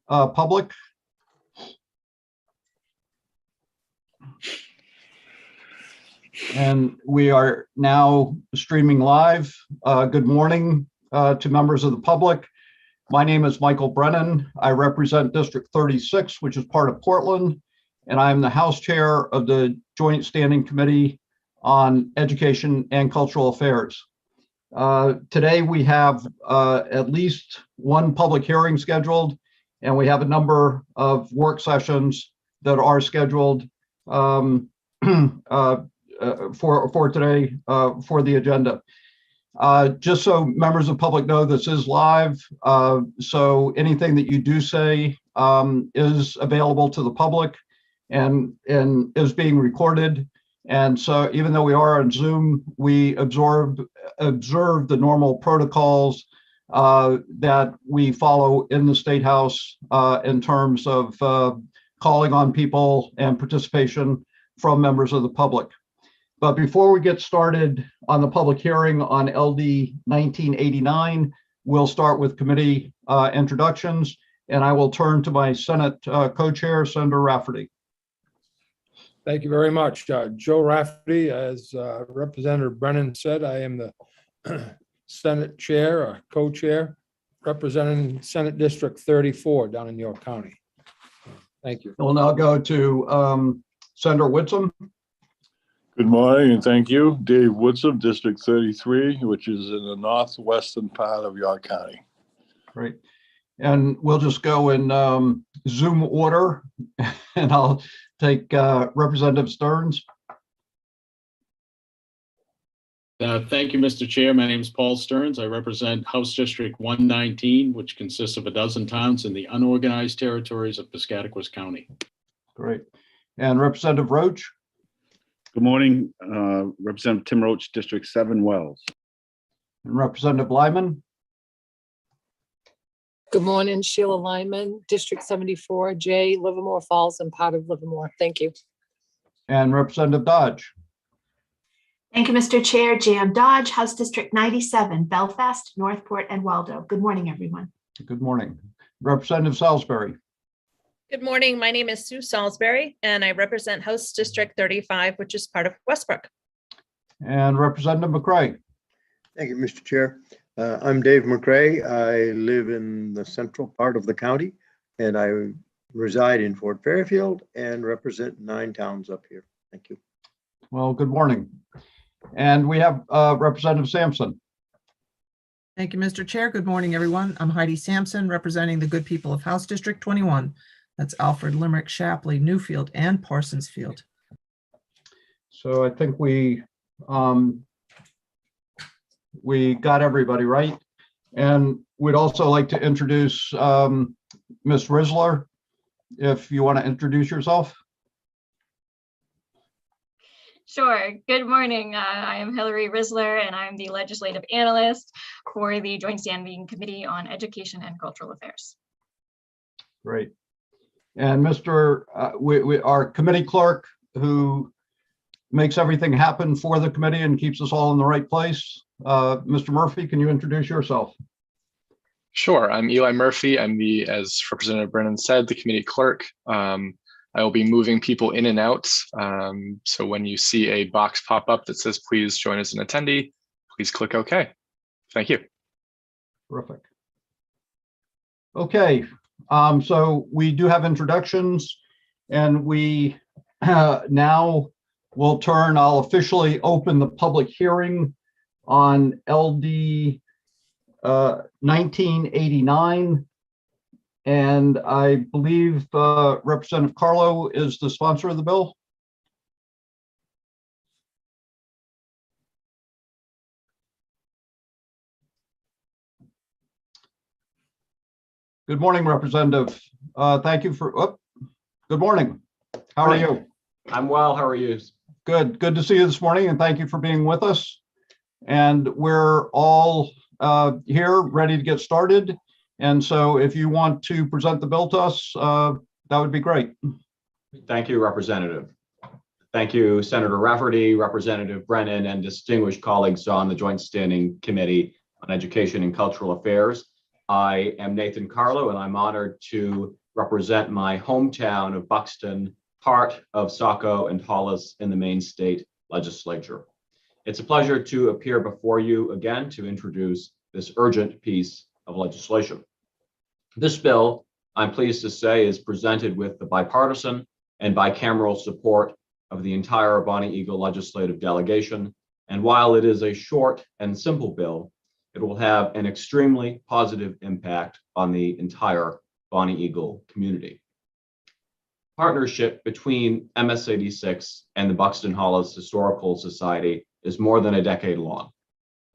public. And we are now streaming live. Good morning to members of the public. My name is Michael Brennan. I represent District 36, which is part of Portland, and I am the House Chair of the Joint Standing Committee on Education and Cultural Affairs. Today we have at least one public hearing scheduled, and we have a number of work sessions that are scheduled for today for the agenda. Just so members of the public know, this is live, so anything that you do say is available to the public and is being recorded. And so even though we are on Zoom, we observe the normal protocols that we follow in the State House in terms of calling on people and participation from members of the public. But before we get started on the public hearing on LD 1989, we'll start with committee introductions, and I will turn to my Senate co-chair, Senator Rafferty. Thank you very much. Joe Rafferty, as Representative Brennan said, I am the Senate chair or co-chair representing Senate District 34 down in York County. Thank you. We'll now go to Senator Whitsom. Good morning and thank you. Dave Woodson, District 33, which is in the northwestern part of York County. Great. And we'll just go in Zoom order, and I'll take Representative Stearns. Thank you, Mr. Chair. My name is Paul Stearns. I represent House District 119, which consists of a dozen towns in the unorganized territories of Piscataquis County. Great. And Representative Roach. Good morning, Representative Tim Roach, District 7, Wells. And Representative Lyman. Good morning, Sheila Lyman, District 74, J, Livermore Falls, and part of Livermore. Thank you. And Representative Dodge. Thank you, Mr. Chair. Jan Dodge, House District 97, Belfast, Northport, and Waldo. Good morning, everyone. Good morning. Representative Salisbury. Good morning. My name is Sue Salisbury, and I represent House District 35, which is part of Westbrook. And Representative McCray. Thank you, Mr. Chair. I'm Dave McCray. I live in the central part of the county, and I reside in Fort Fairfield and represent 9 towns up here. Thank you. Well, good morning. And we have Representative Sampson. Thank you, Mr. Chair. Good morning, everyone. I'm Heidi Sampson, representing the good people of House District 21. That's Alfred, Limerick, Shapley, Newfield, and Parsonsfield. So I think we got everybody right. And we'd also like to introduce Ms. Risler, if you want to introduce yourself. Sure. Good morning. I am Hillary Risler, and I'm the legislative analyst for the Joint Standing Committee on Education and Cultural Affairs. Great. And our committee clerk, who makes everything happen for the committee and keeps us all in the right place. Mr. Murphy, can you introduce yourself? Sure. I'm Eli Murphy. I'm as Representative Brennan said, the committee clerk. I will be moving people in and out. So when you see a box pop up that says, please join as an attendee, please click OK. Thank you. Terrific. Okay. So we do have introductions, and we now will I'll officially open the public hearing on LD 1989. And I believe Representative Carlo is the sponsor of the bill. Good morning, Representative. Thank you for, good morning. How are you? I'm well. How are you? Good. Good to see you this morning, and thank you for being with us. And we're all here ready to get started. And so if you want to present the bill to us, that would be great. Thank you, Representative. Thank you, Senator Rafferty, Representative Brennan, and distinguished colleagues on the Joint Standing Committee on Education and Cultural Affairs. I am Nathan Carlo, and I'm honored to represent my hometown of Buxton, part of Saco and Hollis in the Maine State Legislature. It's a pleasure to appear before you again to introduce this urgent piece of legislation. This bill, I'm pleased to say, is presented with the bipartisan and bicameral support of the entire Bonnie Eagle legislative delegation. And while it is a short and simple bill, it will have an extremely positive impact on the entire Bonnie Eagle community. Partnership between MS86 and the Buxton Hollis Historical Society is more than a decade long,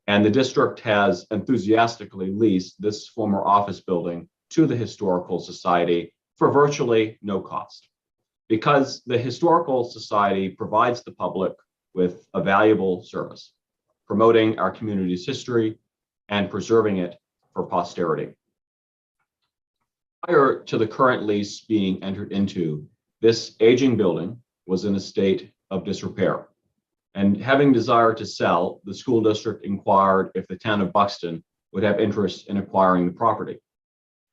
and the district has enthusiastically leased this former office building to the Historical Society for virtually no cost, because the Historical Society provides the public with a valuable service, promoting our community's history and preserving it for posterity. Prior to the current lease being entered into, this aging building was in a state of disrepair. And having desire to sell, the school district inquired if the town of Buxton would have interest in acquiring the property.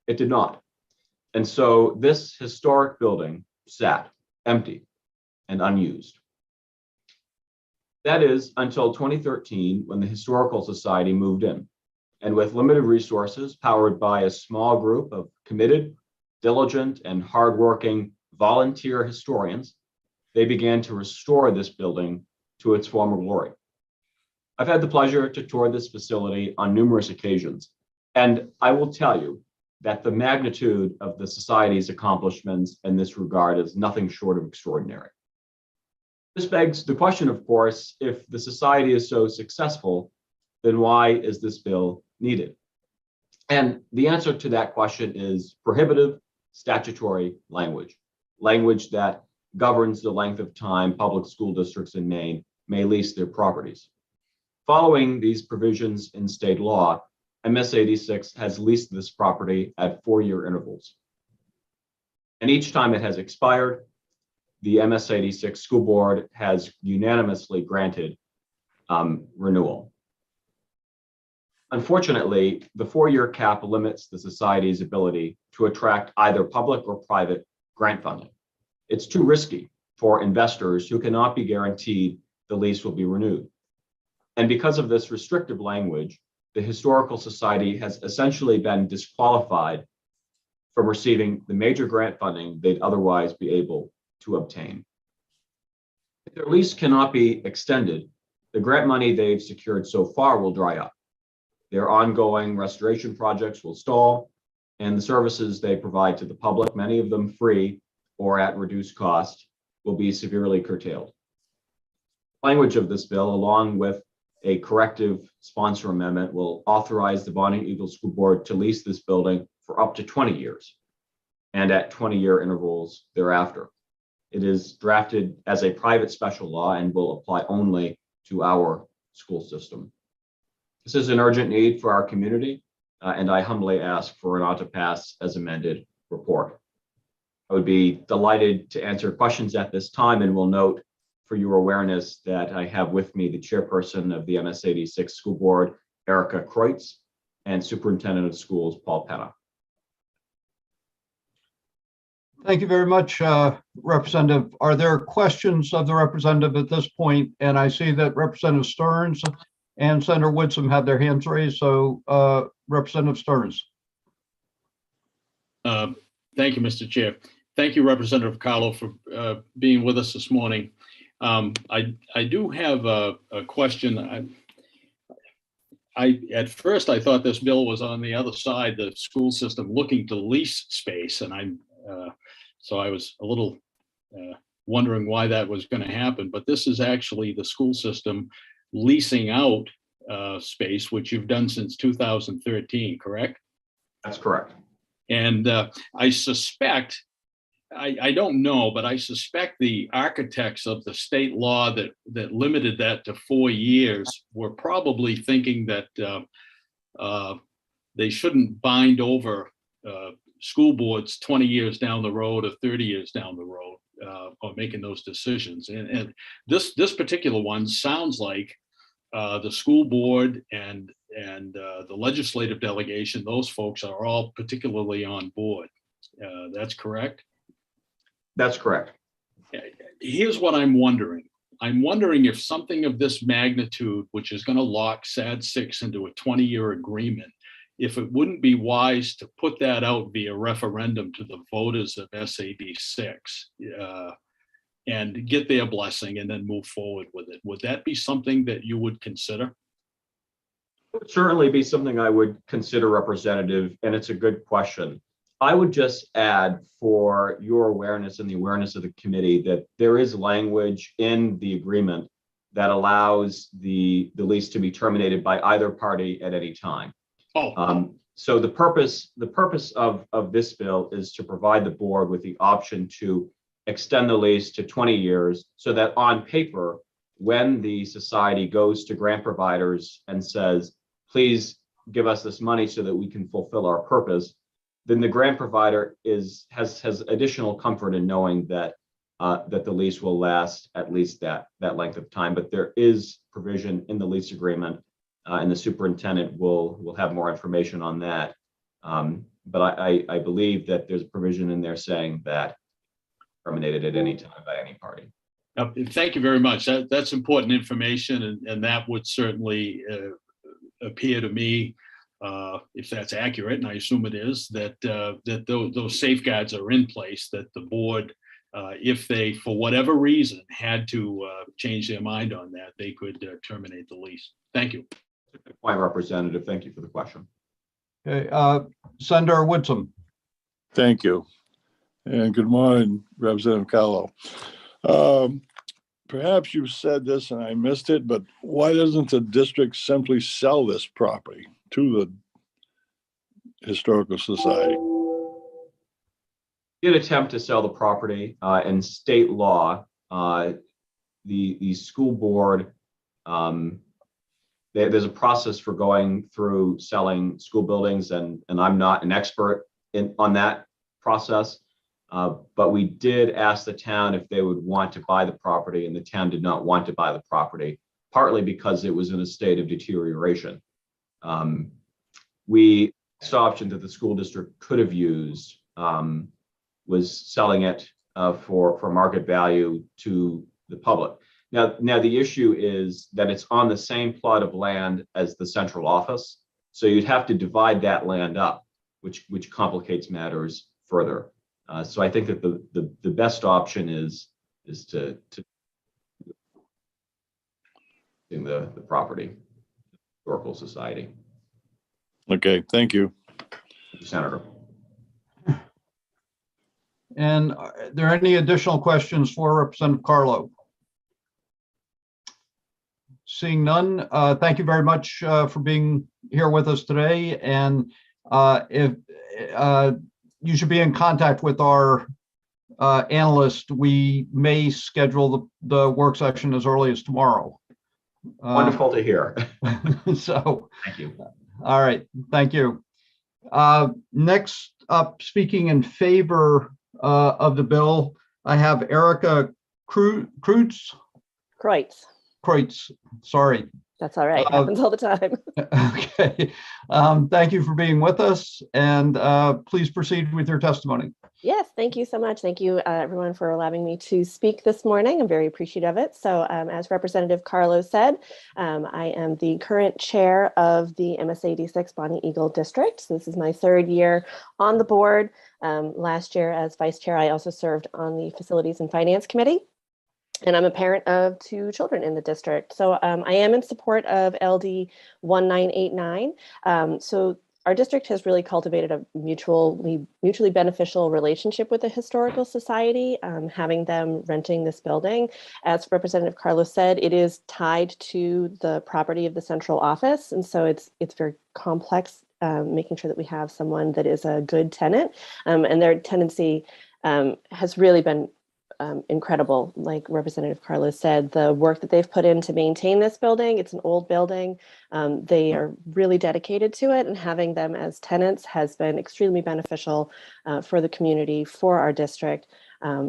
It did not. And so this historic building sat empty and unused. That is until 2013, when the Historical Society moved in. And with limited resources, powered by a small group of committed, diligent, and hardworking volunteer historians, they began to restore this building to its former glory. I've had the pleasure to tour this facility on numerous occasions, and I will tell you that the magnitude of the Society's accomplishments in this regard is nothing short of extraordinary. This begs the question, of course, if the Society is so successful, then why is this bill needed? And the answer to that question is prohibitive statutory language, language that governs the length of time public school districts in Maine may lease their properties. Following these provisions in state law, MS86 has leased this property at 4-year intervals. And each time it has expired, the MS86 school board has unanimously granted renewal. Unfortunately, the 4-year cap limits the Society's ability to attract either public or private grant funding. It's too risky for investors who cannot be guaranteed the lease will be renewed. And because of this restrictive language, the Historical Society has essentially been disqualified from receiving the major grant funding they'd otherwise be able to obtain. If their lease cannot be extended, the grant money they've secured so far will dry up. Their ongoing restoration projects will stall, and the services they provide to the public, many of them free or at reduced cost, will be severely curtailed. Language of this bill, along with a corrective sponsor amendment, will authorize the Bonnie Eagle School Board to lease this building for up to 20 years and at 20-year intervals thereafter. It is drafted as a private special law and will apply only to our school system. This is an urgent need for our community, and I humbly ask for an ought to pass as amended report. I would be delighted to answer questions at this time, and will note for your awareness that I have with me the chairperson of the MS86 School Board, Erica Kreutz, and Superintendent of Schools, Paul Penna. Thank you very much, Representative. Are there questions of the representative at this point? And I see that Representative Stearns and Senator Woodson have their hands raised. So Representative Stearns. Thank you, Mr. Chair. Thank you, Representative Carlo, for being with us this morning. I do have a question. At first I thought this bill was on the other side, the school system looking to lease space, and so I was a little wondering why that was going to happen. But this is actually the school system leasing out space, which you've done since 2013, correct? That's correct. And I suspect, I don't know, but I suspect the architects of the state law that limited that to 4 years were probably thinking that they shouldn't bind over school boards 20 years down the road or 30 years down the road on making those decisions. And this particular one sounds like the school board and and the legislative delegation, those folks are all particularly on board. That's correct? That's correct. Here's what I'm wondering. I'm wondering if something of this magnitude, which is going to lock SAD 6 into a 20-year agreement, if it wouldn't be wise to put that out via referendum to the voters of SAD 6 and get their blessing and then move forward with it. Would that be something that you would consider? It would certainly be something I would consider, Representative, and it's a good question. I would just add, for your awareness and the awareness of the committee, that there is language in the agreement that allows the lease to be terminated by either party at any time. So the purpose of this bill is to provide the board with the option to extend the lease to 20 years so that on paper, when the society goes to grant providers and says, please give us this money so that we can fulfill our purpose, then the grant provider has additional comfort in knowing that that the lease will last at least that length of time. But there is provision in the lease agreement, and the superintendent will have more information on that. But I believe that there's a provision in there saying that terminated at any time by any party. Thank you very much. That's important information, and that would certainly appear to me, if that's accurate, and I assume it is, that those safeguards are in place, that the board, if they, for whatever reason, had to change their mind on that, they could terminate the lease. Thank you. Good point, Representative. Thank you for the question. Okay, Senator Woodson. Thank you. And good morning, Representative Carlo. Perhaps you said this and I missed it, but why doesn't the district simply sell this property to the Historical Society? Did attempt to sell the property, and state law, the school board, there's a process for going through selling school buildings, and I'm not an expert on that process. But we did ask the town if they would want to buy the property, and the town did not want to buy the property, partly because it was in a state of deterioration. The option that the school district could have used was selling it for market value to the public. Now the issue is that it's on the same plot of land as the central office, so you'd have to divide that land up, which complicates matters further. So I think that the best option is to in the property, Historical Society. Okay, thank you. Senator. And are there any additional questions for Representative Carlo? Seeing none, thank you very much for being here with us today. And if you should be in contact with our analyst, we may schedule the work session as early as tomorrow. Wonderful to hear. So, thank you. All right, thank you. Next up, speaking in favor of the bill, I have Erica Kreutz. Sorry. That's all right. Happens all the time. Okay. Thank you for being with us, and please proceed with your testimony. Yes, thank you so much. Thank you, everyone, for allowing me to speak this morning. I'm very appreciative of it. So as Representative Carlo said, I am the current chair of the MSA D6 Bonnie Eagle District. So this is my third year on the board. Last year as vice chair, I also served on the Facilities and Finance Committee. And I'm a parent of 2 children in the district. So I am in support of LD 1989. So our district has really cultivated a mutually beneficial relationship with the Historical Society, having them renting this building. As Representative Carlos said, it is tied to the property of the central office. And so it's very complex, making sure that we have someone that is a good tenant. And their tenancy has really been incredible. Like Representative Carlos said, the work that they've put in to maintain this building, it's an old building. They are really dedicated to it, and having them as tenants has been extremely beneficial for the community, for our district,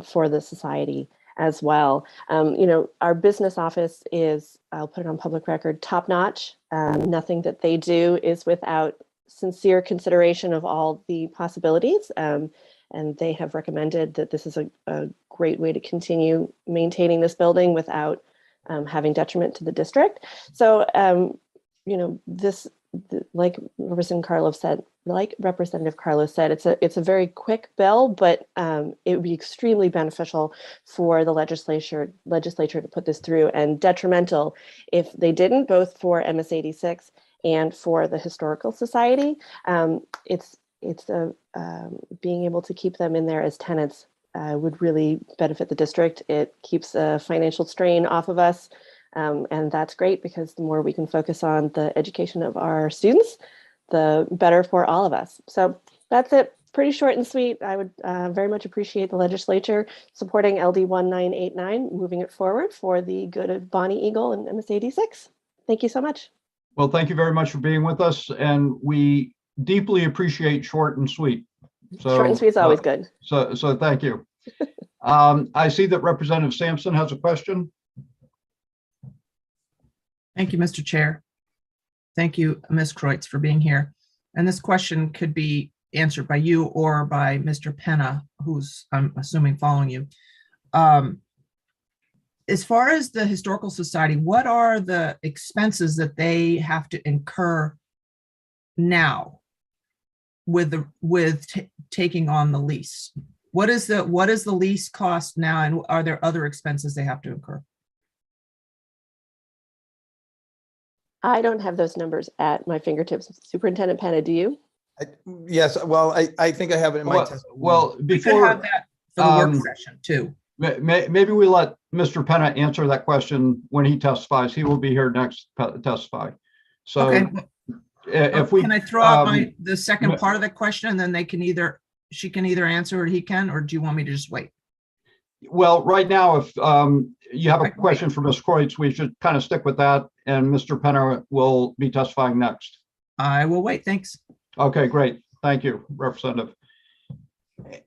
for the society as well. Our business office is, I'll put it on public record, top notch. Nothing that they do is without sincere consideration of all the possibilities. And they have recommended that this is a great way to continue maintaining this building without having detriment to the district. So, like Representative Carlos said, it's a very quick bill, but it would be extremely beneficial for the legislature to put this through, and detrimental if they didn't, both for MS 86 and for the Historical Society. Being able to keep them in there as tenants would really benefit the district. It keeps a financial strain off of us. And that's great, because the more we can focus on the education of our students, the better for all of us. So that's it. Pretty short and sweet. I would very much appreciate the legislature supporting LD 1989, moving it forward for the good of Bonnie Eagle and MS 86. Thank you so much. Well, thank you very much for being with us, and we deeply appreciate short and sweet. So, short and sweet is always good. So thank you. I see that Representative Sampson has a question. Thank you, Mr. Chair. Thank you, Ms. Kreutz, for being here. And this question could be answered by you or by Mr. Penna, who's, I'm assuming, following you. As far as the Historical Society, what are the expenses that they have to incur now with taking on the lease? What is the lease cost now, and are there other expenses they have to incur? I don't have those numbers at my fingertips. Superintendent Penna, do you? Yes, well, I think I have it in my testimony. Well, before we could have that for the work session too. Maybe we let Mr. Penna answer that question when he testifies. He will be here next to testify. So okay. If we can I throw out the second part of the question, and then she can either answer or he can, or do you want me to just wait? Well, right now, if you have a question for Ms. Kreutz, we should kind of stick with that, and Mr. Penna will be testifying next. I will wait. Thanks. Okay, great. Thank you, Representative.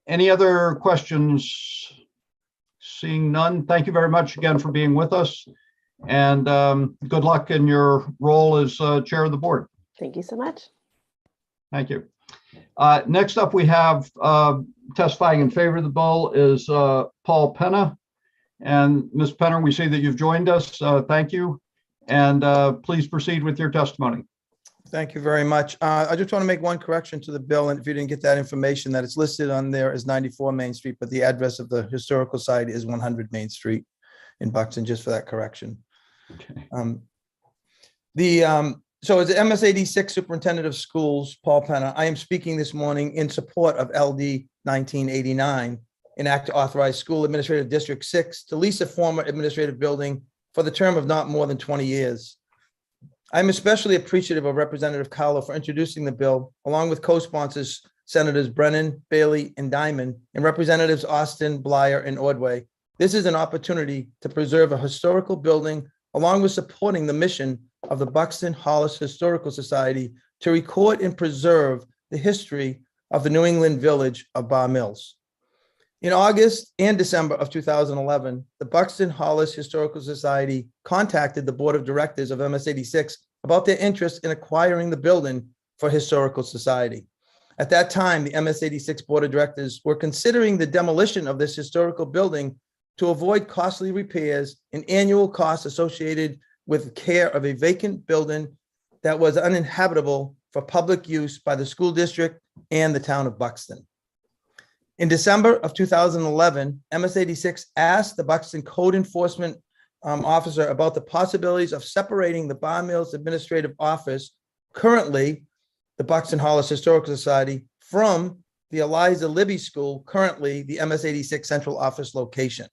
Any other questions? Seeing none, thank you very much again for being with us, and good luck in your role as chair of the board. Thank you so much. Thank you. Next up, we have testifying in favor of the bill is Paul Penna. And Ms. Penna, we see that you've joined us. Thank you. And please proceed with your testimony. Thank you very much. I just want to make one correction to the bill, and if you didn't get that information, that it's listed on there as 94 Main Street, but the address of the Historical Society is 100 Main Street in Buxton, just for that correction. Okay. So as the MS 86 Superintendent of Schools, Paul Penna, I am speaking this morning in support of LD 1989, an act to authorize School Administrative District 6 to lease a former administrative building for the term of not more than 20 years. I'm especially appreciative of Representative Carlo for introducing the bill, along with co-sponsors Senators Brennan, Bailey, and Diamond, and Representatives Austin, Blyer, and Ordway. This is an opportunity to preserve a historical building, along with supporting the mission of the Buxton Hollis Historical Society to record and preserve the history of the New England village of Bar Mills. In August and December of 2011, the Buxton Hollis Historical Society contacted the Board of Directors of MS 86 about their interest in acquiring the building for Historical Society. At that time, the MS 86 Board of Directors were considering the demolition of this historical building to avoid costly repairs and annual costs associated with care of a vacant building that was uninhabitable for public use by the school district and the town of Buxton. In December of 2011, MS 86 asked the Buxton Code Enforcement Officer about the possibilities of separating the Bar Mills Administrative Office, currently the Buxton Hollis Historical Society, from the Eliza Libby School, currently the MS 86 Central Office location.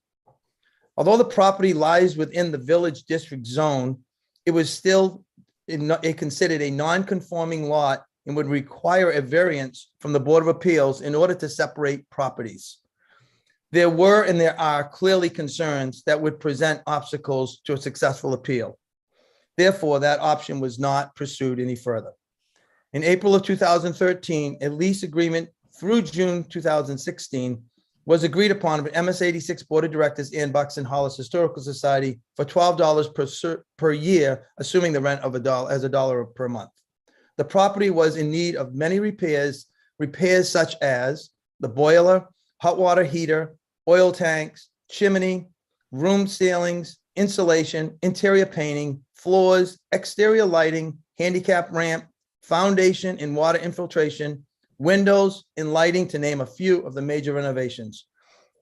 Although the property lies within the village district zone, it was still considered a non-conforming lot and would require a variance from the Board of Appeals in order to separate properties. There were and there are clearly concerns that would present obstacles to a successful appeal. Therefore, that option was not pursued any further. In April of 2013, a lease agreement through June 2016 was agreed upon by MS 86 Board of Directors and Buxton Hollis Historical Society for $12 per year, assuming the rent of $1 per month. The property was in need of many repairs such as the boiler, hot water heater, oil tanks, chimney, room ceilings, insulation, interior painting, floors, exterior lighting, handicap ramp, foundation and water infiltration, windows and lighting, to name a few of the major renovations.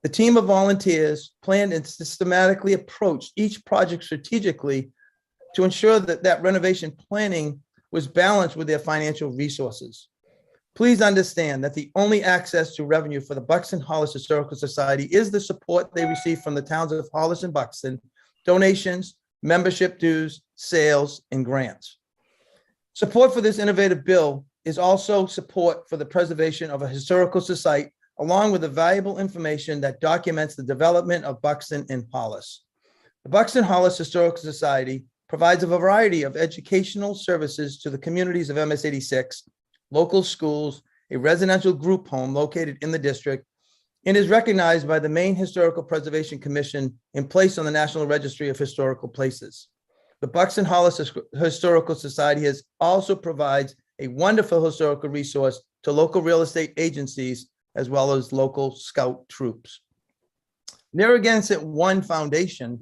The team of volunteers planned and systematically approached each project strategically to ensure that that renovation planning was balanced with their financial resources. Please understand that the only access to revenue for the Buxton Hollis Historical Society is the support they receive from the towns of Hollis and Buxton, donations, membership dues, sales, and grants. Support for this innovative bill is also support for the preservation of a historical site, along with the valuable information that documents the development of Buxton and Hollis. The Buxton Hollis Historical Society provides a variety of educational services to the communities of MS 86, local schools, a residential group home located in the district, and is recognized by the Maine Historical Preservation Commission and placed on the National Registry of Historical Places. The Buxton Hollis Historical Society also provides a wonderful historical resource to local real estate agencies as well as local scout troops. Narragansett One Foundation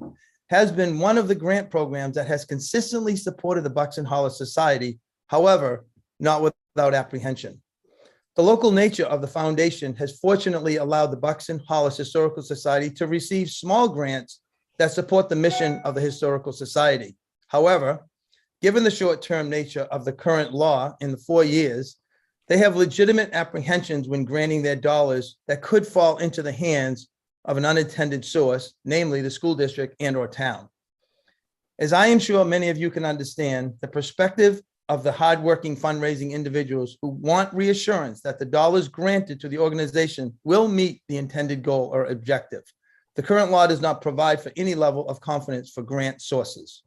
has been one of the grant programs that has consistently supported the Buxton Hollis Society, however, not without apprehension. The local nature of the foundation has fortunately allowed the Buxton Hollis Historical Society to receive small grants that support the mission of the Historical Society. However, given the short-term nature of the current law in the 4 years, they have legitimate apprehensions when granting their dollars that could fall into the hands of an unintended source, namely the school district and/or town. As I am sure many of you can understand, the perspective of the hardworking fundraising individuals who want reassurance that the dollars granted to the organization will meet the intended goal or objective. The current law does not provide for any level of confidence for grant sources.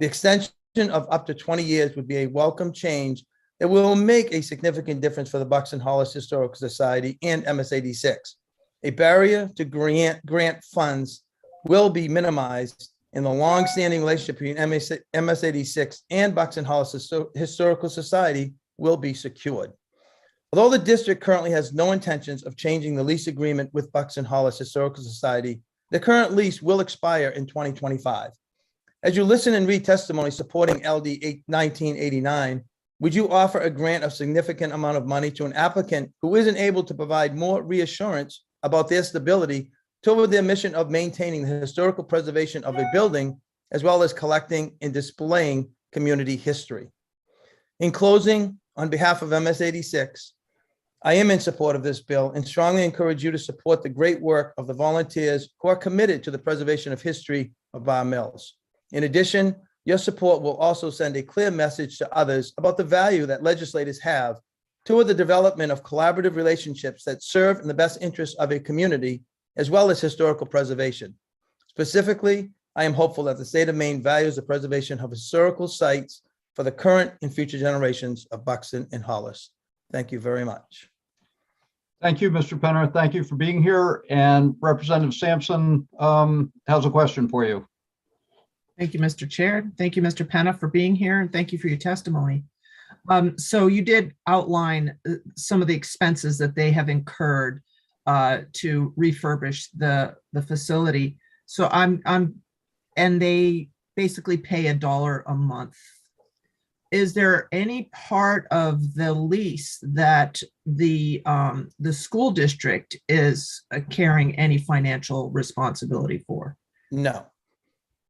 The extension of up to 20 years would be a welcome change that will make a significant difference for the Buxton Hollis Historical Society and MS 86. A barrier to grant funds will be minimized, and the long-standing relationship between MS 86 and Buxton Hollis Historical Society will be secured. Although the district currently has no intentions of changing the lease agreement with Buxton Hollis Historical Society, the current lease will expire in 2025. As you listen and read testimony supporting LD 1989, would you offer a grant of significant amount of money to an applicant who isn't able to provide more reassurance about their stability toward their mission of maintaining the historical preservation of a building, as well as collecting and displaying community history? In closing, on behalf of MS 86, I am in support of this bill and strongly encourage you to support the great work of the volunteers who are committed to the preservation of history of Bar Mills. In addition, your support will also send a clear message to others about the value that legislators have toward the development of collaborative relationships that serve in the best interests of a community, as well as historical preservation. Specifically, I am hopeful that the state of Maine values the preservation of historical sites for the current and future generations of Buxton and Hollis. Thank you very much. Thank you, Mr. Penner. Thank you for being here. And Representative Sampson has a question for you. Thank you, Mr. Chair. Thank you, Mr. Penna, for being here, and thank you for your testimony. So you did outline some of the expenses that they have incurred to refurbish the facility. So and they basically pay $1 a month. Is there any part of the lease that the school district is carrying any financial responsibility for? No.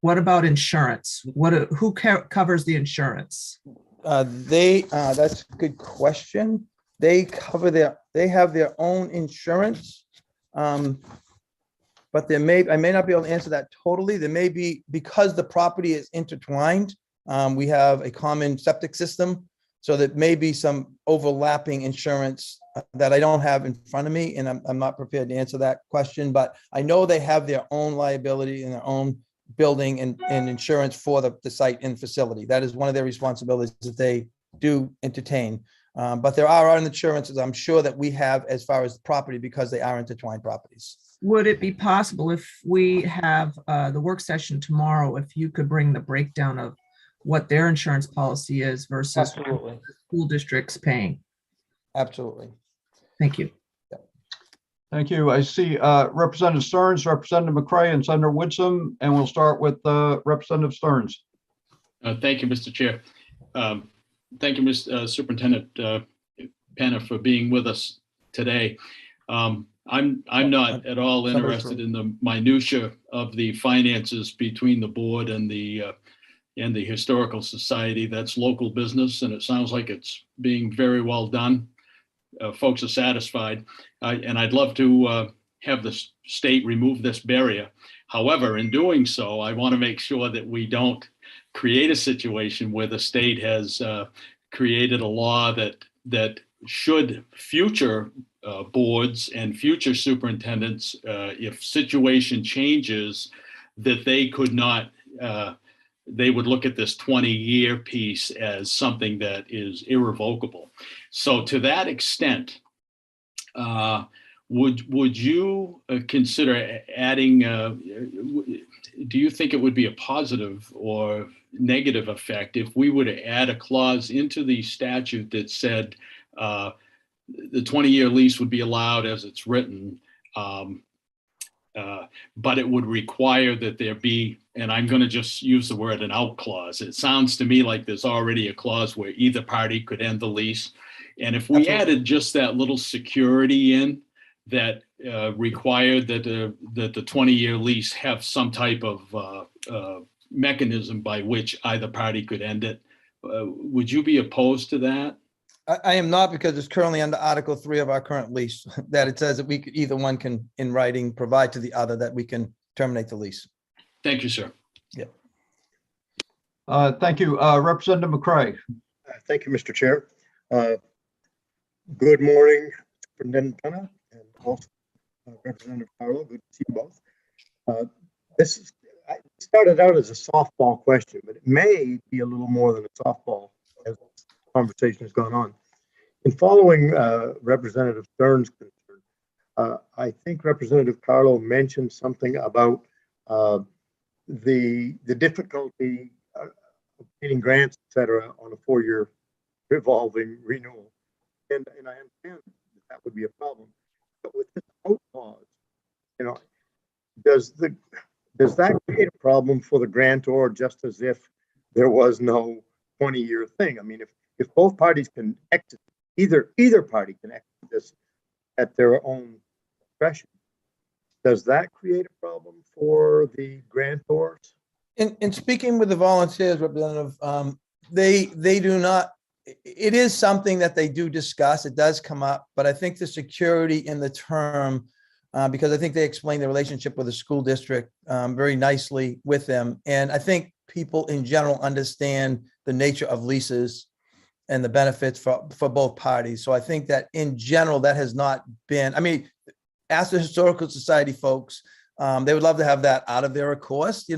What about insurance? Who covers the insurance? That's a good question. They have their own insurance. But I may not be able to answer that totally. There may be, because the property is intertwined, we have a common septic system. So there may be some overlapping insurance that I don't have in front of me, and I'm not prepared to answer that question, but I know they have their own liability and their own building and insurance for the site and facility. That is one of their responsibilities that they do entertain. But there are insurances I'm sure that we have as far as property because they are intertwined properties. Would it be possible if we have the work session tomorrow, if you could bring the breakdown of what their insurance policy is versus Absolutely. the school district's paying? Absolutely. Thank you. Thank you. I see Representative Stearns, Representative McCray, and Senator Woodson, and we'll start with Representative Stearns. Thank you, Mr. Chair. Thank you, Mr. Superintendent Penna, for being with us today. I'm not at all interested in the minutia of the finances between the board and the Historical Society. That's local business, and it sounds like it's being very well done. Folks are satisfied, and I'd love to have the state remove this barrier. However, in doing so, I want to make sure that we don't create a situation where the state has created a law that should future boards and future superintendents, if situation changes, that they could not, they would look at this 20-year piece as something that is irrevocable. So to that extent, would you consider adding, do you think it would be a positive or negative effect if we were to add a clause into the statute that said the 20-year lease would be allowed as it's written, but it would require that there be, and I'm going to just use the word an out clause. It sounds to me like there's already a clause where either party could end the lease. And if we added just that little security in that required that the 20-year lease have some type of mechanism by which either party could end it, would you be opposed to that? I am not, because it's currently under Article 3 of our current lease that it says that we could, either one can in writing provide to the other that we can terminate the lease. Thank you, sir. Yeah. Thank you. Representative McCray. Thank you, Mr. Chair. Good morning, Superintendent Penna, and also Representative Carlo. Good to see you both. I started out as a softball question, but it may be a little more than a softball as the conversation has gone on. In following Representative Stearns' concern, I think Representative Carlo mentioned something about the difficulty of getting grants, et cetera, on a 4-year revolving renewal. And I understand that would be a problem. But with this out clause, does that create a problem for the grantor, just as if there was no 20-year thing? I mean, if both parties can exit, either party can exit this at their own discretion, does that create a problem for the grantors? In speaking with the volunteers, Representative, they do not. It is something that they do discuss. It does come up, but I think the security in the term, because I think they explain the relationship with the school district very nicely with them. And I think people in general understand the nature of leases and the benefits for both parties. So I think that in general, that has not been, I mean, ask the Historical Society folks, they would love to have that out of there, of course,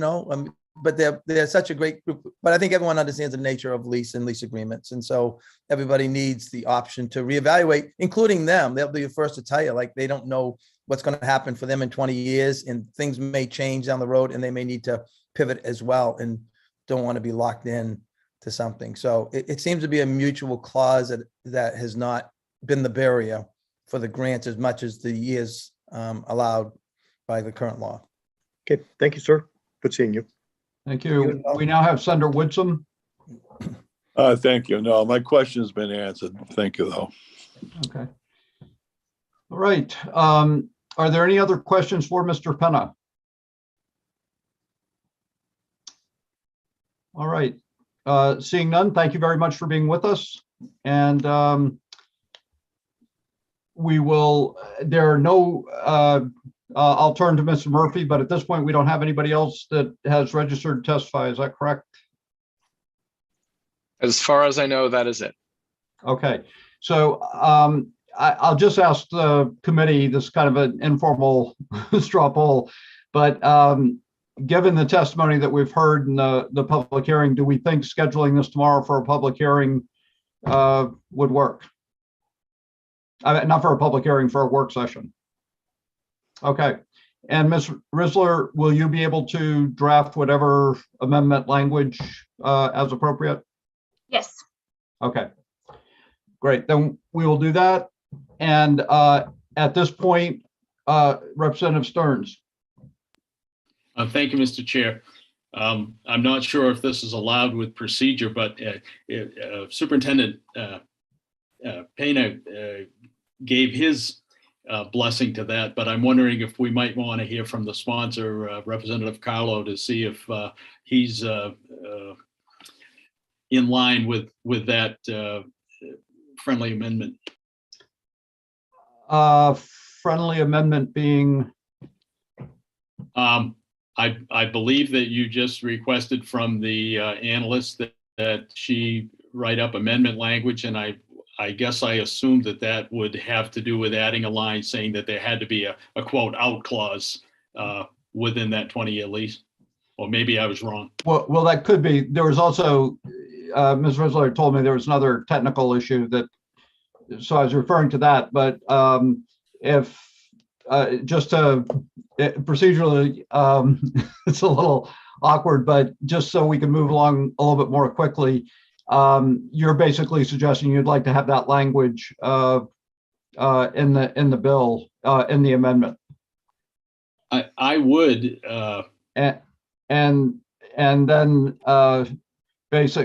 but they're such a great group. But I think everyone understands the nature of lease and lease agreements. And so everybody needs the option to reevaluate, including them. They'll be the first to tell you, like, they don't know what's going to happen for them in 20 years, and things may change down the road, and they may need to pivot as well and don't want to be locked in to something. So it seems to be a mutual clause that has not been the barrier for the grants as much as the years allowed by the current law. Okay, thank you, sir. Good seeing you. Thank you. We now have Senator Woodson. Thank you. No, my question's been answered. Thank you, though. Okay. All right. Are there any other questions for Mr. Penna? All right. Seeing none, thank you very much for being with us. And we will, there are no, I'll turn to Mr. Murphy, but at this point, we don't have anybody else that has registered to testify. Is that correct? As far as I know, that is it. Okay. So I'll just ask the committee, this is kind of an informal straw poll, but given the testimony that we've heard in the public hearing, do we think scheduling this tomorrow for a public hearing would work. Not for a public hearing, for a work session. Okay. And Ms. Risler, will you be able to draft whatever amendment language as appropriate? Yes. Okay. Great. Then we will do that. And at this point, Representative Stearns. Thank you, Mr. Chair. I'm not sure if this is allowed with procedure, but Superintendent Pena gave his blessing to that, but I'm wondering if we might want to hear from the sponsor, Representative Carlo, to see if he's in line with that friendly amendment. Friendly amendment being? I believe that you just requested from the analyst that she write up amendment language, and I guess I assumed that would have to do with adding a line saying that there had to be a quote out clause within that 20-year lease. Or maybe I was wrong. Well, that could be. There was also, Ms. Risler told me there was another technical issue that, so I was referring to that, but if just to procedurally, it's a little awkward, but just so we can move along a little bit more quickly, you're basically suggesting you'd like to have that language in the bill, in the amendment. I would. And then Ms.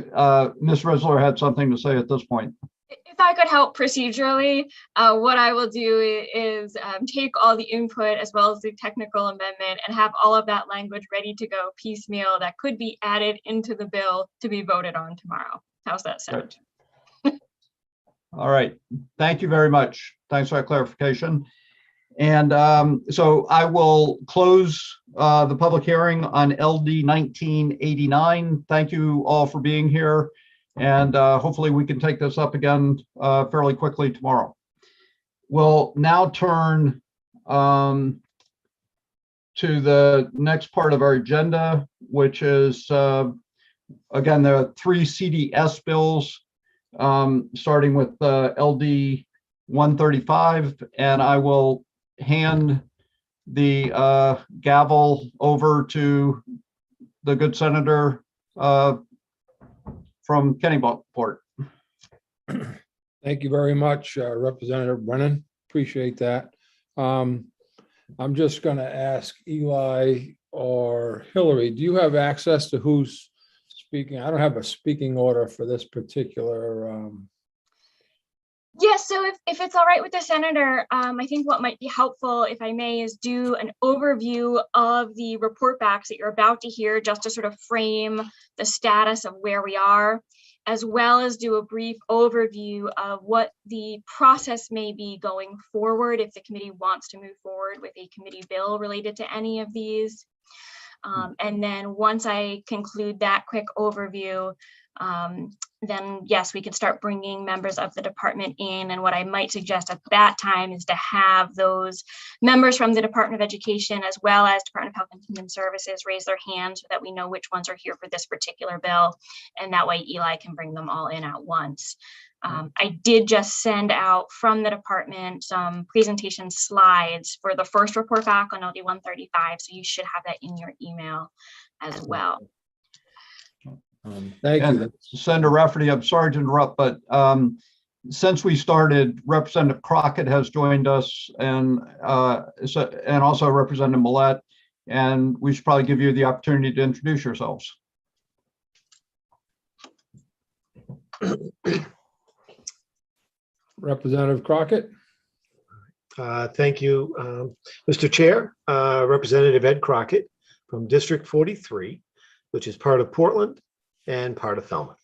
Risler had something to say at this point. If I could help procedurally, what I will do is take all the input as well as the technical amendment and have all of that language ready to go piecemeal that could be added into the bill to be voted on tomorrow. How's that sound? All right. Thank you very much. Thanks for that clarification. And so I will close the public hearing on LD 1989. Thank you all for being here. And hopefully we can take this up again fairly quickly tomorrow. We'll now turn to the next part of our agenda, which is, again, there are 3 CDS bills, starting with LD 135. And I will hand the gavel over to the good senator from Kennebunkport. Thank you very much, Representative Brennan. Appreciate that. I'm just going to ask Eli or Hillary, do you have access to who's speaking? I don't have a speaking order for this particular. Yes, so if it's all right with the senator, I think what might be helpful, if I may, is do an overview of the report backs that you're about to hear, just to sort of frame the status of where we are, as well as do a brief overview of what the process may be going forward if the committee wants to move forward with a committee bill related to any of these. And then once I conclude that quick overview, then yes, we can start bringing members of the department in. And what I might suggest at that time is to have those members from the Department of Education as well as Department of Health and Human Services raise their hands so that we know which ones are here for this particular bill. And that way Eli can bring them all in at once. I did just send out from the department some presentation slides for the first report back on LD 135. So you should have that in your email as well. Thank you. Senator Rafferty, I'm sorry to interrupt, but since we started, Representative Crockett has joined us, and also Representative Millette, and we should probably give you the opportunity to introduce yourselves. Representative Crockett. Thank you, Mr. Chair. Representative Ed Crockett from District 43, which is part of Portland and part of Falmouth.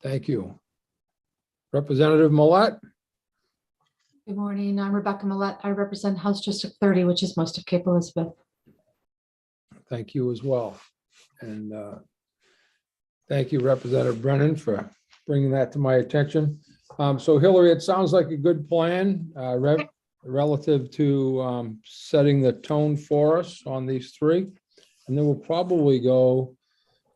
Thank you. Representative Millette. Good morning. I'm Rebecca Millette. I represent House District 30, which is most of Cape Elizabeth. Thank you as well. And thank you, Representative Brennan, for bringing that to my attention. So Hillary, it sounds like a good plan relative to setting the tone for us on these 3. And then we'll probably go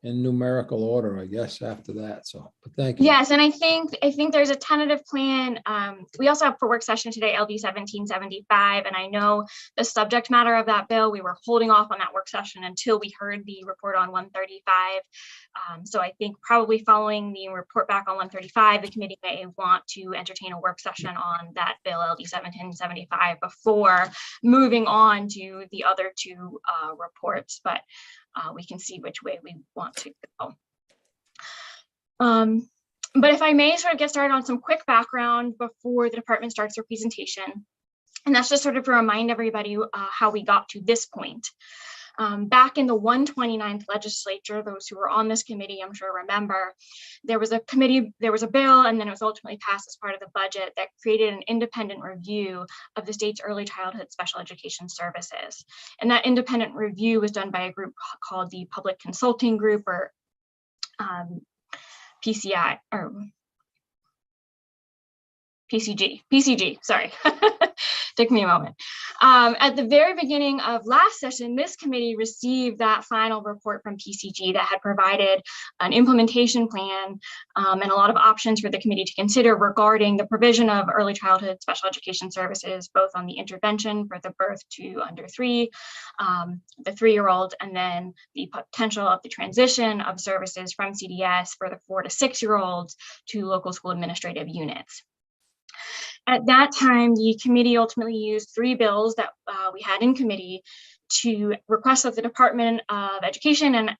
in numerical order, I guess, after that. So, but thank you. Yes, and I think there's a tentative plan. We also have for work session today, LD 1775, and I know the subject matter of that bill, we were holding off on that work session until we heard the report on 135. So I think probably following the report back on 135, the committee may want to entertain a work session on that bill, LD 1775, before moving on to the other two reports, but we can see which way we want to go. But if I may sort of get started on some quick background before the department starts their presentation, and that's just sort of to remind everybody how we got to this point. Back in the 129th legislature, those who were on this committee, I'm sure remember, there was a bill, and then it was ultimately passed as part of the budget that created an independent review of the state's early childhood special education services. And that independent review was done by a group called the Public Consulting Group, or PCI, or PCG, sorry. Took me a moment. At the very beginning of last session, this committee received that final report from PCG that had provided an implementation plan and a lot of options for the committee to consider regarding the provision of early childhood special education services, both on the intervention for the birth to under 3, the 3-year-old, and then the potential of the transition of services from CDS for the 4 to 6-year-olds to local school administrative units. At that time, the committee ultimately used 3 bills that we had in committee to request that the Department of Education and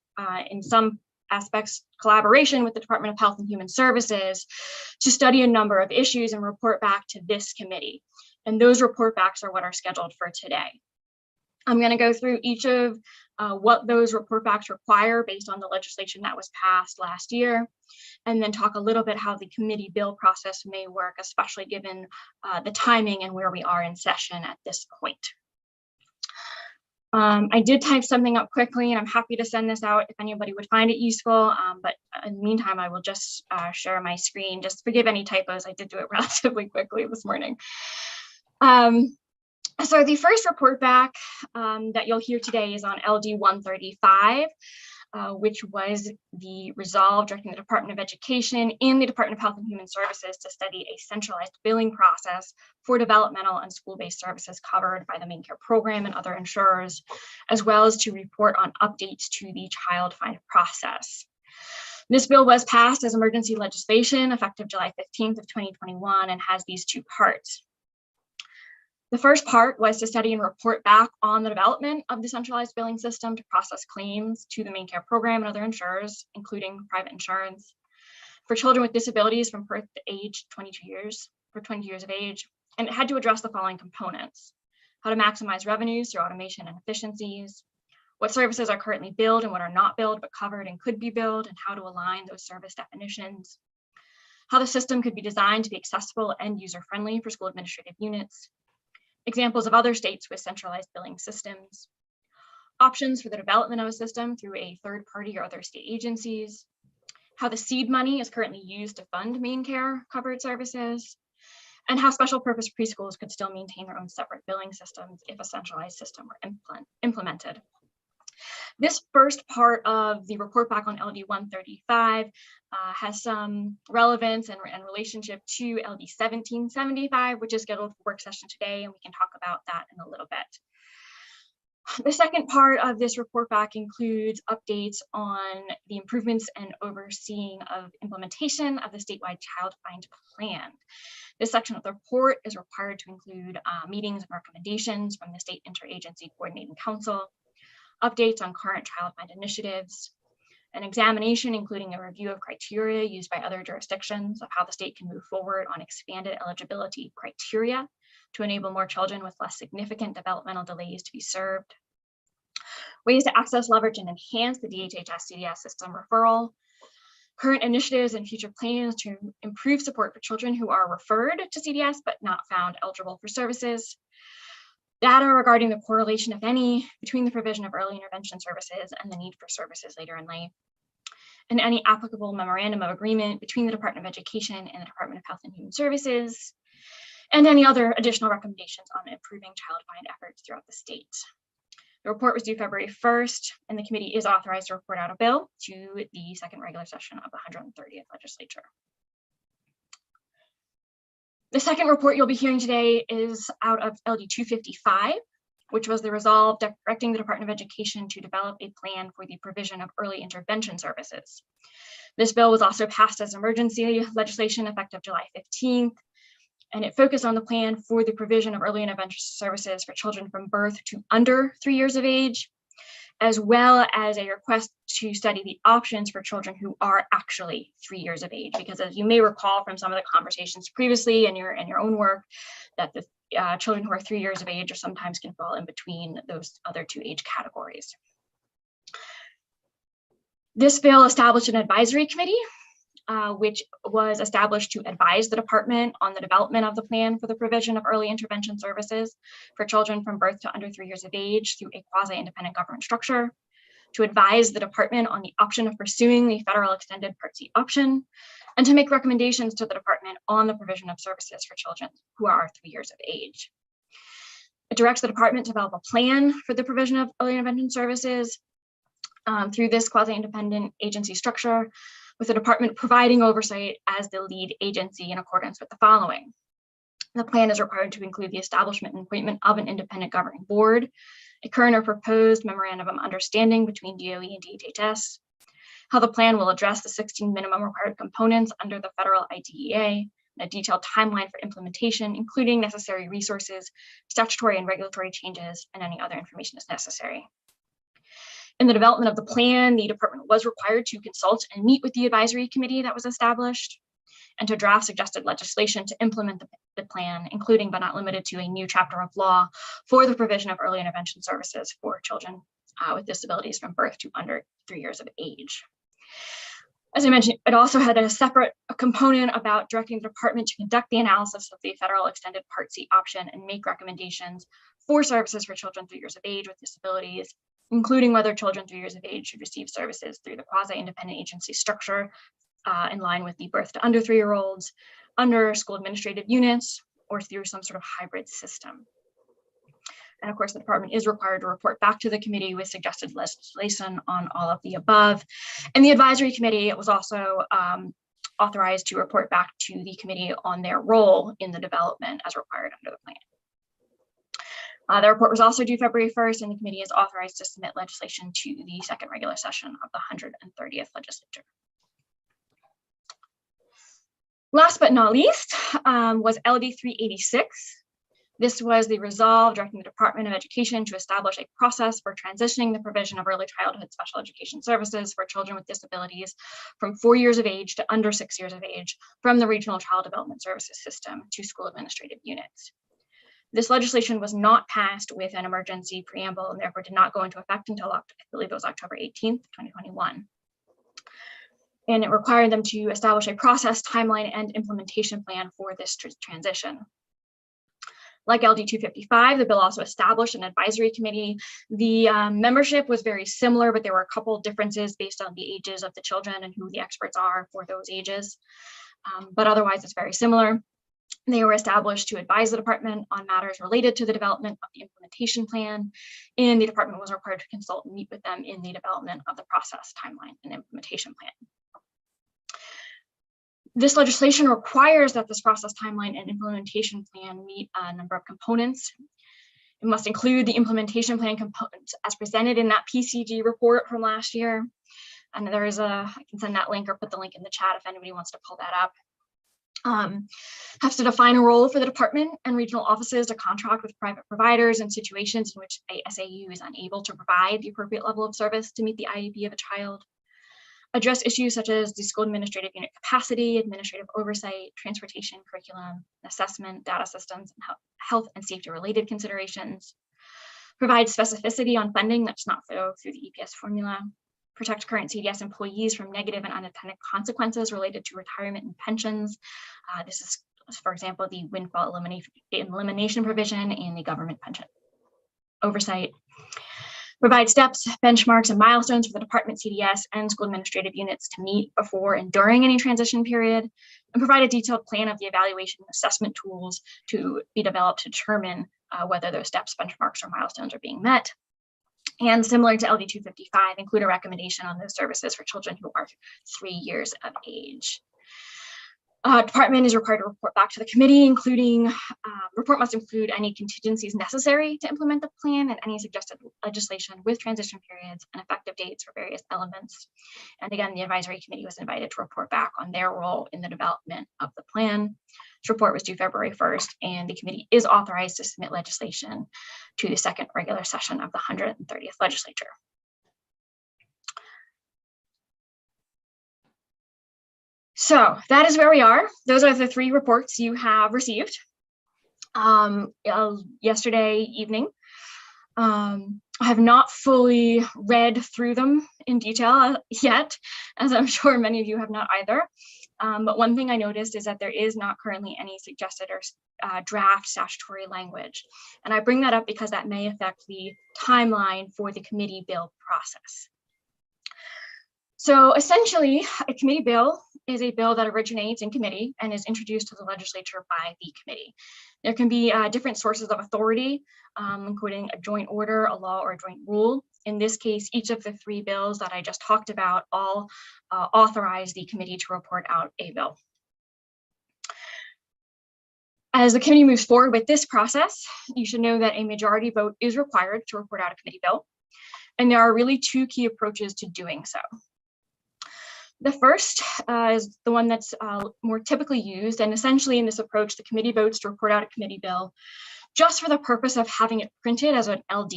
in some aspects collaboration with the Department of Health and Human Services to study a number of issues and report back to this committee. And those report backs are what are scheduled for today. I'm going to go through each of what those report backs require based on the legislation that was passed last year, and then talk a little bit how the committee bill process may work, especially given the timing and where we are in session at this point. I did type something up quickly, and I'm happy to send this out if anybody would find it useful, but in the meantime, I will just share my screen. Just forgive any typos. I did do it relatively quickly this morning. So the first report back that you'll hear today is on LD 135, which was the resolve directing the Department of Education and the Department of Health and Human Services to study a centralized billing process for developmental and school-based services covered by the main care program and other insurers, as well as to report on updates to the child find process. This bill was passed as emergency legislation effective July 15th of 2021 and has these 2 parts. The first part was to study and report back on the development of the centralized billing system to process claims to the main care program and other insurers, including private insurance, for children with disabilities from birth to age 22 years of age. And it had to address the following components: how to maximize revenues through automation and efficiencies, what services are currently billed and what are not billed but covered and could be billed, and how to align those service definitions, how the system could be designed to be accessible and user-friendly for school administrative units, examples of other states with centralized billing systems, options for the development of a system through a third party or other state agencies, how the seed money is currently used to fund main care covered services, and how special purpose preschools could still maintain their own separate billing systems if a centralized system were implemented. This first part of the report back on LD 135 has some relevance and relationship to LD 1775, which is scheduled for work session today, and we can talk about that in a little bit. The second part of this report back includes updates on the improvements and overseeing of implementation of the statewide child find plan. This section of the report is required to include meetings and recommendations from the State Interagency Coordinating Council, updates on current child find initiatives, an examination including a review of criteria used by other jurisdictions of how the state can move forward on expanded eligibility criteria to enable more children with less significant developmental delays to be served, ways to access, leverage, and enhance the DHHS CDS system referral, current initiatives and future plans to improve support for children who are referred to CDS but not found eligible for services, data regarding the correlation, if any, between the provision of early intervention services and the need for services later in life, and any applicable memorandum of agreement between the Department of Education and the Department of Health and Human Services, and any other additional recommendations on improving child find efforts throughout the state. The report was due February 1st, and the committee is authorized to report out a bill to the second regular session of the 130th legislature. The second report you'll be hearing today is out of LD 255, which was the resolve directing the Department of Education to develop a plan for the provision of early intervention services. This bill was also passed as emergency legislation effective July 15th, and it focused on the plan for the provision of early intervention services for children from birth to under 3 years of age, as well as a request to study the options for children who are actually 3 years of age. Because as you may recall from some of the conversations previously in your own work, that the children who are 3 years of age or sometimes can fall in between those other two age categories. This bill established an advisory committee, which was established to advise the department on the development of the plan for the provision of early intervention services for children from birth to under 3 years of age through a quasi-independent government structure, to advise the department on the option of pursuing the federal extended Part C option, and to make recommendations to the department on the provision of services for children who are 3 years of age. It directs the department to develop a plan for the provision of early intervention services through this quasi-independent agency structure, with the department providing oversight as the lead agency in accordance with the following. The plan is required to include the establishment and appointment of an independent governing board, a current or proposed memorandum of understanding between DOE and DHHS, how the plan will address the 16 minimum required components under the federal IDEA, and a detailed timeline for implementation, including necessary resources, statutory and regulatory changes, and any other information as necessary. In the development of the plan, the department was required to consult and meet with the advisory committee that was established and to draft suggested legislation to implement the plan, including but not limited to a new chapter of law for the provision of early intervention services for children with disabilities from birth to under 3 years of age. As I mentioned, it also had a separate component about directing the department to conduct the analysis of the federal extended Part C option and make recommendations for services for children 3 years of age with disabilities, including whether children 3 years of age should receive services through the quasi-independent agency structure in line with the birth to under 3-year-olds, under school administrative units, or through some sort of hybrid system. And of course, the department is required to report back to the committee with suggested legislation on all of the above. And the advisory committee was also authorized to report back to the committee on their role in the development as required under the plan. The report was also due February 1st, and the committee is authorized to submit legislation to the second regular session of the 130th legislature. Last but not least was LD 386. This was the resolve directing the Department of Education to establish a process for transitioning the provision of early childhood special education services for children with disabilities from 4 years of age to under 6 years of age from the Regional Child Development Services System to school administrative units. This legislation was not passed with an emergency preamble and therefore did not go into effect until I believe it was October 18th, 2021. And it required them to establish a process, timeline, and implementation plan for this transition. Like LD 255, the bill also established an advisory committee. The membership was very similar, but there were a couple differences based on the ages of the children and who the experts are for those ages. But otherwise, it's very similar. They were established to advise the department on matters related to the development of the implementation plan, and the department was required to consult and meet with them in the development of the process, timeline, and implementation plan. This legislation requires that this process, timeline, and implementation plan meet a number of components. It must include the implementation plan components as presented in that PCG report from last year. And there is I can send that link or put the link in the chat if anybody wants to pull that up. Has to define a role for the department and regional offices to contract with private providers in situations in which a SAU is unable to provide the appropriate level of service to meet the IEP of a child. Address issues such as the school administrative unit capacity, administrative oversight, transportation, curriculum, assessment, data systems, and health and safety related considerations. Provide specificity on funding that does not flow through the EPS formula. Protect current CDS employees from negative and unintended consequences related to retirement and pensions. This is, for example, the windfall elimination provision in the government pension. Oversight. Provide steps, benchmarks, and milestones for the department, CDS, and school administrative units to meet before and during any transition period, and provide a detailed plan of the evaluation and assessment tools to be developed to determine whether those steps, benchmarks, or milestones are being met. And similar to LD 255, include a recommendation on those services for children who are 3 years of age. Department is required to report back to the committee, including report must include any contingencies necessary to implement the plan and any suggested legislation with transition periods and effective dates for various elements. And again, the advisory committee was invited to report back on their role in the development of the plan. This report was due February 1st, and the committee is authorized to submit legislation to the second regular session of the 130th legislature. So that is where we are. Those are the 3 reports you have received yesterday evening. I have not fully read through them in detail yet, as I'm sure many of you have not either. But one thing I noticed is that there is not currently any suggested or draft statutory language. And I bring that up because that may affect the timeline for the committee bill process. So essentially, a committee bill is a bill that originates in committee and is introduced to the legislature by the committee. There can be different sources of authority, including a joint order, a law, or a joint rule. In this case, each of the 3 bills that I just talked about all authorize the committee to report out a bill. As the committee moves forward with this process, you should know that a majority vote is required to report out a committee bill. And there are really 2 key approaches to doing so. The first is the one that's more typically used, and essentially in this approach, the committee votes to report out a committee bill just for the purpose of having it printed as an LD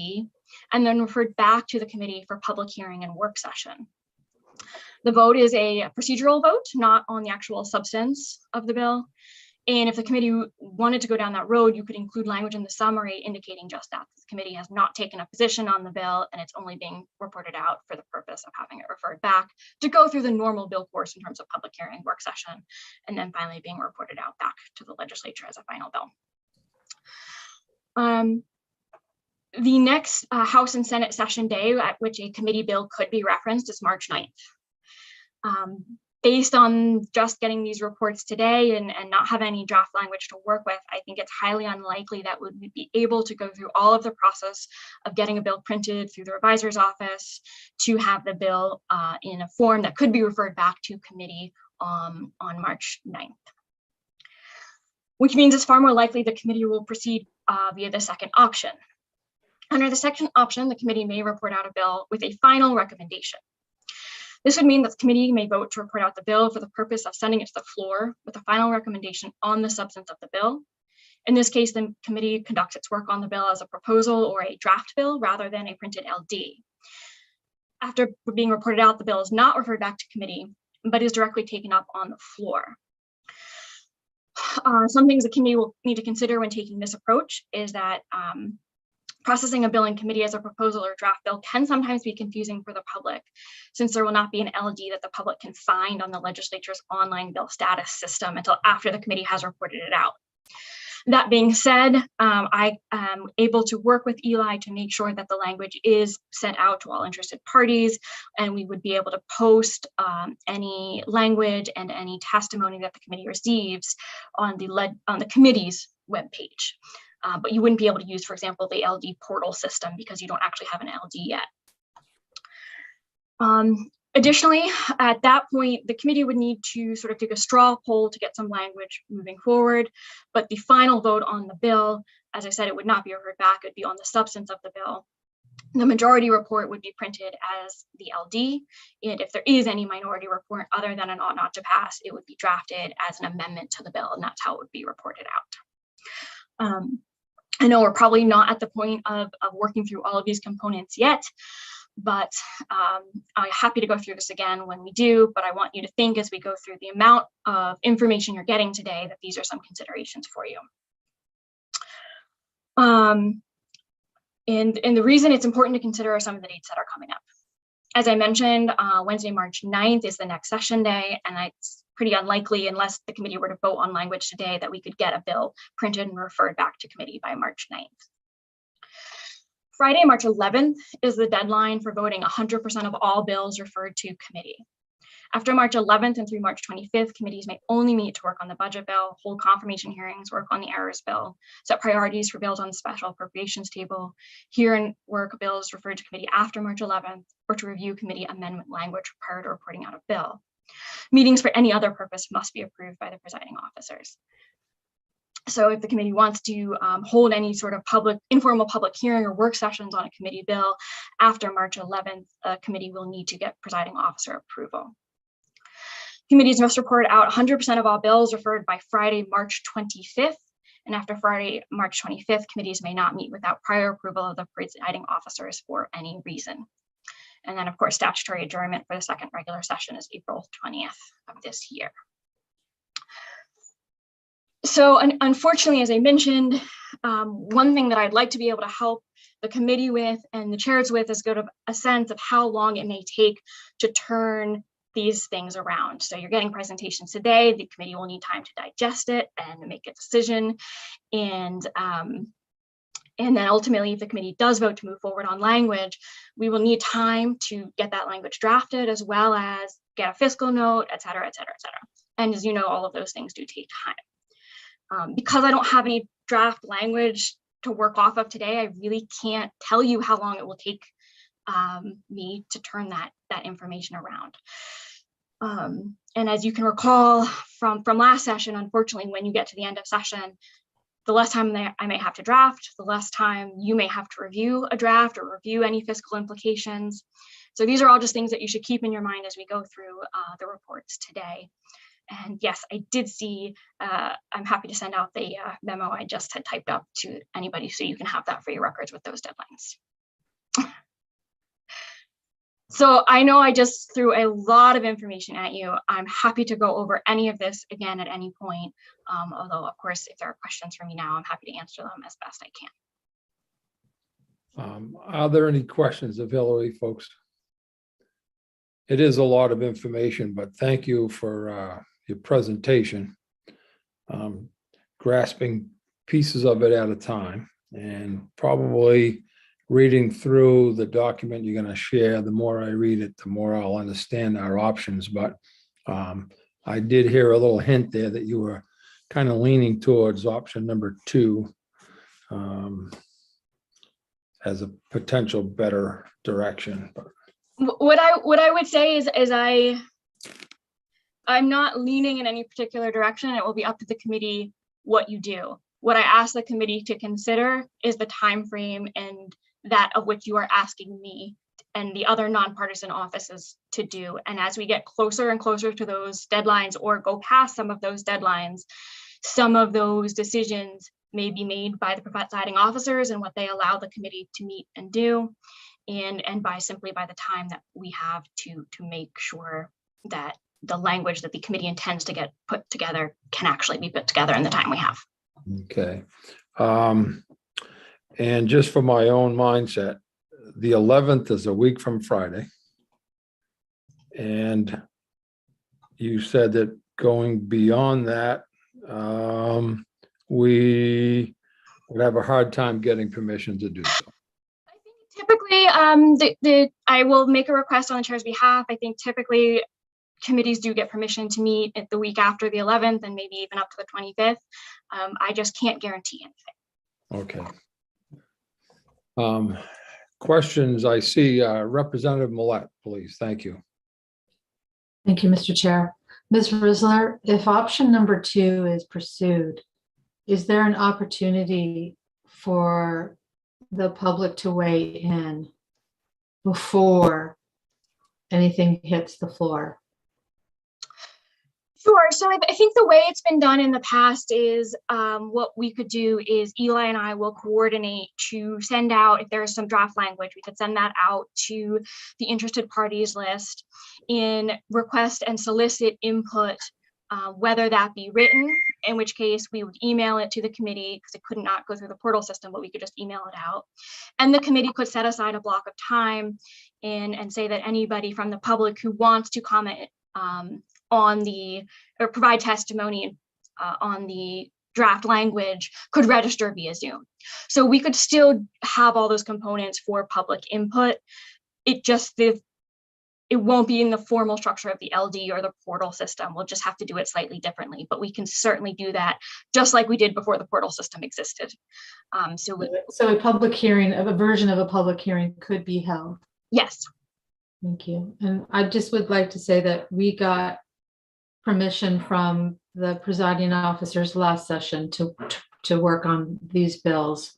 and then referred back to the committee for public hearing and work session. The vote is a procedural vote, not on the actual substance of the bill. And if the committee wanted to go down that road, you could include language in the summary indicating just that the committee has not taken a position on the bill and it's only being reported out for the purpose of having it referred back to go through the normal bill course in terms of public hearing, work session, and then finally being reported out back to the legislature as a final bill. The next House and Senate session day at which a committee bill could be referenced is March 9th. Based on just getting these reports today and not having any draft language to work with, I think it's highly unlikely that we would be able to go through all of the process of getting a bill printed through the revisor's office to have the bill in a form that could be referred back to committee on March 9th. Which means it's far more likely the committee will proceed via the second option. Under the second option, the committee may report out a bill with a final recommendation. This would mean that the committee may vote to report out the bill for the purpose of sending it to the floor with a final recommendation on the substance of the bill. In this case, the committee conducts its work on the bill as a proposal or a draft bill rather than a printed LD. After being reported out, the bill is not referred back to committee, but is directly taken up on the floor. Some things the committee will need to consider when taking this approach is that processing a bill in committee as a proposal or draft bill can sometimes be confusing for the public, since there will not be an LD that the public can find on the legislature's online bill status system until after the committee has reported it out. That being said, I am able to work with Eli to make sure that the language is sent out to all interested parties, and we would be able to post any language and any testimony that the committee receives on the committee's webpage. But you wouldn't be able to use, for example, the LD portal system because you don't actually have an LD yet. Additionally, at that point, the committee would need to sort of take a straw poll to get some language moving forward. But the final vote on the bill, as I said, it would not be referred back. It would be on the substance of the bill. The majority report would be printed as the LD. And if there is any minority report other than an ought not to pass, it would be drafted as an amendment to the bill. And that's how it would be reported out. I know we're probably not at the point of working through all of these components yet, but I'm happy to go through this again when we do, but I want you to think as we go through the amount of information you're getting today that these are some considerations for you. And the reason it's important to consider are some of the dates that are coming up. As I mentioned, Wednesday, March 9th is the next session day, and it's pretty unlikely, unless the committee were to vote on language today, that we could get a bill printed and referred back to committee by March 9th. Friday, March 11th is the deadline for voting 100% of all bills referred to committee. After March 11th and through March 25th, committees may only meet to work on the budget bill, hold confirmation hearings, work on the errors bill, set priorities for bills on the special appropriations table, hear and work bills referred to committee after March 11th, or to review committee amendment language prior to reporting out a bill. Meetings for any other purpose must be approved by the presiding officers. So if the committee wants to hold any sort of informal public hearing or work sessions on a committee bill after March 11th, a committee will need to get presiding officer approval. Committees must report out 100% of all bills referred by Friday, March 25th. And after Friday, March 25th, committees may not meet without prior approval of the presiding officers for any reason. And then, of course, statutory adjournment for the second regular session is April 20th of this year. So unfortunately, as I mentioned, one thing that I'd like to be able to help the committee with and the chairs with is get a sense of how long it may take to turn these things around. So you're getting presentations today, the committee will need time to digest it and make a decision. And then ultimately, if the committee does vote to move forward on language, we will need time to get that language drafted, as well as get a fiscal note, et cetera, et cetera, et cetera. And as you know, all of those things do take time. Because I don't have any draft language to work off of today, I really can't tell you how long it will take me to turn that information around. And as you can recall from last session, unfortunately, when you get to the end of session, the less time I may have to draft, the less time you may have to review a draft or review any fiscal implications. So these are all just things that you should keep in your mind as we go through the reports today. And yes, I did see, I'm happy to send out the memo I just had typed up to anybody so you can have that for your records with those deadlines. So I know I just threw a lot of information at you. I'm happy to go over any of this again at any point. Although, of course, if there are questions for me now, I'm happy to answer them as best I can. Are there any questions of Hillary, folks? It is a lot of information, but thank you for your presentation. Grasping pieces of it at a time, and probably reading through the document you're going to share. The more I read it, the more I'll understand our options. But I did hear a little hint there that you were kind of leaning towards option number 2 as a potential better direction. What I would say is I'm not leaning in any particular direction. It will be up to the committee what you do. What I ask the committee to consider is the time frame and that of which you are asking me and the other nonpartisan offices to do. And as we get closer and closer to those deadlines or go past some of those deadlines, some of those decisions may be made by the presiding officers and what they allow the committee to meet and do, and simply by the time that we have to make sure that the language that the committee intends to get put together can actually be put together in the time we have. Okay. And just for my own mindset, the 11th is a week from Friday. And you said that going beyond that, we would have a hard time getting permission to do so. Typically, I will make a request on the chair's behalf. I think typically committees do get permission to meet at the week after the 11th and maybe even up to the 25th. I just can't guarantee anything. Okay. Questions I see. Representative Millette, please. Thank you. Thank you, Mr. Chair. Ms. Risler, if option number 2 is pursued, is there an opportunity for the public to weigh in before anything hits the floor? Sure. So I think the way it's been done in the past is what we could do is Eli and I will coordinate to send out, if there's some draft language, we could send that out to the interested parties list in request and solicit input, whether that be written, in which case we would email it to the committee because it could not go through the portal system, but we could just email it out. And the committee could set aside a block of time and say that anybody from the public who wants to comment on the, or provide testimony on the draft language could register via Zoom. So we could still have all those components for public input. It just, it won't be in the formal structure of the LD or the portal system. We'll just have to do it slightly differently, but we can certainly do that just like we did before the portal system existed. So a public hearing, of a version of a public hearing could be held. yes. Thank you. And I just would like to say that we got permission from the presiding officers last session to work on these bills.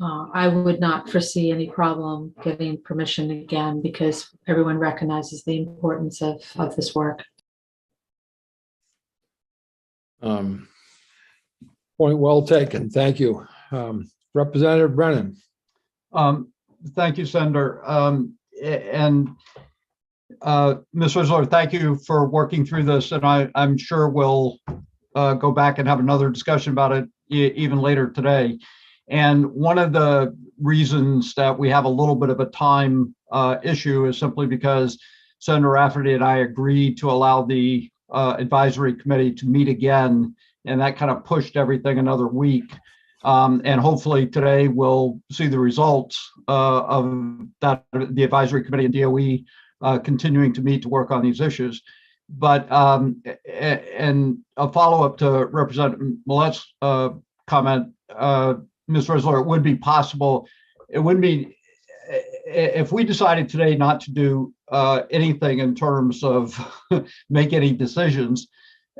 I would not foresee any problem getting permission again because everyone recognizes the importance of this work. Point well taken. Thank you. Representative Brennan. Thank you, Senator. And Ms. Whistler, thank you for working through this. And I'm sure we'll go back and have another discussion about it even later today. And one of the reasons that we have a little bit of a time issue is simply because Senator Rafferty and I agreed to allow the advisory committee to meet again, and that kind of pushed everything another week. And hopefully today we'll see the results of that, the advisory committee and DOE continuing to meet to work on these issues. But and a follow-up to Representative Millett's comment, Ms. Whistler, it would be possible, it wouldn't be, if we decided today not to do anything in terms of make any decisions,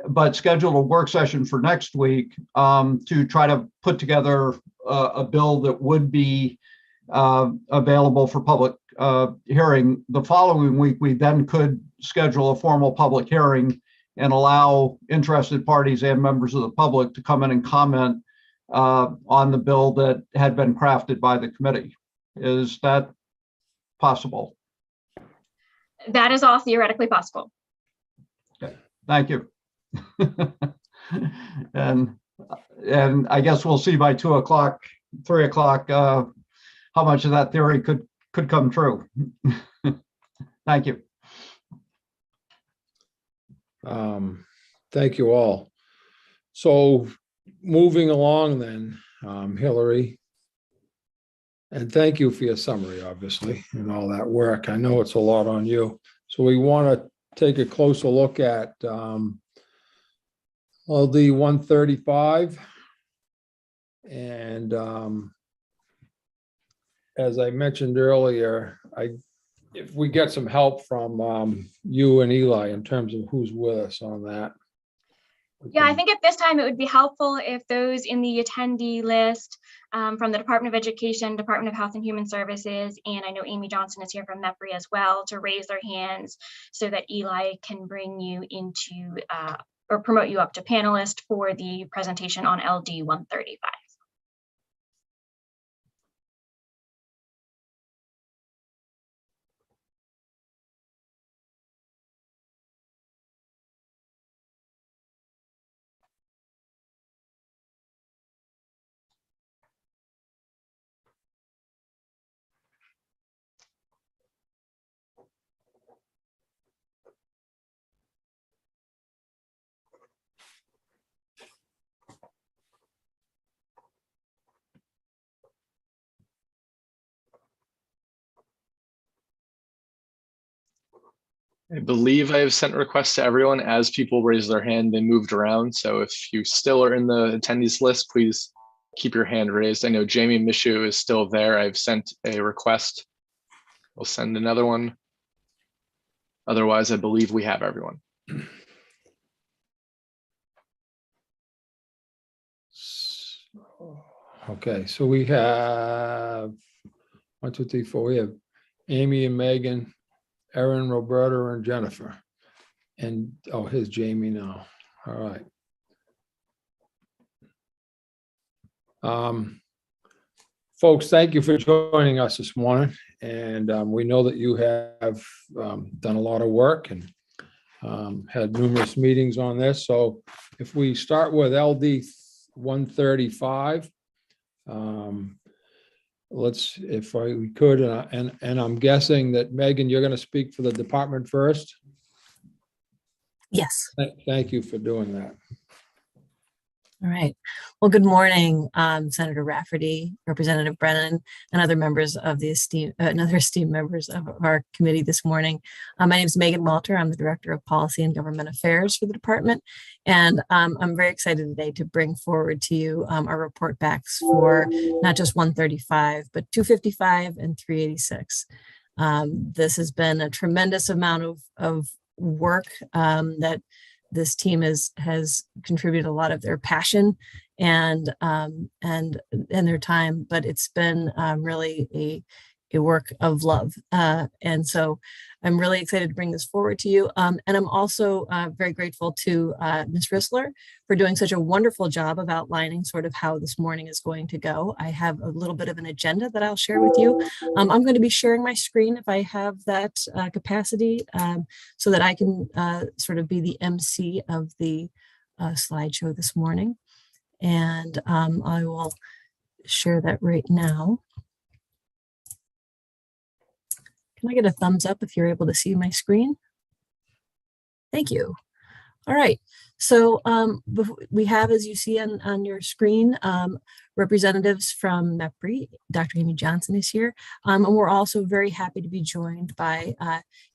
but schedule a work session for next week to try to put together a bill that would be available for public hearing. The following week, we then could schedule a formal public hearing and allow interested parties and members of the public to come in and comment on the bill that had been crafted by the committee. Is that possible? That is all theoretically possible. Okay, thank you. and I guess we'll see by 2 o'clock, 3 o'clock, how much of that theory could come true. Thank you. Thank you all. So moving along then, Hillary, and thank you for your summary, obviously, and all that work. I know it's a lot on you. So we want to take a closer look at LD 135. And as I mentioned earlier, if we get some help from you and Eli in terms of who's with us on that. Yeah, I think at this time it would be helpful if those in the attendee list from the Department of Education, Department of Health and Human Services, and I know Amy Johnson is here from MEPRI as well, to raise their hands so that Eli can bring you into or promote you up to panelist for the presentation on LD 135. I believe I have sent requests to everyone. As people raise their hand, they moved around. So if you still are in the attendees list, please keep your hand raised. I know Jamie Mishu is still there. I've sent a request. We'll send another one. Otherwise, I believe we have everyone. Okay, so we have 1, 2, 3, 4. We have Amy and Megan, Erin, Roberta, and Jennifer. And oh, here's Jamie now. All right. Folks, thank you for joining us this morning. And we know that you have done a lot of work and had numerous meetings on this. So if we start with LD 135, if we could, and I'm guessing that Megan, you're going to speak for the department first. Yes. Thank you for doing that. All right. Well, good morning, Senator Rafferty, Representative Brennan, and other members of the esteemed members of our committee this morning. My name is Megan Walter. I'm the Director of Policy and Government Affairs for the department, and I'm very excited today to bring forward to you our report backs for not just 135, but 255 and 386. This has been a tremendous amount of work that this team has contributed a lot of their passion and their time, but it's been really a work of love. And so I'm really excited to bring this forward to you. And I'm also very grateful to Ms. Rissler for doing such a wonderful job of outlining sort of how this morning is going to go. I have a little bit of an agenda that I'll share with you. I'm going to be sharing my screen if I have that capacity so that I can sort of be the MC of the slideshow this morning. And I will share that right now. Can I get a thumbs up if you're able to see my screen? Thank you. All right. So we have, as you see on your screen, representatives from MEPRI. Dr. Amy Johnson is here. And we're also very happy to be joined by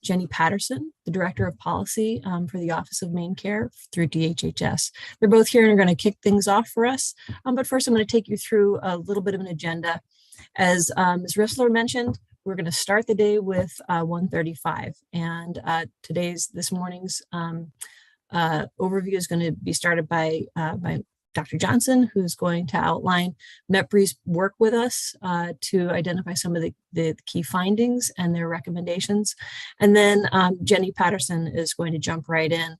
Jenny Patterson, the Director of Policy for the Office of Main Care through DHHS. They're both here and are going to kick things off for us. But first, I'm going to take you through a little bit of an agenda. As Ms. Rissler mentioned, we're going to start the day with 135, and this morning's overview is going to be started by Dr. Johnson, who's going to outline MEPRI's work with us to identify some of the key findings and their recommendations. And then Jenny Patterson is going to jump right in.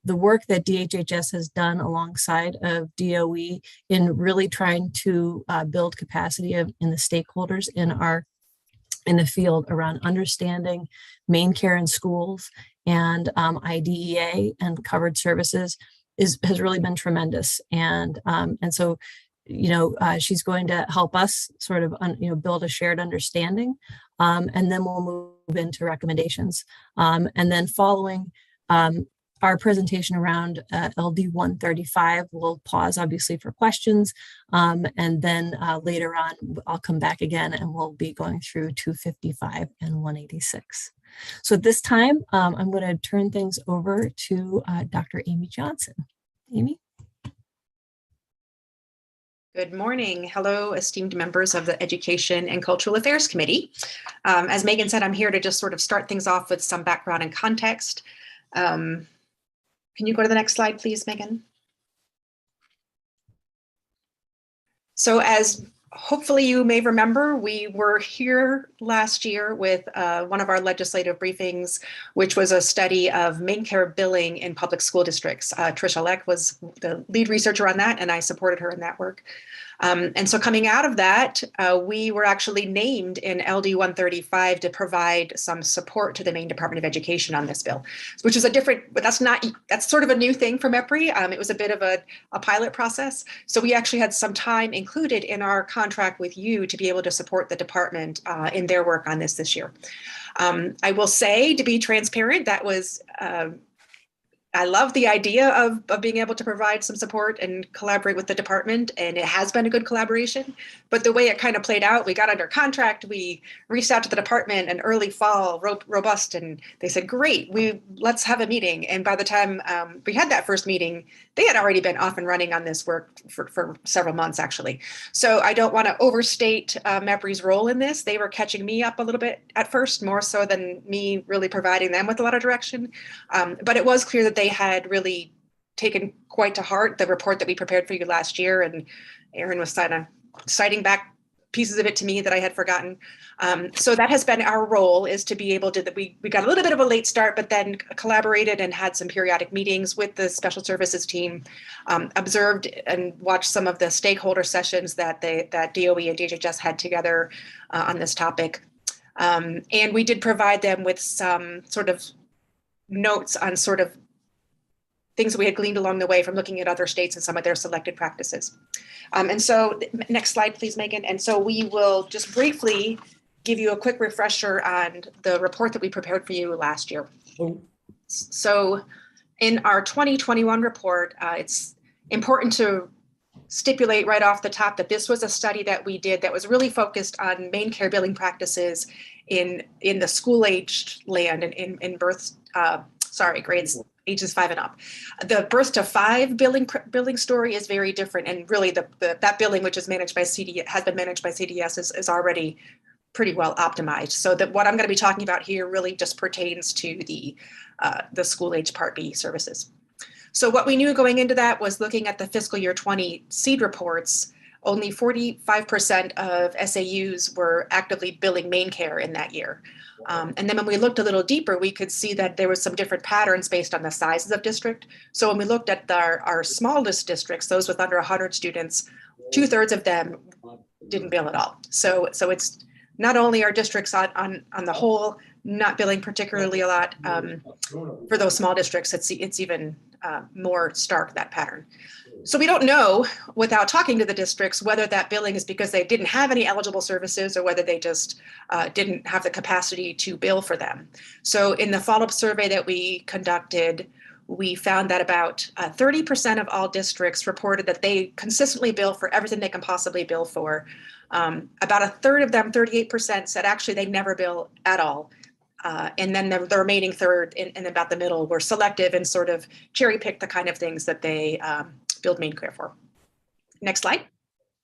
The work that DHHS has done alongside of DOE in really trying to build capacity in the stakeholders in the field around understanding main care in schools and IDEA and covered services has really been tremendous. And so, she's going to help us sort of, build a shared understanding. And then we'll move into recommendations. And then following our presentation around LD 135, we'll pause obviously for questions. And then later on, I'll come back again and we'll be going through 255 and 186. So at this time, I'm going to turn things over to Dr. Amy Johnson. Amy? Good morning. Hello, esteemed members of the Education and Cultural Affairs Committee. As Megan said, I'm here to just sort of start things off with some background and context. Can you go to the next slide, please, Megan? So as hopefully you may remember, we were here last year with one of our legislative briefings, which was a study of main care billing in public school districts. Tricia Leck was the lead researcher on that, and I supported her in that work. And so coming out of that, we were actually named in LD 135 to provide some support to the Maine Department of Education on this bill, which is a different, but that's sort of a new thing for MEPRI. It was a bit of a pilot process. So we actually had some time included in our contract with you to be able to support the department in their work on this year. I will say, to be transparent, that was I love the idea of being able to provide some support and collaborate with the department, and it has been a good collaboration. But the way it kind of played out, we got under contract, we reached out to the department in early fall, robust, and they said, great, let's have a meeting. And by the time we had that first meeting, they had already been off and running on this work for several months, actually. So I don't want to overstate MEPRI's role in this. They were catching me up a little bit at first, more so than me really providing them with a lot of direction. But it was clear that they had really taken quite to heart the report that we prepared for you last year, and Aaron was citing back pieces of it to me that I had forgotten. So that has been our role, is to be able to, we got a little bit of a late start, but then collaborated and had some periodic meetings with the special services team, observed and watched some of the stakeholder sessions that DOE and DHHS had together on this topic. And we did provide them with some sort of notes on sort of things that we had gleaned along the way from looking at other states and some of their selected practices. And so next slide, please, Megan. And so we will just briefly give you a quick refresher on the report that we prepared for you last year. So in our 2021 report, it's important to stipulate right off the top that this was a study that we did that was really focused on main care billing practices in the school-aged land and in birth, grades ages 5 and up. The birth to 5 billing story is very different, and really that billing, which is managed by has been managed by CDS, is already pretty well optimized. So that what I'm going to be talking about here really just pertains to the school-age Part B services. So what we knew going into that was looking at the fiscal year 20 seed reports, only 45% of SAUs were actively billing main care in that year. And then when we looked a little deeper, we could see that there was some different patterns based on the sizes of district. So when we looked at our smallest districts, those with under 100 students, 2/3 of them didn't bill at all. So it's not only our districts on the whole not billing particularly a lot, for those small districts, it's even more stark, that pattern. So we don't know, without talking to the districts, whether that billing is because they didn't have any eligible services or whether they just didn't have the capacity to bill for them. So in the follow-up survey that we conducted, we found that about 30% of all districts reported that they consistently bill for everything they can possibly bill for. About 1/3 of them, 38%, said actually they never bill at all. And then the remaining third, in about the middle, were selective and sort of cherry picked the kind of things that they billed main care for. Next slide.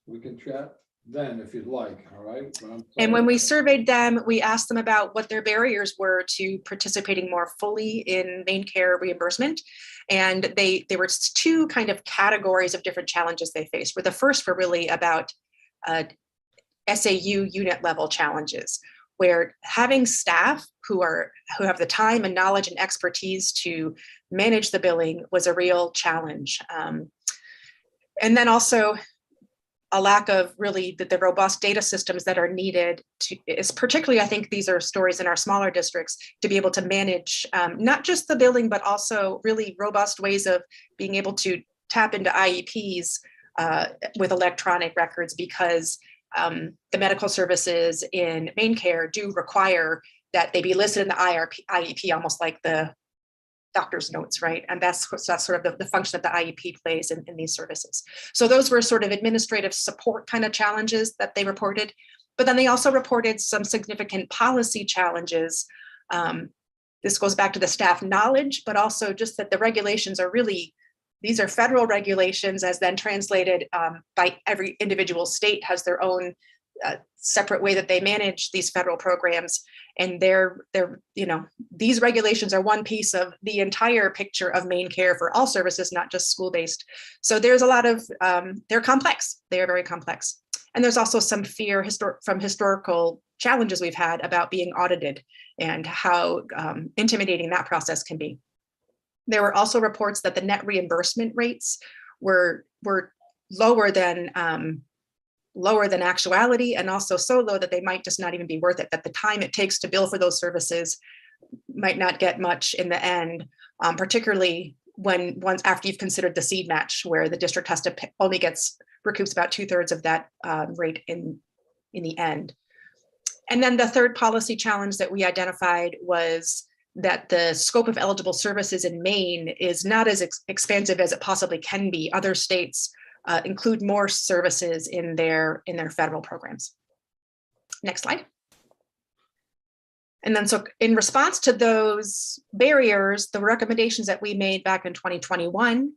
We can chat then if you'd like, all right? And when we surveyed them, we asked them about what their barriers were to participating more fully in main care reimbursement. And there were 2 kind of categories of different challenges they faced. Where the first were really about SAU unit level challenges, where having staff who have the time and knowledge and expertise to manage the billing was a real challenge. And then also a lack of really the robust data systems that are needed is particularly, I think these are stories in our smaller districts, to be able to manage not just the billing, but also really robust ways of being able to tap into IEPs with electronic records, because the medical services in main care do require that they be listed in the IEP, almost like the doctor's notes, right? And that's sort of the function that the IEP plays in these services. So those were sort of administrative support kind of challenges that they reported. But then they also reported some significant policy challenges. This goes back to the staff knowledge, but also just that the regulations are really, these are federal regulations as then translated by every individual state has their own separate way that they manage these federal programs. And these regulations are one piece of the entire picture of main care for all services, not just school-based. So there's a lot of, they're complex. They are very complex. And there's also some fear from historical challenges we've had about being audited and how intimidating that process can be. There were also reports that the net reimbursement rates were lower than actuality, and also so low that they might just not even be worth it, that the time it takes to bill for those services might not get much in the end, particularly once after you've considered the seed match, where the district has to recoups about 2/3 of that rate in the end. And then the third policy challenge that we identified was that the scope of eligible services in Maine is not as expansive as it possibly can be. Other states include more services in their federal programs. Next slide. And then so in response to those barriers, the recommendations that we made back in 2021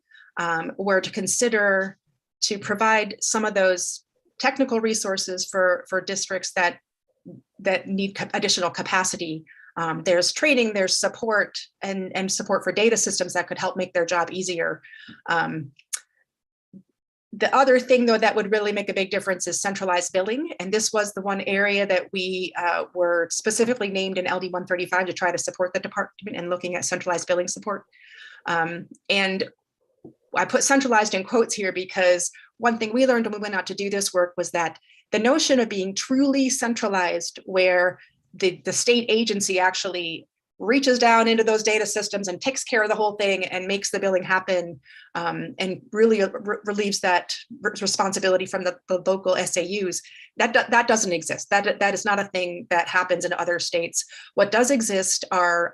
were to consider to provide some of those technical resources for districts that need additional capacity. There's training, there's support, and support for data systems that could help make their job easier. The other thing, though, that would really make a big difference is centralized billing. And this was the one area that we were specifically named in LD 135 to try to support the department in looking at centralized billing support. And I put centralized in quotes here because one thing we learned when we went out to do this work was that the notion of being truly centralized, where the state agency actually reaches down into those data systems and takes care of the whole thing and makes the billing happen, and really relieves that responsibility from the local SAUs, that doesn't exist. That is not a thing that happens in other states. What does exist are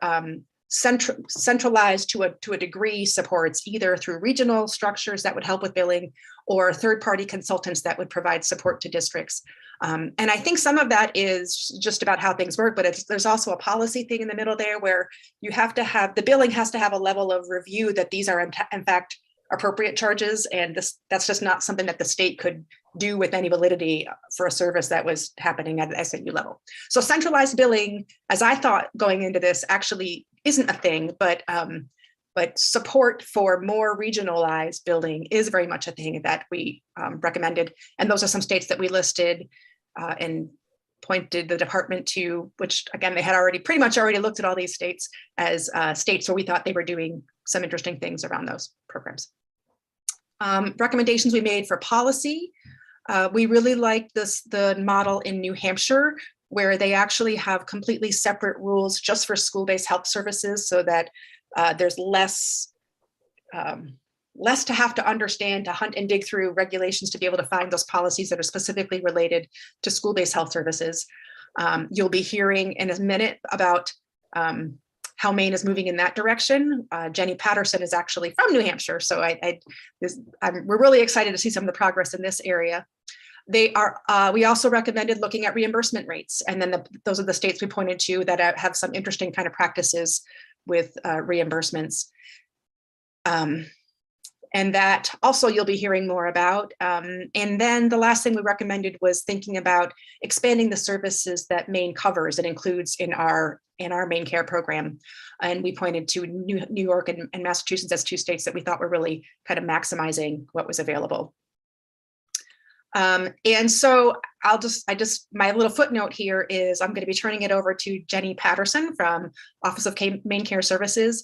centralized to a degree supports either through regional structures that would help with billing or third-party consultants that would provide support to districts. And I think some of that is just about how things work, but there's also a policy thing in the middle there where you have to have, the billing has to have a level of review that these are in fact appropriate charges, and that's just not something that the state could do with any validity for a service that was happening at the SAU level. So centralized billing, as I thought going into this, actually isn't a thing, but support for more regionalized billing is very much a thing that we recommended. And those are some states that we listed and pointed the department to, which again, they had pretty much already looked at all these states as states where we thought they were doing some interesting things around those programs. Recommendations we made for policy. We really liked the model in New Hampshire, where they actually have completely separate rules just for school-based health services, so that there's less to have to understand, to hunt and dig through regulations to be able to find those policies that are specifically related to school-based health services. You'll be hearing in a minute about how Maine is moving in that direction. Jenny Patterson is actually from New Hampshire, so we're really excited to see some of the progress in this area. We also recommended looking at reimbursement rates, and then those are the states we pointed to that have some interesting kind of practices with reimbursements. And that also you'll be hearing more about. And then the last thing we recommended was thinking about expanding the services that Maine covers and includes in our Maine Care program. And we pointed to New York and Massachusetts as two states that we thought were really kind of maximizing what was available. And so my little footnote here is I'm going to be turning it over to Jenny Patterson from Office of Maine Care Services.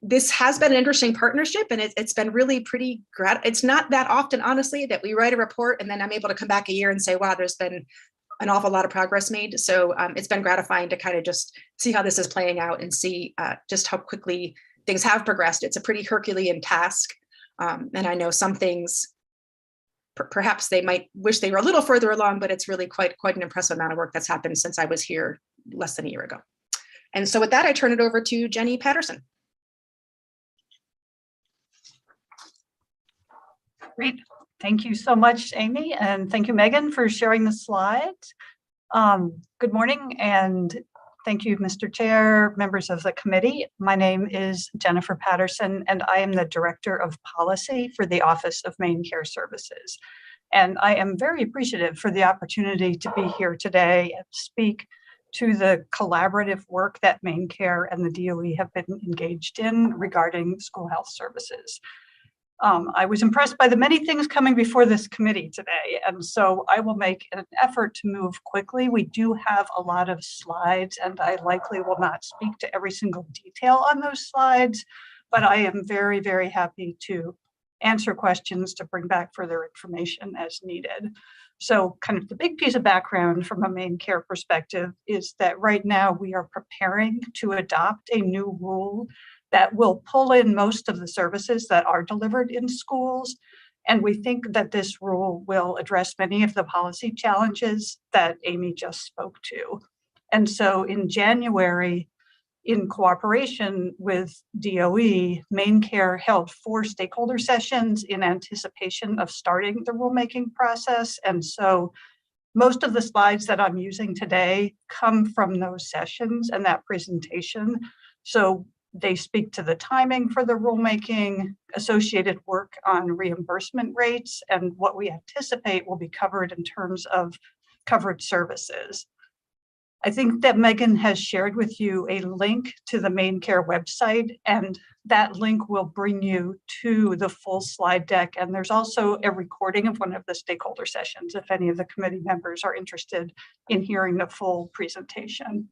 This has been an interesting partnership, and it's been really pretty it's not that often, honestly, that we write a report and then I'm able to come back a year and say, wow, there's been an awful lot of progress made. So it's been gratifying to kind of just see how this is playing out and see just how quickly things have progressed. It's a pretty Herculean task. And I know some things, perhaps they might wish they were a little further along, but it's really quite an impressive amount of work that's happened since I was here less than a year ago. And so with that, I turn it over to Jenny Patterson. Great. Thank you so much, Amy, and thank you, Megan, for sharing the slides. Good morning, and thank you, Mr. Chair, members of the committee. My name is Jennifer Patterson, and I am the Director of Policy for the Office of Maine Care Services. And I am very appreciative for the opportunity to be here today and speak to the collaborative work that Maine Care and the DOE have been engaged in regarding school health services. I was impressed by the many things coming before this committee today, and so I will make an effort to move quickly. We do have a lot of slides, and I likely will not speak to every single detail on those slides, but I am very, very happy to answer questions, to bring back further information as needed. So kind of the big piece of background from a Maine Care perspective is that right now we are preparing to adopt a new rule that will pull in most of the services that are delivered in schools. And we think that this rule will address many of the policy challenges that Amy just spoke to. And so in January, in cooperation with DOE, Maine Care held 4 stakeholder sessions in anticipation of starting the rulemaking process. And so most of the slides that I'm using today come from those sessions and that presentation. So they speak to the timing for the rulemaking, associated work on reimbursement rates, and what we anticipate will be covered in terms of covered services. I think that Megan has shared with you a link to the Maine Care website, and that link will bring you to the full slide deck. And there's also a recording of one of the stakeholder sessions if any of the committee members are interested in hearing the full presentation.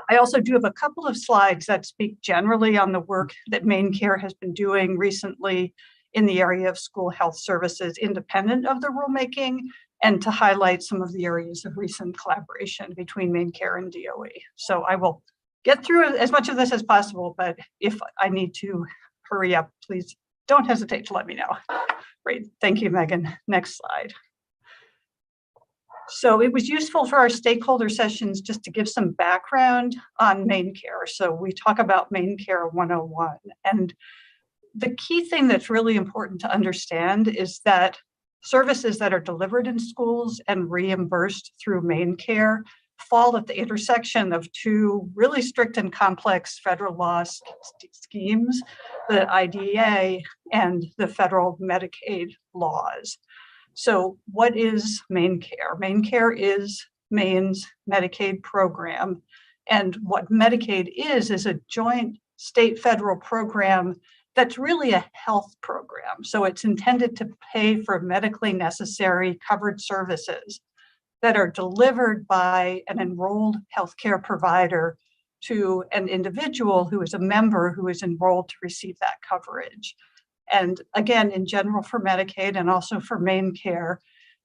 I also do have a couple of slides that speak generally on the work that Maine Care has been doing recently in the area of school health services independent of the rulemaking, and to highlight some of the areas of recent collaboration between Maine Care and DOE. So I will get through as much of this as possible, but if I need to hurry up, please don't hesitate to let me know. Great, thank you, Megan. Next slide. So it was useful for our stakeholder sessions just to give some background on main care. So we talk about main care 101. And the key thing that's really important to understand is that services that are delivered in schools and reimbursed through main care fall at the intersection of two really strict and complex federal law schemes, the IDEA and the federal Medicaid laws. So what is main care? Main care is Maine's Medicaid program. And what Medicaid is a joint state federal program that's really a health program. So it's intended to pay for medically necessary covered services that are delivered by an enrolled healthcare provider to an individual who is a member who is enrolled to receive that coverage. And again, in general for Medicaid and also for main care,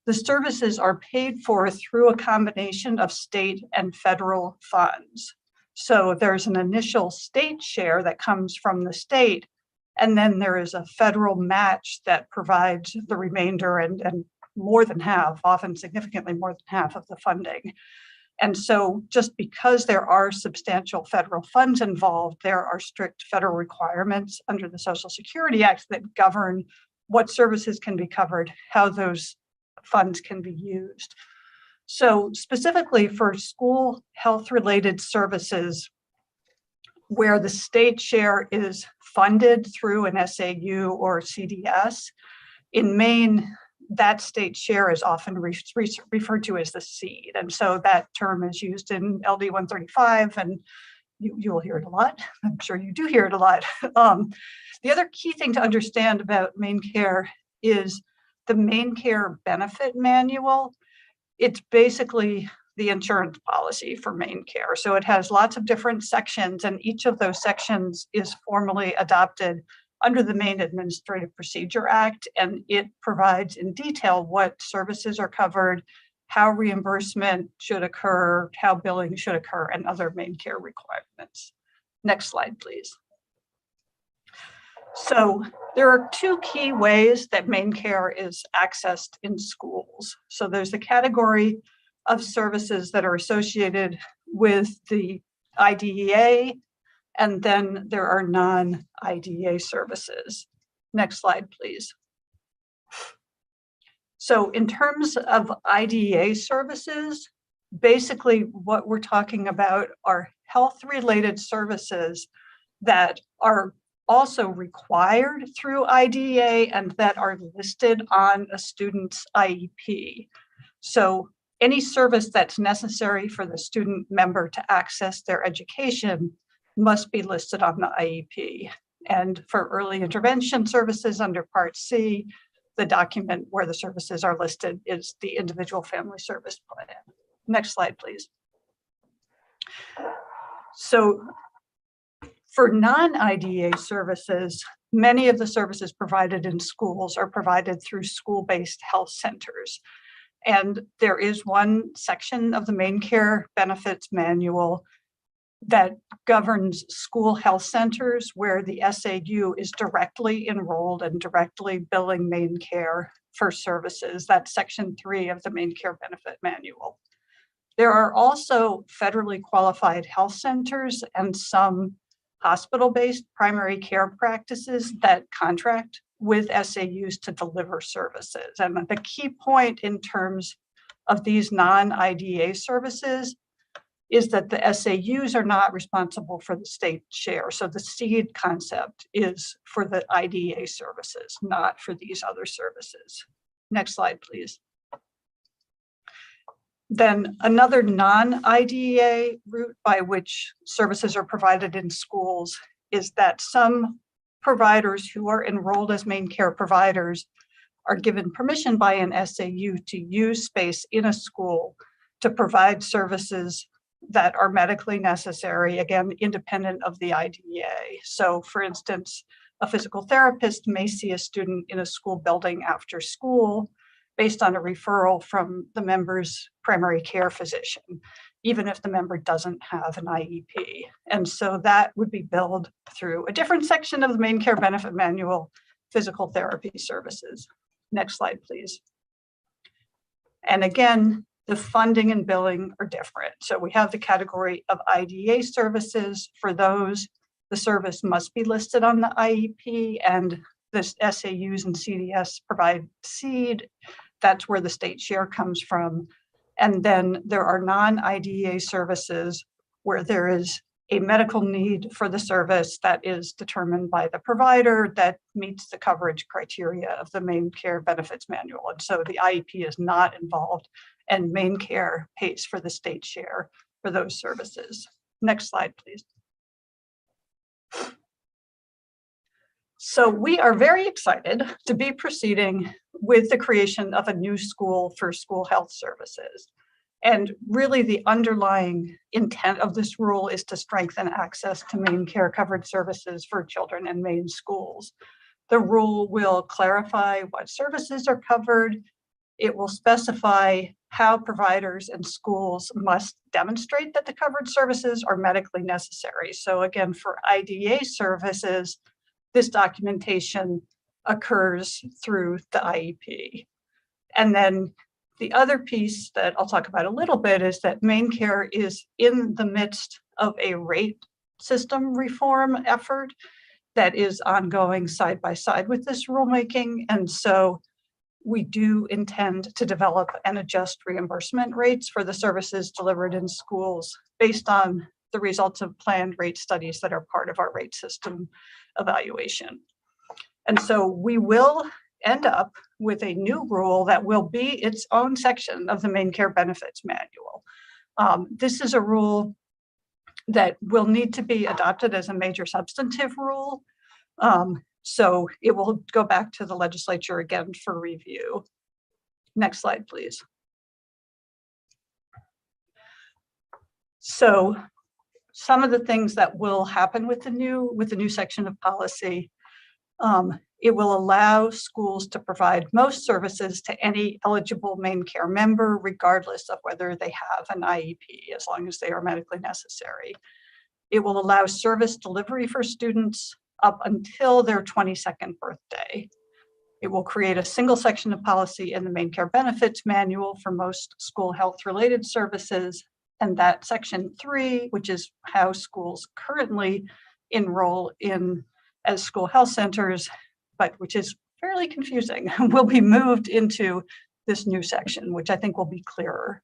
the services are paid for through a combination of state and federal funds. So there's an initial state share that comes from the state, and then there is a federal match that provides the remainder and more than half, often significantly more than half of the funding. And so just because there are substantial federal funds involved, there are strict federal requirements under the Social Security Act that govern what services can be covered, how those funds can be used. So specifically for school health-related services, where the state share is funded through an SAU or CDS, in Maine, that state share is often referred to as the seed. And so that term is used in LD 135, and you will hear it a lot. I'm sure you do hear it a lot. The other key thing to understand about Maine Care is the Maine Care Benefit Manual. It's basically the insurance policy for Maine Care. So it has lots of different sections, and each of those sections is formally adopted under the Maine Administrative Procedure Act, and it provides in detail what services are covered, how reimbursement should occur, how billing should occur, and other Maine Care requirements. Next slide, please. So there are two key ways that Maine Care is accessed in schools. So there's the category of services that are associated with the IDEA, and then there are non-IDEA services. Next slide, please. So in terms of IDEA services, basically what we're talking about are health-related services that are also required through IDEA and that are listed on a student's IEP. So any service that's necessary for the student member to access their education must be listed on the IEP. And for early intervention services under Part C, the document where the services are listed is the Individual Family Service Plan. Next slide, please. So for non-IDEA services, many of the services provided in schools are provided through school-based health centers. And there is one section of the Maine Care Benefits Manual that governs school health centers where the SAU is directly enrolled and directly billing Maine Care for services. That's Section 3 of the Maine Care Benefit Manual. There are also federally qualified health centers and some hospital-based primary care practices that contract with SAUs to deliver services. And the key point in terms of these non-IDEA services is that the SAUs are not responsible for the state share. So the seed concept is for the IDEA services, not for these other services. Next slide, please. Then another non-IDEA route by which services are provided in schools is that some providers who are enrolled as Maine Care providers are given permission by an SAU to use space in a school to provide services that are medically necessary, again, independent of the IDEA. So for instance, a physical therapist may see a student in a school building after school based on a referral from the member's primary care physician, even if the member doesn't have an IEP. And so that would be billed through a different section of the Maine Care Benefit Manual, physical therapy services. Next slide, please. And again, the funding and billing are different. So we have the category of IDA services. For those, the service must be listed on the IEP, and the SAUs and CDS provide seed. That's where the state share comes from. And then there are non-IDEA services where there is a medical need for the service that is determined by the provider that meets the coverage criteria of the Maine Care Benefits Manual. And so the IEP is not involved, and Maine Care pays for the state share for those services. Next slide, please. So we are very excited to be proceeding with the creation of a new school for school health services. And really the underlying intent of this rule is to strengthen access to Maine Care covered services for children in Maine schools. The rule will clarify what services are covered. It will specify how providers and schools must demonstrate that the covered services are medically necessary. So again, for IDA services, this documentation occurs through the IEP. And then the other piece that I'll talk about a little bit is that Maine Care is in the midst of a rate system reform effort that is ongoing side by side with this rulemaking. And so we do intend to develop and adjust reimbursement rates for the services delivered in schools based on the results of planned rate studies that are part of our rate system evaluation. And so we will end up with a new rule that will be its own section of the Maine Care Benefits Manual. This is a rule that will need to be adopted as a major substantive rule. So it will go back to the legislature again for review. Next slide, please. So some of the things that will happen with the new section of policy, it will allow schools to provide most services to any eligible Maine Care member, regardless of whether they have an IEP, as long as they are medically necessary. It will allow service delivery for students up until their 22nd birthday. It will create a single section of policy in the Maine Care Benefits Manual for most school health related services. And that section 3, which is how schools currently enroll in as school health centers, but which is fairly confusing, will be moved into this new section, which I think will be clearer.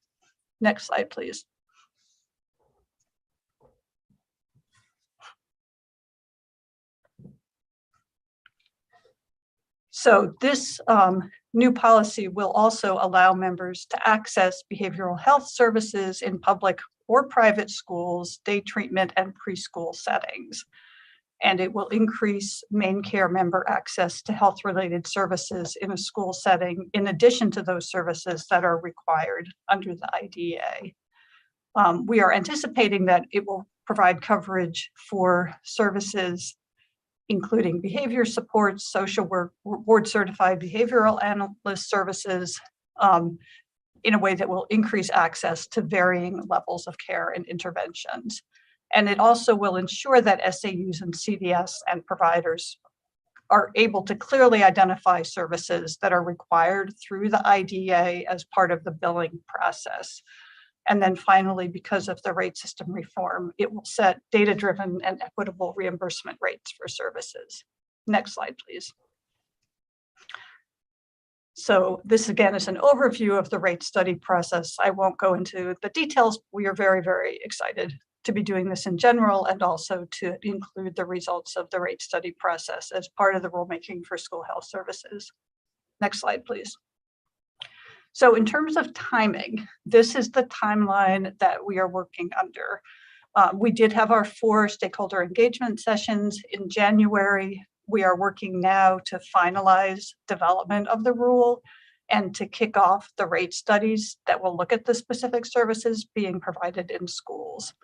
Next slide, please. So this new policy will also allow members to access behavioral health services in public or private schools, day treatment, and preschool settings. And it will increase Maine Care member access to health-related services in a school setting, in addition to those services that are required under the IDA. We are anticipating that it will provide coverage for services including behavior support, social work, board-certified behavioral analyst services, in a way that will increase access to varying levels of care and interventions. And it also will ensure that SAUs and CDS and providers are able to clearly identify services that are required through the IDA as part of the billing process. And then finally, because of the rate system reform, it will set data-driven and equitable reimbursement rates for services. Next slide, please. So this again is an overview of the rate study process. I won't go into the details. We are very, very excited to be doing this in general and also to include the results of the rate study process as part of the rulemaking for school health services. Next slide, please. So in terms of timing, this is the timeline that we are working under. We did have our 4 stakeholder engagement sessions in January. We are working now to finalize development of the rule and to kick off the rate studies that will look at the specific services being provided in schools.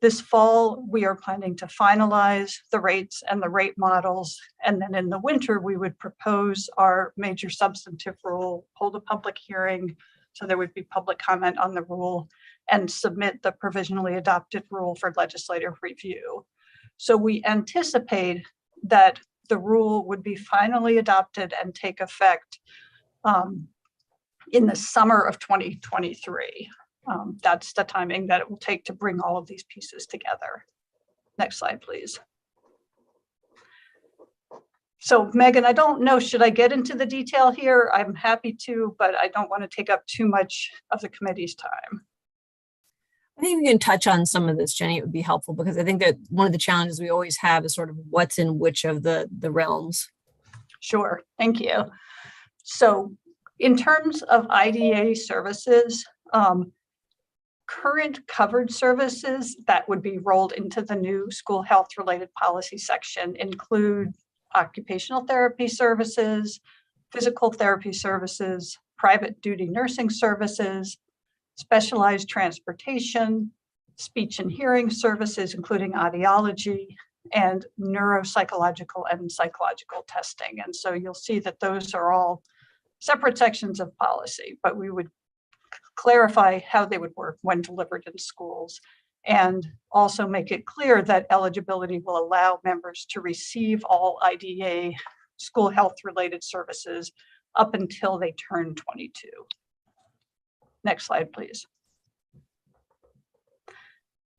This fall, we are planning to finalize the rates and the rate models. And then in the winter, we would propose our major substantive rule, hold a public hearing, so there would be public comment on the rule, and submit the provisionally adopted rule for legislative review. So we anticipate that the rule would be finally adopted and take effect in the summer of 2023. That's the timing that it will take to bring all of these pieces together. Next slide, please. So Megan, I don't know, should I get into the detail here? I'm happy to, but I don't want to take up too much of the committee's time. I think we can touch on some of this, Jenny. It would be helpful because I think that one of the challenges we always have is sort of what's in which of the realms. Sure, thank you. So in terms of IDA services, current covered services that would be rolled into the new school health related policy section include occupational therapy services, physical therapy services, private duty nursing services, specialized transportation, speech and hearing services, including audiology, and neuropsychological and psychological testing. And so you'll see that those are all separate sections of policy, but we would clarify how they would work when delivered in schools, and also make it clear that eligibility will allow members to receive all IDA school health related services up until they turn 22. Next slide, please.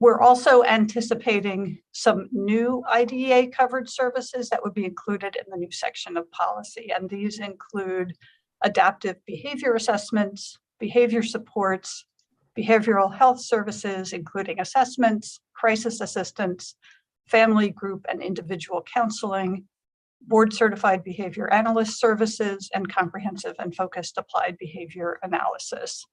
We're also anticipating some new IDEA covered services that would be included in the new section of policy. And these include adaptive behavior assessments, behavior supports, behavioral health services, including assessments, crisis assistance, family, group, and individual counseling, board certified behavior analyst services, and comprehensive and focused applied behavior analysis.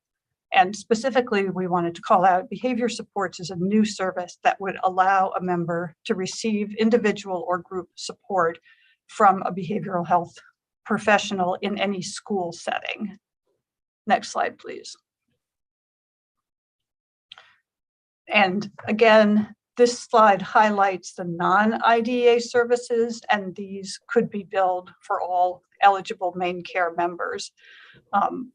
And specifically, we wanted to call out behavior supports as a new service that would allow a member to receive individual or group support from a behavioral health professional in any school setting. Next slide, please. And again, this slide highlights the non-IDEA services, and these could be billed for all eligible main care members.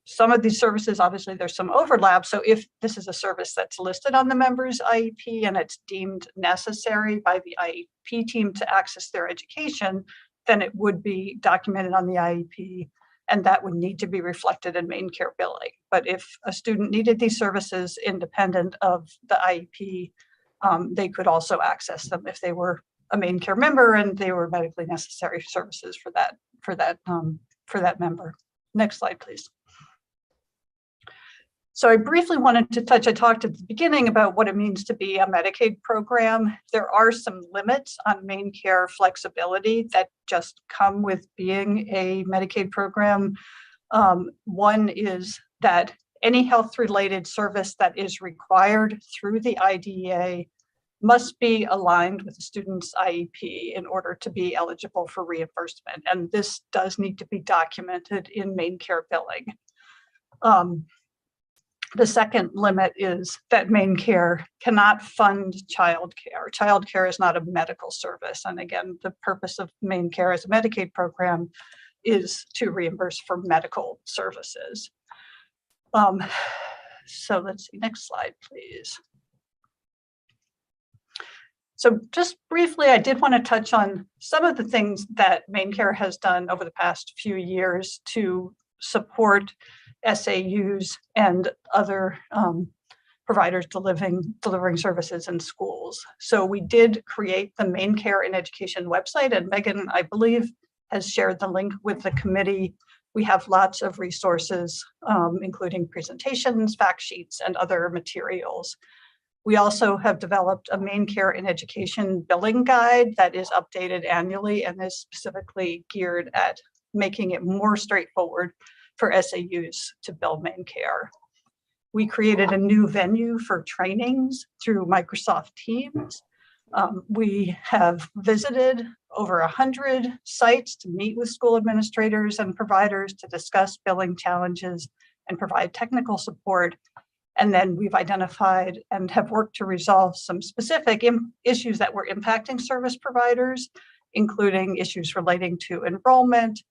Some of these services, obviously there's some overlap. So if this is a service that's listed on the member's IEP and it's deemed necessary by the IEP team to access their education, then it would be documented on the IEP, and that would need to be reflected in main care billing. But if a student needed these services independent of the IEP, they could also access them if they were a main care member and they were medically necessary services for that member. Next slide, please. So I briefly wanted to touch, I talked at the beginning about what it means to be a Medicaid program. There are some limits on main care flexibility that just come with being a Medicaid program. One is that any health-related service that is required through the IDEA must be aligned with the student's IEP in order to be eligible for reimbursement. And this does need to be documented in main care billing. The second limit is that main care cannot fund childcare. Childcare is not a medical service. And again, the purpose of main care as a Medicaid program is to reimburse for medical services. So let's see, next slide, please. So just briefly, I did want to touch on some of the things that main care has done over the past few years to support SAUs and other providers delivering services in schools. So we did create the Main Care in Education website, and Megan, I believe, has shared the link with the committee. We have lots of resources, including presentations, fact sheets, and other materials. We also have developed a Main Care in Education billing guide that is updated annually and is specifically geared at making it more straightforward for SAUs to bill main care. We created a new venue for trainings through Microsoft Teams. We have visited over 100 sites to meet with school administrators and providers to discuss billing challenges and provide technical support. And then we've identified and have worked to resolve some specific issues that were impacting service providers, including issues relating to enrollment,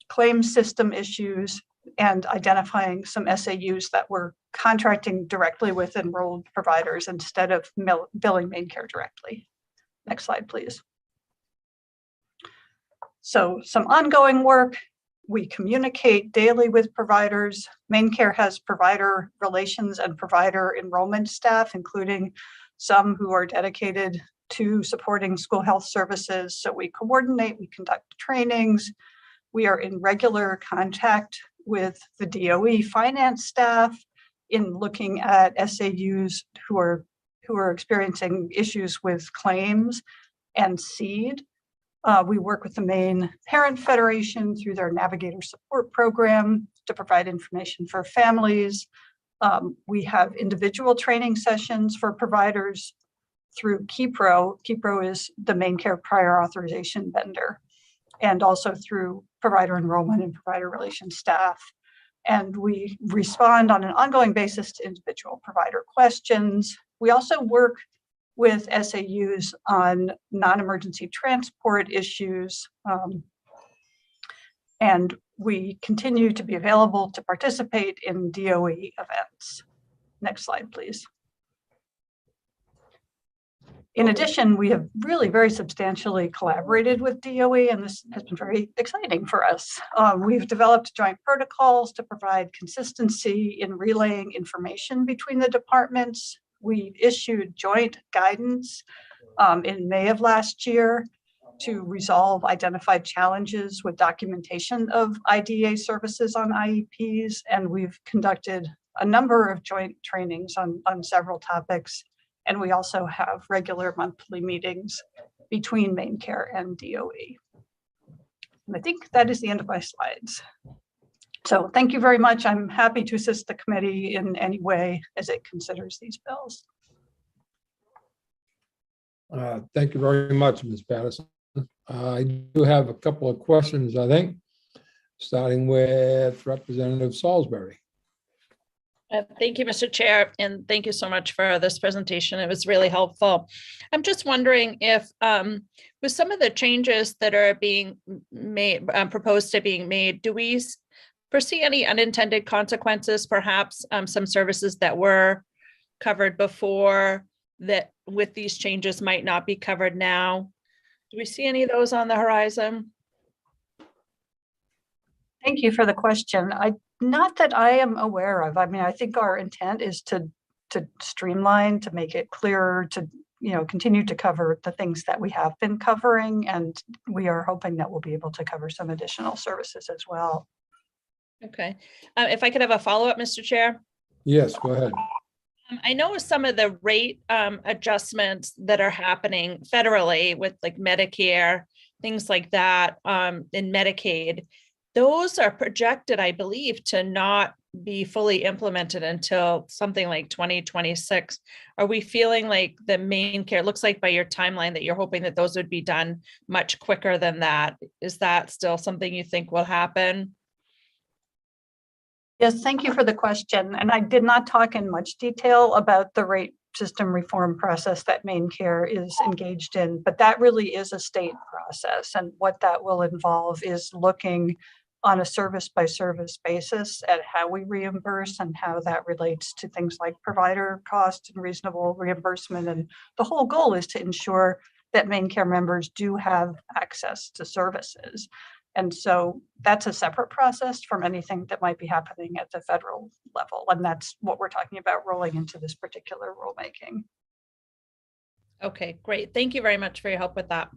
claim system issues, and identifying some SAUs that were contracting directly with enrolled providers instead of billing main care directly. Next slide, please. So some ongoing work. We communicate daily with providers. MaineCare has provider relations and provider enrollment staff, including some who are dedicated to supporting school health services. So we coordinate, we conduct trainings. We are in regular contact with the DOE finance staff in looking at SAUs who are experiencing issues with claims and SEED. We work with the Maine Parent Federation through their Navigator Support Program to provide information for families. We have individual training sessions for providers through KeyPro. KeyPro is the MaineCare prior authorization vendor, and also through provider enrollment and provider relations staff. And we respond on an ongoing basis to individual provider questions. We also work with SAUs on non-emergency transport issues. And we continue to be available to participate in DOE events. Next slide, please. In addition, we have really very substantially collaborated with DOE, and this has been very exciting for us. We've developed joint protocols to provide consistency in relaying information between the departments. We issued joint guidance in May of last year to resolve identified challenges with documentation of IDEA services on IEPs, and we've conducted a number of joint trainings on several topics. And we also have regular monthly meetings between MaineCare and DOE. And I think that is the end of my slides. So thank you very much. I'm happy to assist the committee in any way as it considers these bills. Thank you very much, Ms. Patterson. I do have a couple of questions, I think, starting with Representative Salisbury. Thank you, Mr. Chair, and thank you so much for this presentation. It was really helpful. I'm just wondering if with some of the changes that are being made, proposed to being made, do we foresee any unintended consequences, perhaps some services that were covered before that with these changes might not be covered now? Do we see any of those on the horizon? Thank you for the question. Not that I am aware of. I mean, I think our intent is to streamline, to make it clearer, to continue to cover the things that we have been covering, and we are hoping that we'll be able to cover some additional services as well. Okay. If I could have a follow-up, Mr. Chair? Yes, go ahead. I know some of the rate adjustments that are happening federally with like Medicare, things like that, in Medicaid, those are projected, I believe, to not be fully implemented until something like 2026. Are we feeling like the MaineCare, looks like by your timeline that you're hoping that those would be done much quicker than that? Is that still something you think will happen? Yes, thank you for the question. And I did not talk in much detail about the rate system reform process that MaineCare is engaged in, but that really is a state process. And what that will involve is looking on a service by service basis at how we reimburse and how that relates to things like provider costs and reasonable reimbursement. And the whole goal is to ensure that MaineCare members do have access to services. And so that's a separate process from anything that might be happening at the federal level. And that's what we're talking about rolling into this particular rulemaking. Okay, great. Thank you very much for your help with that.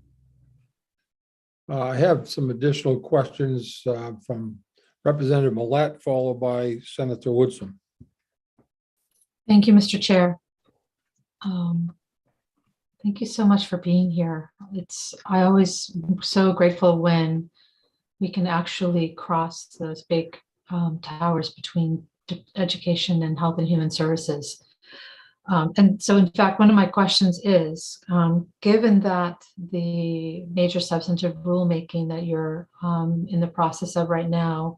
I have some additional questions from Representative Millette, followed by Senator Woodson. Thank you, Mr. Chair. Thank you so much for being here. I always am so grateful when we can actually cross those big towers between education and health and human services. And so, in fact, one of my questions is, given that the major substantive rulemaking that you're in the process of right now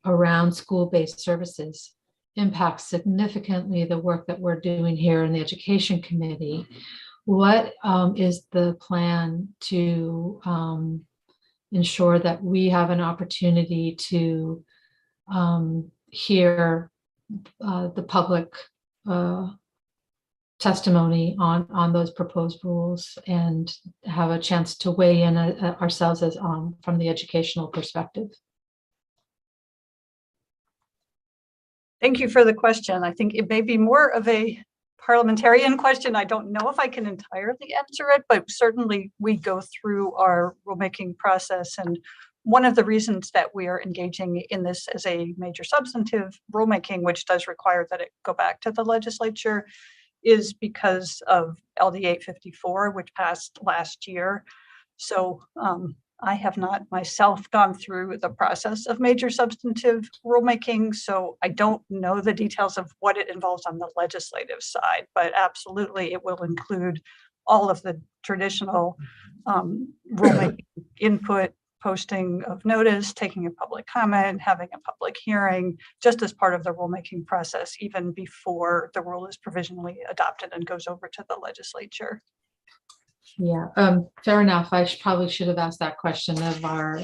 around school-based services impacts significantly the work that we're doing here in the Education Committee, what is the plan to ensure that we have an opportunity to hear the public testimony on those proposed rules and have a chance to weigh in ourselves as from the educational perspective? Thank you for the question. I think it may be more of a parliamentarian question. I don't know if I can entirely answer it, but certainly we go through our rulemaking process. And one of the reasons that we are engaging in this as a major substantive rulemaking, which does require that it go back to the legislature, is because of LD 854, which passed last year. So I have not myself gone through the process of major substantive rulemaking, so I don't know the details of what it involves on the legislative side, but absolutely it will include all of the traditional rulemaking input, posting of notice, taking a public comment, having a public hearing, just as part of the rulemaking process, even before the rule is provisionally adopted and goes over to the legislature. Yeah, fair enough. I probably should have asked that question of our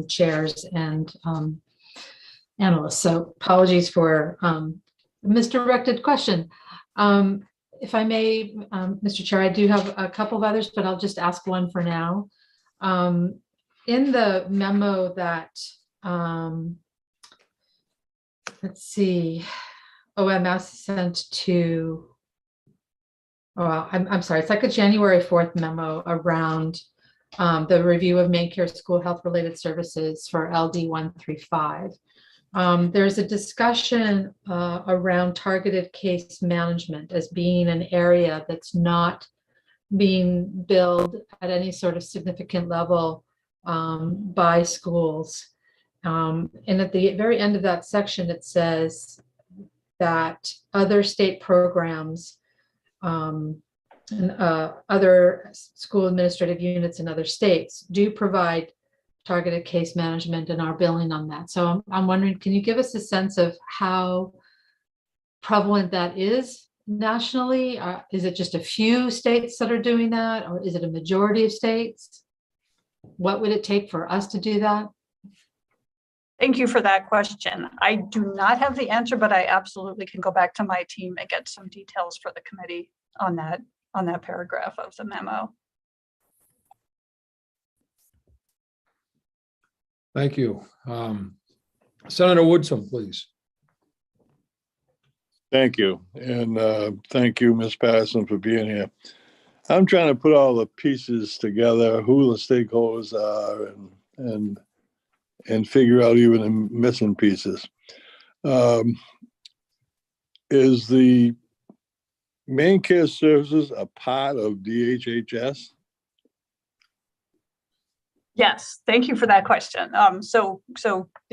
chairs and analysts. So apologies for misdirected question. If I may, Mr. Chair, I do have a couple of others, but I'll just ask one for now. In the memo that, let's see, OMS sent to, oh, I'm sorry, it's like a January 4th memo around the review of main care school health related services for LD 135. There's a discussion around targeted case management as being an area that's not being billed at any sort of significant level by schools. And at the very end of that section, it says that other state programs and other school administrative units in other states do provide targeted case management and are billing on that. So I'm wondering, can you give us a sense of how prevalent that is nationally? Is it just a few states that are doing that, or is it a majority of states? What would it take for us to do that? Thank you for that question. I do not have the answer, but I absolutely can go back to my team and get some details for the committee on that paragraph of the memo. Thank you. Senator Woodson, please. Thank you. And thank you, Ms. Patterson, for being here. I'm trying to put all the pieces together, who the stakeholders are, and figure out even the missing pieces. Is the main care services a part of DHHS? Yes, thank you for that question. So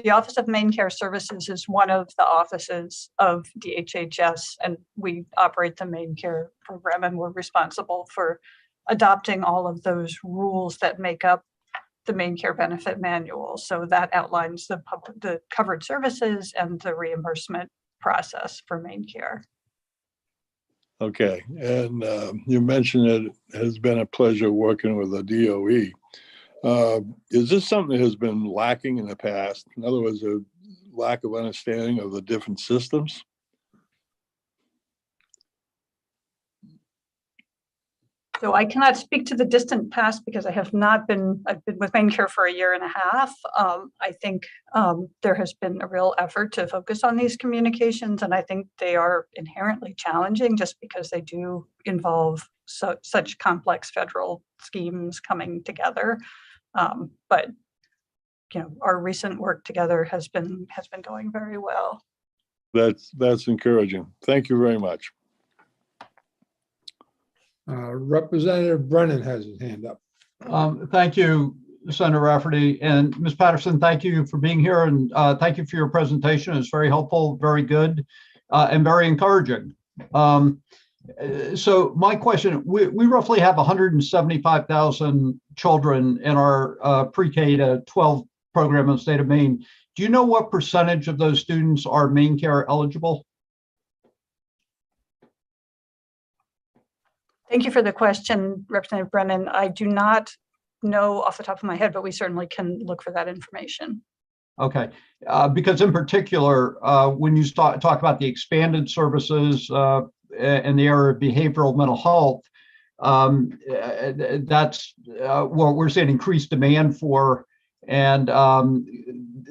the Office of Main Care Services is one of the offices of DHHS, and we operate the main care program, and we're responsible for adopting all of those rules that make up the main care benefit manual. So that outlines the covered services and the reimbursement process for main care. Okay, and you mentioned it has been a pleasure working with the DOE. Is this something that has been lacking in the past? In other words, a lack of understanding of the different systems? So I cannot speak to the distant past because I've been with main care for 1.5 years. I think there has been a real effort to focus on these communications, and I think they are inherently challenging just because they do involve such complex federal schemes coming together. But our recent work together has been going very well. That's encouraging. Thank you very much. Representative Brennan has his hand up. Thank you, Senator Rafferty. And Ms. Patterson, thank you for being here, and thank you for your presentation. It's very helpful, very good, and very encouraging. So my question, we roughly have 175,000 children in our pre-K to 12 program in the state of Maine. Do you know what percentage of those students are main care eligible? Thank you for the question, Representative Brennan. I do not know off the top of my head, but we certainly can look for that information. Okay, because in particular, when you talk about the expanded services in the area of behavioral mental health, that's what we're seeing increased demand for. And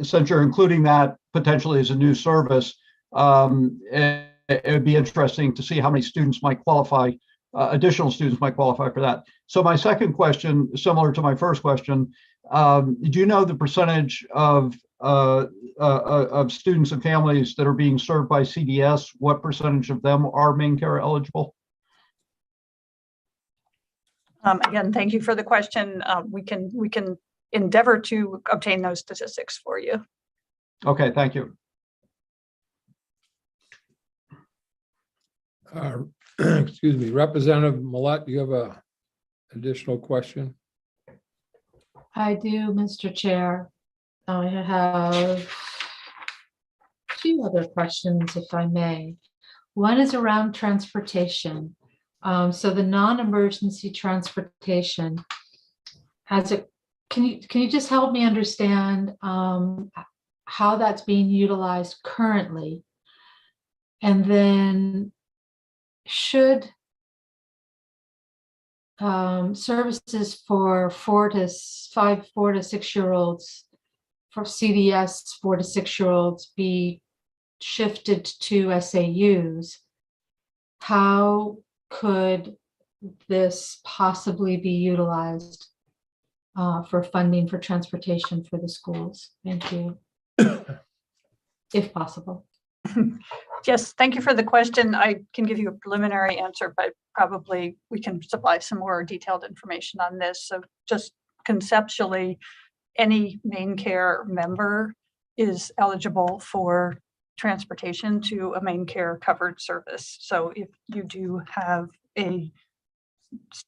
since you're including that potentially as a new service, It would be interesting to see how many students might qualify, additional students might qualify for that. So my second question, similar to my first question, do you know the percentage of students and families that are being served by CDS? What percentage of them are main care eligible? Again, thank you for the question. We can endeavor to obtain those statistics for you. Okay, thank you. Excuse me, Representative Millette, do you have a additional question? I do, Mr. Chair. I have two other questions, if I may. One is around transportation. So the non-emergency transportation, can you just help me understand how that's being utilized currently? And then should services for 4 to 6-year-olds, for CDS 4 to 6-year-olds be shifted to SAUs, how could this possibly be utilized for funding for transportation for the schools? Thank you. If possible. Yes, thank you for the question. I can give you a preliminary answer, but probably we can supply some more detailed information on this. So just conceptually, any main care member is eligible for transportation to a main care covered service. So if you do have a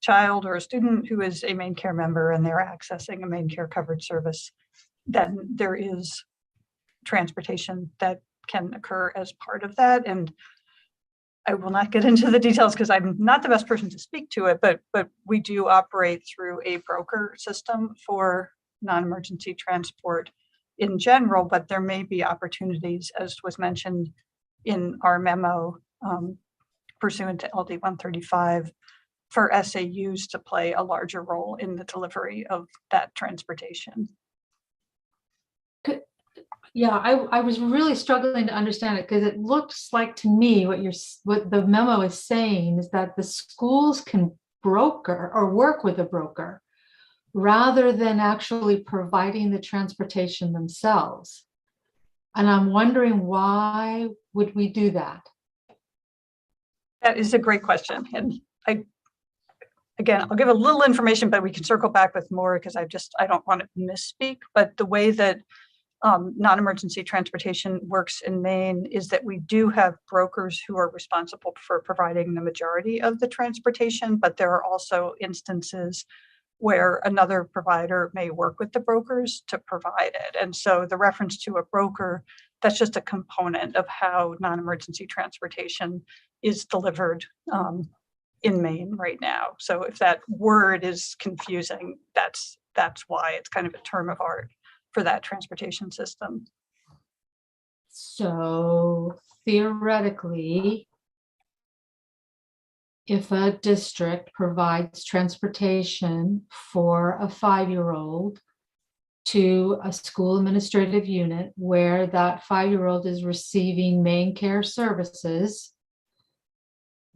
child or a student who is a main care member and they're accessing a main care covered service, then there is transportation that can occur as part of that. And I will not get into the details because I'm not the best person to speak to it, but we do operate through a broker system for non-emergency transport in general, but there may be opportunities, as was mentioned in our memo pursuant to LD 135, for SAUs to play a larger role in the delivery of that transportation. Yeah, I was really struggling to understand it because it looks like to me what the memo is saying is that the schools can broker or work with a broker rather than actually providing the transportation themselves. And I'm wondering, why would we do that? That is a great question. And again, I'll give a little information, but we can circle back with more because I don't want to misspeak. But the way that non-emergency transportation works in Maine is that we do have brokers who are responsible for providing the majority of the transportation, but there are also instances where another provider may work with the brokers to provide it. And so the reference to a broker, that's just a component of how non-emergency transportation is delivered in Maine right now. So if that word is confusing, that's why it's kind of a term of art for that transportation system. So theoretically, if a district provides transportation for a 5-year-old to a school administrative unit where that 5-year-old is receiving main care services,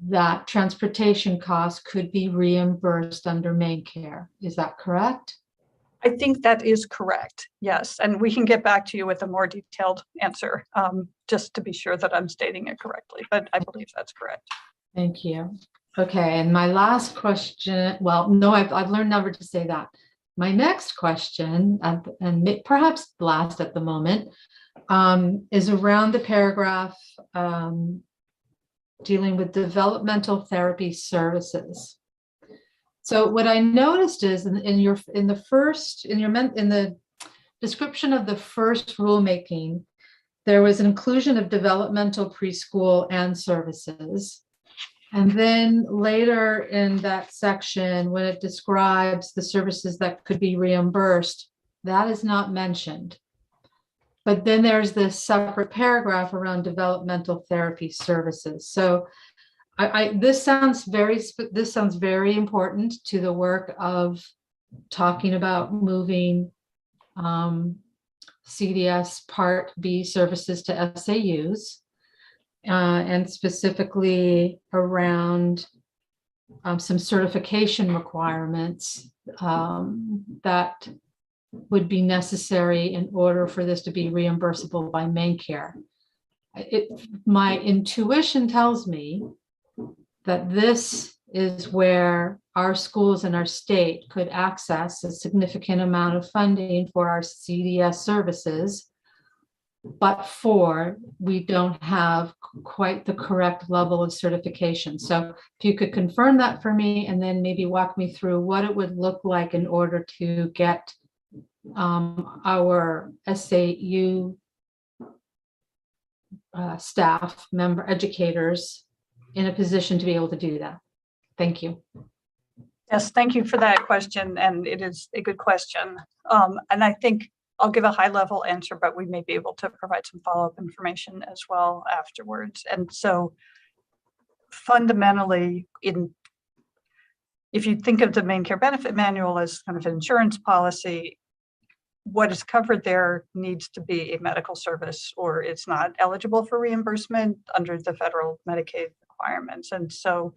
that transportation cost could be reimbursed under main care. Is that correct? I think that is correct. Yes. And we can get back to you with a more detailed answer, just to be sure that I'm stating it correctly, but I believe that's correct. Thank you. Okay. And my last question, well, no, I've learned never to say that. My next question, and perhaps last at the moment, is around the paragraph dealing with developmental therapy services. So what I noticed is in the description of the first rulemaking, there was an inclusion of developmental preschool and services. And then later in that section, when it describes the services that could be reimbursed, that is not mentioned. But then there's this separate paragraph around developmental therapy services. So this sounds very important to the work of talking about moving CDS Part B services to SAUs. and specifically around some certification requirements that would be necessary in order for this to be reimbursable by MaineCare. My intuition tells me that this is where our schools and our state could access a significant amount of funding for our CDS services, but we don't have quite the correct level of certification. So if you could confirm that for me, and then maybe walk me through what it would look like in order to get our SAU staff, educators in a position to be able to do that. Thank you. Yes, thank you for that question. And it is a good question. And I think I'll give a high level answer, but we may be able to provide some follow-up information as well afterwards. And so fundamentally, if you think of the MaineCare benefit manual as kind of an insurance policy, what is covered there needs to be a medical service, or it's not eligible for reimbursement under the federal Medicaid requirements. And so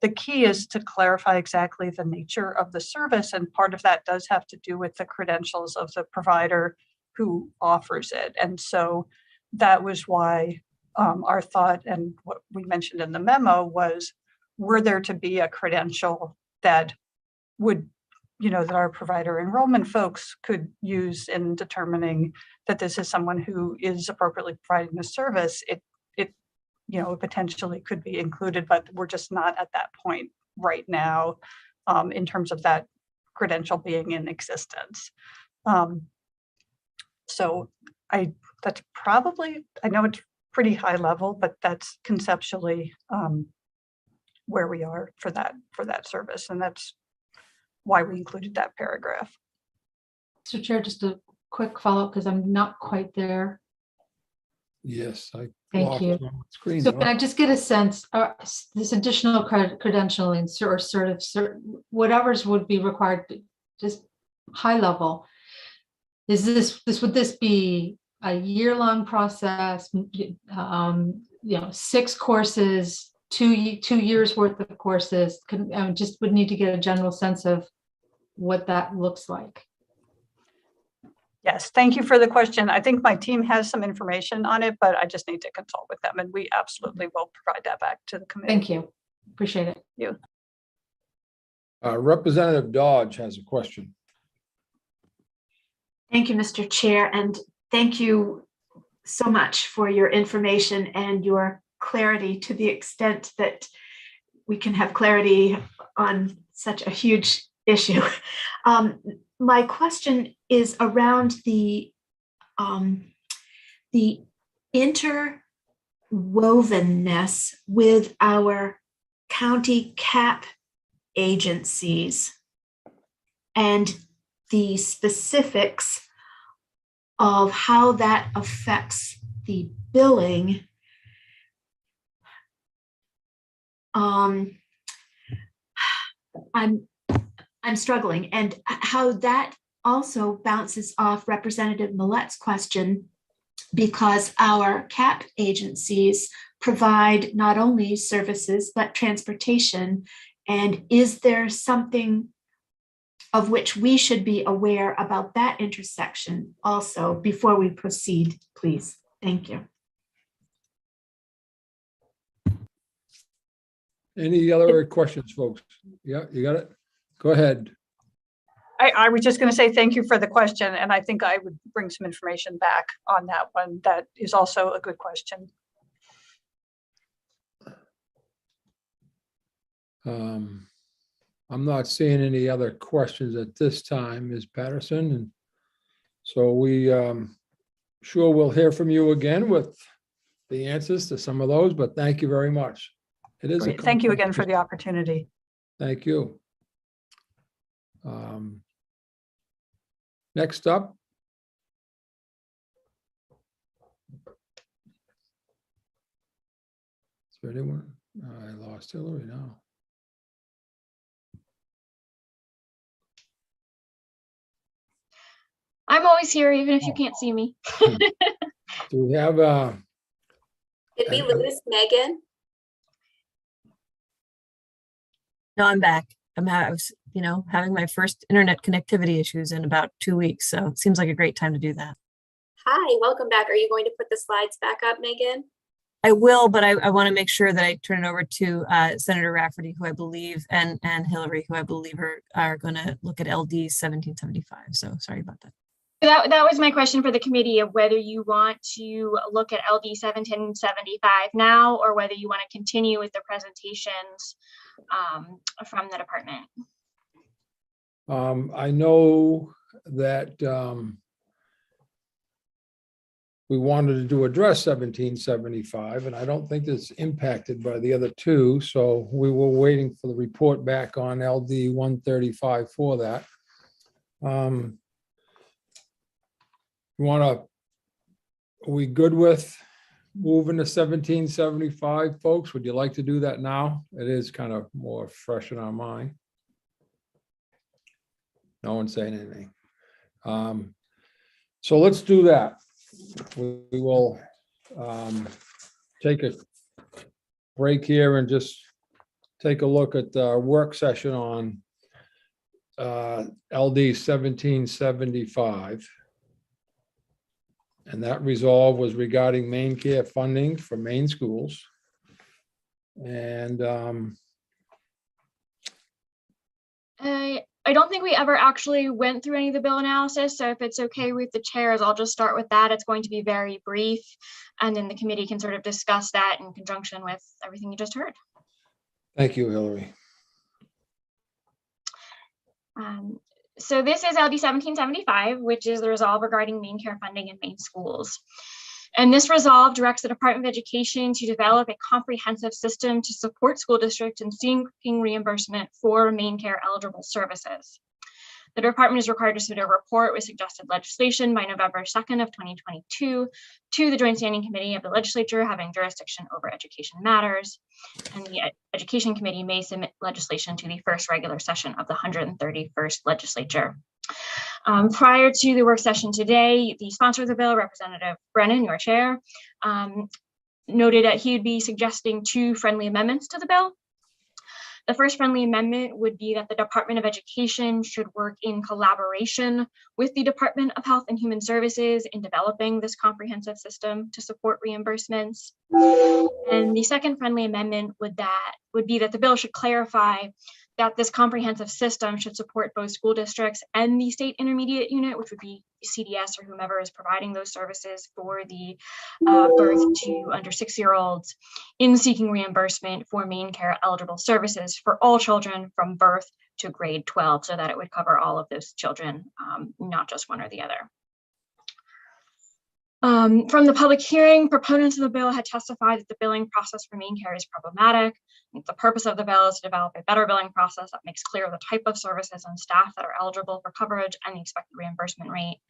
the key is to clarify exactly the nature of the service. And part of that does have to do with the credentials of the provider who offers it. And so that was why our thought, and what we mentioned in the memo, was, were there to be a credential that would, that our provider enrollment folks could use in determining that this is someone who is appropriately providing the service, it potentially could be included, but we're just not at that point right now in terms of that credential being in existence. So that's probably, I know it's pretty high level, but that's conceptually where we are for that service. And that's why we included that paragraph. Mr. Chair, just a quick follow-up because I'm not quite there. Yes, I Thank lost you. my screen. So can I just get a sense, this additional credentialing or whatever's would be required, just high level, would this be a year-long process, 6 courses, 2 years worth of courses? Just would need to get a general sense of what that looks like. Yes, thank you for the question. I think my team has some information on it, but I just need to consult with them, and we absolutely will provide that back to the committee. Thank you. Appreciate it. Thank you. Representative Dodge has a question. Thank you, Mr. Chair, and thank you so much for your information and your clarity, to the extent that we can have clarity on such a huge issue. My question is around the interwovenness with our county CAP agencies and the specifics of how that affects the billing. I'm struggling, and how that also bounces off Representative Millet's question, because our CAP agencies provide not only services but transportation. And is there something of which we should be aware about that intersection also before we proceed, please? Thank you. Any other questions, folks? Yeah, you got it? Go ahead. I was just going to say thank you for the question, and I think I would bring some information back on that one. That is also a good question. I'm not seeing any other questions at this time, Ms. Patterson. And so we sure we'll hear from you again with the answers to some of those, but thank you very much. It is Great. Thank you again for the opportunity. Thank you. Next up. Is there anyone? I lost Hillary now. I'm always here, even if you can't see me. Do we have Did we And- lose Megan? No, I'm back. I was, having my first internet connectivity issues in about 2 weeks. So it seems like a great time to do that. Hi, welcome back. Are you going to put the slides back up, Megan? I will, but I want to make sure that I turn it over to Senator Rafferty, who I believe, and Hillary, who I believe are going to look at LD 1775. So sorry about that. That was my question for the committee of whether you want to look at LD 1775 now or whether you want to continue with the presentations from the department. I know that we wanted to address 1775, and I don't think it's impacted by the other two. So we were waiting for the report back on LD 135 for that. Are we good with moving to 1775, folks? Would you like to do that now? It is kind of more fresh in our mind. No one's saying anything. So let's do that. We will take a break here and just take a look at the work session on LD 1775. And that resolve was regarding main care funding for Maine schools. And I don't think we ever actually went through any of the bill analysis. So if it's okay with the chairs, I'll just start with that. It's going to be very brief. And then the committee can sort of discuss that in conjunction with everything you just heard. thank you, Hillary. So this is LD 1775, which is the resolve regarding Maine care funding in Maine schools. And this resolve directs the Department of Education to develop a comprehensive system to support school districts in seeking reimbursement for Maine care eligible services. The department is required to submit a report with suggested legislation by November 2nd of 2022 to the Joint Standing Committee of the Legislature having jurisdiction over education matters. And the Education Committee may submit legislation to the first regular session of the 131st Legislature. Prior to the work session today, the sponsor of the bill, Representative Brennan, your chair, noted that he would be suggesting 2 friendly amendments to the bill. The first friendly amendment would be that the Department of Education should work in collaboration with the Department of Health and Human Services in developing this comprehensive system to support reimbursements. And the second friendly amendment would be that the bill should clarify that this comprehensive system should support both school districts and the state intermediate unit, which would be CDS or whomever is providing those services for the birth to under 6-year-olds in seeking reimbursement for Maine care eligible services for all children from birth to grade 12, so that it would cover all of those children, not just one or the other. From the public hearing, proponents of the bill had testified that the billing process for Maine care is problematic. The purpose of the bill is to develop a better billing process that makes clear the type of services and staff that are eligible for coverage and the expected reimbursement rate.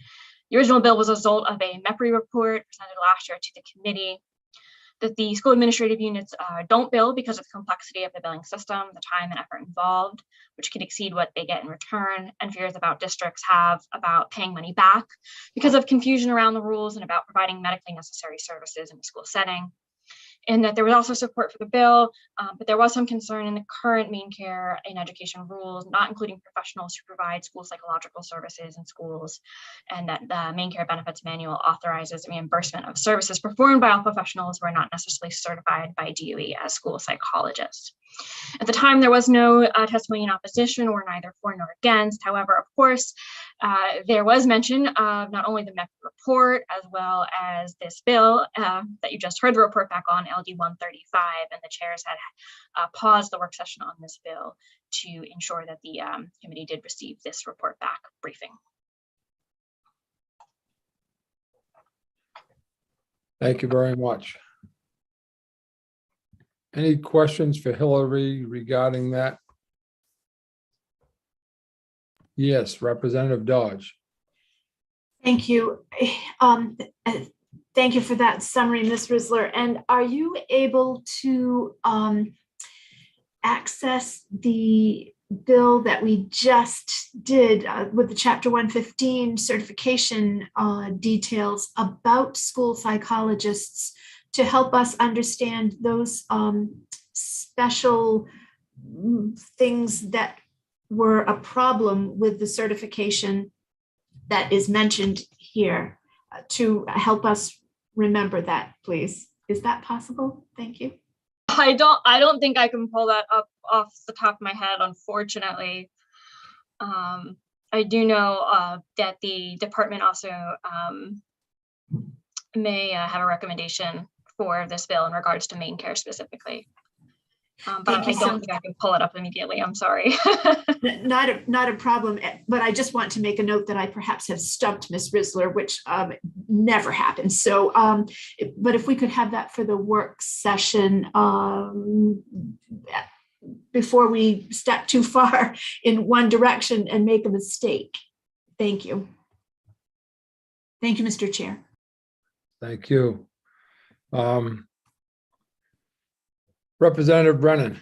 The original bill was a result of a MEPRI report presented last year to the committee. That the school administrative units don't bill because of the complexity of the billing system, the time and effort involved, which could exceed what they get in return, and fears about districts have about paying money back because of confusion around the rules and about providing medically necessary services in a school setting. And that there was also support for the bill, but there was some concern in the current Maine care in education rules, not including professionals who provide school psychological services in schools, and that the Maine care benefits manual authorizes reimbursement of services performed by all professionals who are not necessarily certified by DOE as school psychologists. At the time, there was no testimony in opposition or neither for nor against. However, of course, there was mention of not only the MEP report as well as this bill that you just heard the report back on, LD 135, and the chairs had paused the work session on this bill to ensure that the committee did receive this report back briefing. Thank you very much. Any questions for Hillary regarding that? Yes, Representative Dodge. Thank you. Thank you for that summary, Ms. Risler. And are you able to access the bill that we just did with the Chapter 115 certification details about school psychologists to help us understand those special things that were a problem with the certification that is mentioned here, to help us remember that, please. Is that possible? Thank you. I don't think I can pull that up off the top of my head, unfortunately. I do know that the department also may have a recommendation for this bill in regards to main care specifically. But I don't think I can pull it up immediately. I'm sorry. Not a problem, but I just want to make a note that I perhaps have stumped Ms. Risler, which never happens. So, but if we could have that for the work session before we step too far in one direction and make a mistake. Thank you. Thank you, Mr. Chair. Thank you. Representative Brennan.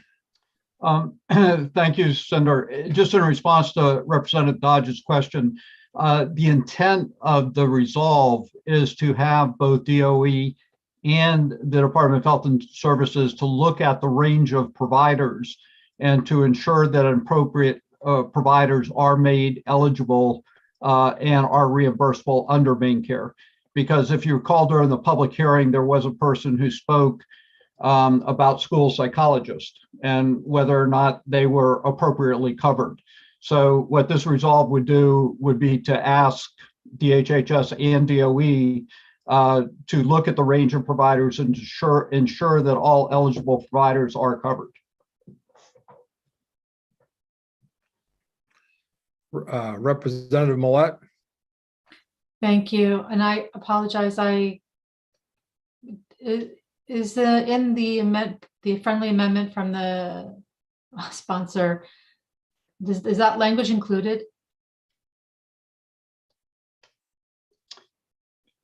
Thank you, Senator. Just in response to Representative Dodge's question, the intent of the resolve is to have both DOE and the Department of Health and Services to look at the range of providers and to ensure that appropriate providers are made eligible and are reimbursable under main care. Because if you recall, during the public hearing, there was a person who spoke about school psychologists and whether or not they were appropriately covered. So what this resolve would do would be to ask DHHS and DOE to look at the range of providers and ensure that all eligible providers are covered. Representative Millette. Thank you. And I apologize. Is in the friendly amendment from the sponsor, is that language included?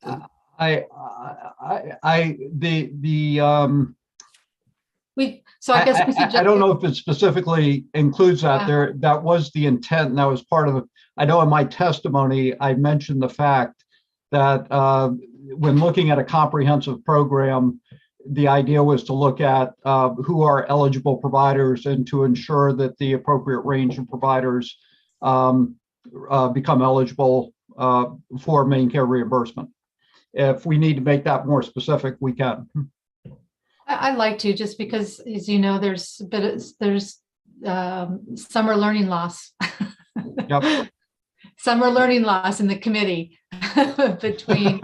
I don't know if it specifically includes that. There, that was the intent, and that was part of it. I know in my testimony I mentioned the fact that when looking at a comprehensive program, the idea was to look at who are eligible providers and to ensure that the appropriate range of providers become eligible for main care reimbursement. If we need to make that more specific, we can. I'd like to, just because, as you know, there's summer learning loss. Yep. Summer learning loss in the committee between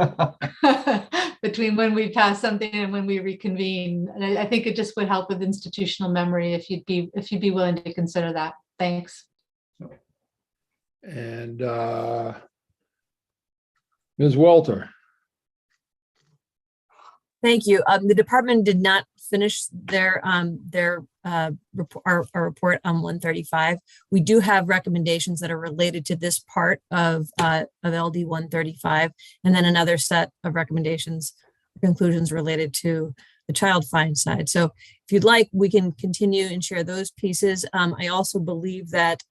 when we pass something and when we reconvene. And I think it just would help with institutional memory if you'd be willing to consider that. Thanks. And Ms. Walter. Thank you. The department did not finish their report on 135. We do have recommendations that are related to this part of LD 135, and then another set of recommendations, conclusions related to the child fine side. So if you'd like, we can continue and share those pieces. I also believe that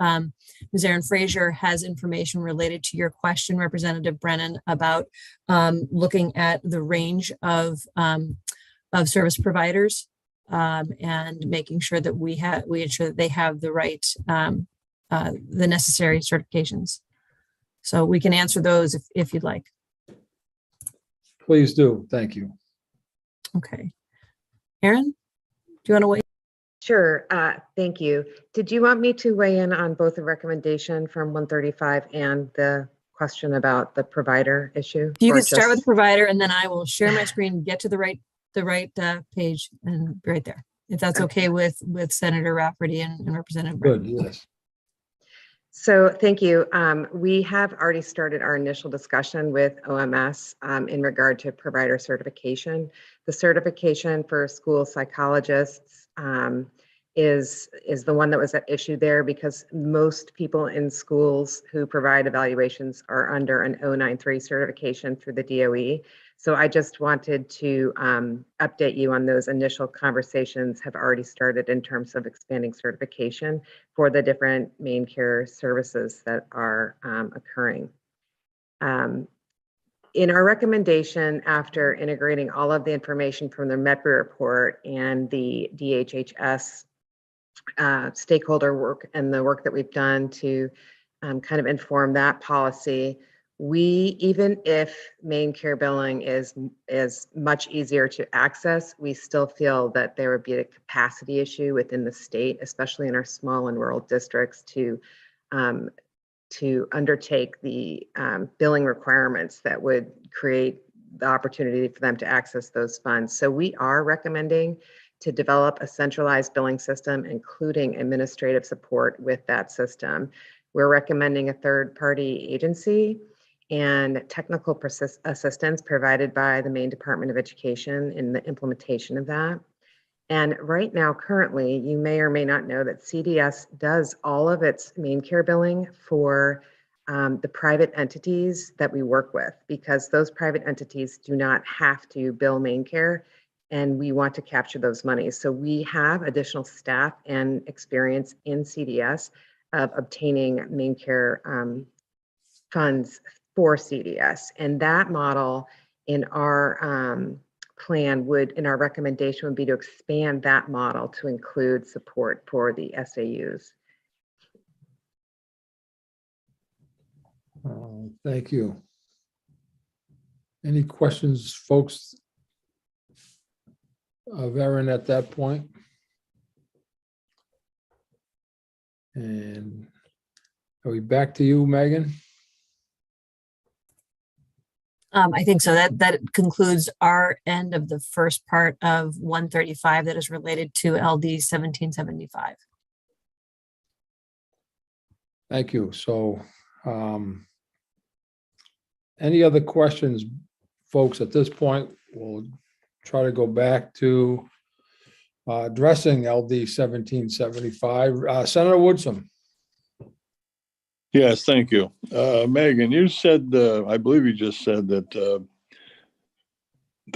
Ms. Erin Fraser has information related to your question, Representative Brennan, about looking at the range of service providers and making sure that we ensure that they have the right, the necessary certifications. So we can answer those if you'd like. Please do. Thank you. Okay. Erin, do you want to weigh? Sure. Thank you. Did you want me to weigh in on both the recommendation from 135 and the question about the provider issue? You can start with the provider, and then I will share my screen, get to the right page, and be right there. If that's okay with Senator Rafferty and Representative Brown. Good. Yes. So thank you. We have already started our initial discussion with OMS in regard to provider certification. The certification for school psychologists is the one that was at issue there, because most people in schools who provide evaluations are under an 093 certification through the DOE. So I just wanted to update you on those initial conversations have already started in terms of expanding certification for the different main care services that are occurring. in our recommendation, after integrating all of the information from the MEPRI report and the DHHS stakeholder work and the work that we've done to kind of inform that policy, even if main care billing is much easier to access, we still feel that there would be a capacity issue within the state, especially in our small and rural districts, to undertake the billing requirements that would create the opportunity for them to access those funds. So we are recommending to develop a centralized billing system, including administrative support with that system. We're recommending a third-party agency and technical assistance provided by the Maine Department of Education in the implementation of that. And right now, currently, you may or may not know that CDS does all of its main care billing for the private entities that we work with, because those private entities do not have to bill main care, and we want to capture those monies. So we have additional staff and experience in CDS of obtaining main care funds for CDS. And that model in our plan in our recommendation would be to expand that model to include support for the SAUs. Thank you. Any questions, folks, of Erin at that point? And are we back to you, Megan? I think so. That concludes our end of the first part of 135 that is related to LD 1775. Thank you. So any other questions, folks, at this point? We'll try to go back to addressing LD 1775. Senator Woodson. Yes, thank you. Megan, you said, I believe you just said that the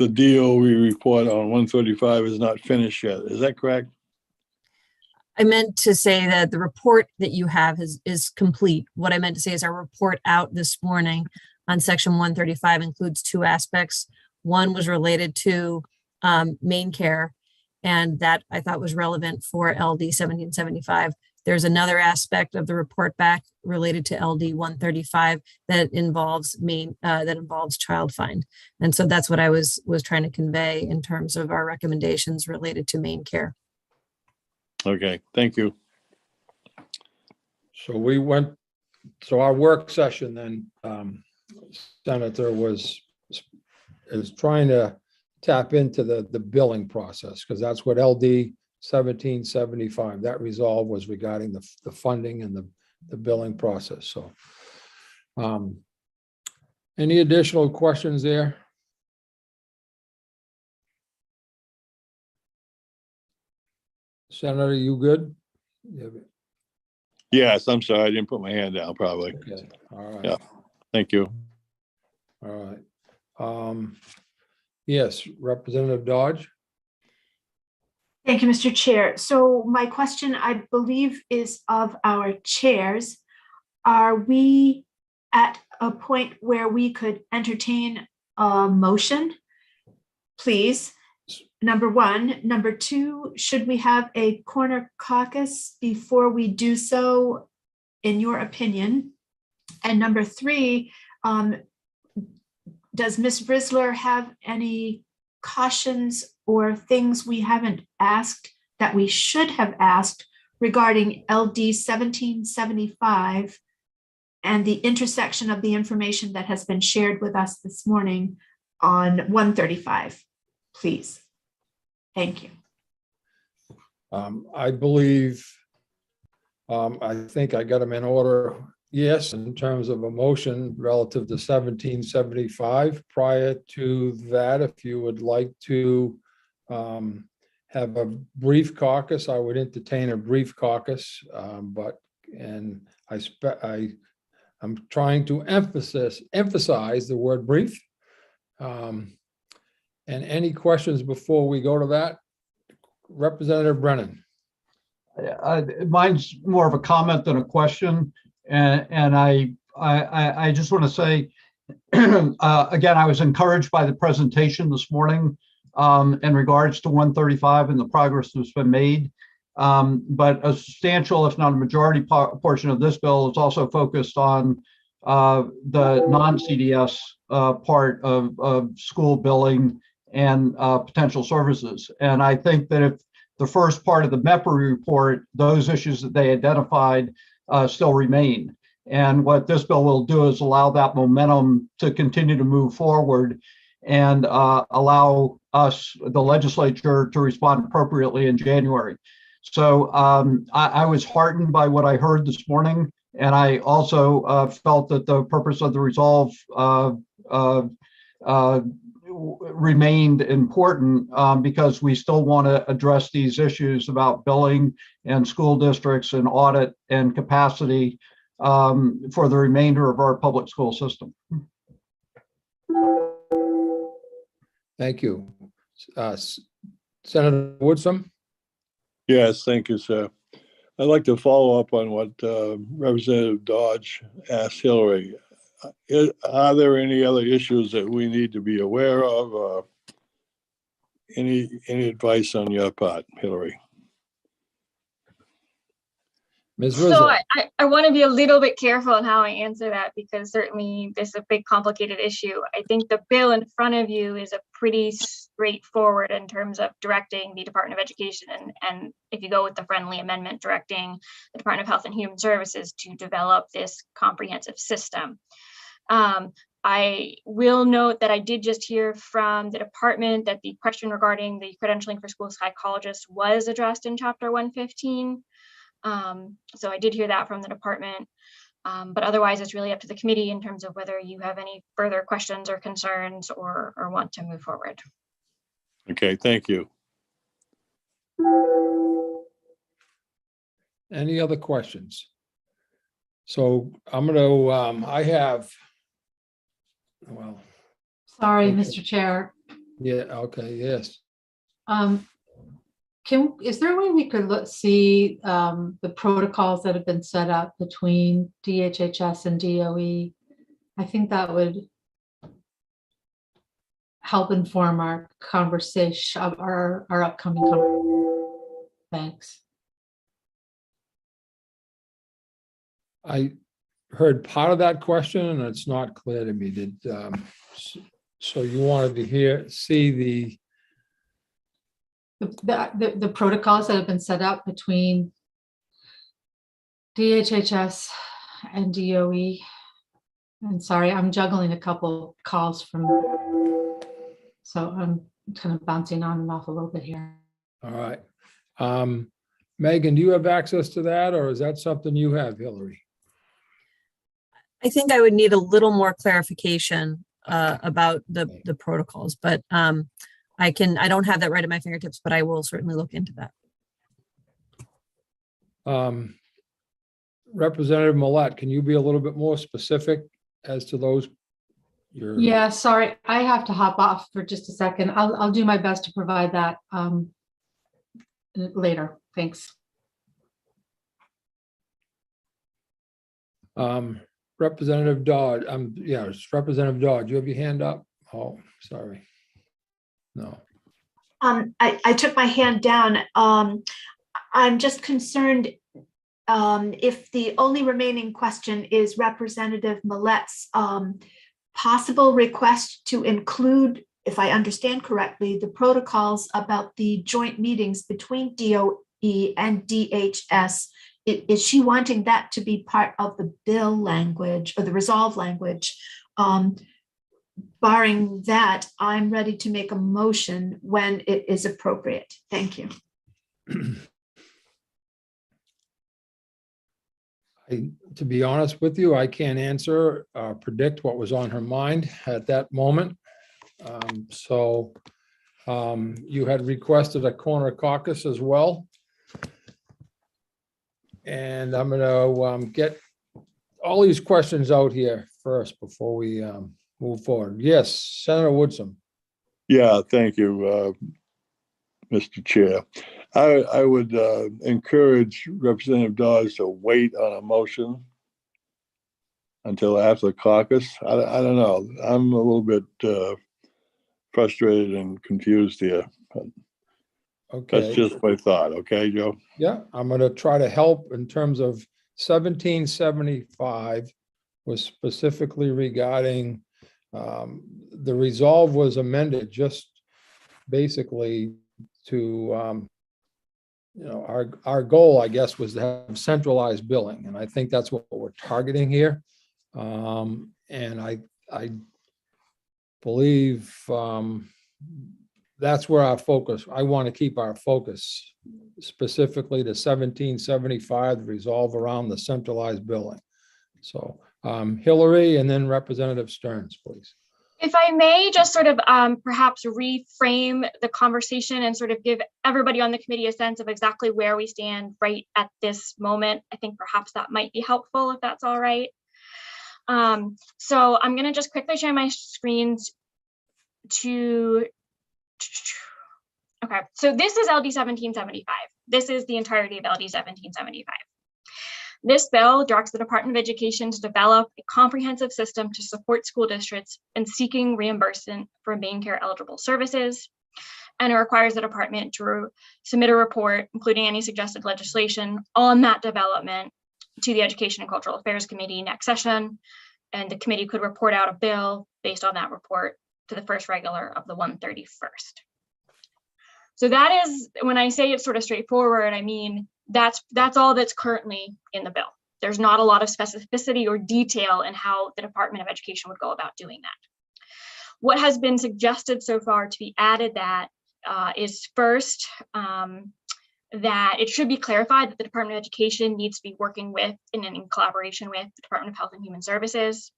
DOE report on 135 is not finished yet. Is that correct? I meant to say that the report that you have is complete. What I meant to say is our report out this morning on section 135 includes two aspects. One was related to main care, and that I thought was relevant for LD 1775. There's another aspect of the report back related to LD 135 that involves child find. And so that's what I was trying to convey in terms of our recommendations related to main care. Okay, thank you. So our work session then, Senator, is trying to tap into the billing process, because that's what LD 1775, that resolve was regarding the funding and the billing process. So any additional questions there? Senator, you good? Yes, I'm sorry, I didn't put my hand down probably. Okay, all right. Yeah, thank you. All right. Yes, Representative Dodge. Thank you, Mr. Chair. So my question, I believe, is of our chairs. Are we at a point where we could entertain a motion, please? Number one. Number two, should we have a corner caucus before we do so, in your opinion? And number three, does Ms. Brisler have any cautions or things we haven't asked that we should have asked regarding LD 1775 and the intersection of the information that has been shared with us this morning on 135, please? Thank you. I believe, I think I got them in order. Yes, in terms of a motion relative to 1775. Prior to that, if you would like to have a brief caucus, I would entertain a brief caucus. I'm trying to emphasize the word brief. And any questions before we go to that? Representative Brennan. Mine's more of a comment than a question. And I just want to say, Again, I was encouraged by the presentation this morning in regards to 135 and the progress that's been made. But a substantial, if not a majority portion of this bill is also focused on the non-CDS part of school billing and potential services. And I think that if the first part of the MEPA report, those issues that they identified still remain. And what this bill will do is allow that momentum to continue to move forward and allow us, the legislature, to respond appropriately in January. So I was heartened by what I heard this morning. And I also felt that the purpose of the resolve remained important because we still want to address these issues about billing and school districts and audit and capacity for the remainder of our public school system. Thank you. Senator Woodson? Yes, thank you, sir. I'd like to follow up on what Representative Dodge asked Hillary. Are there any other issues that we need to be aware of? Any advice on your part, Hillary? Ms. So Rizzo? I want to be a little bit careful in how I answer that, because certainly this is a big complicated issue. I think the bill in front of you is a pretty straightforward in terms of directing the Department of Education, and if you go with the friendly amendment, directing the Department of Health and Human Services to develop this comprehensive system. I will note that I did just hear from the department that the question regarding the credentialing for school psychologists was addressed in Chapter 115. So I did hear that from the department, but otherwise it's really up to the committee in terms of whether you have any further questions or concerns or want to move forward. Okay, thank you. Any other questions? So I'm going to, I have, well. Sorry, Okay. Mr. Chair. Yeah, okay, yes. Is there a way we could see the protocols that have been set up between DHHS and DOE? I think that would help inform our conversation, our upcoming conversation. Thanks. I heard part of that question and it's not clear to me. Did so you wanted to see the protocols that have been set up between DHHS and DOE. And sorry, I'm juggling a couple calls from, so I'm kind of bouncing on and off a little bit here. All right. Megan, do you have access to that, or is that something you have, Hillary? I think I would need a little more clarification about the protocols, but I don't have that right at my fingertips, but I will certainly look into that. Representative Millett, can you be a little bit more specific as to those? Yeah, sorry, I have to hop off for just a second. I'll do my best to provide that later. Thanks. Representative Dodd, yeah, it's Representative Dodd. You have your hand up? Oh, sorry. No. I took my hand down. I'm just concerned if the only remaining question is Representative Millett's possible request to include, if I understand correctly, the protocols about the joint meetings between DOE and DHS. Is she wanting that to be part of the bill language or the resolve language? Barring that, I'm ready to make a motion when it is appropriate. Thank you. To be honest with you, I can't answer, predict what was on her mind at that moment. You had requested a corner caucus as well. And I'm going to get all these questions out here first before we move forward. Yes, Senator Woodson. Yeah, thank you, Mr. Chair. I would encourage Representative Dawes to wait on a motion until after the caucus. I don't know. I'm a little bit frustrated and confused here. That's Okay. just my thought. Okay, Joe? Yeah, I'm going to try to help in terms of 1775 was specifically regarding, the resolve was amended just basically to, our goal, I guess, was to have centralized billing. And I think that's what we're targeting here. And I believe that's where our focus, I want to keep our focus specifically to 1775, resolve around the centralized billing. So Hillary and then Representative Stearns, please. If I may just sort of perhaps reframe the conversation and sort of give everybody on the committee a sense of exactly where we stand right at this moment, I think perhaps that might be helpful if that's all right. So I'm going to just quickly share my screens to, okay, so this is LD 1775. This is the entirety of LD 1775. This bill directs the Department of Education to develop a comprehensive system to support school districts in seeking reimbursement for main care eligible services. And it requires the department to submit a report, including any suggested legislation on that development, to the Education and Cultural Affairs Committee next session. And the committee could report out a bill based on that report to the first regular of the 131st. So that is, when I say it's sort of straightforward, I mean, that's all that's currently in the bill. There's not a lot of specificity or detail in how the Department of Education would go about doing that. What has been suggested so far to be added that is first, that it should be clarified that the Department of Education needs to be working with and in collaboration with the Department of Health and Human Services.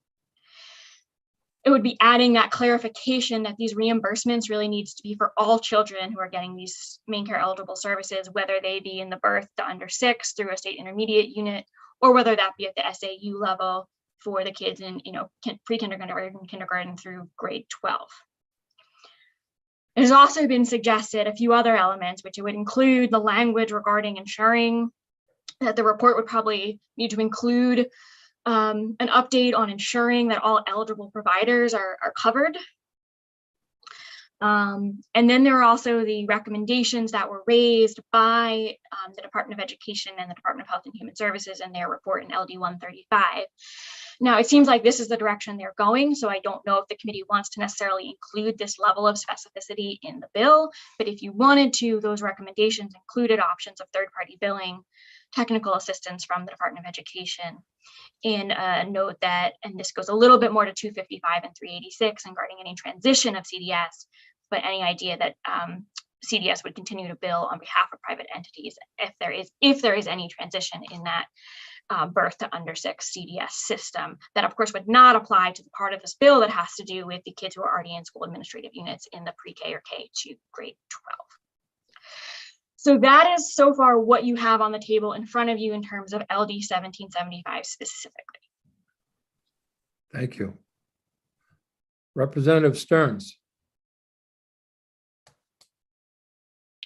It would be adding that clarification that these reimbursements really needs to be for all children who are getting these main care eligible services, whether they be in the birth to under 6 through a state intermediate unit, or whether that be at the SAU level for the kids in, pre-kindergarten, kindergarten through grade 12. There's also been suggested a few other elements, which it would include the language regarding ensuring that the report would probably need to include an update on ensuring that all eligible providers are covered. And then there are also the recommendations that were raised by the Department of Education and the Department of Health and Human Services in their report in LD 135. Now, it seems like this is the direction they're going, so I don't know if the committee wants to necessarily include this level of specificity in the bill, but if you wanted to, those recommendations included options of third-party billing, technical assistance from the Department of Education, in a note that, and this goes a little bit more to 255 and 386 regarding any transition of CDS, but any idea that CDS would continue to bill on behalf of private entities if there is any transition in that birth to under 6 CDS system. That of course would not apply to the part of this bill that has to do with the kids who are already in school administrative units in the pre-K or K to grade 12. So that is so far what you have on the table in front of you in terms of LD 1775 specifically. Thank you. Representative Stearns.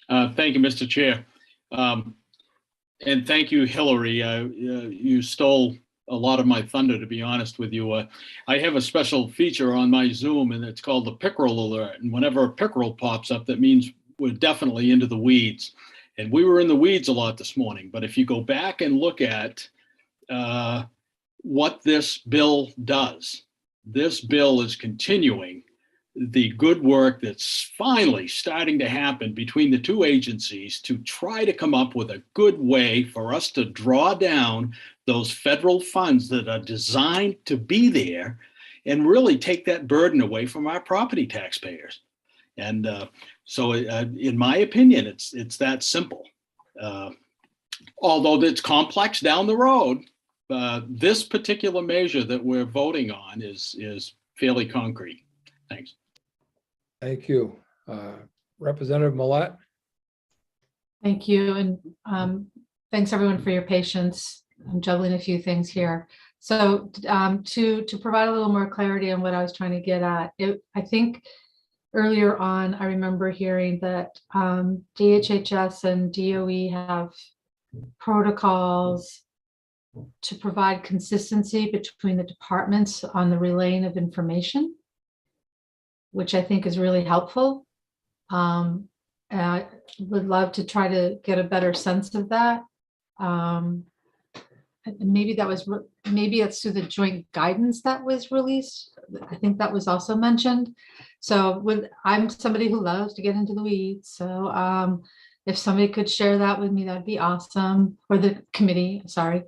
Thank you, Mr. Chair. And thank you, Hillary. You stole a lot of my thunder, to be honest with you. I have a special feature on my Zoom, and it's called the pickerel alert. And whenever a pickerel pops up, that means we're definitely into the weeds. And we were in the weeds a lot this morning. But if you go back and look at what this bill does, this bill is continuing the good work that's finally starting to happen between the two agencies to try to come up with a good way for us to draw down those federal funds that are designed to be there and really take that burden away from our property taxpayers. And so in my opinion, it's that simple. Although it's complex down the road, this particular measure that we're voting on is fairly concrete. Thanks. Thank you. Representative Millette. Thank you. And thanks everyone for your patience. I'm juggling a few things here. So to provide a little more clarity on what I was trying to get at, I think earlier on, I remember hearing that DHHS and DOE have protocols to provide consistency between the departments on the relaying of information, which I think is really helpful. And I would love to try to get a better sense of that. And maybe maybe it's through the joint guidance that was released. I think that was also mentioned. So I'm somebody who loves to get into the weeds. So if somebody could share that with me, that'd be awesome. Or the committee, sorry.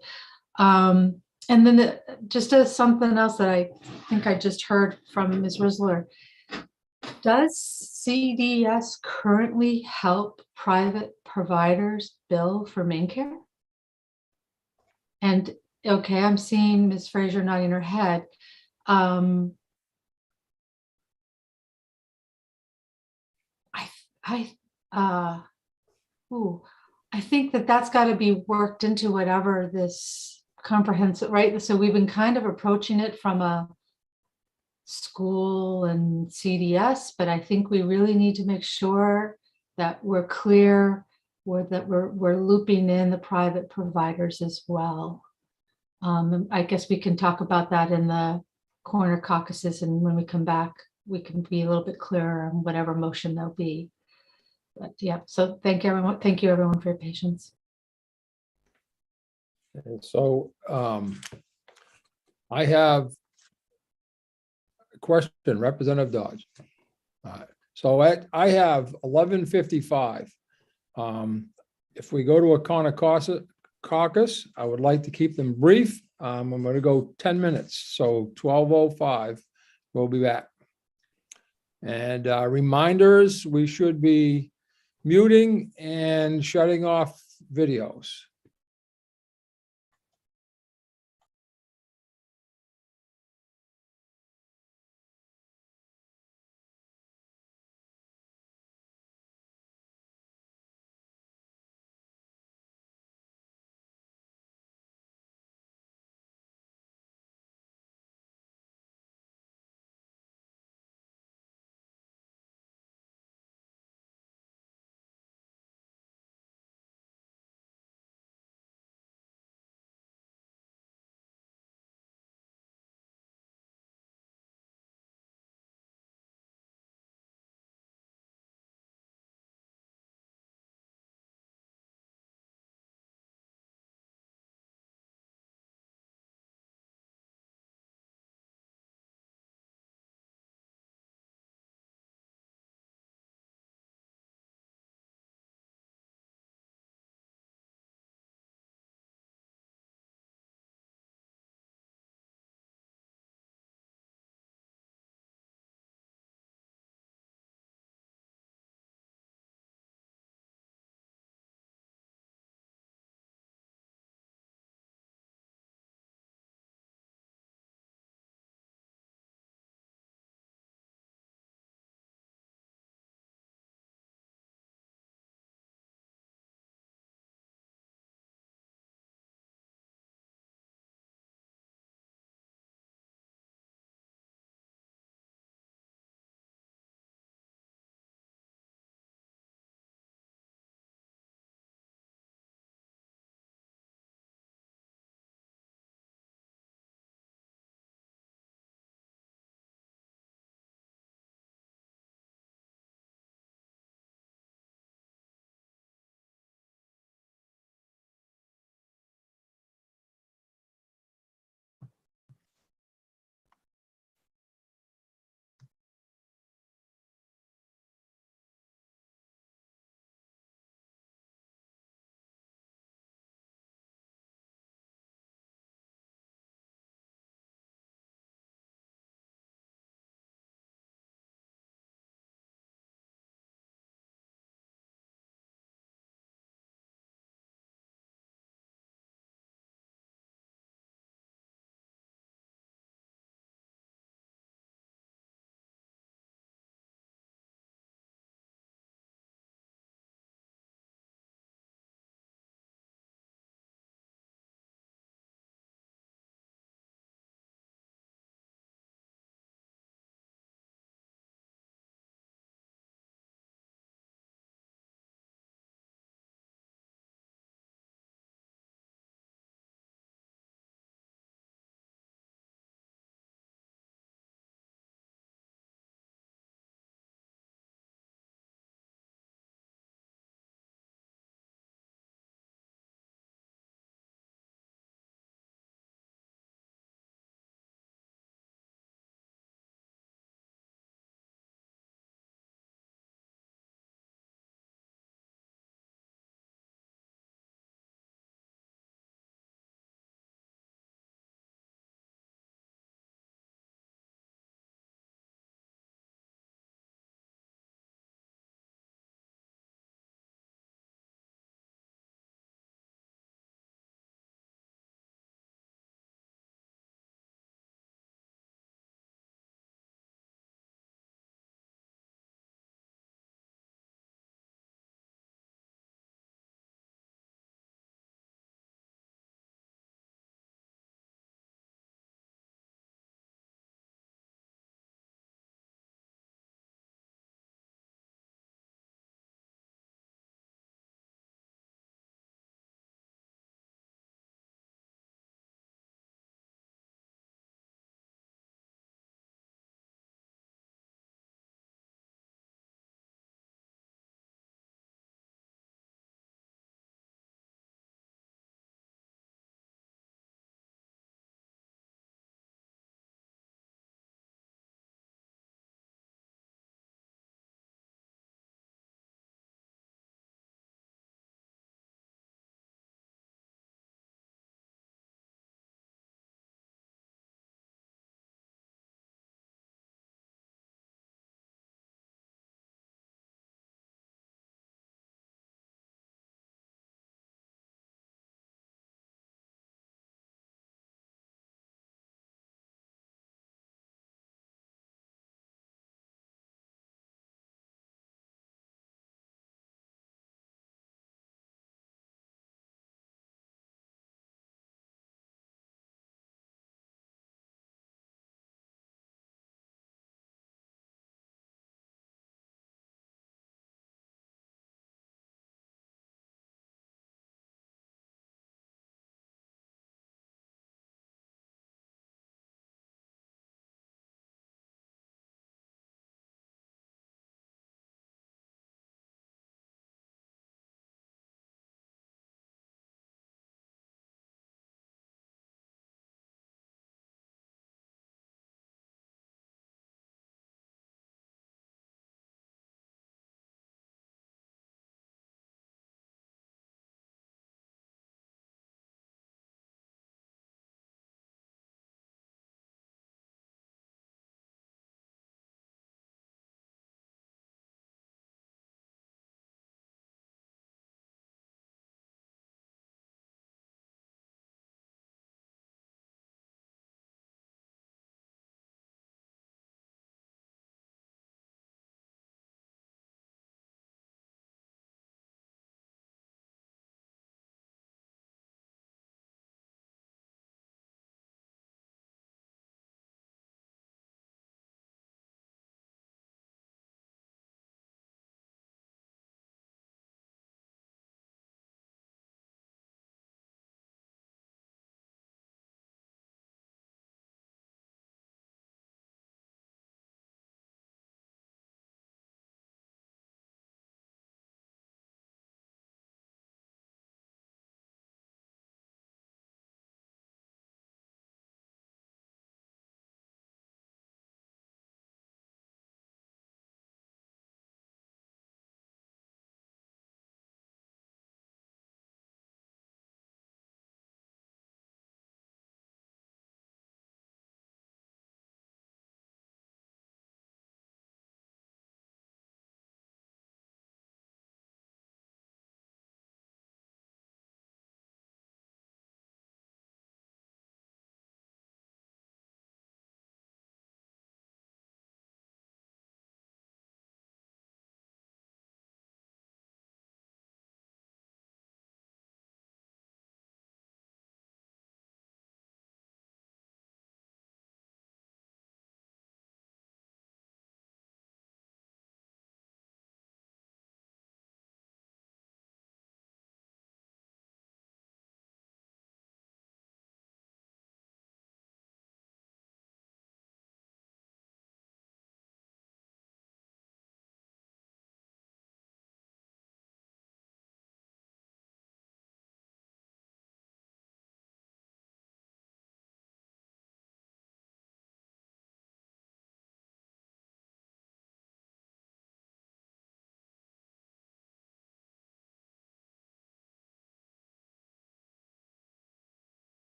And then just as something else that I think I just heard from Ms. Risler, does CDS currently help private providers bill for main care? And okay, I'm seeing Ms. Fraser nodding her head. I think that's got to be worked into whatever this comprehensive, right? So we've been kind of approaching it from a school and CDS, but I think we really need to make sure that we're clear or that we're looping in the private providers as well. I guess we can talk about that in the corner caucuses, and when we come back, we can be a little bit clearer on whatever motion there'll be. But yeah, so thank you everyone. Thank you everyone for your patience. And so I have a question, Representative Dodge. So I have 11:55. If we go to a corner caucus, I would like to keep them brief. I'm going to go 10 minutes. So 12:05, we'll be back. And reminders, we should be muting and shutting off videos.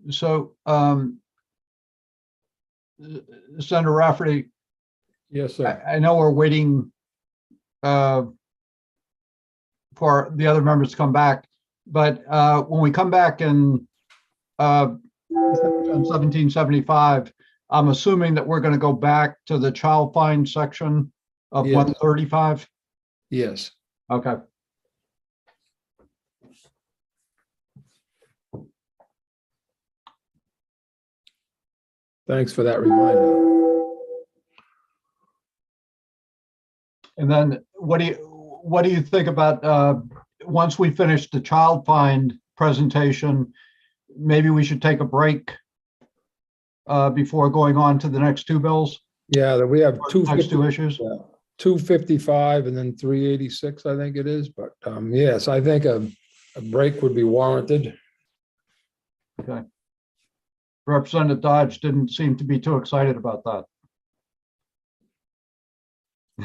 So, Senator Rafferty, Yes, sir. I know we're waiting for the other members to come back, but when we come back in 1775, I'm assuming that we're going to go back to the child fine section of Yes. 135. Yes. Okay. Thanks for that reminder. And then what do you think about once we finish the child find presentation, maybe we should take a break before going on to the next two bills? Yeah, that we have Next two issues. 255 and then 386, I think it is. But yes, I think a break would be warranted. Okay. Representative Dodge didn't seem to be too excited about that.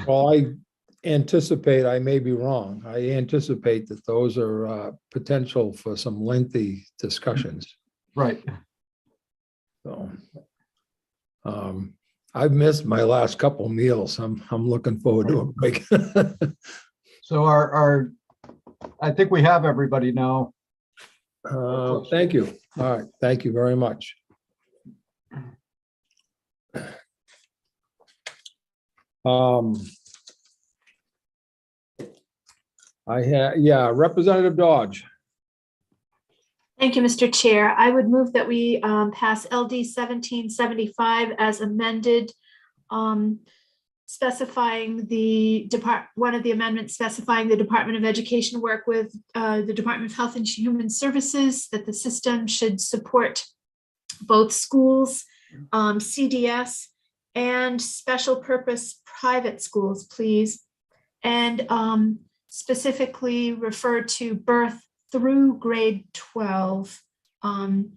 Well, I anticipate, I may be wrong. I anticipate that those are potential for some lengthy discussions. Right. So I've missed my last couple meals. I'm looking forward to a break. So I think we have everybody now. Thank you. All right. Thank you very much. Representative Dodge. Thank you, Mr. Chair. I would move that we pass LD 1775 as amended, specifying one of the amendments specifying the Department of Education work with the Department of Health and Human Services, that the system should support both schools, CDS, and special purpose private schools, please. And specifically refer to birth through grade 12. Thank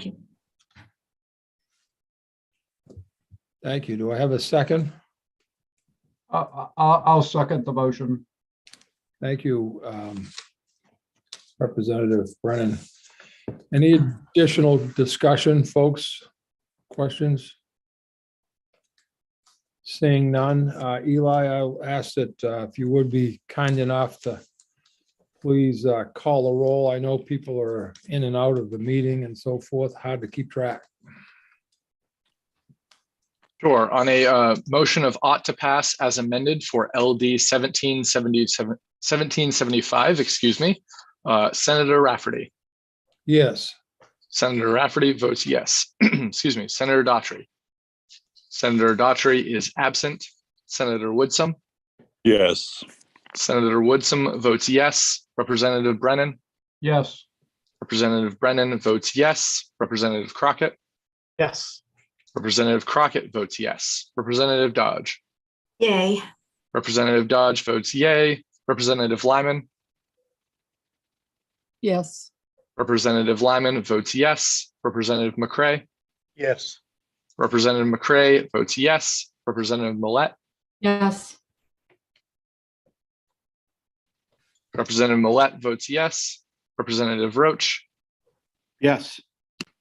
you. Thank you. Do I have a second? I'll second the motion. Thank you, Representative Brennan. Any additional discussion, folks? Questions? Seeing none, Eli, I'll ask that if you would be kind enough to please call a roll. I know people are in and out of the meeting and so forth, hard to keep track. Sure. On a motion of ought to pass as amended for LD 1775, excuse me, Senator Rafferty. Yes. Senator Rafferty votes yes. Excuse me, Senator Daughtry. Senator Daughtry is absent. Senator Woodsum. Yes. Senator Woodsum votes yes. Representative Brennan. Yes. Representative Brennan votes yes. Representative Crockett. Yes. Representative Crockett votes yes. Representative Dodge. Yay. Representative Dodge votes yay. Representative Lyman. Yes. Representative Lyman votes yes. Representative McCray. Yes. Representative McCray votes yes. Representative Millette. Yes. Representative Millette votes yes. Representative Roach. Yes.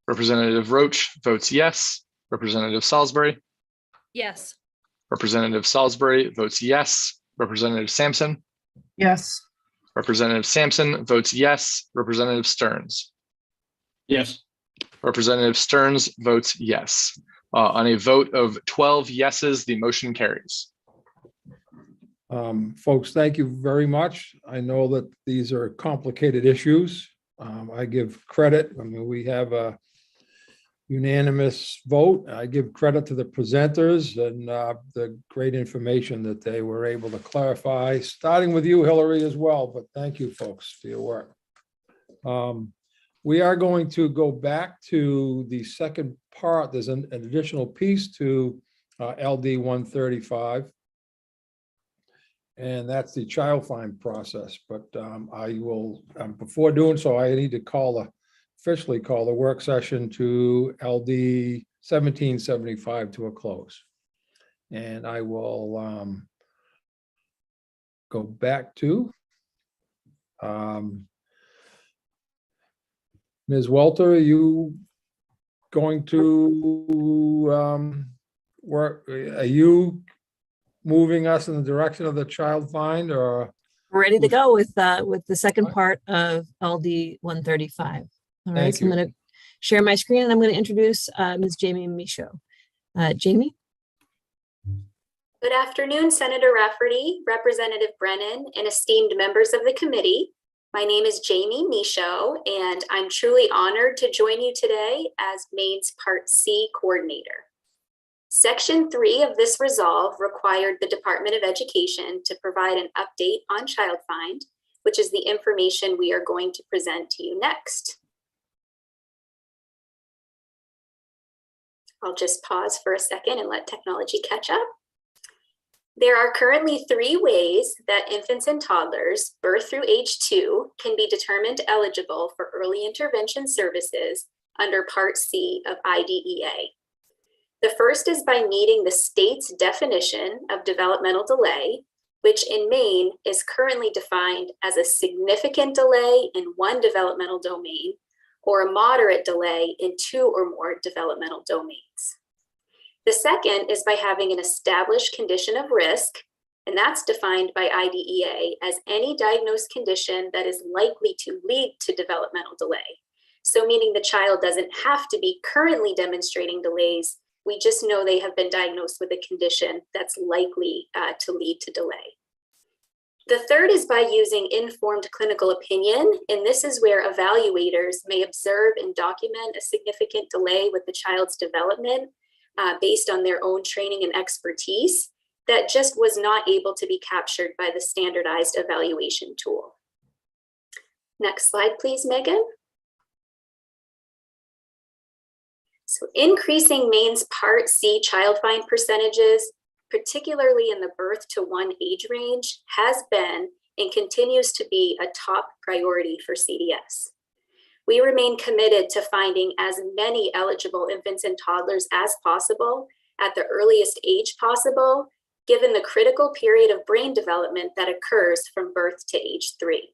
Representative Roach votes yes. Representative Salisbury. Yes. Representative Salisbury votes yes. Representative Sampson. Yes. Representative Sampson votes yes. Representative Stearns. Yes. Representative Stearns votes yes. On a vote of 12 yeses, the motion carries. Folks, thank you very much. I know that these are complicated issues. I give credit. I mean, we have a unanimous vote. I give credit to the presenters and the great information that they were able to clarify, starting with you, Hillary, as well. But thank you, folks, for your work. We are going to go back to the second part. There's an additional piece to LD 135. And that's the child find process. But I will, before doing so, I need to officially call the work session to LD 1775 to a close. And I will go back to Mr. Ms. Welter, are you going to work, are you moving us in the direction of the child find, or? Ready to go with the second part of LD 135. All right, Thank so I'm you. going to share my screen and I'm going to introduce Ms. Jamie Michaud. Jamie? Good afternoon, Senator Rafferty, Representative Brennan, and esteemed members of the committee. My name is Jamie Michaud, and I'm truly honored to join you today as Maine's Part C coordinator. Section 3 of this resolve required the Department of Education to provide an update on Child Find, which is the information we are going to present to you next. I'll just pause for a second and let technology catch up. There are currently 3 ways that infants and toddlers, birth through age 2, can be determined eligible for early intervention services under Part C of IDEA. The first is by meeting the state's definition of developmental delay, which in Maine is currently defined as a significant delay in one developmental domain or a moderate delay in 2 or more developmental domains. The second is by having an established condition of risk, and that's defined by IDEA as any diagnosed condition that is likely to lead to developmental delay. So meaning the child doesn't have to be currently demonstrating delays, we just know they have been diagnosed with a condition that's likely to lead to delay. The third is by using informed clinical opinion, and this is where evaluators may observe and document a significant delay with the child's development based on their own training and expertise that just was not able to be captured by the standardized evaluation tool. Next slide, please, Megan. So increasing Maine's Part C child find percentages, particularly in the birth to 1 age range, has been and continues to be a top priority for CDS. We remain committed to finding as many eligible infants and toddlers as possible at the earliest age possible, given the critical period of brain development that occurs from birth to age 3.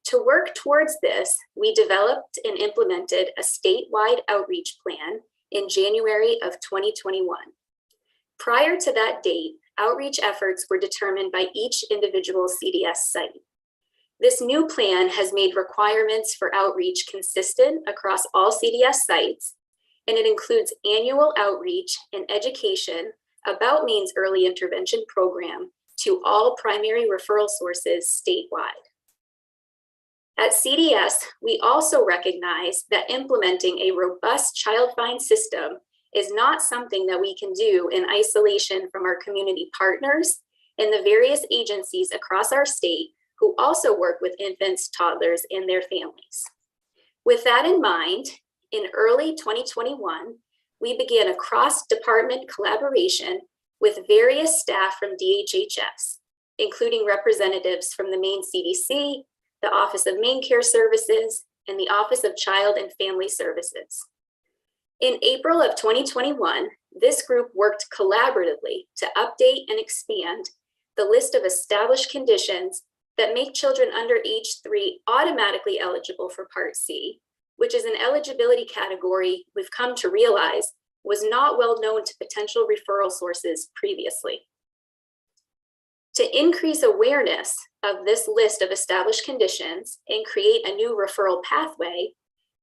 To work towards this, we developed and implemented a statewide outreach plan in January of 2021. Prior to that date, outreach efforts were determined by each individual CDS site. This new plan has made requirements for outreach consistent across all CDS sites, and it includes annual outreach and education about Maine's early intervention program to all primary referral sources statewide. At CDS, we also recognize that implementing a robust child find system is not something that we can do in isolation from our community partners and the various agencies across our state who also work with infants, toddlers, and their families. With that in mind, in early 2021, we began a cross-department collaboration with various staff from DHHS, including representatives from the Maine CDC, the Office of Maine Care Services, and the Office of Child and Family Services. In April of 2021, this group worked collaboratively to update and expand the list of established conditions that make children under age 3 automatically eligible for Part C, which is an eligibility category we've come to realize was not well known to potential referral sources previously. To increase awareness of this list of established conditions and create a new referral pathway,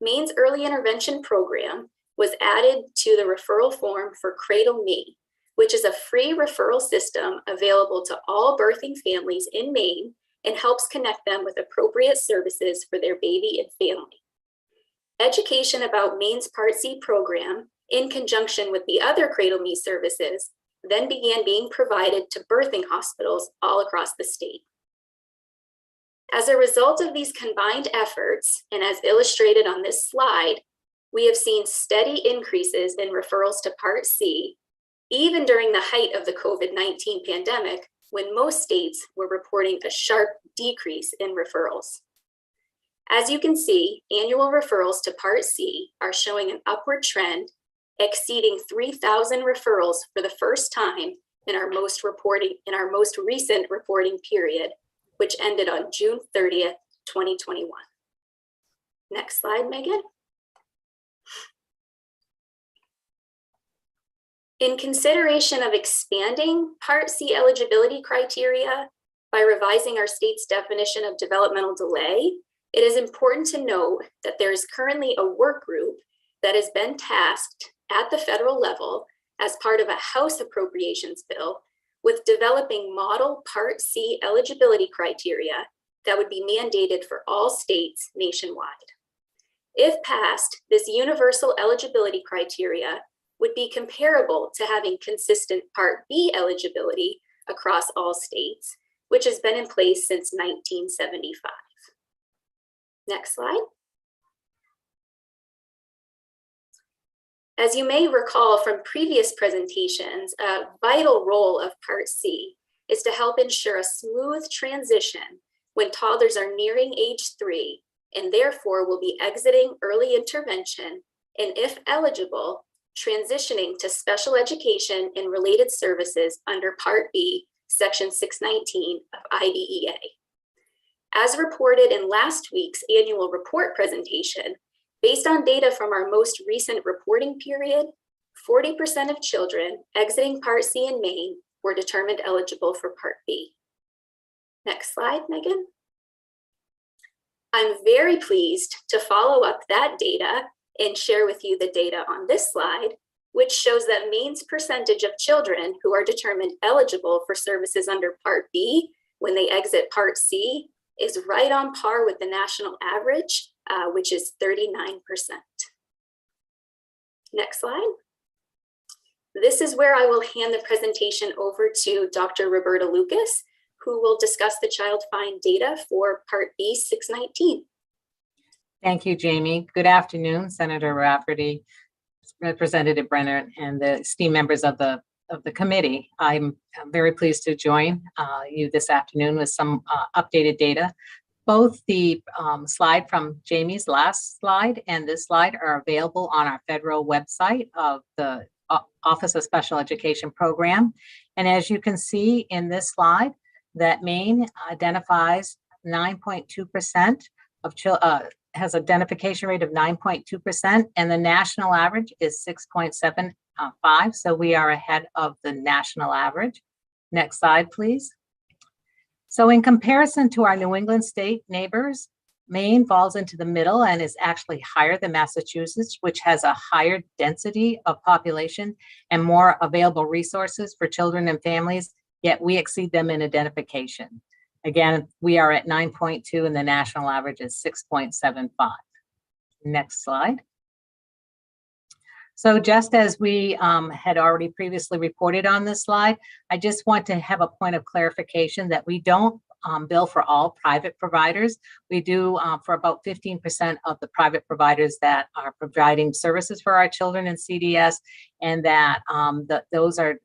Maine's early intervention program was added to the referral form for Cradle Me, which is a free referral system available to all birthing families in Maine and helps connect them with appropriate services for their baby and family. Education about Maine's Part C program, in conjunction with the other Cradle Me services, then began being provided to birthing hospitals all across the state. As a result of these combined efforts, and as illustrated on this slide, we have seen steady increases in referrals to Part C, even during the height of the COVID-19 pandemic, when most states were reporting a sharp decrease in referrals. As you can see, annual referrals to Part C are showing an upward trend, exceeding 3,000 referrals for the first time in our most recent reporting period, which ended on June 30th, 2021. Next slide, Megan. In consideration of expanding Part C eligibility criteria by revising our state's definition of developmental delay, it is important to note that there is currently a work group that has been tasked at the federal level as part of a House appropriations bill with developing model Part C eligibility criteria that would be mandated for all states nationwide. If passed, this universal eligibility criteria would be comparable to having consistent Part B eligibility across all states, which has been in place since 1975. Next slide. As you may recall from previous presentations, a vital role of Part C is to help ensure a smooth transition when toddlers are nearing age 3 and therefore will be exiting early intervention and, if eligible, transitioning to special education and related services under Part B, Section 619 of IDEA. As reported in last week's annual report presentation, based on data from our most recent reporting period, 40% of children exiting Part C in Maine were determined eligible for Part B. Next slide, Megan. I'm very pleased to follow up that data and share with you the data on this slide, which shows that Maine's percentage of children who are determined eligible for services under Part B when they exit Part C is right on par with the national average, which is 39%. Next slide. This is where I will hand the presentation over to Dr. Roberta Lucas, who will discuss the child find data for Part B 619. Thank you, Jamie. Good afternoon, Senator Rafferty, Representative Brenner, and the esteemed members of the committee. I'm very pleased to join you this afternoon with some updated data. Both the slide from Jamie's last slide and this slide are available on our federal website of the Office of Special Education Program. And as you can see in this slide, that Maine identifies 9.2% of has identification rate of 9.2%, and the national average is 6.75. So we are ahead of the national average. Next slide, please. So in comparison to our New England state neighbors, Maine falls into the middle and is actually higher than Massachusetts, which has a higher density of population and more available resources for children and families, yet we exceed them in identification. Again, we are at 9.2 and the national average is 6.75. Next slide. So just as we had already previously reported on this slide, I just want to have a point of clarification that we don't bill for all private providers. We do for about 15% of the private providers that are providing services for our children in CDS, and that those are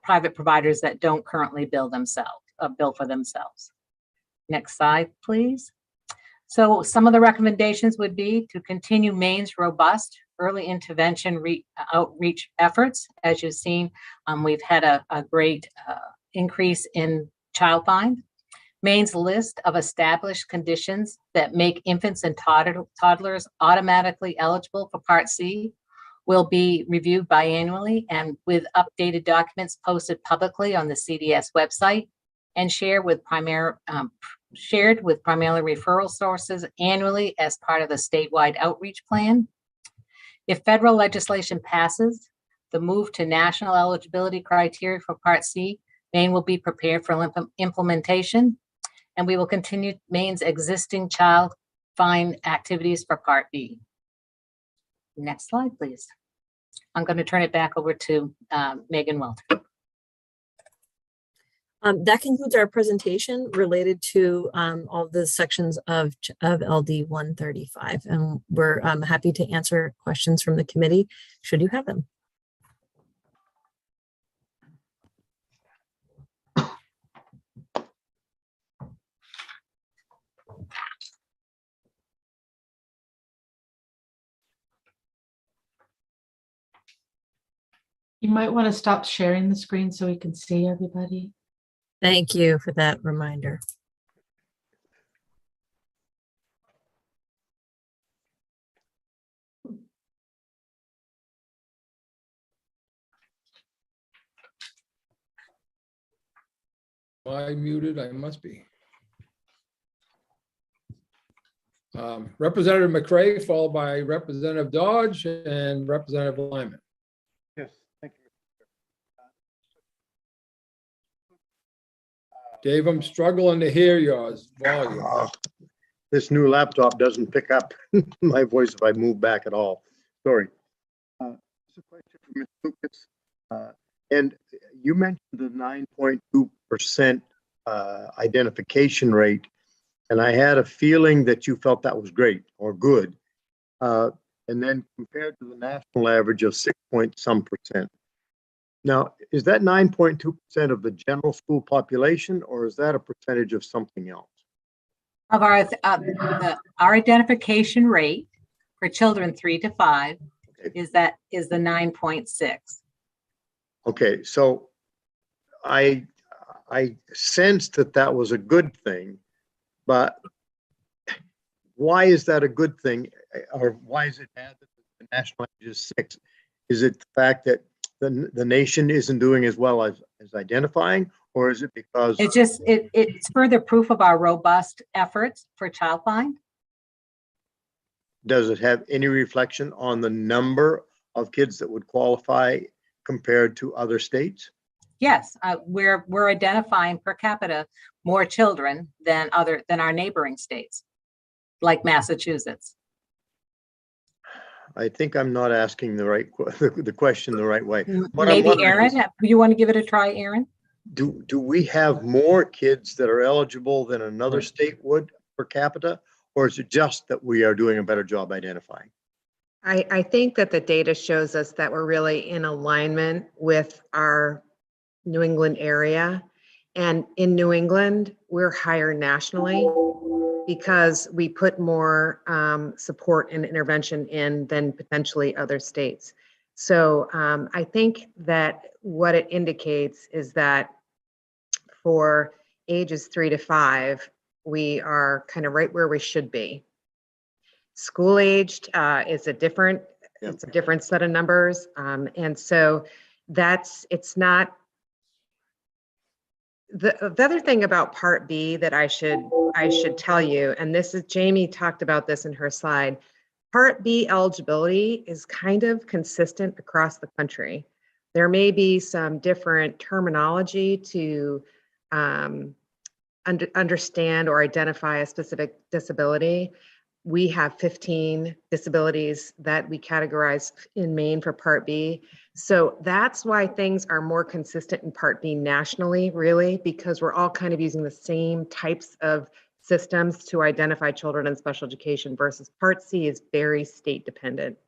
private providers that don't currently bill for themselves. Next slide, please. So some of the recommendations would be to continue Maine's robust early intervention outreach efforts. As you've seen, we've had a great increase in child find. Maine's list of established conditions that make infants and toddlers automatically eligible for Part C will be reviewed biannually and with updated documents posted publicly on the CDS website and shared with primarily referral sources annually as part of the statewide outreach plan. If federal legislation passes, the move to national eligibility criteria for Part C, Maine will be prepared for implementation, and we will continue Maine's existing child find activities for Part B. Next slide, please. I'm going to turn it back over to Megan Welter. That concludes our presentation related to all the sections of LD 135, and we're happy to answer questions from the committee should you have them. You might want to stop sharing the screen so we can see everybody. Thank you for that reminder. I muted? I must be. Representative McCray, followed by Representative Dodge and Representative Lyman. Yes, thank you. Dave, I'm struggling to hear yours volume. This new laptop doesn't pick up my voice if I move back at all. Sorry. It's a question for Ms. Lucas. And you mentioned the 9.2% identification rate, and I had a feeling that you felt that was great or good. And then compared to the national average of 6-point-some%. Now, is that 9.2% of the general school population, or is that a percentage of something else? Of our identification rate for children 3 to 5 is the 9.6. Okay, so I sensed that was a good thing, but why is that a good thing, or why is it bad that the national average is 6? Is it the fact that the nation isn't doing as well as identifying, or is it because it's further proof of our robust efforts for child find? Does it have any reflection on the number of kids that would qualify compared to other states? Yes, we're identifying per capita more children than our neighboring states, like Massachusetts. I think I'm not asking the question the right way. Maybe Aaron, you want to give it a try, Aaron? Do we have more kids that are eligible than another state would per capita, or is it just that we are doing a better job identifying? I think that the data shows us that we're really in alignment with our New England area. And in New England, we're higher nationally because we put more support and intervention in than potentially other states. So I think that what it indicates is that for ages 3 to 5, we are kind of right where we should be. School aged is a different, it's a different set of numbers. And so it's not, the other thing about Part B that I should tell you, and this is, Jamie talked about this in her slide, Part B eligibility is kind of consistent across the country. There may be some different terminology to understand or identify a specific disability. We have 15 disabilities that we categorize in Maine for Part B. So that's why things are more consistent in Part B nationally, really, because we're all kind of using the same types of systems to identify children in special education versus Part C is very state dependent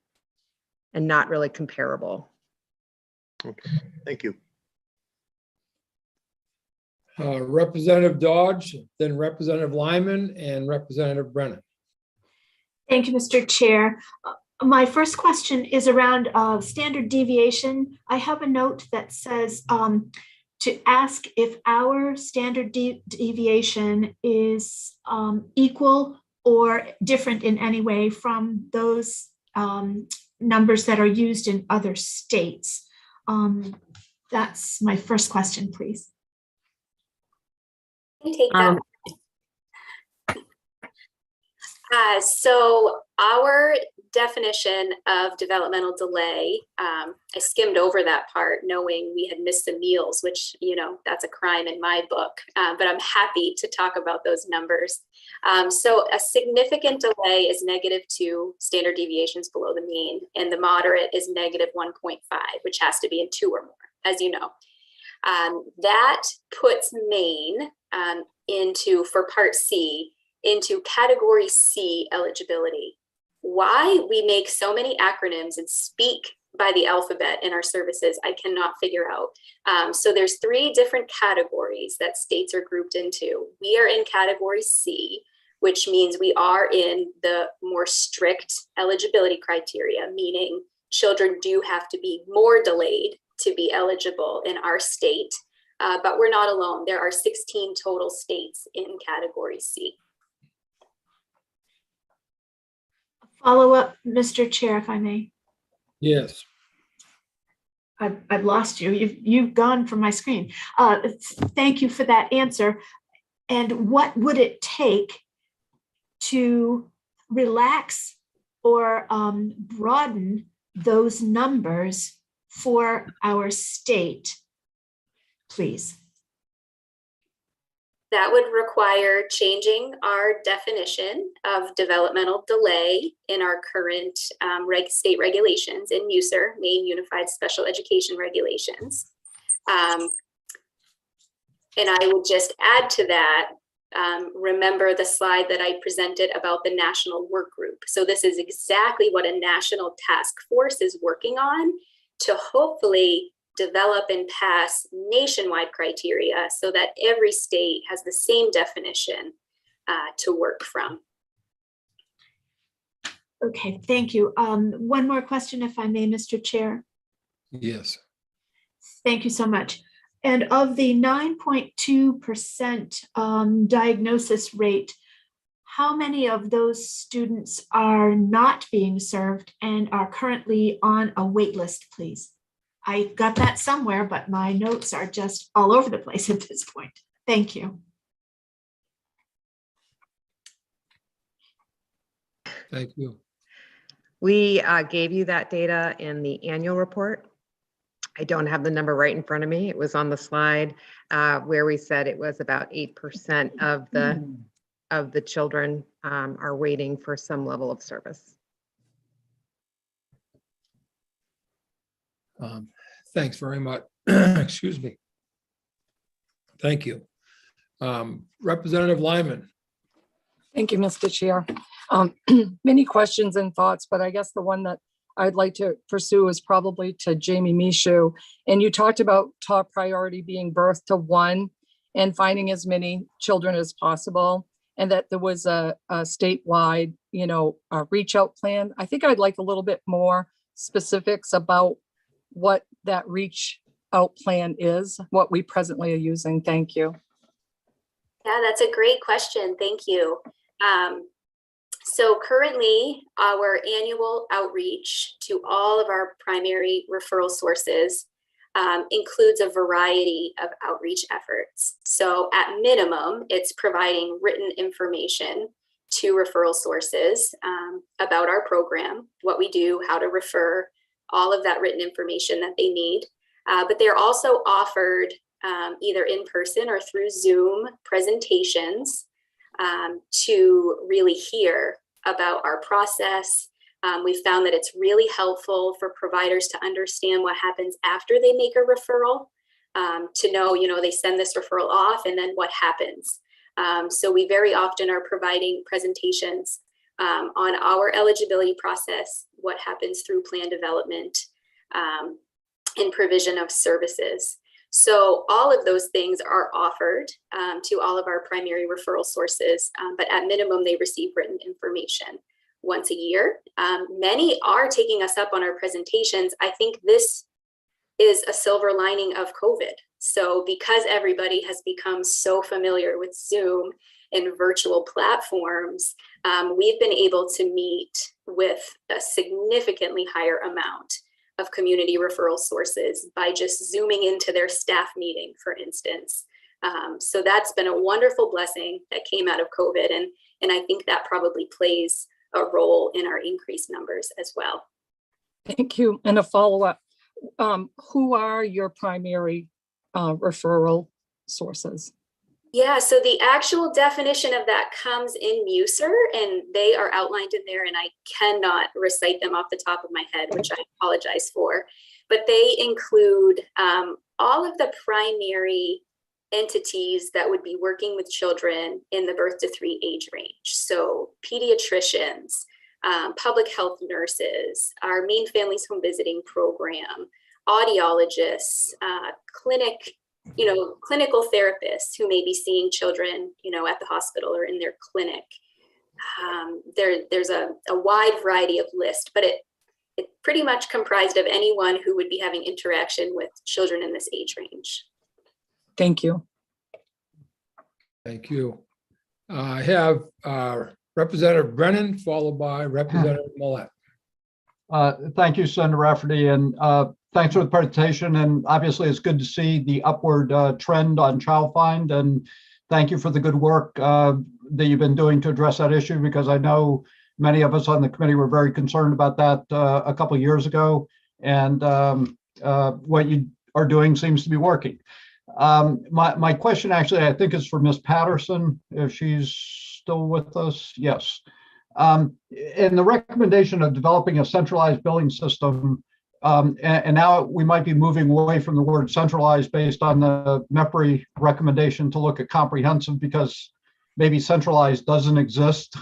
and not really comparable. Okay, thank you. Representative Dodge, then Representative Lyman and Representative Brennan. Thank you, Mr. Chair. My first question is around standard deviation. I have a note that says to ask if our standard deviation is equal or different in any way from those numbers that are used in other states. That's my first question, please. Can you take that? So our definition of developmental delay, I skimmed over that part knowing we had missed some meals, which, you know, that's a crime in my book, but I'm happy to talk about those numbers. So a significant delay is -2 standard deviations below the mean, and the moderate is -1.5, which has to be in 2 or more, as you know. That puts Maine for Part C, into Category C eligibility. Why we make so many acronyms and speak by the alphabet in our services, I cannot figure out. So there's 3 different categories that states are grouped into. We are in Category C, which means we are in the more strict eligibility criteria, meaning children do have to be more delayed to be eligible in our state, but we're not alone. There are 16 total states in Category C. Follow up, Mr. Chair, if I may. Yes. I've lost you. You've gone from my screen. Thank you for that answer. And what would it take to relax or broaden those numbers for our state, please? That would require changing our definition of developmental delay in our current state regulations in MUSER, Maine Unified Special Education Regulations. And I would just add to that, remember the slide that I presented about the national work group. So this is exactly what a national task force is working on to hopefully develop and pass nationwide criteria so that every state has the same definition to work from. Okay, thank you. One more question, if I may, Mr. Chair. Yes. Thank you so much. And of the 9.2% diagnosis rate, how many of those students are not being served and are currently on a wait list, please? I got that somewhere, but my notes are just all over the place at this point. Thank you. Thank you. We gave you that data in the annual report. I don't have the number right in front of me. It was on the slide where we said it was about 8% of the children are waiting for some level of service. Thanks very much. Excuse me. Thank you. Representative Lyman. Thank you, Mr. Chair. Many questions and thoughts, but I guess the one that I'd like to pursue is probably to Jamie Mishu. And you talked about top priority being birth to one and finding as many children as possible, and that there was a statewide, a reach out plan. I think I'd like a little bit more specifics about what that reach out plan is, what we presently are using. Thank you. Yeah, that's a great question. Thank you. So currently, our annual outreach to all of our primary referral sources includes a variety of outreach efforts. So at minimum, it's providing written information to referral sources about our program, what we do, how to refer, all of that written information that they need. But they're also offered either in person or through Zoom presentations to really hear about our process. We've found that it's really helpful for providers to understand what happens after they make a referral, to know, they send this referral off and then what happens. So we very often are providing presentations on our eligibility process, what happens through plan development, and provision of services. So all of those things are offered to all of our primary referral sources, but at minimum, they receive written information once a year. Many are taking us up on our presentations. I think this is a silver lining of COVID. So because everybody has become so familiar with Zoom and virtual platforms, we've been able to meet with a significantly higher amount of community referral sources by just Zooming into their staff meeting, for instance. So that's been a wonderful blessing that came out of COVID. And I think that probably plays a role in our increased numbers as well. Thank you. And a follow-up. Who are your primary referral sources? Yeah, so the actual definition of that comes in MUSER, and they are outlined in there, and I cannot recite them off the top of my head, which I apologize for. But they include all of the primary entities that would be working with children in the birth to 3 age range. So pediatricians, public health nurses, our Maine Families Home Visiting Program, audiologists, clinical therapists who may be seeing children, at the hospital or in their clinic. There's a wide variety of list, but it pretty much comprised of anyone who would be having interaction with children in this age range. Thank you. Thank you. I have Representative Brennan, followed by Representative Millette. Thank you, Senator Rafferty. And Thanks for the presentation, and obviously it's good to see the upward trend on child find, and thank you for the good work that you've been doing to address that issue, because I know many of us on the committee were very concerned about that a couple of years ago, and what you are doing seems to be working. My question actually, I think, is for Ms. Patterson, if she's still with us. Yes. In the recommendation of developing a centralized billing system, and now we might be moving away from the word centralized based on the MEPRI recommendation to look at comprehensive, because maybe centralized doesn't exist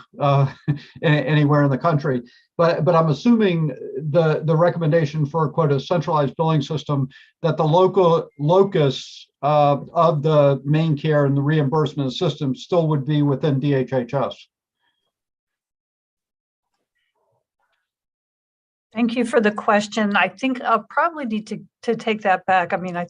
anywhere in the country. But I'm assuming the recommendation for a quote a centralized billing system, that the local locus of the main care and the reimbursement system still would be within DHHS. Thank you for the question. I think I'll probably need to take that back. I mean,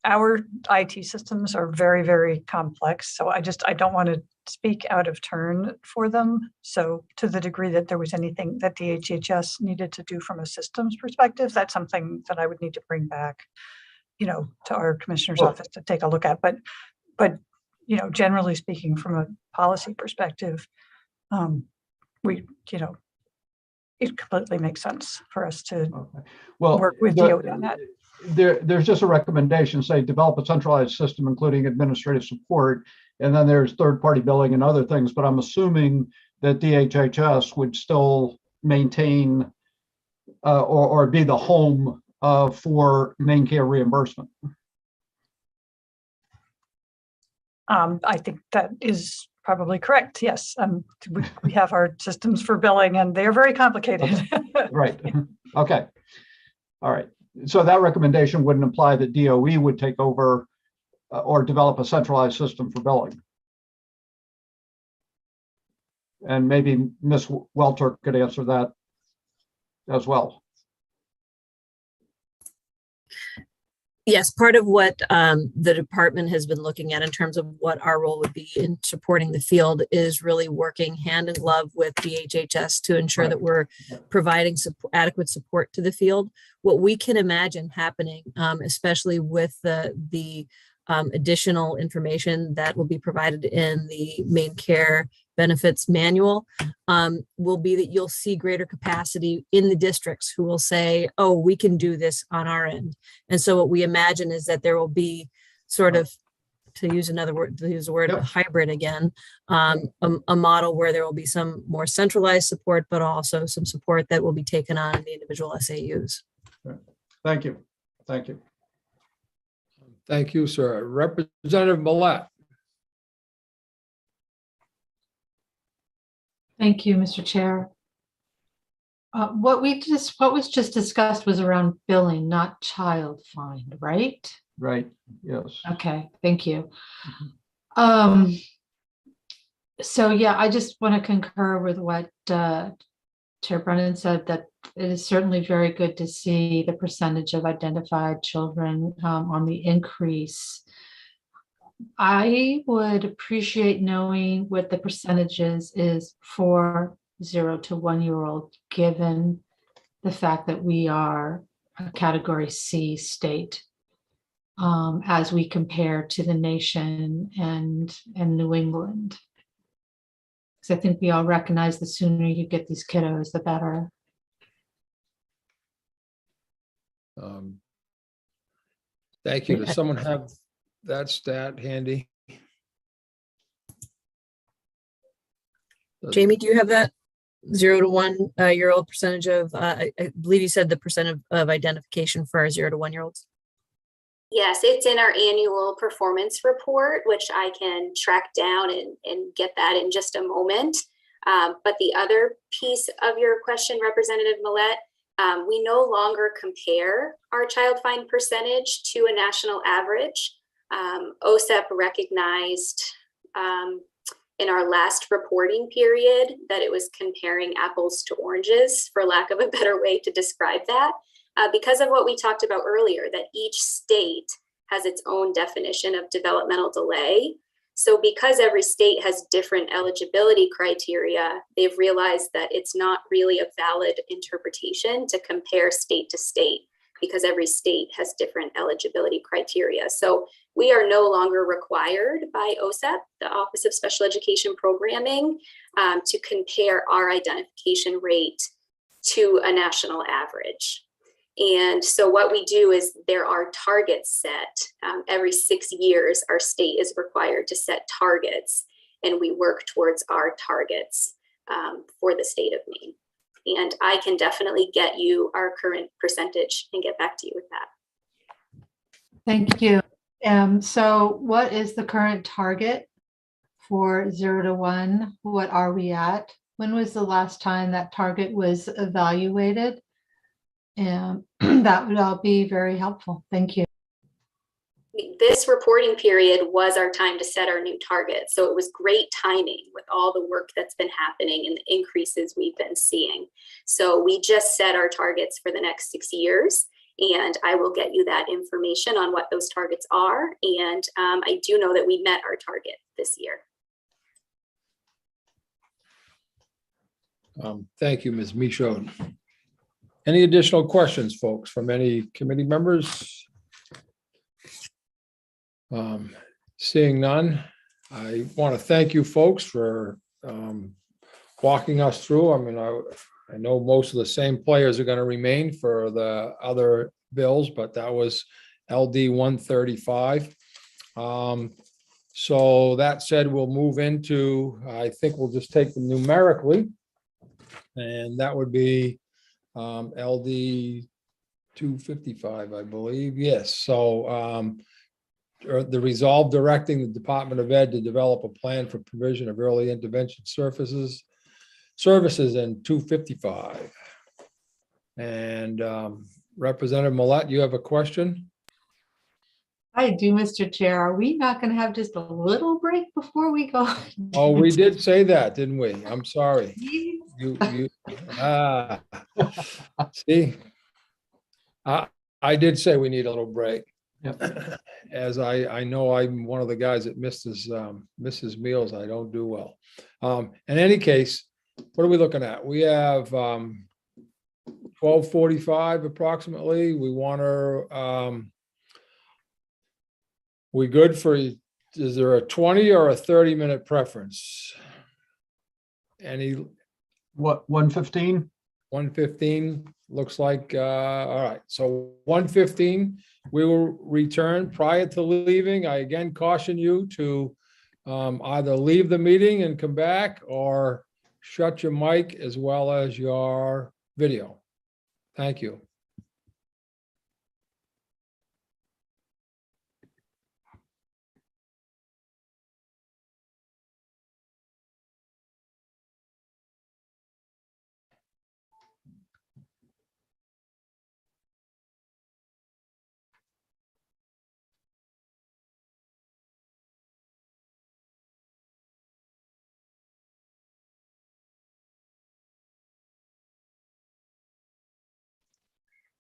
our IT systems are very, very complex. So I don't want to speak out of turn for them. So to the degree that there was anything that DHHS needed to do from a systems perspective, that's something that I would need to bring back, to our commissioner's office to take a look at. But generally speaking, from a policy perspective, it completely makes sense for us to work with DOE on that. There's just a recommendation, say, develop a centralized system, including administrative support, and then there's third-party billing and other things. But I'm assuming that DHHS would still maintain or be the home for main care reimbursement. I think that is probably correct. Yes, we have our systems for billing, and they are very complicated. Okay. Right. Okay. All right. So that recommendation wouldn't imply that DOE would take over or develop a centralized system for billing. And maybe Ms. Welter could answer that as well. Yes, part of what the department has been looking at in terms of what our role would be in supporting the field is really working hand in glove with DHHS to ensure that we're providing adequate support to the field. What we can imagine happening, especially with the additional information that will be provided in the main care benefits manual, will be that you'll see greater capacity in the districts who will say, oh, we can do this on our end. And so what we imagine is that there will be sort of, to use the word hybrid again, a model where there will be some more centralized support, but also some support that will be taken on in the individual SAUs. Thank you. Thank you. Thank you, sir. Representative Millette. Thank you, Mr. Chair. What was just discussed was around billing, not child find, right? Right. Yes. Okay. Thank you. So yeah, I just want to concur with what Chair Brennan said, that it is certainly very good to see the percentage of identified children on the increase. I would appreciate knowing what the percentages is for 0 to 1 year old, given the fact that we are a category C state as we compare to the nation and New England. Because I think we all recognize the sooner you get these kiddos, the better. Thank you. Does someone have that stat handy? Jamie, do you have that 0 to 1 year old percentage of, I believe you said the percent of identification for our 0 to 1 year olds? Yes, it's in our annual performance report, which I can track down and get that in just a moment. But the other piece of your question, Representative Millette, we no longer compare our child find percentage to a national average. OSEP recognized in our last reporting period that it was comparing apples to oranges, for lack of a better way to describe that, because of what we talked about earlier, that each state has its own definition of developmental delay. So because every state has different eligibility criteria, they've realized that it's not really a valid interpretation to compare state to state, because every state has different eligibility criteria. So we are no longer required by OSEP, the Office of Special Education Programming, to compare our identification rate to a national average. And so what we do is there are targets set. Every 6 years, our state is required to set targets, and we work towards our targets for the state of Maine. And I can definitely get you our current percentage and get back to you with that. Thank you. So what is the current target for 0 to 1? What are we at? When was the last time that target was evaluated? And that would all be very helpful. Thank you. This reporting period was our time to set our new target. So it was great timing with all the work that's been happening and the increases we've been seeing. So we just set our targets for the next 6 years, and I will get you that information on what those targets are. And I do know that we met our target this year. Thank you, Ms. Michaud. Any additional questions, folks, from any committee members? Seeing none, I want to thank you folks for walking us through. I mean, I know most of the same players are going to remain for the other bills, but that was LD 135. So that said, we'll move into, I think we'll just take them numerically. And that would be LD 255, I believe. Yes. So the resolve directing the Department of Ed to develop a plan for provision of early intervention services in 255. And Representative Millette, you have a question? I do, Mr. Chair. Are we not going to have just a little break before we go? Oh, we did say that, didn't we? I'm sorry. See, I did say we need a little break. Yep. As I know I'm one of the guys that misses meals. I don't do well. In any case, what are we looking at? We have 12:45 approximately. We want to, we good for, is there a 20 or a 30-minute preference? Any? What, 1:15? 1:15 looks like, all right. So 1:15, we will return. Prior to leaving, I again caution you to either leave the meeting and come back or shut your mic as well as your video. Thank you.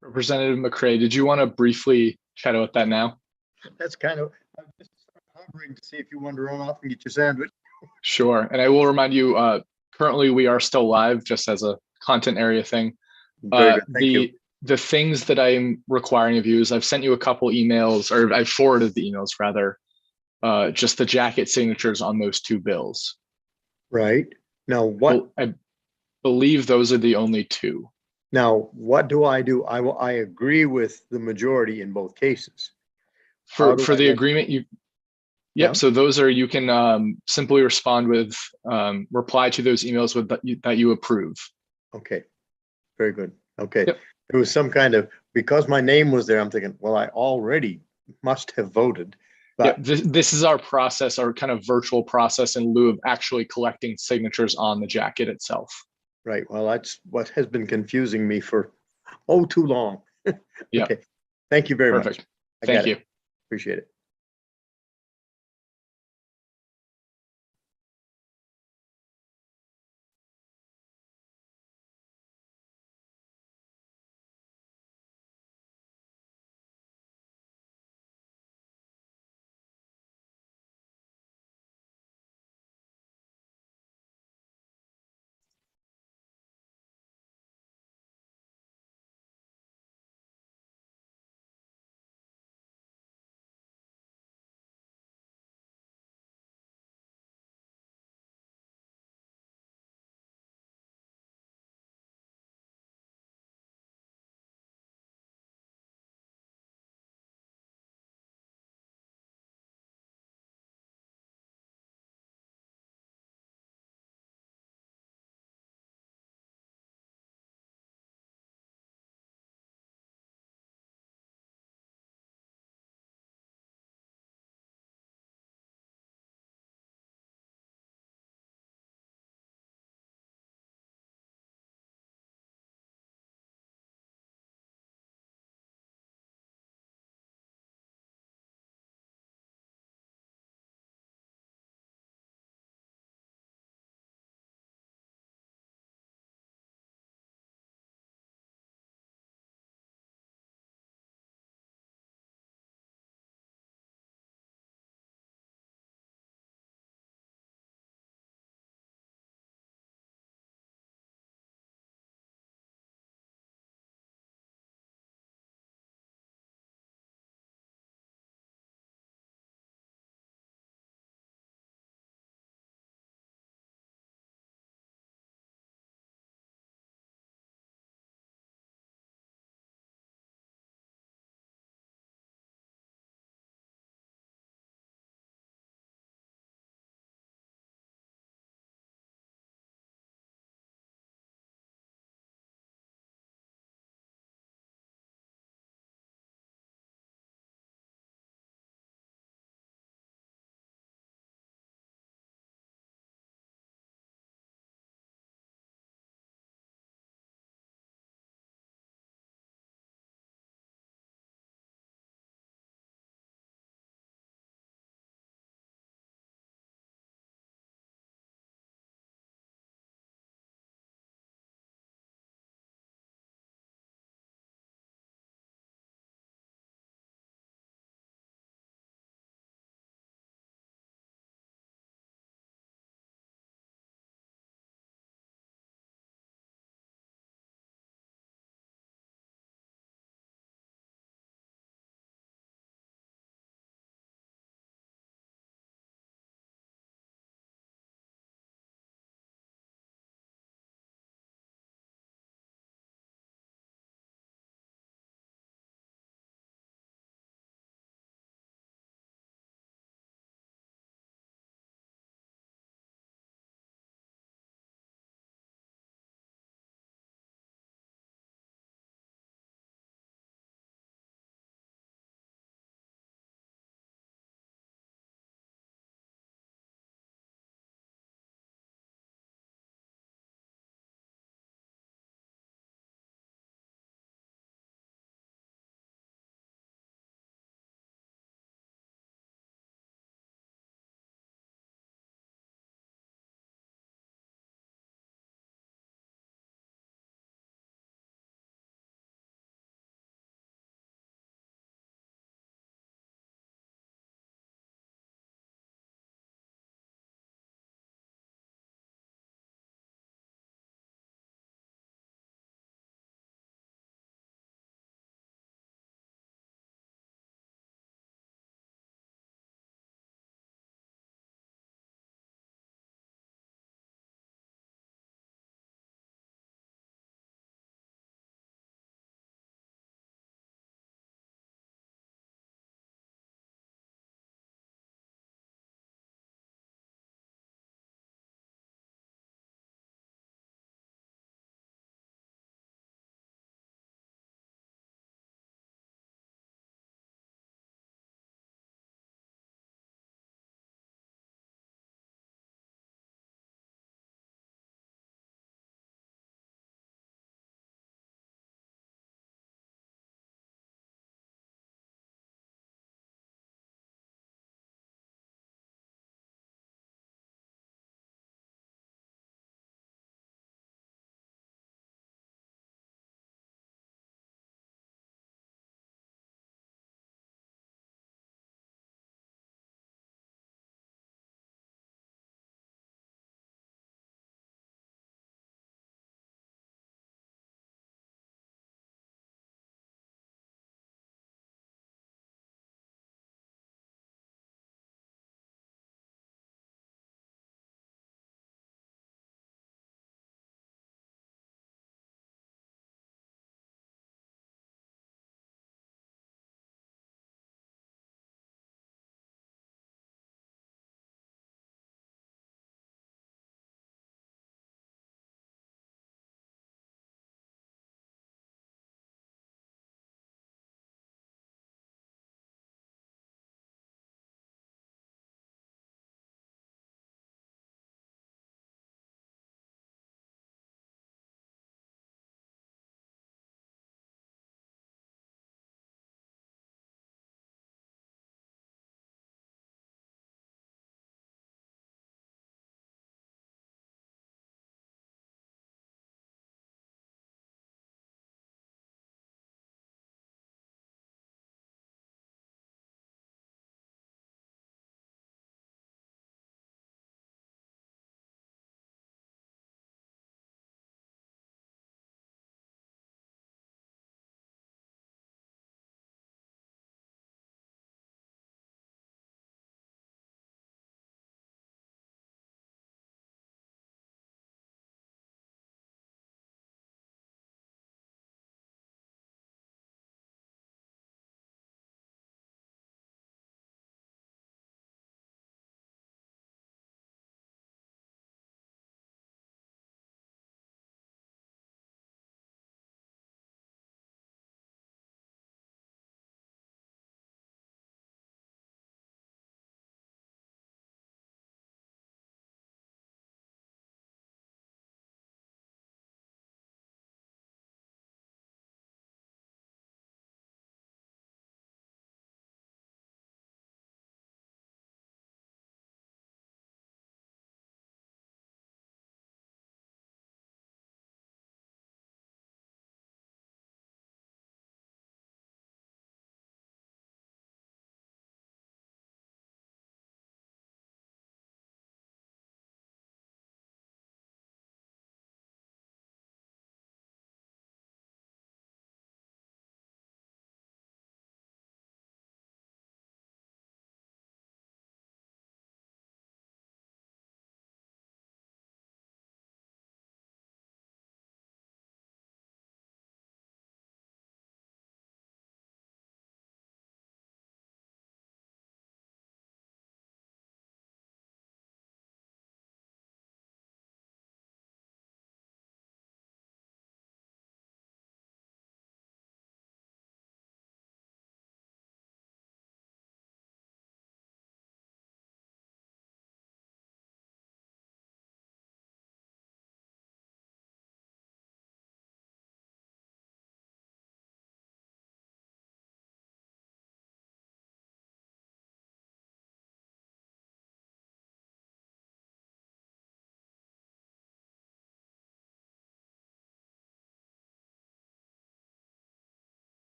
Representative McCray, did you want to briefly chat about that now? That's kind of, I'm just hovering to see if you want to run off and get your sandwich. Sure. And I will remind you, currently we are still live just as a content area thing. Very good. Thank you. The things that I'm requiring of you is I've sent you a couple emails, or I forwarded the emails rather, just the jacket signatures on those two bills. Right. Now what? I believe those are the only two. Now, what do? I agree with the majority in both cases. For the agreement, yep. Yeah. So those are, you can simply respond with, reply to those emails with that you approve. Okay. Very good. Okay. Yep. There was some kind of, because my name was there, I'm thinking, well, I already must have voted. But Yeah, this is our process, our kind of virtual process in lieu of actually collecting signatures on the jacket itself. right. Well, that's what has been confusing me for too long. Yeah. Okay. Thank you very Perfect. much. I Thank got you. it. Appreciate it.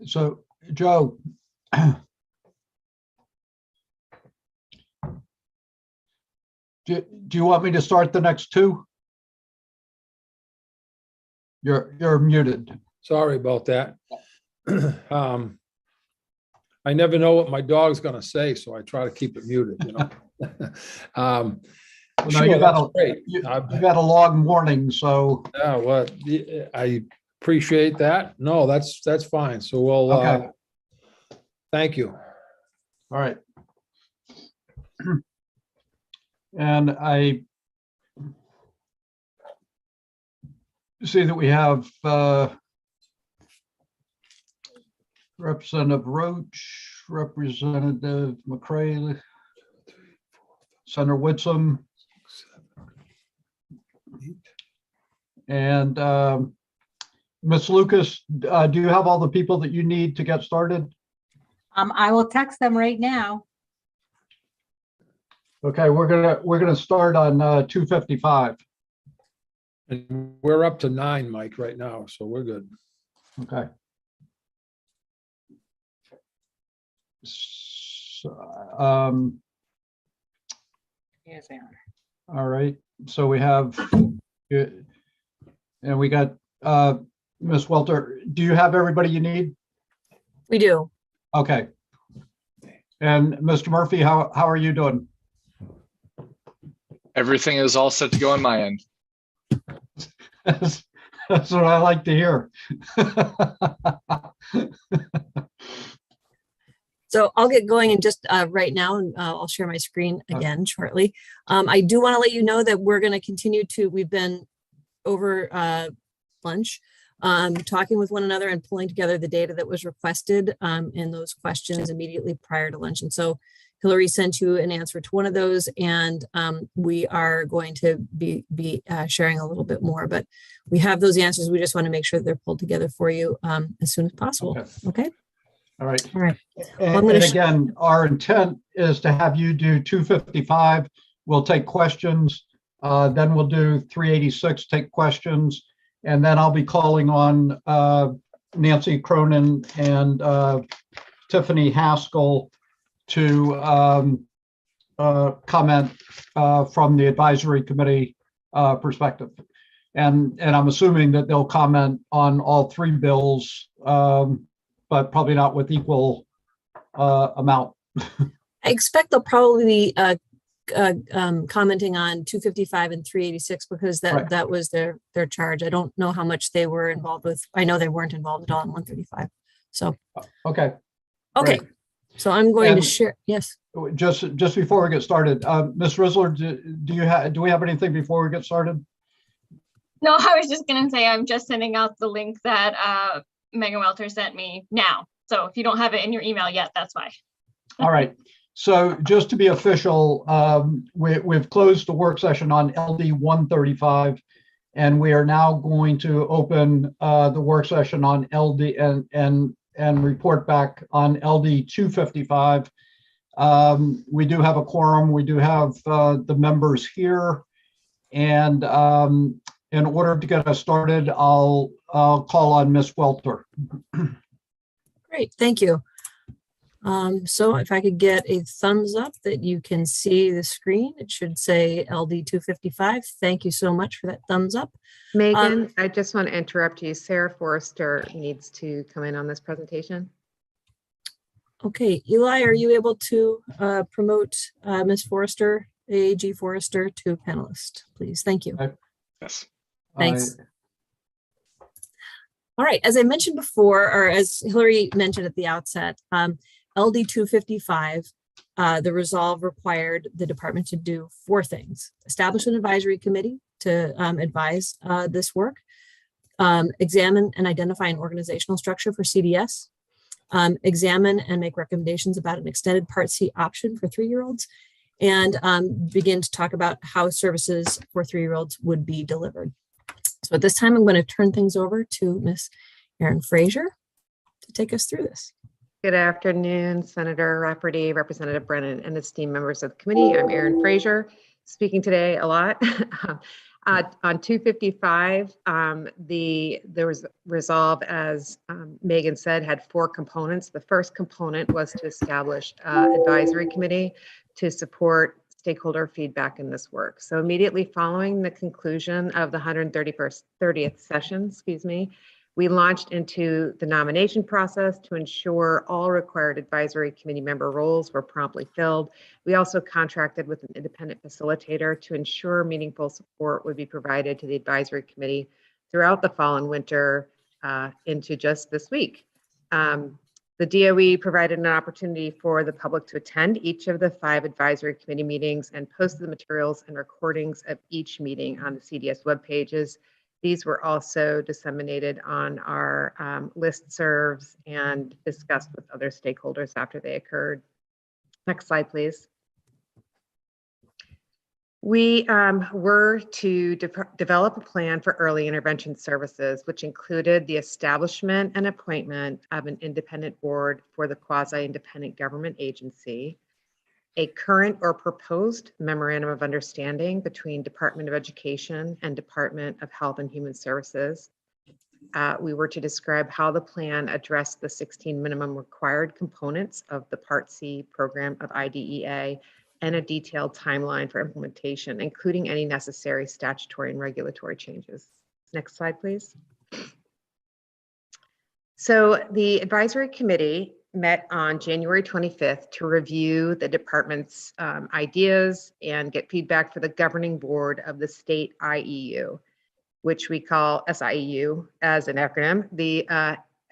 So, Joe, do you want me to start the next two? You're muted. Sorry about that. I never know what my dog's gonna say, so I try to keep it muted, you know. Well, no, Sure, you that's got great. you got a long morning, so Yeah, well, I appreciate that. No, that's fine. So we'll, okay. thank you. All right. And I see that we have Representative Roach, Representative McCray, Senator Whitsom, and Ms. Lucas, do you have all the people that you need to get started? I will text them right now. Okay, we're gonna start on 255. And we're up to 9, Mike, right now, so we're good. Okay. So, Yes, they are. all right, so we have, and we got Ms. Welter. Do you have everybody you need? We do. Okay. And Mr. Murphy, how are you doing? Everything is all set to go on my end. That's what I like to hear. So I'll get going in just right now, and I'll share my screen again shortly. I do want to let you know that we're going to continue to, we've been over lunch, talking with one another and pulling together the data that was requested in those questions immediately prior to lunch. And so Hillary sent you an answer to one of those, and we are going to be sharing a little bit more, but we have those answers. We just want to make sure they're pulled together for you as soon as possible. Okay. All right. All right. And, Well, and again, our intent is to have you do 255. We'll take questions. Then we'll do 386, take questions. And then I'll be calling on Nancy Cronin and Tiffany Haskell to comment from the advisory committee perspective. And I'm assuming that they'll comment on all 3 bills, but probably not with equal amount. I expect they'll probably be commenting on 255 and 386 because that was their charge. I don't know how much they were involved with. I know they weren't involved at all in 135. So okay. Okay. Great. So I'm going to share. Yes. Just before we get started, Ms. Risler, do we have anything before we get started? No, I was just going to say I'm just sending out the link that Megan Welter sent me now. So if you don't have it in your email yet, that's why. All right. So just to be official, we've closed the work session on LD 135, And we are now going to open the work session on LD and report back on LD 255. We do have a quorum. We do have the members here. And in order to get us started, I'll call on Ms. Welter. Great, thank you. So if I could get a thumbs up that you can see the screen, it should say LD 255. Thank you so much for that thumbs up. Megan, I just want to interrupt you. Sarah Forrester needs to come in on this presentation. Okay, Eli, are you able to promote Ms. Forrester, AAG Forrester, to panelist, please? Thank you. Yes. Thanks. All right, as I mentioned before, or as Hillary mentioned at the outset, LD 255, the resolve required the department to do 4 things: establish an advisory committee to advise this work, examine and identify an organizational structure for CDS, examine and make recommendations about an extended Part C option for 3-year-olds, and begin to talk about how services for 3-year-olds would be delivered. So at this time, I'm going to turn things over to Ms. Erin Fraser to take us through this. Good afternoon, Senator Rafferty, Representative Brennan, and esteemed members of the committee. I'm Erin Fraser, speaking today a lot. On 255, there was resolve, as Megan said, had 4 components. The first component was to establish advisory committee to support stakeholder feedback in this work. So immediately following the conclusion of the 130th session, we launched into the nomination process to ensure all required advisory committee member roles were promptly filled. We also contracted with an independent facilitator to ensure meaningful support would be provided to the advisory committee throughout the fall and winter into just this week. The DOE provided an opportunity for the public to attend each of the 5 advisory committee meetings and posted the materials and recordings of each meeting on the CDS web pages. These were also disseminated on our listservs and discussed with other stakeholders after they occurred. Next slide, please. We were to develop a plan for early intervention services, which included the establishment and appointment of an independent board for the quasi-independent government agency, a current or proposed memorandum of understanding between Department of Education and Department of Health and Human Services. We were to describe how the plan addressed the 16 minimum required components of the Part C program of IDEA, and a detailed timeline for implementation, including any necessary statutory and regulatory changes. Next slide, please. So the advisory committee met on January 25th to review the department's ideas and get feedback for the governing board of the state IEU, which we call SIEU as an acronym. The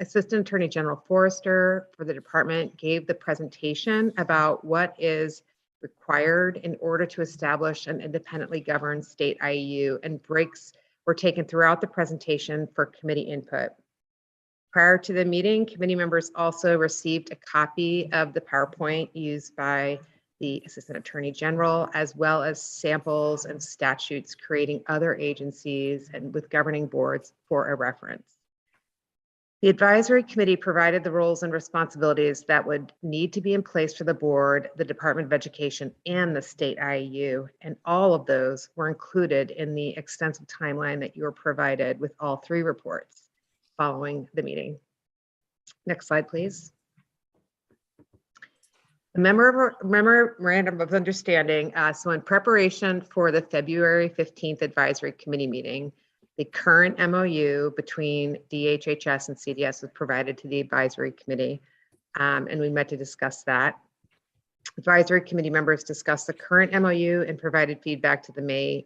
Assistant Attorney General Forrester for the department gave the presentation about what is required in order to establish an independently governed state IEU, and breaks were taken throughout the presentation for committee input. Prior to the meeting, committee members also received a copy of the PowerPoint used by the Assistant Attorney General, as well as samples and statutes creating other agencies and with governing boards for a reference. The advisory committee provided the roles and responsibilities that would need to be in place for the board, the Department of Education, and the state IEU, and all of those were included in the extensive timeline that you were provided with all 3 reports following the meeting. Next slide, please. The memorandum of understanding, so in preparation for the February 15th advisory committee meeting, the current MOU between DHHS and CDS was provided to the advisory committee, and we met to discuss that. Advisory committee members discussed the current MOU and provided feedback to the main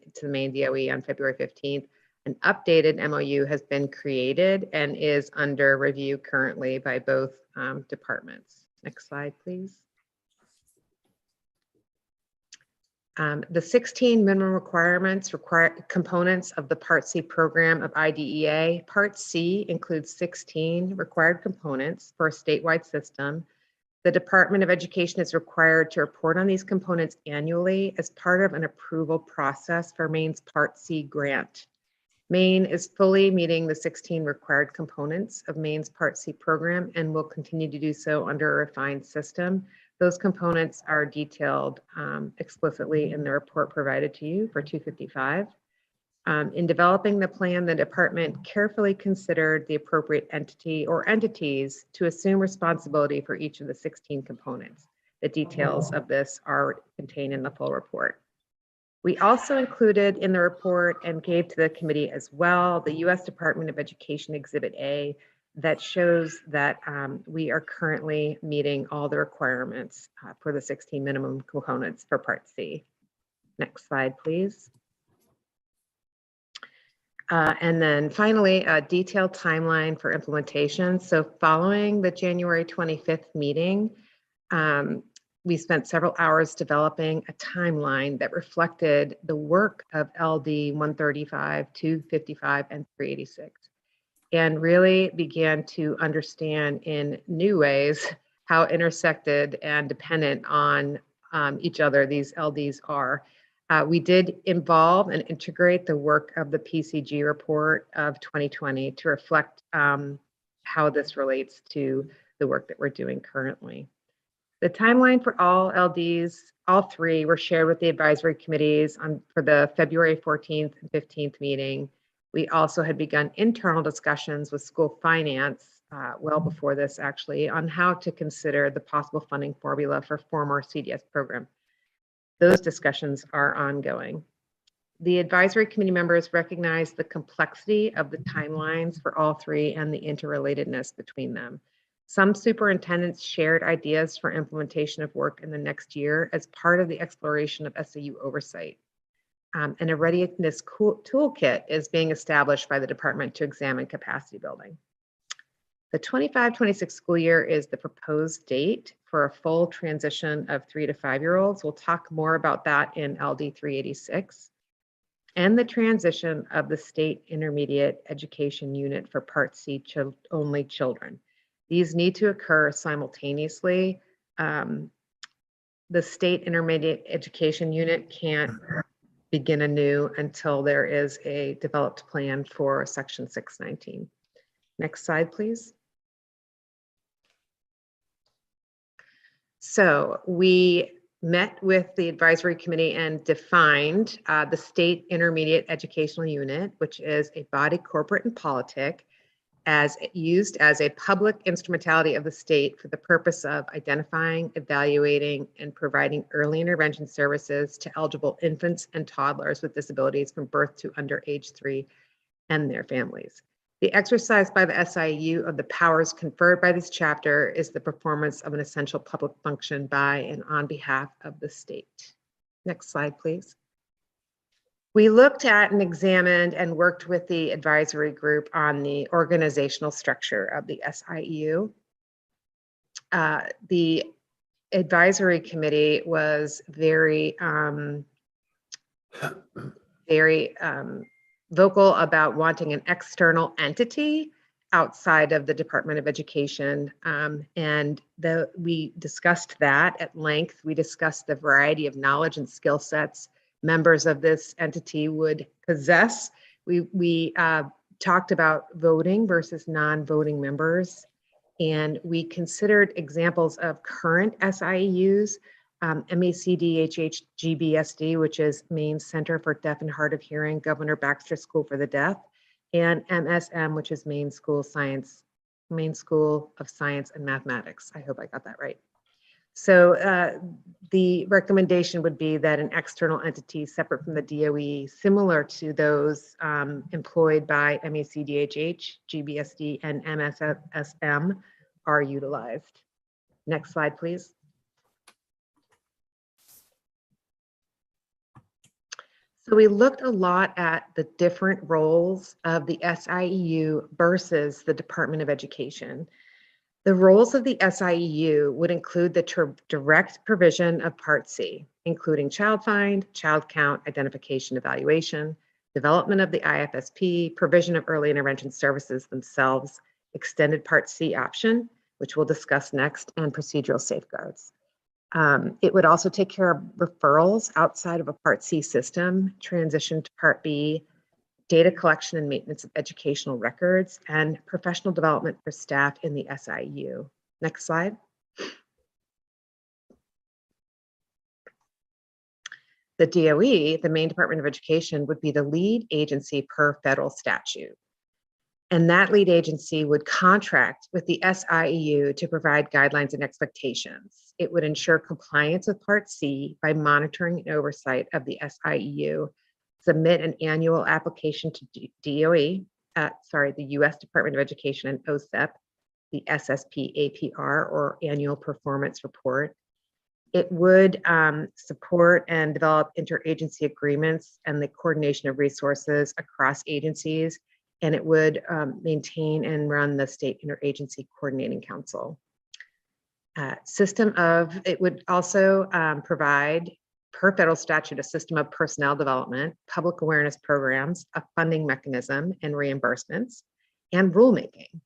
DOE on February 15th. An updated MOU has been created and is under review currently by both departments. Next slide, please. The 16 minimum components of the Part C program of IDEA. Part C includes 16 required components for a statewide system. The Department of Education is required to report on these components annually as part of an approval process for Maine's Part C grant. Maine is fully meeting the 16 required components of Maine's Part C program and will continue to do so under a refined system. Those components are detailed explicitly in the report provided to you for 255. In developing the plan, the department carefully considered the appropriate entity or entities to assume responsibility for each of the 16 components. The details of this are contained in the full report. We also included in the report and gave to the committee as well the U.S. Department of Education Exhibit A that shows that we are currently meeting all the requirements for the 16 minimum components for Part C. Next slide, please. And then finally, a detailed timeline for implementation. So following the January 25th meeting, we spent several hours developing a timeline that reflected the work of LD 135, 255, and 386, and really began to understand in new ways how intersected and dependent on each other these LDs are. We did involve and integrate the work of the PCG report of 2020 to reflect how this relates to the work that we're doing currently. The timeline for all LDs, all three, were shared with the advisory committees for the February 14th and 15th meeting. We also had begun internal discussions with school finance well before this actually on how to consider the possible funding formula for former CDS program. Those discussions are ongoing. The advisory committee members recognize the complexity of the timelines for all three and the interrelatedness between them. Some superintendents shared ideas for implementation of work in the next year as part of the exploration of SAU oversight. And a readiness toolkit is being established by the department to examine capacity building. The 25-26 school year is the proposed date for a full transition of 3 to 5-year-olds. We'll talk more about that in LD 386. And the transition of the state intermediate education unit for Part C only children. These need to occur simultaneously. The state intermediate education unit can't begin anew until there is a developed plan for Section 619. Next slide, please. So we met with the advisory committee and defined the state intermediate educational unit, which is a body corporate and politic, as used as a public instrumentality of the state for the purpose of identifying, evaluating, and providing early intervention services to eligible infants and toddlers with disabilities from birth to under age 3 and their families. The exercise by the SIU of the powers conferred by this chapter is the performance of an essential public function by and on behalf of the state. Next slide, please. We looked at and examined and worked with the advisory group on the organizational structure of the SIU. The advisory committee was very vocal about wanting an external entity outside of the Department of Education. We discussed that at length. We discussed the variety of knowledge and skill sets members of this entity would possess. We talked about voting versus non-voting members, and we considered examples of current SIEUs, MACDHH GBSD, which is Maine Center for Deaf and Hard of Hearing, Governor Baxter School for the Deaf, and MSM, which is Maine School of Science and Mathematics. I hope I got that right. So the recommendation would be that an external entity separate from the DOE, similar to those employed by MACDHH, GBSD, and MSM, are utilized. Next slide, please. So we looked a lot at the different roles of the SIEU versus the Department of Education. The roles of the SIEU would include the direct provision of Part C, including child find, child count, identification, evaluation, development of the IFSP, provision of early intervention services themselves, extended Part C option, which we'll discuss next, and procedural safeguards. It would also take care of referrals outside of a Part C system, transition to Part B, data collection and maintenance of educational records, and professional development for staff in the SIU. Next slide. The DOE, the Maine Department of Education, would be the lead agency per federal statute. And that lead agency would contract with the SIEU to provide guidelines and expectations. It would ensure compliance with Part C by monitoring and oversight of the SIEU, submit an annual application to the U.S. Department of Education and OSEP, the SSP APR, or Annual Performance Report. It would support and develop interagency agreements and the coordination of resources across agencies, and it would maintain and run the State Interagency Coordinating Council. It would also provide, per federal statute, a system of personnel development, public awareness programs, a funding mechanism, and reimbursements, and rulemaking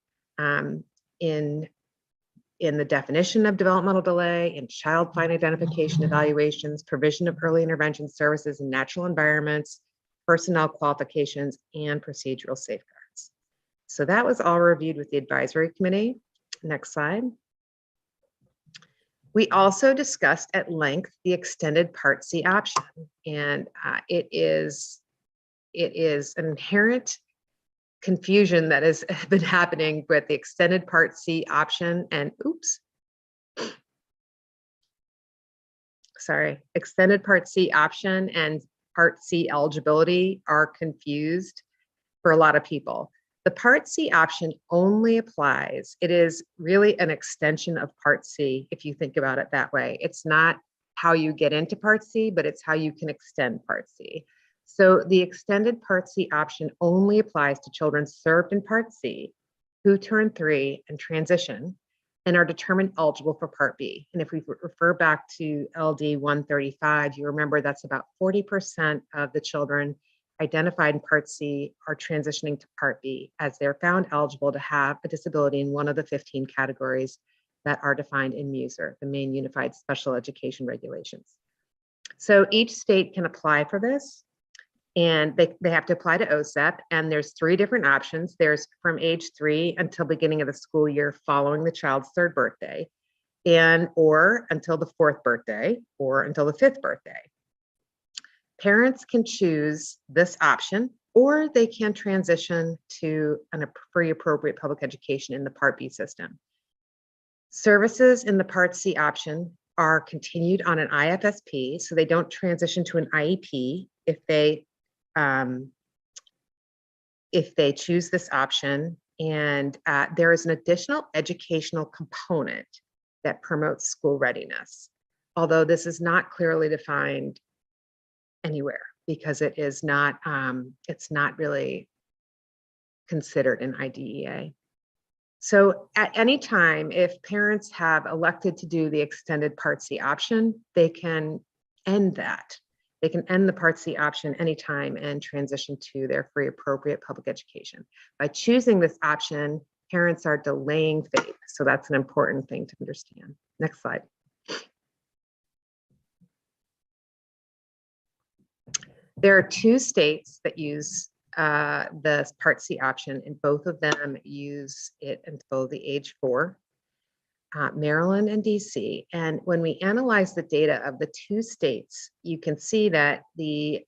in the definition of developmental delay, in child find identification evaluations, provision of early intervention services in natural environments, personnel qualifications, and procedural safeguards. So that was all reviewed with the advisory committee. Next slide. We also discussed at length the extended Part C option, and it is an inherent confusion that has been happening with the extended Part C option and extended Part C option and Part C eligibility are confused for a lot of people. The Part C option only applies, it is really an extension of Part C, if you think about it that way. It's not how you get into Part C, but it's how you can extend Part C. So the extended Part C option only applies to children served in Part C who turn 3 and transition and are determined eligible for Part B. And if we refer back to LD 135, you remember that's about 40% of the children identified in Part C are transitioning to Part B as they're found eligible to have a disability in one of the 15 categories that are defined in MUSER, the Maine Unified Special Education Regulations. So each state can apply for this, and they have to apply to OSEP, and there's 3 different options. There's from age 3 until beginning of the school year following the child's 3rd birthday, or until the 4th birthday, or until the 5th birthday. Parents can choose this option, or they can transition to a free appropriate public education in the Part B system. Services in the Part C option are continued on an IFSP, so they don't transition to an IEP if they choose this option. And there is an additional educational component that promotes school readiness, although this is not clearly defined anywhere because it's not really considered in IDEA. So at any time, if parents have elected to do the extended Part C option, they can end that. They can end the Part C option anytime and transition to their free appropriate public education. By choosing this option, parents are delaying FAPE. So that's an important thing to understand. Next slide. There are 2 states that use the Part C option, and both of them use it until the age 4. Maryland and DC. And when we analyze the data of the 2 states, you can see that the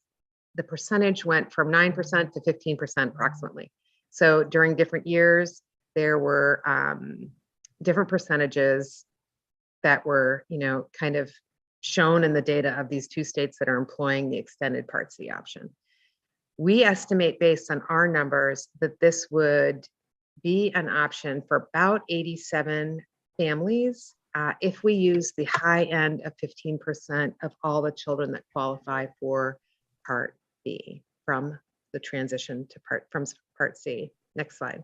percentage went from 9% to 15% approximately. So during different years, there were different percentages that were, kind of shown in the data of these 2 states that are employing the extended Part C option. We estimate based on our numbers that this would be an option for about 87 families if we use the high end of 15% of all the children that qualify for Part B from the transition to Part C. Next slide.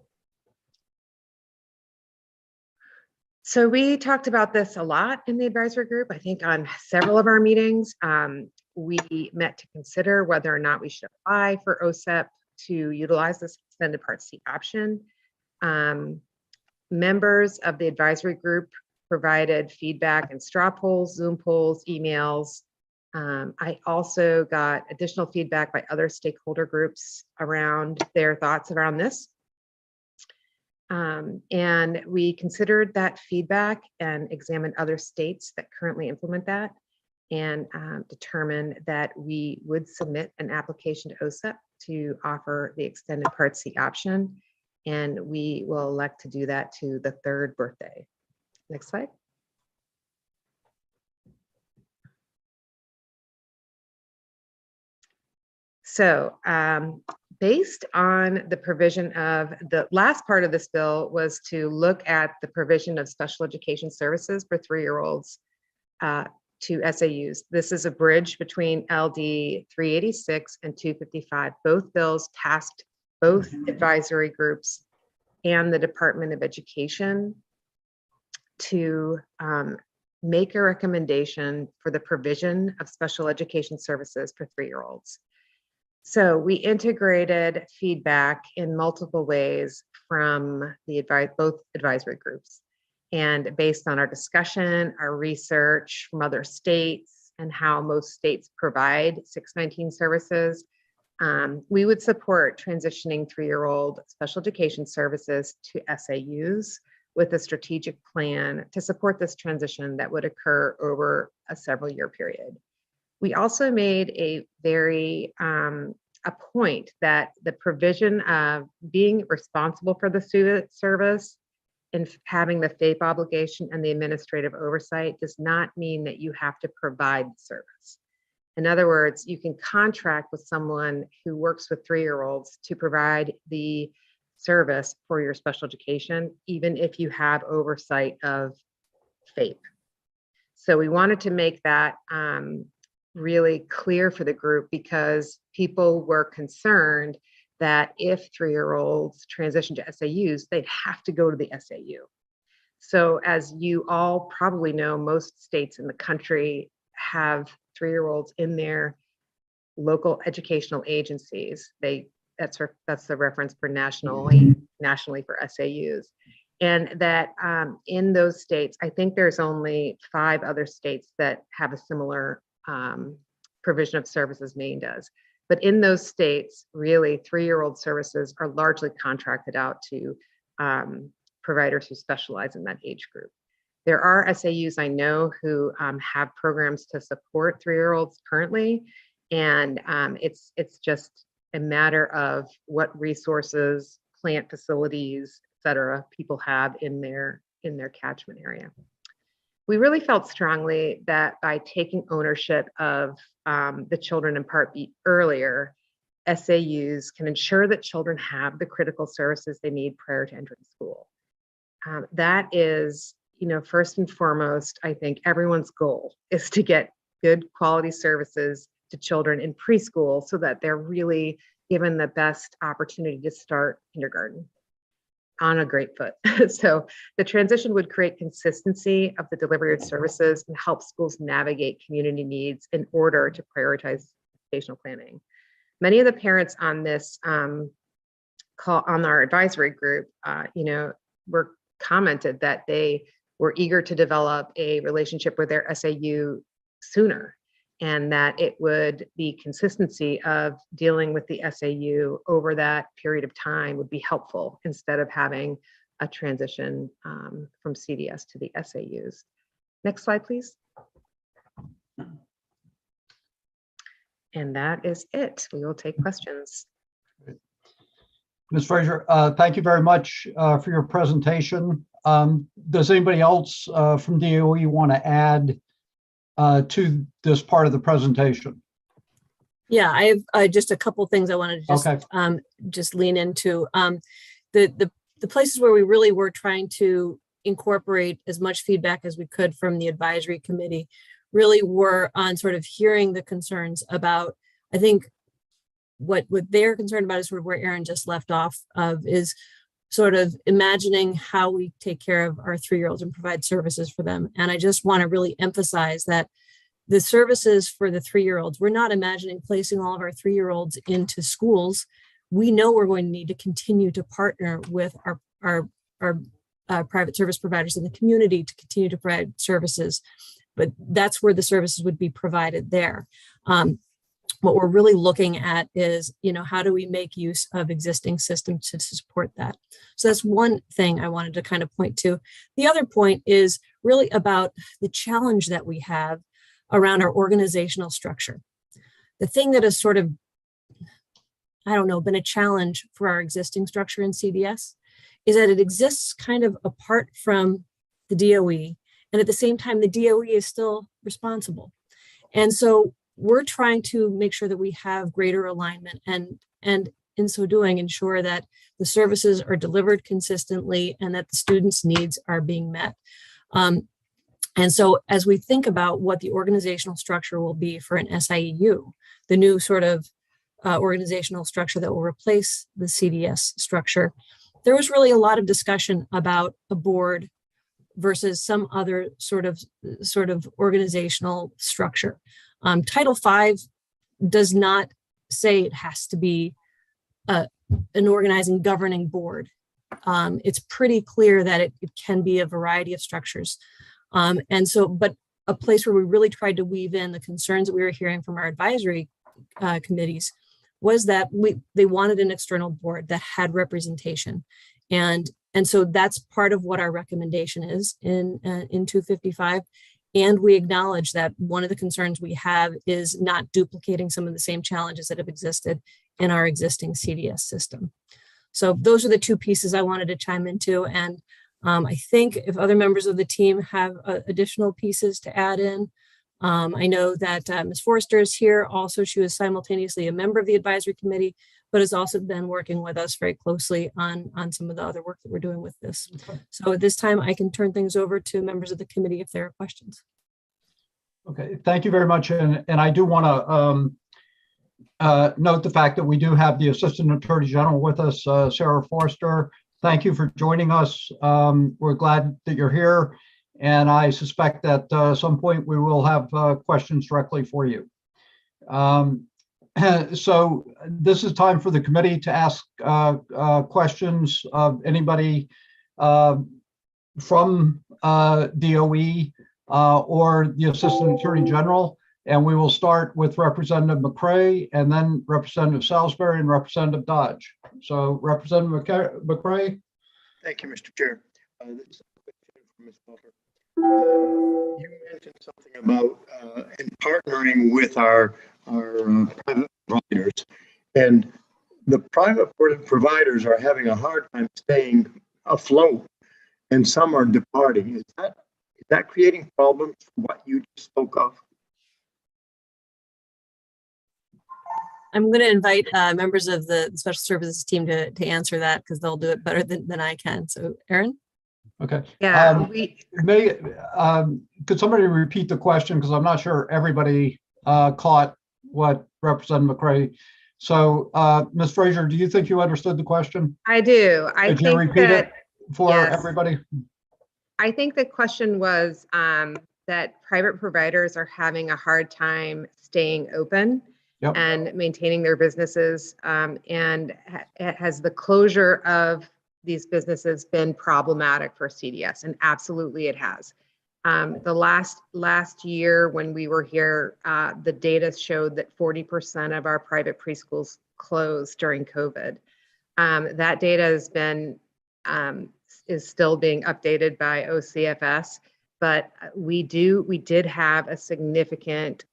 So we talked about this a lot in the advisory group. I think on several of our meetings, we met to consider whether or not we should apply for OSEP to utilize this extended Part C option. Members of the advisory group provided feedback in straw polls, Zoom polls, emails, I also got additional feedback by other stakeholder groups around their thoughts around this. And we considered that feedback and examined other states that currently implement that, and determined that we would submit an application to OSEP to offer the extended Part C option. And we will elect to do that to the 3rd birthday. Next slide. So based on the provision of the last part of this bill was to look at the provision of special education services for 3-year-olds to SAUs. This is a bridge between LD 386 and 255. Both bills tasked both advisory groups and the Department of Education to make a recommendation for the provision of special education services for 3-year-olds. So we integrated feedback in multiple ways from the both advisory groups. And based on our discussion, our research from other states, and how most states provide 619 services, we would support transitioning 3-year-old special education services to SAUs with a strategic plan to support this transition that would occur over a several-year period. We also made a very a point that the provision of being responsible for the student service and having the FAPE obligation and the administrative oversight does not mean that you have to provide the service. In other words, you can contract with someone who works with 3-year-olds to provide the service for your special education, even if you have oversight of FAPE. So we wanted to make that really clear for the group, because people were concerned that if 3-year-olds transition to SAUs, they'd have to go to the SAU. So as you all probably know, most states in the country have 3-year-olds in their local educational agencies. That's the reference for nationally for SAUs. And that in those states, I think there's only 5 other states that have a similar provision of services Maine does. But in those states, really 3-year-old services are largely contracted out to providers who specialize in that age group. There are SAUs I know who have programs to support 3-year-olds currently, and it's just a matter of what resources, plant facilities, et cetera, people have in their catchment area. We really felt strongly that by taking ownership of the children in Part B earlier, SAUs can ensure that children have the critical services they need prior to entering school. That is, first and foremost, I think everyone's goal is to get good quality services to children in preschool so that they're really given the best opportunity to start kindergarten on a great foot. So the transition would create consistency of the delivery of services and help schools navigate community needs in order to prioritize educational planning. Many of the parents on this call on our advisory group, were commented that they were eager to develop a relationship with their SAU sooner, and that it would be consistency of dealing with the SAU over that period of time would be helpful instead of having a transition from CDS to the SAUs. Next slide, please. And that is it. We will take questions. Ms. Fraser, thank you very much for your presentation. Does anybody else from DOE want to add to this part of the presentation? Yeah, I have just a couple things I wanted to just lean into. The places where we really were trying to incorporate as much feedback as we could from the advisory committee really were on sort of hearing the concerns about, I think what they're concerned about is sort of where Aaron just left off of, is sort of imagining how we take care of our 3-year-olds and provide services for them. And I just want to really emphasize that the services for the 3-year-olds, we're not imagining placing all of our 3-year-olds into schools. We know we're going to need to continue to partner with our private service providers in the community to continue to provide services. but that's where the services would be provided there. What we're really looking at is, how do we make use of existing systems to support that? So that's one thing I wanted to kind of point to. The other point is really about the challenge that we have around our organizational structure. The thing that has sort of, been a challenge for our existing structure in CDS is that it exists kind of apart from the DOE, and at the same time, the DOE is still responsible. And so we're trying to make sure that we have greater alignment and in so doing, ensure that the services are delivered consistently and that the students' needs are being met. And so as we think about what the organizational structure will be for an SIEU, the new sort of organizational structure that will replace the CDS structure, there was really a lot of discussion about a board versus some other sort of organizational structure. Title V does not say it has to be an organizing governing board. It's pretty clear that it can be a variety of structures. But a place where we really tried to weave in the concerns that we were hearing from our advisory committees was that they wanted an external board that had representation. And so that's part of what our recommendation is in 255. And we acknowledge that one of the concerns we have is not duplicating some of the same challenges that have existed in our existing CDS system. So those are the two pieces I wanted to chime into. And I think if other members of the team have additional pieces to add in, I know that Ms. Forrester is here. Also, she was simultaneously a member of the advisory committee, but has also been working with us very closely on some of the other work that we're doing with this. So at this time, I can turn things over to members of the committee if there are questions. Okay, thank you very much. And I do want to note the fact that we do have the Assistant Attorney General with us, Sarah Forrester. Thank you for joining us. We're glad that you're here. And I suspect that at some point we will have questions directly for you. So this is time for the committee to ask questions of anybody from DOE or the Assistant Attorney General. And we will start with Representative McCray and then Representative Salisbury and Representative Dodge. So Representative McCray. Thank you, Mr. Chair. This is a question for Ms. Butler. You mentioned something about in partnering with our private providers, and the private providers are having a hard time staying afloat, and some are departing. Is that creating problems for what you just spoke of? I'm going to invite members of the special services team to answer that because they'll do it better than I can. So, Erin? Okay. Yeah, could somebody repeat the question? Because I'm not sure everybody caught what Representative McCray. So, Ms. Fraser, do you think you understood the question? I do. Could you repeat it for everybody? I think the question was that private providers are having a hard time staying open and maintaining their businesses. And has the closure of these businesses been problematic for CDS? And absolutely it has. The last year when we were here, the data showed that 40% of our private preschools closed during COVID. That data has been is still being updated by OCFS, but we did have a significant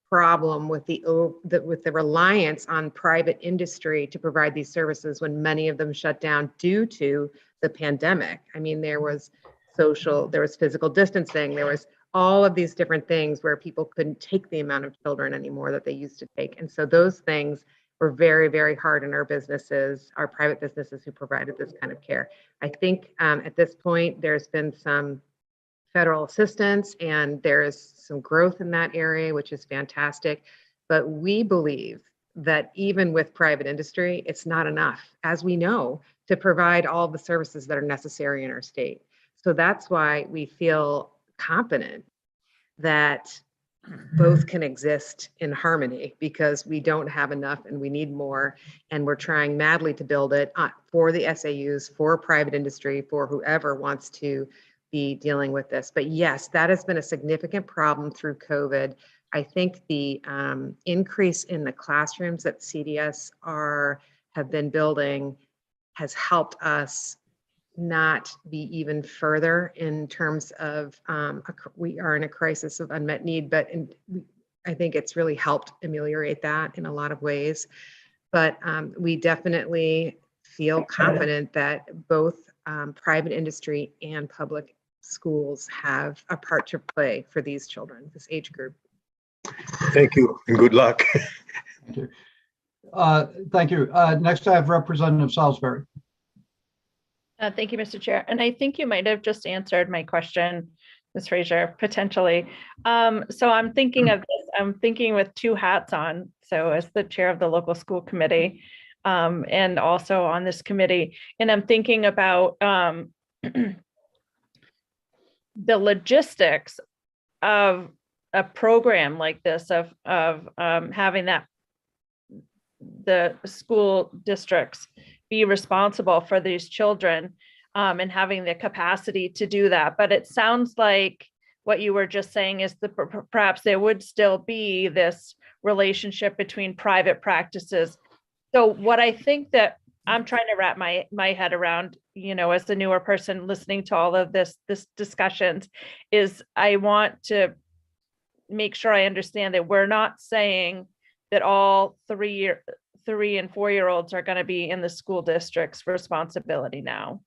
problem with the reliance on private industry to provide these services when many of them shut down due to the pandemic. I mean, there was physical distancing, there was all of these different things where people couldn't take the amount of children anymore that they used to take. And so those things were very, very hard on our businesses, our private businesses who provided this kind of care. I think at this point, there's been some federal assistance and there is some growth in that area, which is fantastic. But we believe that even with private industry, it's not enough, as we know, to provide all the services that are necessary in our state. So that's why we feel confident that both can exist in harmony, because we don't have enough and we need more. And we're trying madly to build it for the SAUs, for private industry, for whoever wants to be dealing with this. But yes, that has been a significant problem through COVID. I think the increase in the classrooms that CDS have been building has helped us not be even further in terms of we are in a crisis of unmet need, but I think it's really helped ameliorate that in a lot of ways. But we definitely feel confident that both private industry and public schools have a part to play for these children, this age group. Thank you and good luck. Thank you. Thank you. Next, I have Representative Salisbury. Thank you, Mr. Chair. And I think you might have just answered my question, Ms. Frazier, potentially. So I'm thinking of this, I'm thinking with two hats on. So as the chair of the local school committee and also on this committee, and I'm thinking about the logistics of a program like this, of having the school districts be responsible for these children and having the capacity to do that. But it sounds like what you were just saying is that perhaps there would still be this relationship between private practices. So what I think that I'm trying to wrap my head around, as the newer person listening to all of this discussions, is I want to make sure I understand that we're not saying that all 3 and 4-year-olds are going to be in the school district's responsibility now.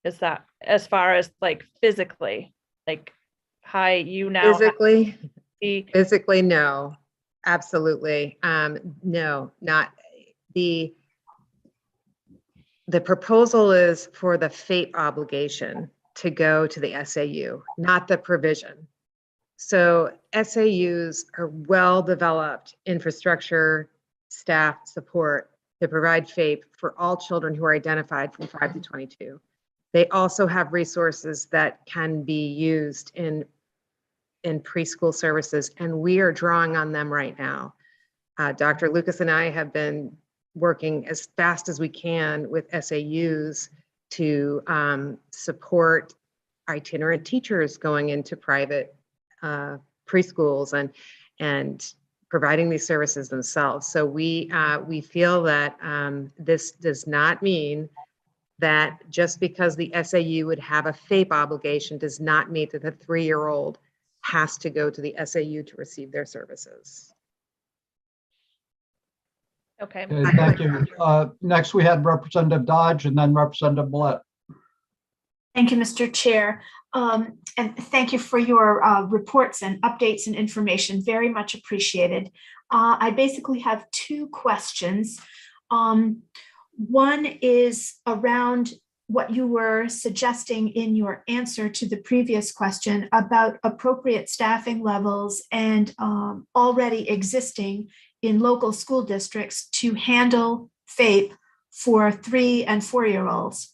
Is that as far as like physically, like, hi, you now physically, no, absolutely. No, not the proposal is for the FAPE obligation to go to the SAU, not the provision. So SAUs are well-developed infrastructure, staff support to provide FAPE for all children who are identified from 5 to 22. They also have resources that can be used in preschool services, and we are drawing on them right now. Dr. Lucas and I have been working as fast as we can with SAUs to support itinerant teachers going into private preschools and providing these services themselves. So we feel that this does not mean that just because the SAU would have a FAPE obligation does not mean that the 3-year-old has to go to the SAU to receive their services. Okay. Thank you. Next, we had Representative Dodge and then Representative Millette. Thank you, Mr. Chair. And thank you for your reports and updates and information. Very much appreciated. I basically have two questions. One is around what you were suggesting in your answer to the previous question about appropriate staffing levels and already existing in local school districts to handle FAPE for 3 and 4-year-olds.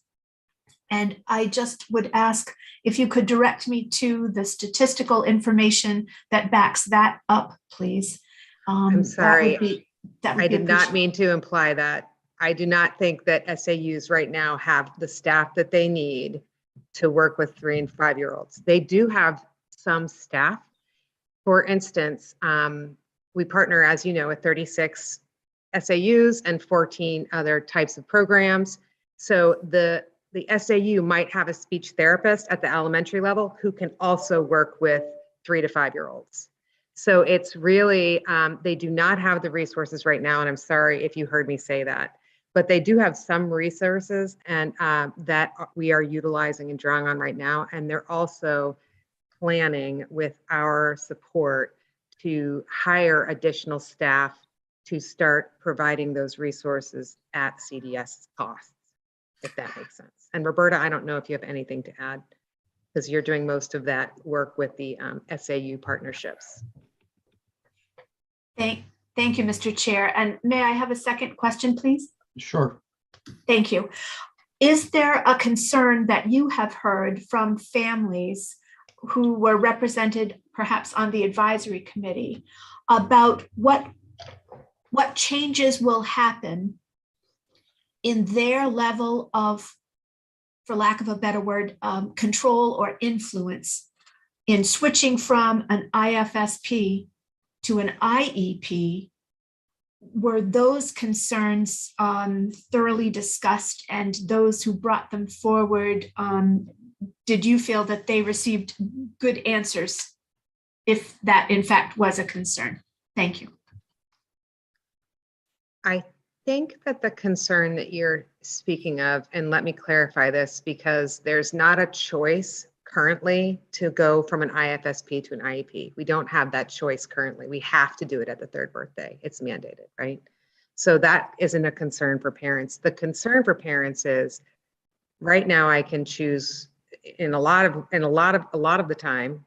And I just would ask if you could direct me to the statistical information that backs that up, please. I'm sorry, that would I be did not mean to imply that. I do not think that SAUs right now have the staff that they need to work with 3 and 5-year-olds. They do have some staff. For instance, we partner, as you know, with 36 SAUs and 14 other types of programs. So the SAU might have a speech therapist at the elementary level who can also work with 3 to 5-year-olds. So it's really, they do not have the resources right now, and I'm sorry if you heard me say that, but they do have some resources and that we are utilizing and drawing on right now. And they're also planning with our support to hire additional staff to start providing those resources at CDS costs, if that makes sense. And Roberta, I don't know if you have anything to add because you're doing most of that work with the SAU partnerships. Thank you, Mr. Chair. And may I have a second question, please? Sure. Thank you. Is there a concern that you have heard from families who were represented perhaps on the advisory committee about what changes will happen in their level of for lack of a better word, control or influence in switching from an IFSP to an IEP? Were those concerns thoroughly discussed, and those who brought them forward, did you feel that they received good answers if that in fact was a concern? Thank you. I think that the concern that you're speaking of, and let me clarify this, because there's not a choice currently to go from an IFSP to an IEP. We don't have that choice currently. We have to do it at the third birthday. It's mandated, right? So that isn't a concern for parents. The concern for parents is right now I can choose a lot of the time,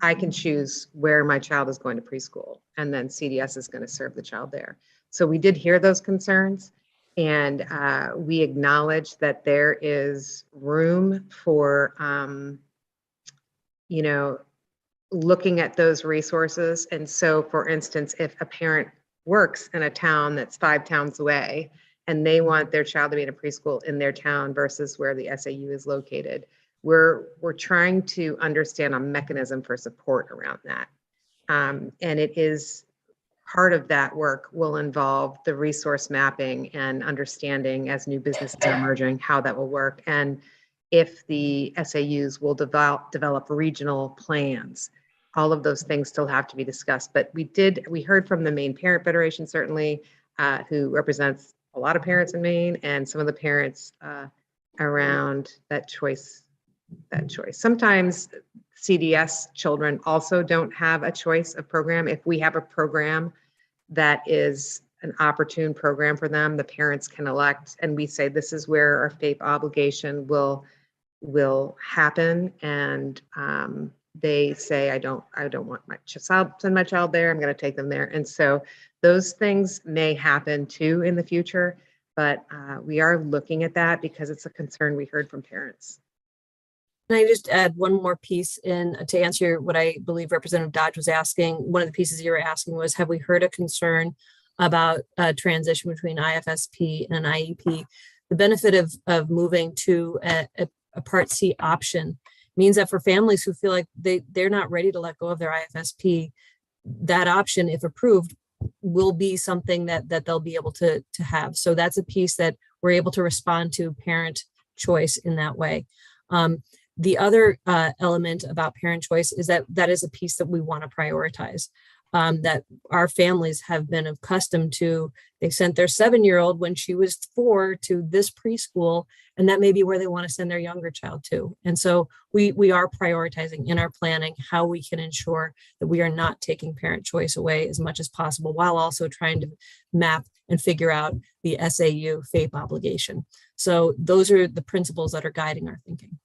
I can choose where my child is going to preschool, and then CDS is going to serve the child there. So we did hear those concerns, and we acknowledge that there is room for, looking at those resources. And so, for instance, if a parent works in a town that's 5 towns away, and they want their child to be in a preschool in their town versus where the SAU is located, we're trying to understand a mechanism for support around that. And it is part of that work will involve the resource mapping and understanding as new businesses are emerging, how that will work. And if the SAUs will develop regional plans, all of those things still have to be discussed. But we heard from the Maine Parent Federation, certainly, who represents a lot of parents in Maine, and some of the parents around that choice. Sometimes CDS children also don't have a choice of program. If we have a program that is an opportune program for them, the parents can elect, and we say this is where our FAPE obligation will happen. And they say, I don't want my child, send my child there. I'm going to take them there. And so those things may happen too in the future, but we are looking at that because it's a concern we heard from parents. Can I just add one more piece in to answer what I believe Representative Dodge was asking? One of the pieces you were asking was, have we heard a concern about a transition between IFSP and an IEP? The benefit of moving to a Part C option means that for families who feel like they're not ready to let go of their IFSP, that option, if approved, will be something that they'll be able to have. So that's a piece that we're able to respond to parent choice in that way. The other element about parent choice is that is a piece that we want to prioritize, that our families have been accustomed to. They sent their 7-year-old when she was 4 to this preschool, and that may be where they want to send their younger child to. And so we are prioritizing in our planning how we can ensure that we are not taking parent choice away as much as possible, while also trying to map and figure out the SAU FAPE obligation. So those are the principles that are guiding our thinking.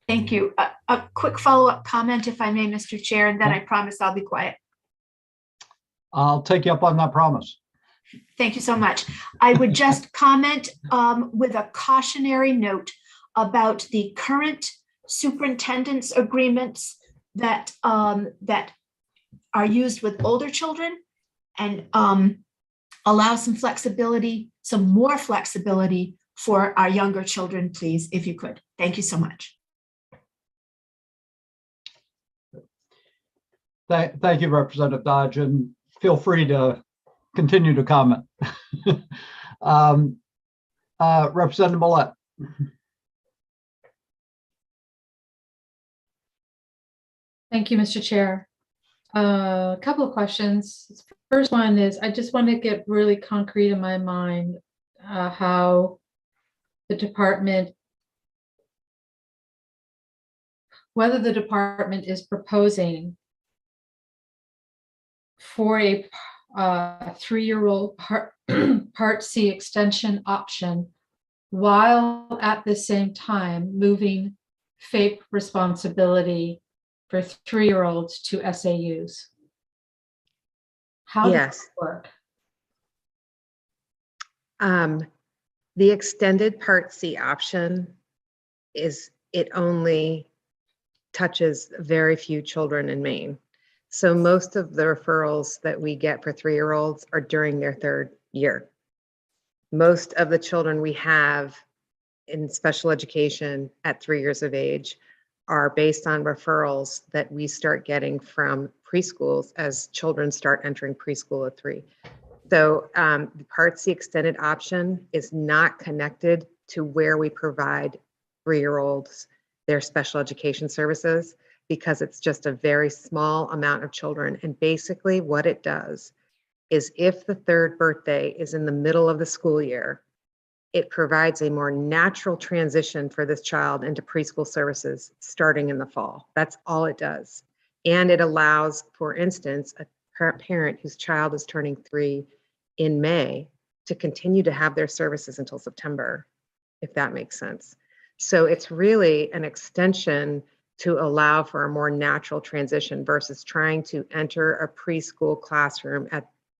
Thank you. A quick follow-up comment, if I may, Mr. Chair, and then I promise I'll be quiet. I'll take you up on that promise. Thank you so much. I would just comment with a cautionary note about the current superintendent's agreements that that are used with older children, and allow some flexibility, some more flexibility for our younger children, please, if you could. Thank you so much. Thank you, Representative Dodge, and feel free to continue to comment. Representative Millette. Thank you, Mr. Chair. A couple of questions. First one is, I just want to get really concrete in my mind how the department, whether the department is proposing for a 3-year-old Part C extension option, while at the same time moving FAPE responsibility for 3-year-olds to SAUs. How does that work? The extended Part C option it only touches very few children in Maine. So most of the referrals that we get for 3-year-olds are during their 3rd year. Most of the children we have in special education at 3 years of age are based on referrals that we start getting from preschools as children start entering preschool at 3. So the Part C extended option is not connected to where we provide 3-year-olds their special education services, because it's just a very small amount of children. And basically what it does is if the 3rd birthday is in the middle of the school year, it provides a more natural transition for this child into preschool services starting in the fall. That's all it does. And it allows, for instance, a parent whose child is turning 3 in May to continue to have their services until September, if that makes sense. So it's really an extension to allow for a more natural transition versus trying to enter a preschool classroom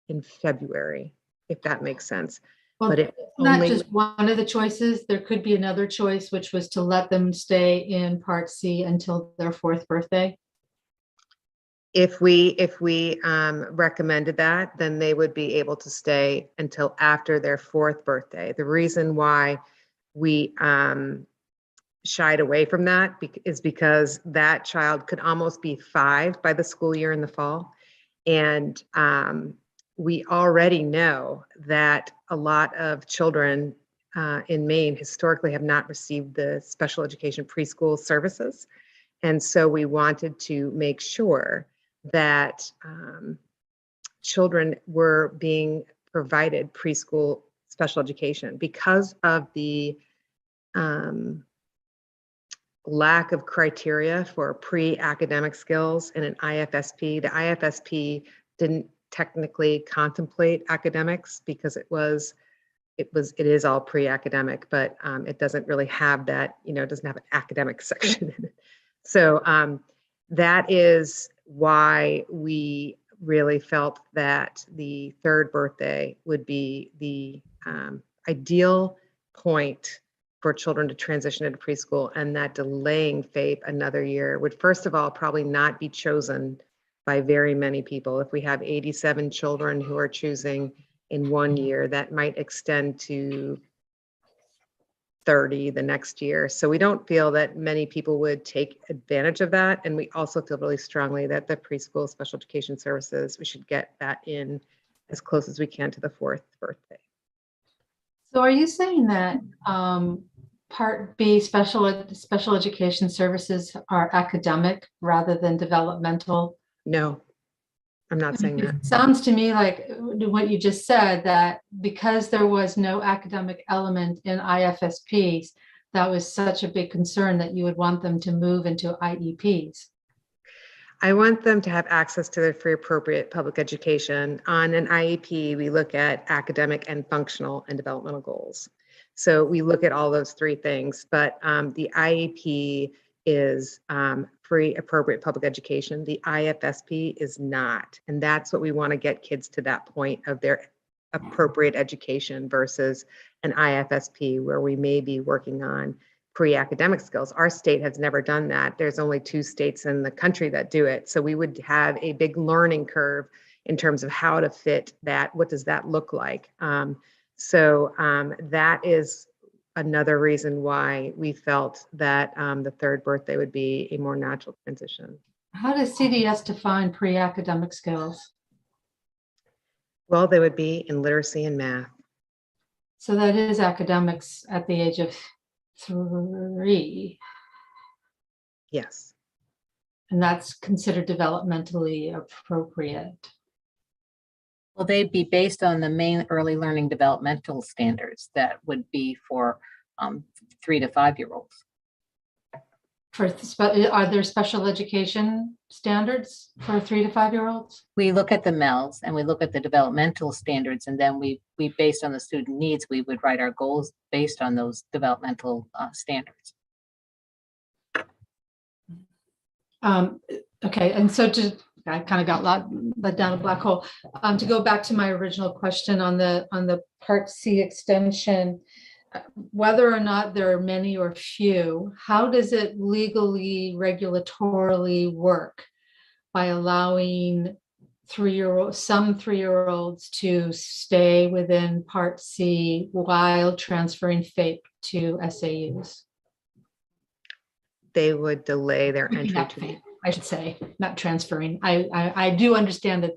in February, if that makes sense. Well, But it not only, just one of the choices. There could be another choice, which was to let them stay in Part C until their 4th birthday. if we recommended that, then they would be able to stay until after their 4th birthday. The reason why we shied away from that is because that child could almost be 5 by the school year in the fall. And we already know that a lot of children in Maine historically have not received the special education preschool services. And so we wanted to make sure that children were being provided preschool special education because of the lack of criteria for pre-academic skills in an IFSP. The IFSP didn't technically contemplate academics because it is all pre-academic, but it doesn't really have that, it doesn't have an academic section in it. So that is why we really felt that the 3rd birthday would be the ideal point for children to transition into preschool, and that delaying FAPE another year would, first of all, probably not be chosen by very many people. If we have 87 children who are choosing in 1 year, that might extend to 30 the next year. So we don't feel that many people would take advantage of that. And we also feel really strongly that the preschool special education services, we should get that in as close as we can to the 4th birthday. So are you saying that Part B special education services are academic rather than developmental? No, I'm not saying that. It sounds to me like what you just said, that because there was no academic element in IFSPs, that was such a big concern that you would want them to move into IEPs. I want them to have access to their free appropriate public education. On an IEP, we look at academic and functional and developmental goals. So we look at all those 3 things, but the IEP is free appropriate public education. The IFSP is not. And that's what we want to get kids to, that point of their appropriate education versus an IFSP where we may be working on pre-academic skills. Our state has never done that. There's only 2 states in the country that do it. So we would have a big learning curve in terms of how to fit that. What does that look like? So that is another reason why we felt that the 3rd birthday would be a more natural transition. How does CDS define pre-academic skills? Well, they would be in literacy and math. So that is academics at the age of 3. Yes. And that's considered developmentally appropriate. Well, they'd be based on the main early learning developmental standards that would be for 3 to 5-year-olds. Are there special education standards for 3 to 5-year-olds? We look at the MELs and we look at the developmental standards, and then we based on the student needs, we would write our goals based on those developmental standards. Okay, and so I kind of got led down a black hole. To go back to my original question on the Part C extension, whether or not there are many or few, how does it legally, regulatorily work by allowing some 3-year-olds to stay within Part C while transferring FAPE to SAUs. They would delay their Picking entry up to FAPE, I should say, not transferring. I do understand that.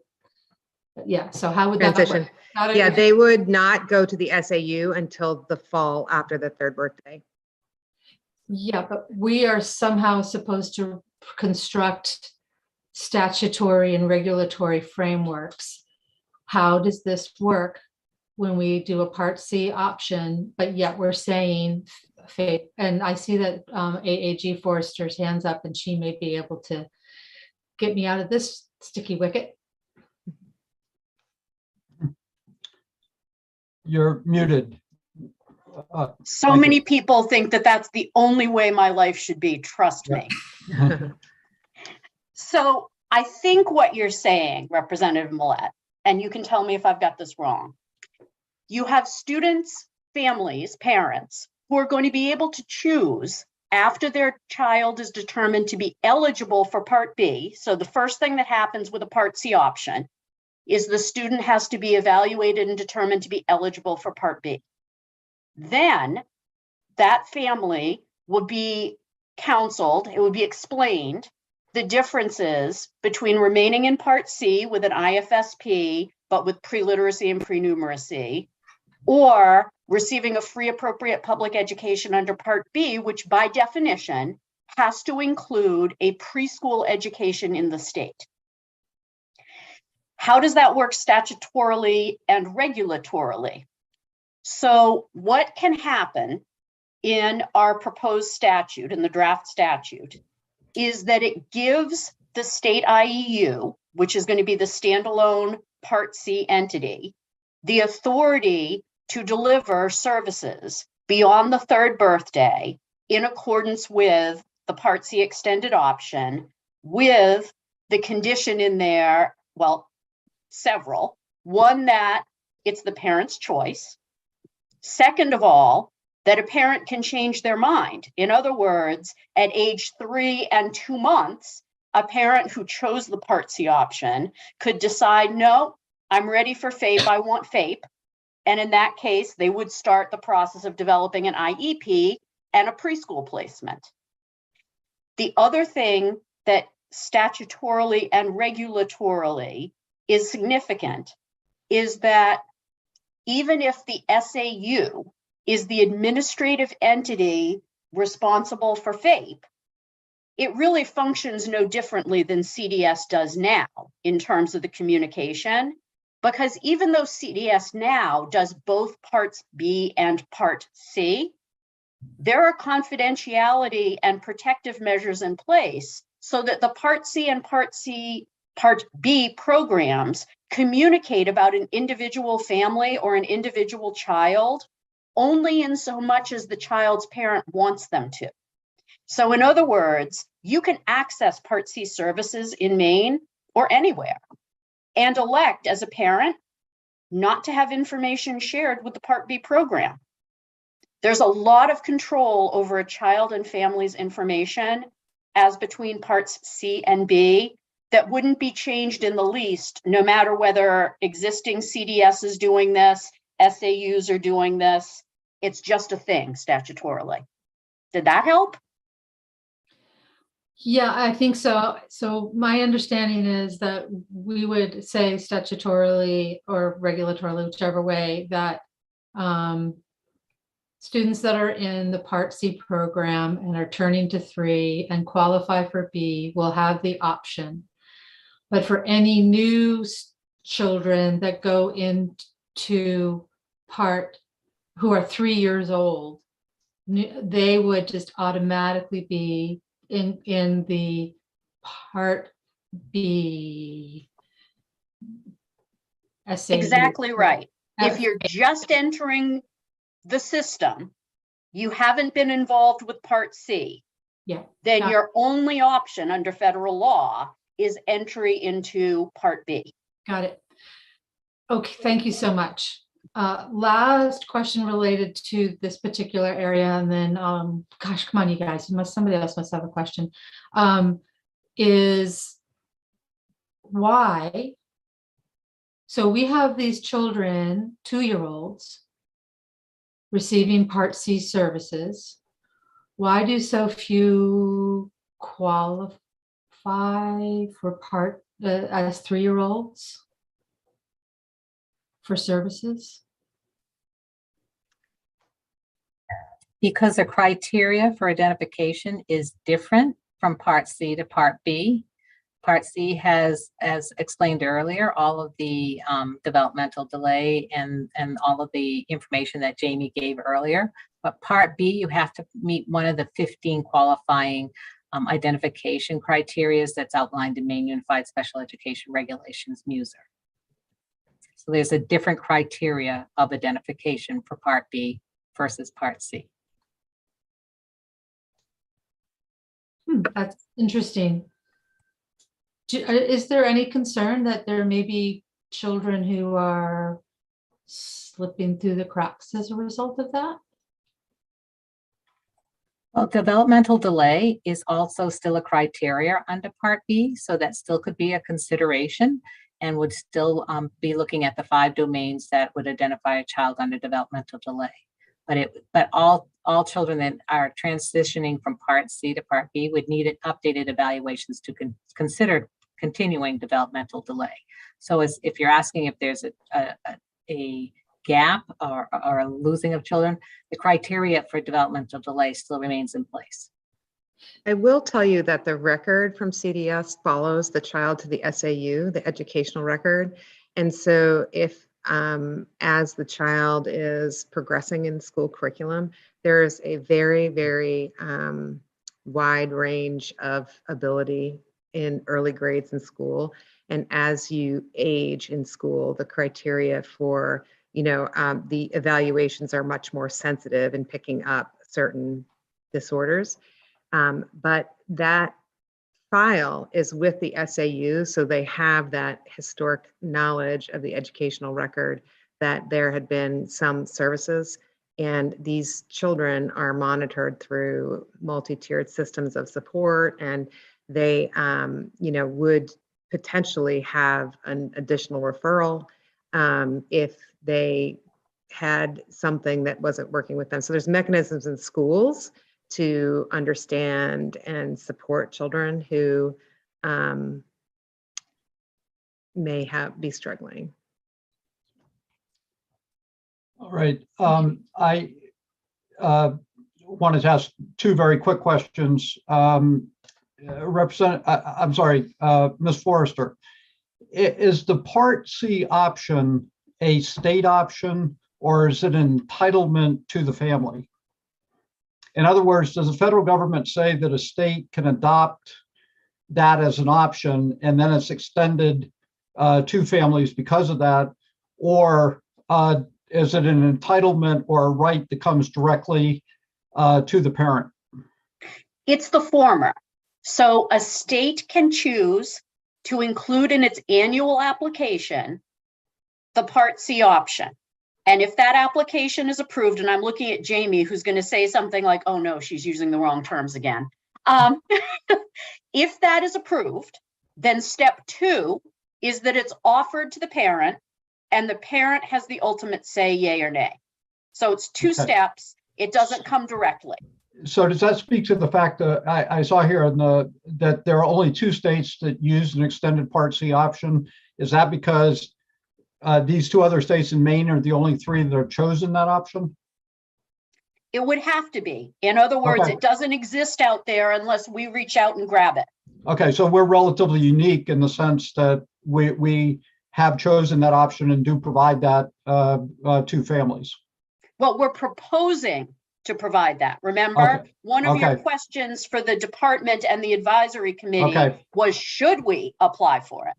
Yeah, so how would that transition. work? How do- Yeah, they would not go to the SAU until the fall after the 3rd birthday. Yeah, but we are somehow supposed to construct statutory and regulatory frameworks. How does this work when we do a Part C option, but yet we're saying FAPE? And I see that AAG Forrester's hands up, and she may be able to get me out of this sticky wicket. You're muted. So thank many you. people think that that's the only way my life should be, trust me. So I think what you're saying, Representative Millett, and you can tell me if I've got this wrong, you have students, families, parents who are going to be able to choose after their child is determined to be eligible for Part B. So the first thing that happens with a Part C option is the student has to be evaluated and determined to be eligible for Part B. Then that family would be counseled, it would be explained the differences between remaining in Part C with an IFSP, but with pre-literacy and pre-numeracy, or receiving a free appropriate public education under Part B, which by definition has to include a preschool education in the state. How does that work statutorily and regulatorily? So what can happen in our proposed statute, in the draft statute, is that it gives the state IEU, which is going to be the standalone Part C entity, the authority to deliver services beyond the 3rd birthday in accordance with the Part C extended option, with the condition in there, well, several. One, that it's the parent's choice. Second of all, that a parent can change their mind. In other words, at age 3 and 2 months, a parent who chose the Part C option could decide, no, I'm ready for FAPE, I want FAPE. And in that case, they would start the process of developing an IEP and a preschool placement. The other thing that statutorily and regulatorily is significant is that even if the SAU is the administrative entity responsible for FAPE, it really functions no differently than CDS does now in terms of the communication, because even though CDS now does both Parts B and Part C, there are confidentiality and protective measures in place so that the Part C and Part B programs communicate about an individual family or an individual child only in so much as the child's parent wants them to. So in other words, you can access Part C services in Maine or anywhere and elect as a parent not to have information shared with the Part B program. There's a lot of control over a child and family's information as between Parts C and B that wouldn't be changed in the least, no matter whether existing CDS is doing this, SAUs are doing this. It's just a thing statutorily. Did that help? Yeah, I think so. So my understanding is that we would say statutorily or regulatorily, whichever way, that students that are in the Part C program and are turning to 3 and qualify for B will have the option. But for any new children that go into who are 3 years old, they would just automatically be in the Part B SAU. Exactly right. If you're just entering the system, you haven't been involved with Part C, then your only option under federal law is entry into Part B. Got it. Okay, thank you so much. Last question related to this particular area, and then, gosh, come on, you guys, somebody else must have a question, is why So we have these children, 2-year-olds, receiving Part C services. Why do so few qualify for as 3-year-olds for services? Because the criteria for identification is different from Part C to Part B. Part C has, as explained earlier, all of the developmental delay and all of the information that Jamie gave earlier. But Part B, you have to meet one of the 15 qualifying identification criteria that's outlined in Maine Unified Special Education Regulations, MUSER. So there's a different criteria of identification for Part B versus Part C. That's interesting. Is there any concern that there may be children who are slipping through the cracks as a result of that? Well, developmental delay is also still a criteria under Part B, so that still could be a consideration and would still be looking at the 5 domains that would identify a child under developmental delay. But all children that are transitioning from Part C to Part B would need updated evaluations to consider continuing developmental delay. So if you're asking if there's a gap or a losing of children, the criteria for developmental delay still remains in place. I will tell you that the record from CDS follows the child to the SAU, the educational record. And so if as the child is progressing in school curriculum, there's a very, very wide range of ability in early grades in school. And as you age in school, the criteria for, the evaluations are much more sensitive in picking up certain disorders. But that file is with the SAU, so they have that historic knowledge of the educational record that there had been some services, and these children are monitored through multi-tiered systems of support, and they would potentially have an additional referral if they had something that wasn't working with them. So there's mechanisms in schools to understand and support children who may be struggling. All right. I wanted to ask 2 very quick questions. Ms. Forrester, is the Part C option a state option, or is it an entitlement to the family? In other words, does the federal government say that a state can adopt that as an option and then it's extended to families because of that? Or is it an entitlement or a right that comes directly to the parent? It's the former. So a state can choose to include in its annual application the Part C option. And if that application is approved, and I'm looking at Jamie, who's going to say something like, oh no, she's using the wrong terms again. If that is approved, then step 2 is that it's offered to the parent, and the parent has the ultimate say, yay or nay. So it's 2 steps. It doesn't come directly. So does that speak to the fact that I saw here that there are only 2 states that use an extended Part C option? Is that because these 2 other states in Maine are the only 3 that have chosen that option? It would have to be. In other words, Okay. It doesn't exist out there unless we reach out and grab it. Okay, so we're relatively unique in the sense that we have chosen that option and do provide that to families. Well, we're proposing to provide that. Remember, Okay. one of your Okay. questions for the department and the advisory committee was, should we apply for it?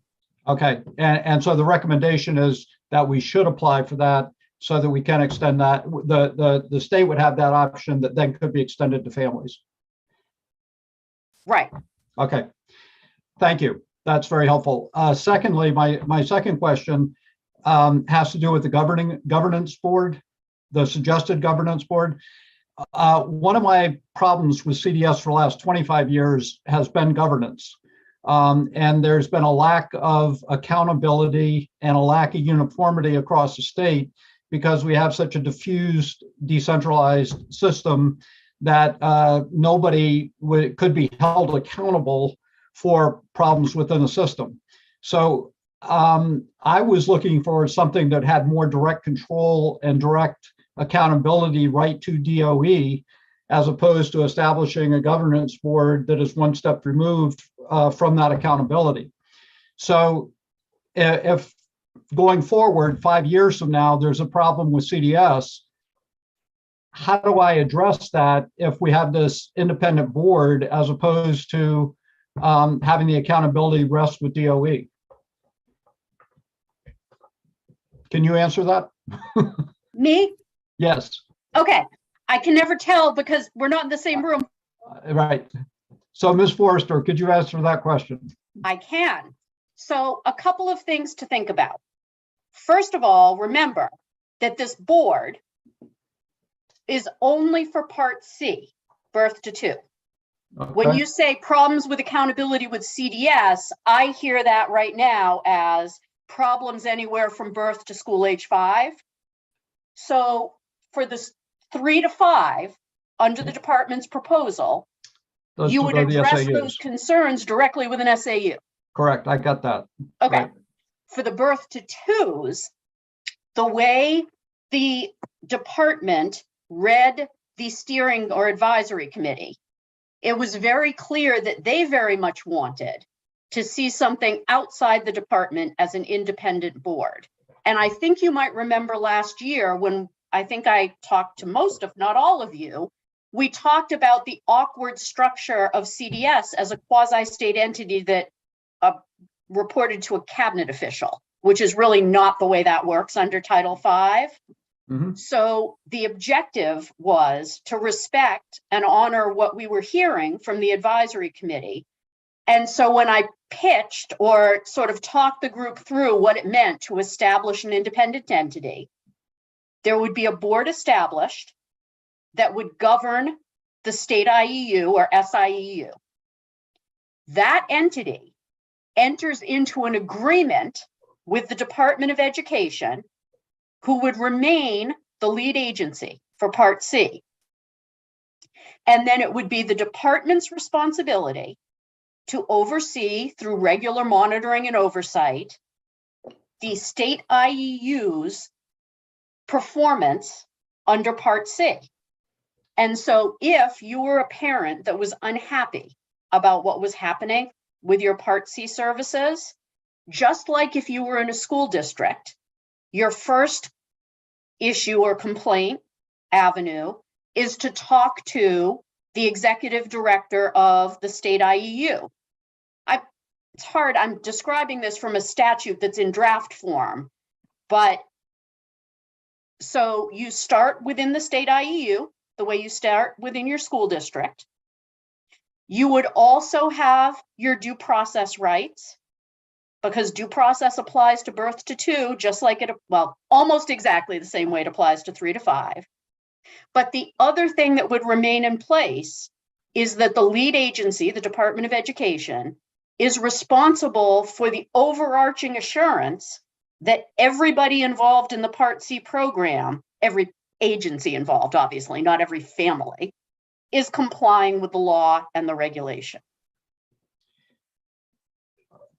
Okay, and so the recommendation is that we should apply for that so that we can extend that. The state would have that option that then could be extended to families. Right. Okay, thank you. That's very helpful. Secondly, my second question has to do with the governance board, the suggested governance board. One of my problems with CDS for the last 25 years has been governance. And there's been a lack of accountability and a lack of uniformity across the state because we have such a diffused, decentralized system that nobody could be held accountable for problems within the system. So I was looking for something that had more direct control and direct accountability right to DOE, as opposed to establishing a governance board that is one step removed from that accountability. So if going forward 5 years from now, there's a problem with CDS, how do I address that if we have this independent board as opposed to having the accountability rest with DOE? Can you answer that? Me? Yes. Okay. I can never tell because we're not in the same room. Right. So Ms. Forrester, could you answer that question? I can. So a couple of things to think about. First of all, remember that this board is only for Part C, birth to 2. Okay. When you say problems with accountability with CDS, I hear that right now as problems anywhere from birth to school age 5. So for this 3 to 5, under the department's proposal, you would address those concerns directly with an SAU. Correct, I got that. Okay. Right. For the birth to 2s, the way the department read the steering or advisory committee, it was very clear that they very much wanted to see something outside the department as an independent board. And I think you might remember last year when I think I talked to most, if not all of you, we talked about the awkward structure of CDS as a quasi-state entity that reported to a cabinet official, which is really not the way that works under Title V. Mm-hmm. So the objective was to respect and honor what we were hearing from the advisory committee. And so when I pitched or sort of talked the group through what it meant to establish an independent entity, there would be a board established that would govern the state IEU or SIEU. That entity enters into an agreement with the Department of Education, who would remain the lead agency for Part C. And then it would be the department's responsibility to oversee through regular monitoring and oversight the state IEU's performance under Part C. And so if you were a parent that was unhappy about what was happening with your Part C services, just like if you were in a school district, your first issue or complaint avenue is to talk to the executive director of the state IEU. It's hard, I'm describing this from a statute that's in draft form, but so you start within the state IEU, the way you start within your school district. You would also have your due process rights, because due process applies to birth to 2, just like it, well, almost exactly the same way it applies to 3 to 5. But the other thing that would remain in place is that the lead agency, the Department of Education, is responsible for the overarching assurance that everybody involved in the Part C program, every agency involved, obviously, not every family, is complying with the law and the regulation.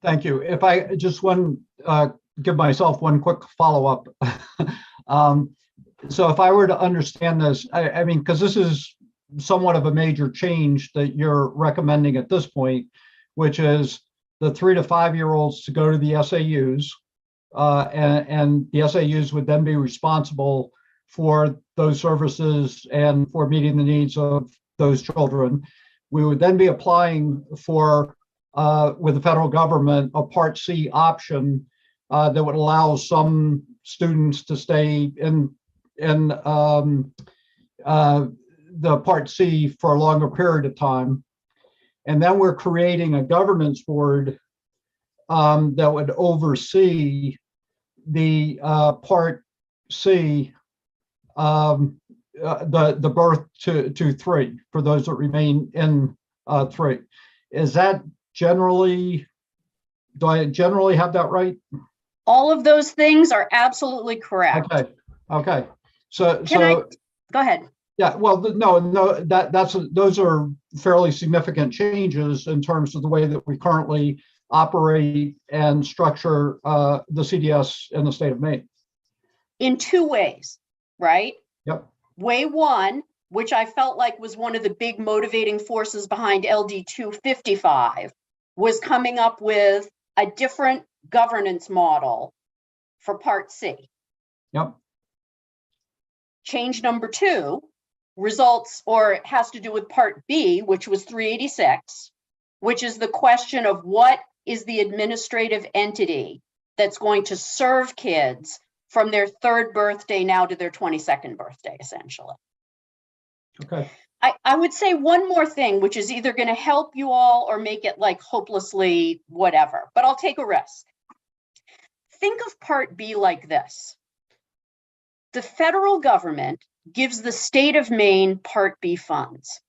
Thank you. If I just give myself one quick follow-up. So if I were to understand this, I mean, because this is somewhat of a major change that you're recommending at this point, which is the 3 to 5 year olds to go to the SAUs, and the SAUs would then be responsible for those services and for meeting the needs of those children. We would then be applying for, with the federal government, a Part C option that would allow some students to stay in the Part C for a longer period of time. And then we're creating a governance board that would oversee the Part C, the birth to 3 for those that remain in 3. Is that generally, do I generally have that right? All of those things are absolutely correct. Okay. So, Go ahead. Yeah, well, those are fairly significant changes in terms of the way that we currently operate and structure the CDS in the state of Maine. In two ways, right? Yep. Way one, which I felt like was one of the big motivating forces behind LD 255, was coming up with a different governance model for Part C. Yep. Change number two results, or it has to do with Part B, which was 386, which is the question of what is the administrative entity that's going to serve kids from their 3rd birthday now to their 22nd birthday, essentially. Okay. I would say one more thing, which is either going to help you all or make it like hopelessly whatever, but I'll take a risk. Think of Part B like this. The federal government gives the state of Maine Part B funds.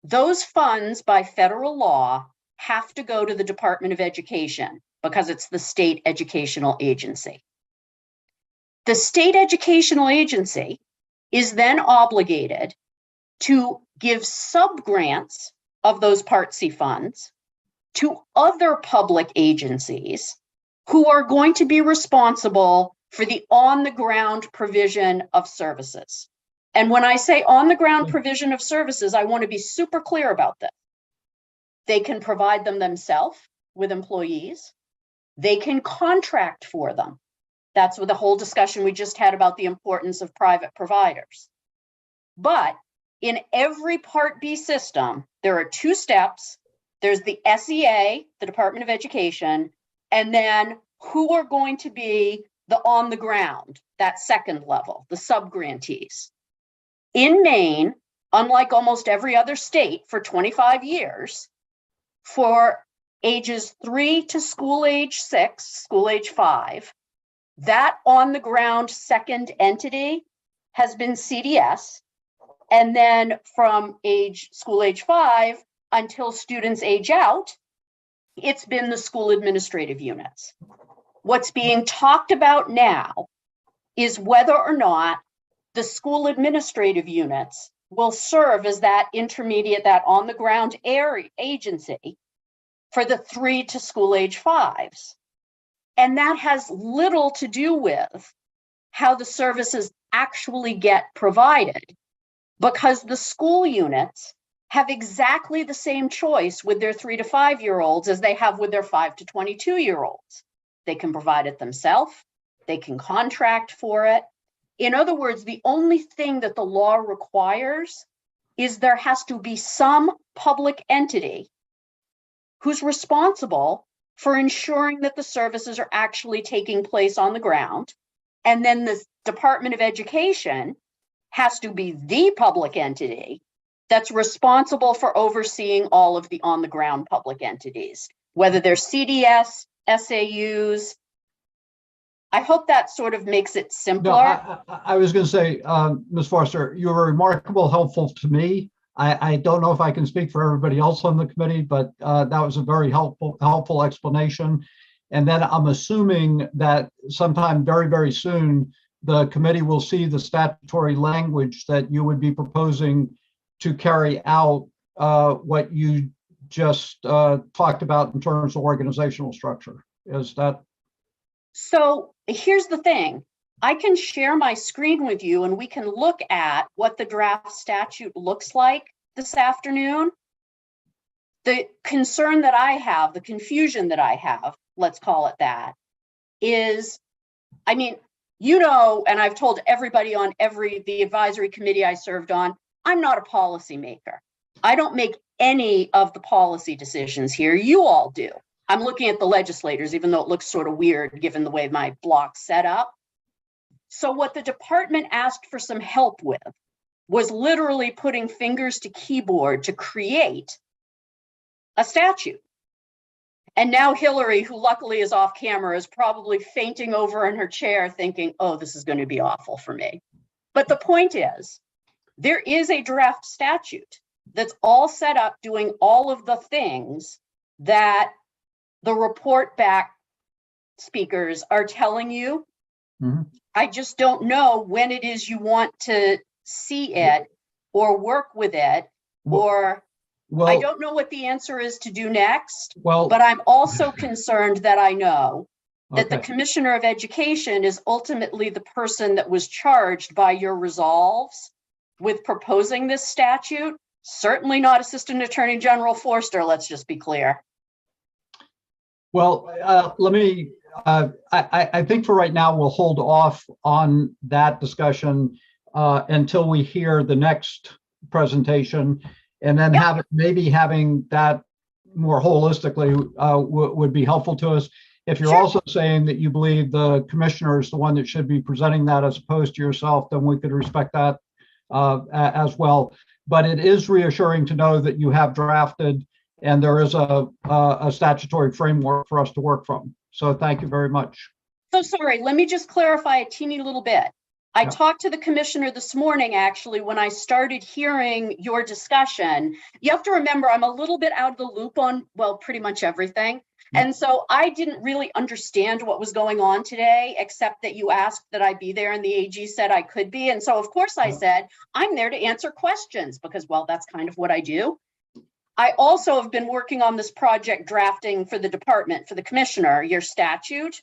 Those funds by federal law have to go to the Department of Education because it's the state educational agency. The state educational agency is then obligated to give subgrants of those Part C funds to other public agencies who are going to be responsible for the on-the-ground provision of services. And when I say on-the-ground provision of services, I want to be super clear about this. They can provide them themselves with employees. They can contract for them. That's what the whole discussion we just had about the importance of private providers. But in every Part B system, there are 2 steps. There's the SEA, the Department of Education, and then who are going to be the on the ground, that second level, the subgrantees. In Maine, unlike almost every other state for 25 years, for ages 3 to school age 6, school age 5, that on the ground second entity has been CDS. And then from school age 5 until students age out, it's been the school administrative units. What's being talked about now is whether or not the school administrative units will serve as that intermediate, that on the ground area agency for the 3 to school age 5s. And that has little to do with how the services actually get provided, because the school units have exactly the same choice with their 3 to 5-year-olds as they have with their 5 to 22-year-olds. They can provide it themselves. They can contract for it. In other words, the only thing that the law requires is there has to be some public entity who's responsible for ensuring that the services are actually taking place on the ground. And then the Department of Education has to be the public entity that's responsible for overseeing all of the on-the-ground public entities, whether they're CDS, SAUs. I hope that sort of makes it simpler. No, I was going to say, Ms. Foster, you were remarkable, helpful to me. I don't know if I can speak for everybody else on the committee, but that was a very helpful explanation. And then I'm assuming that sometime very, very soon, the committee will see the statutory language that you would be proposing to carry out what you just talked about in terms of organizational structure. Is that? So here's the thing. I can share my screen with you and we can look at what the draft statute looks like this afternoon. The concern that I have, the confusion that I have, let's call it that, is, I mean, you know, and I've told everybody on the advisory committee I served on, I'm not a policymaker. I don't make any of the policy decisions here. You all do. I'm looking at the legislators, even though it looks sort of weird given the way my block's set up. So what the department asked for some help with was literally putting fingers to keyboard to create a statute. And now Hillary, who luckily is off camera, is probably fainting over in her chair thinking, oh, this is going to be awful for me. But the point is, there is a draft statute that's all set up doing all of the things that the report back speakers are telling you. Mhm. I just don't know when it is you want to see it or work with it, or I Well, don't know what the answer is to do next, well, but I'm also concerned that I know that the okay. Commissioner of Education is ultimately the person that was charged by your resolves with proposing this statute. Certainly not Assistant Attorney General Forster, let's just be clear. Well, let me, I think for right now, we'll hold off on that discussion until we hear the next presentation, and then have it, maybe having that more holistically would be helpful to us. If you're also saying that you believe the commissioner is the one that should be presenting that as opposed to yourself, then we could respect that as well. But it is reassuring to know that you have drafted and there is a statutory framework for us to work from. So thank you very much. So sorry, let me just clarify a teeny little bit. I talked to the commissioner this morning, actually, when I started hearing your discussion. You have to remember, I'm a little bit out of the loop on, well, pretty much everything. And so I didn't really understand what was going on today, except that you asked that I be there and the AG said I could be. And so of course I said, I'm there to answer questions because, well, that's kind of what I do. I also have been working on this project drafting for the department, for the commissioner, your statute,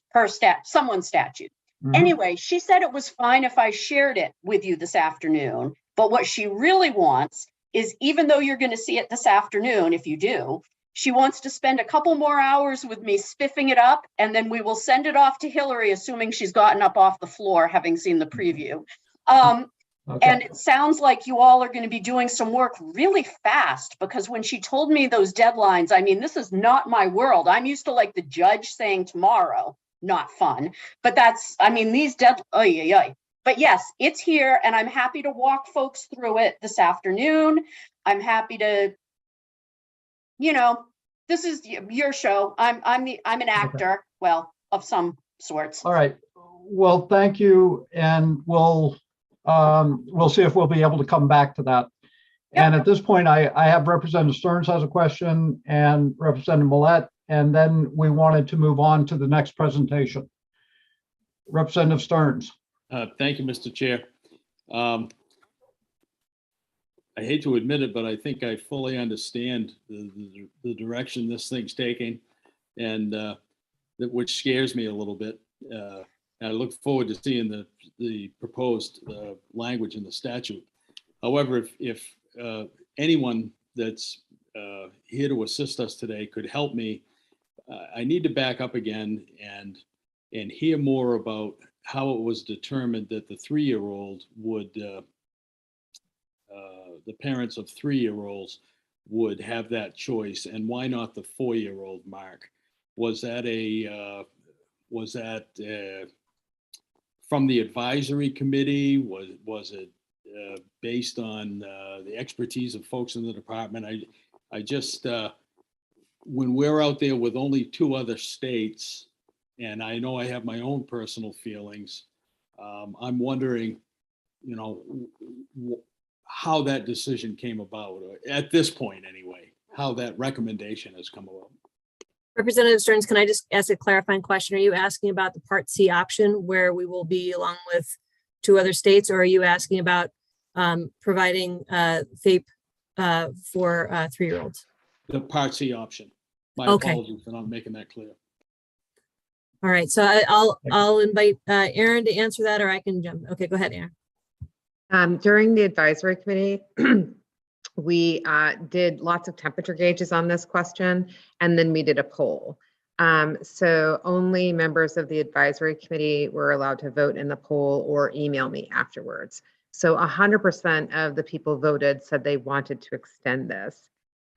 someone's statute. Anyway, she said it was fine if I shared it with you this afternoon. But what she really wants is, even though you're going to see it this afternoon, if you do, she wants to spend a couple more hours with me spiffing it up, and then we will send it off to Hillary, assuming she's gotten up off the floor, having seen the preview. And it sounds like you all are going to be doing some work really fast, because when she told me those deadlines, I mean, this is not my world. I'm used to like the judge saying tomorrow, not fun. But that's, I mean, these But yes, it's here, and I'm happy to walk folks through it this afternoon. I'm happy to, you know, this is your show. I'm an actor, well, of some sorts. All right. Well, thank you, and we'll see if we'll be able to come back to that. And at this point, I have Representative Stearns has a question and Representative Millette, and then we wanted to move on to the next presentation. Representative Stearns. Thank you, Mr. Chair. I hate to admit it, but I think I fully understand the direction this thing's taking, and which scares me a little bit. I look forward to seeing the proposed language in the statute. However, if anyone that's here to assist us today could help me, I need to back up again and hear more about how it was determined that the 3-year-old would, the parents of 3-year-olds would have that choice, and why not the 4-year-old mark? Was that from the advisory committee? Was it based on the expertise of folks in the department? I just, when we're out there with only 2 other states, and I know I have my own personal feelings, I'm wondering, you know, how that decision came about, at this point anyway, how that recommendation has come about. Representative Stearns, can I just ask a clarifying question? Are you asking about the Part C option where we will be along with 2 other states, or are you asking about providing FAPE for 3-year-olds? The Part C option. My apologies for not making that clear. All right, so I'll invite Aaron to answer that, or I can jump. Okay, go ahead, Aaron. During the advisory committee, we did lots of temperature gauges on this question, and then we did a poll. So only members of the advisory committee were allowed to vote in the poll or email me afterwards. So 100% of the people voted said they wanted to extend this.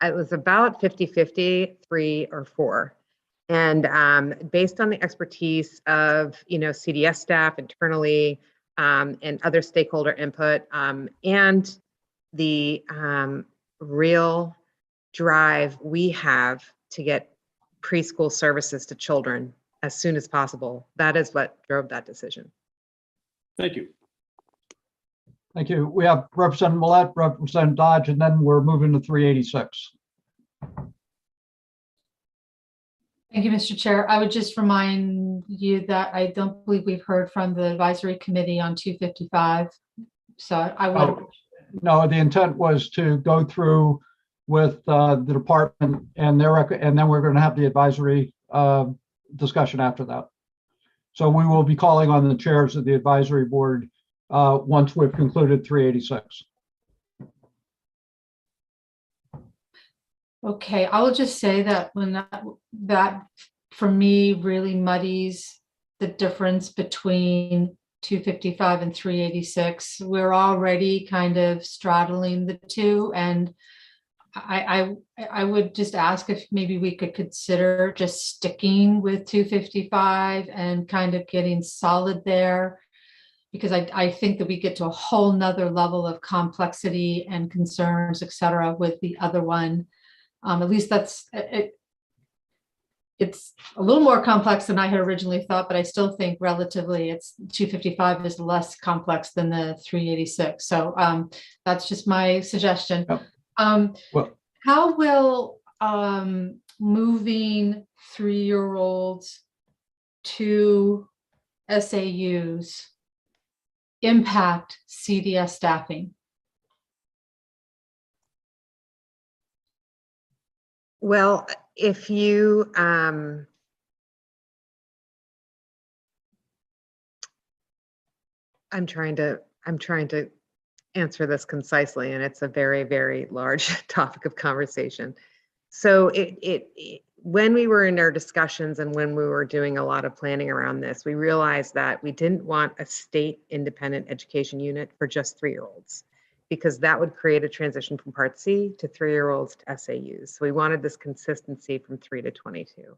It was about 50-50, 3 or 4. And based on the expertise of, you know, CDS staff internally, and other stakeholder input, and the real drive we have to get preschool services to children as soon as possible. That is what drove that decision. Thank you. Thank you. We have Representative Millette, Representative Dodge, and then we're moving to 386. Thank you, Mr. Chair. I would just remind you that I don't believe we've heard from the advisory committee on 255. So I would. Oh, no, the intent was to go through with the department and and then we're going to have the advisory discussion after that. So we will be calling on the chairs of the advisory board once we've concluded 386. Okay, I will just say that when that for me really muddies the difference between 255 and 386. We're already kind of straddling the two, and I would just ask if maybe we could consider just sticking with 255 and kind of getting solid there, because I think that we get to a whole nother level of complexity and concerns, et cetera, with the other one. At least that's it. It's a little more complex than I had originally thought, but I still think relatively it's 255 is less complex than the 386. So that's just my suggestion. Well, how will moving 3-year-olds to SAUs impact CDS staffing? Well, if you, I'm trying to answer this concisely, and it's a very, very large topic of conversation. So when we were in our discussions and when we were doing a lot of planning around this, we realized that we didn't want a state independent education unit for just 3-year-olds, because that would create a transition from Part C to 3-year-olds to SAUs. So we wanted this consistency from 3 to 22.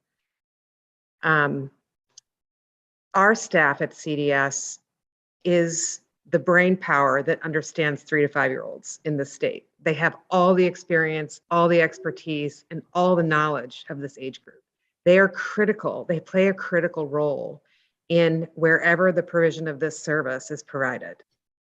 Our staff at CDS is the brain power that understands 3 to 5-year-olds in the state. They have all the experience, all the expertise, and all the knowledge of this age group. They are critical. They play a critical role in wherever the provision of this service is provided.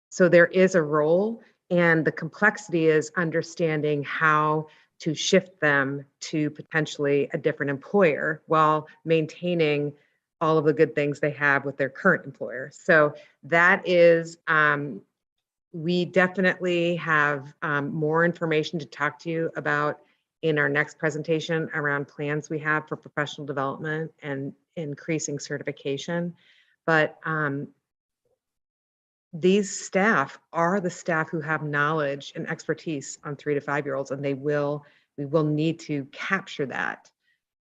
So there is a role, and the complexity is understanding how to shift them to potentially a different employer while maintaining all of the good things they have with their current employer. So that is, we definitely have more information to talk to you about in our next presentation around plans we have for professional development and increasing certification. But these staff are the staff who have knowledge and expertise on 3 to 5-year-olds, and we will need to capture that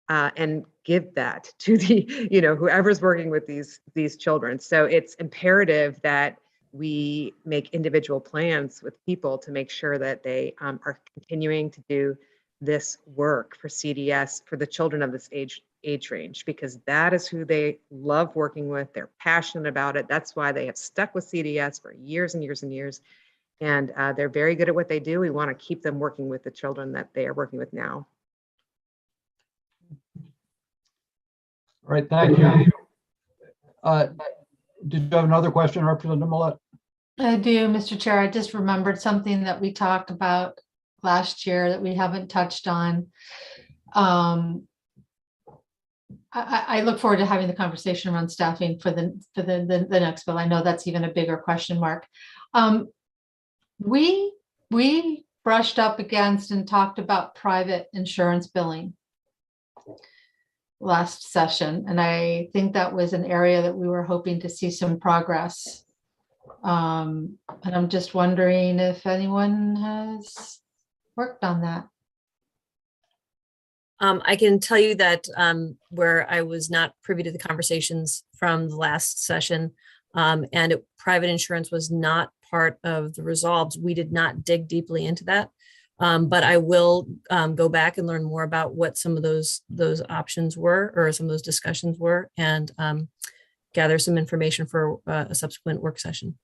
and give that to the, whoever's working with these children. So it's imperative that we make individual plans with people to make sure that they are continuing to do this work for CDS for the children of this age range, because that is who they love working with. They're passionate about it. That's why they have stuck with CDS for years and years and years. And they're very good at what they do. We want to keep them working with the children that they are working with now. All right, thank you. Did you have another question, Representative Millett? I do, Mr. Chair. I just remembered something that we talked about last year that we haven't touched on. I look forward to having the conversation around staffing for the next bill. I know that's even a bigger question mark. We brushed up against and talked about private insurance billing last session, and I think that was an area that we were hoping to see some progress. And I'm just wondering if anyone has worked on that. I can tell you that where I was not privy to the conversations from the last session, and private insurance was not part of the resolves, we did not dig deeply into that. But I will go back and learn more about what some of those options were, or some of those discussions were, and gather some information for a subsequent work session.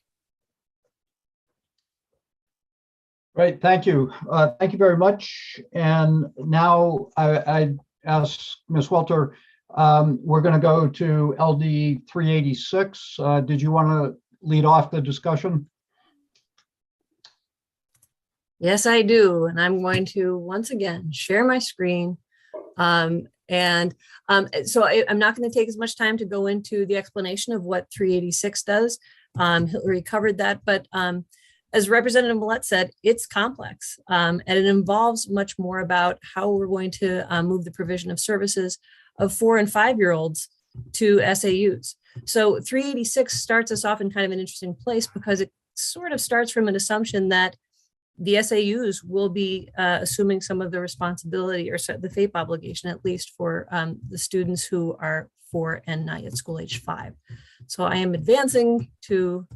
Right, thank you. Thank you very much. And now I ask Ms. Welter, we're going to go to LD 386. Did you want to lead off the discussion? Yes, I do. And I'm going to once again share my screen. And so I'm not going to take as much time to go into the explanation of what 386 does. Hillary covered that, but as Representative Millette said, it's complex and it involves much more about how we're going to move the provision of services of 4 and 5-year-olds to SAUs. So 386 starts us off in kind of an interesting place because it sort of starts from an assumption that the SAUs will be assuming some of the responsibility or the FAPE obligation, at least for the students who are 4 and not yet school age 5. So I am advancing to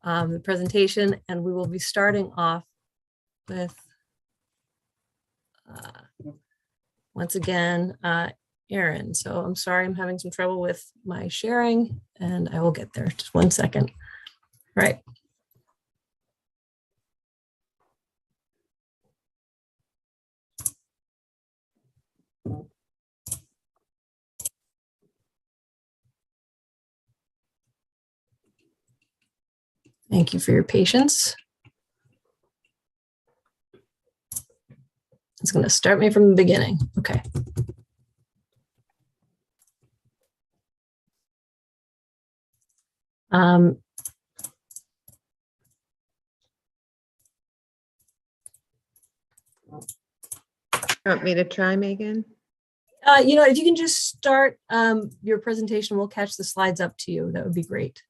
the presentation, and we will be starting off with, once again, Erin. So I'm sorry, I'm having some trouble with my sharing, and I will get there. Just 1 second. All right. Thank you for your patience. It's going to start me from the beginning. Okay. Want me to try, Megan? You know, if you can just start your presentation, we'll catch the slides up to you. That would be great.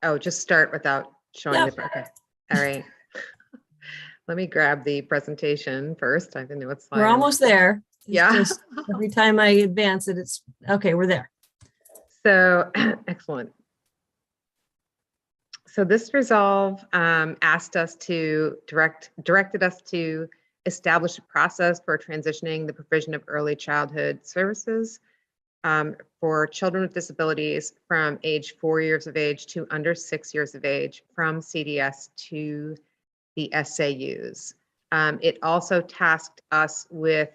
Oh, just start without showing Yeah. the, okay. All right. Let me grab the presentation first. I didn't know what slide. We're almost there. It's Yeah. just every time I advance it, it's okay, we're there. So excellent. So this resolve asked us to directed us to establish a process for transitioning the provision of early childhood services for children with disabilities from age 4 years of age to under 6 years of age from CDS to the SAUs. It also tasked us with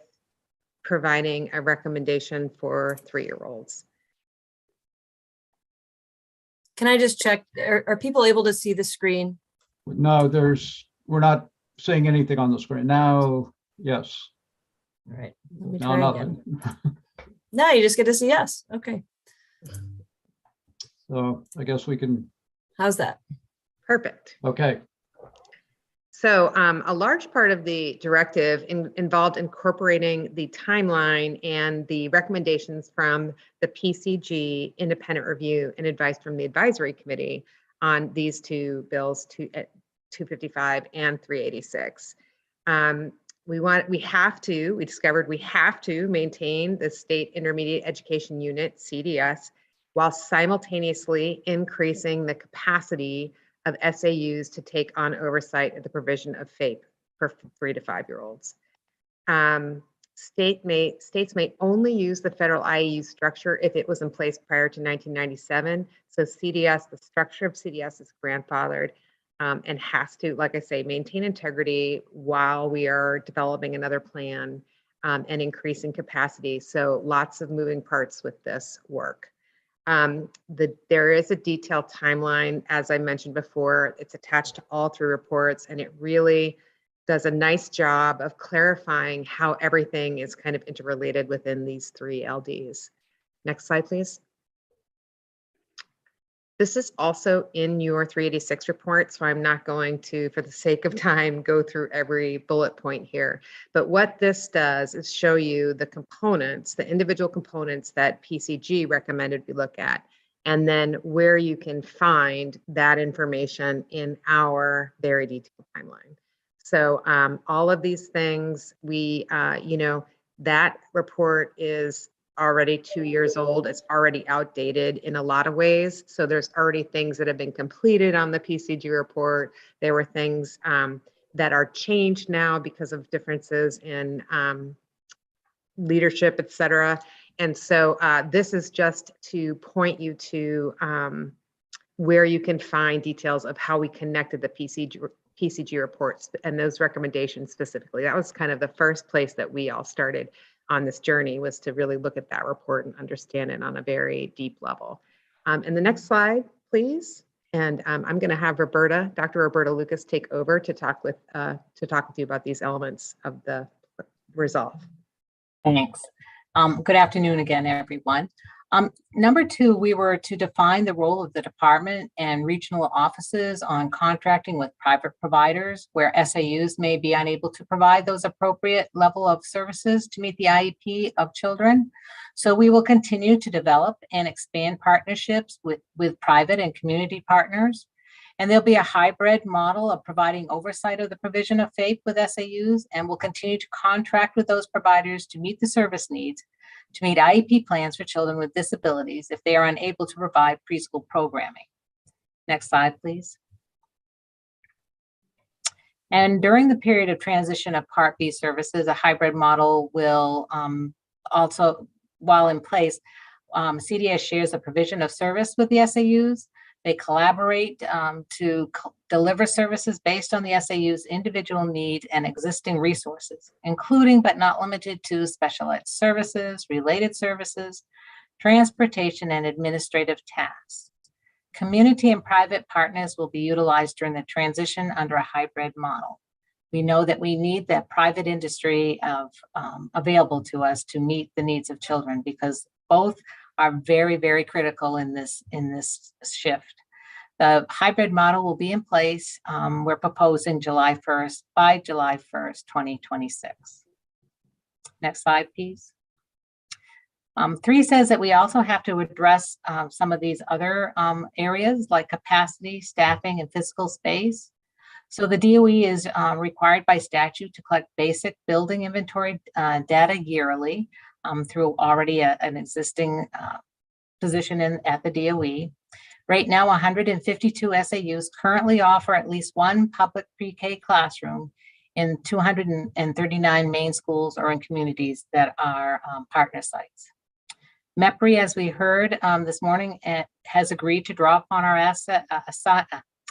providing a recommendation for 3-year-olds. Can I just check, are people able to see the screen? No, we're not seeing anything on the screen. Now, yes. All right, let me Now try nothing. again. No, you just get to see yes. Okay. So I guess we can, How's that? Perfect. okay. So a large part of the directive involved incorporating the timeline and the recommendations from the PCG independent review and advice from the advisory committee on these two bills, 255 and 386. We discovered we have to maintain the state intermediate education unit, CDS, while simultaneously increasing the capacity of SAUs to take on oversight of the provision of FAPE for 3 to 5-year-olds. States may only use the federal IEU structure if it was in place prior to 1997. So CDS, the structure of CDS is grandfathered and has to, like I say, maintain integrity while we are developing another plan and increasing capacity. So lots of moving parts with this work. There is a detailed timeline, as I mentioned before. It's attached to all 3 reports, and it really does a nice job of clarifying how everything is kind of interrelated within these 3 LDs. Next slide, please. This is also in your 386 report, so I'm not going to, for the sake of time, go through every bullet point here. But what this does is show you the components, the individual components that PCG recommended we look at, and then where you can find that information in our very detailed timeline. So all of these things, that report is already 2 years old. It's already outdated in a lot of ways. So there's already things that have been completed on the PCG report. There were things that are changed now because of differences in leadership, et cetera. And so this is just to point you to where you can find details of how we connected the PCG reports and those recommendations specifically. That was kind of the first place that we all started on this journey, was to really look at that report and understand it on a very deep level. And the next slide, please. And I'm going to have Dr. Roberta Lucas take over to talk with you about these elements of the resolve. Thanks. Good afternoon again, everyone. Number 2, we were to define the role of the department and regional offices on contracting with private providers where SAUs may be unable to provide those appropriate level of services to meet the IEP of children. So we will continue to develop and expand partnerships with private and community partners. And there'll be a hybrid model of providing oversight of the provision of FAPE with SAUs, and we'll continue to contract with those providers to meet the service needs, to meet IEP plans for children with disabilities if they are unable to provide preschool programming. Next slide, please. And during the period of transition of Part B services, a hybrid model will also, while in place, CDS shares a provision of service with the SAUs. They collaborate to deliver services based on the SAU's individual need and existing resources, including but not limited to special ed services, related services, transportation, and administrative tasks. Community and private partners will be utilized during the transition under a hybrid model. We know that we need that private industry available to us to meet the needs of children, because both are very, very critical in this shift. The hybrid model will be in place. We're proposing July 1st, 2026. Next slide, please. 3 says that we also have to address some of these other areas like capacity, staffing, and physical space. So the DOE is required by statute to collect basic building inventory data yearly through already an existing position at the DOE. Right now, 152 SAUs currently offer at least one public pre-K classroom in 239 main schools or in communities that are partner sites. MEPRI, as we heard this morning, has agreed to draw upon our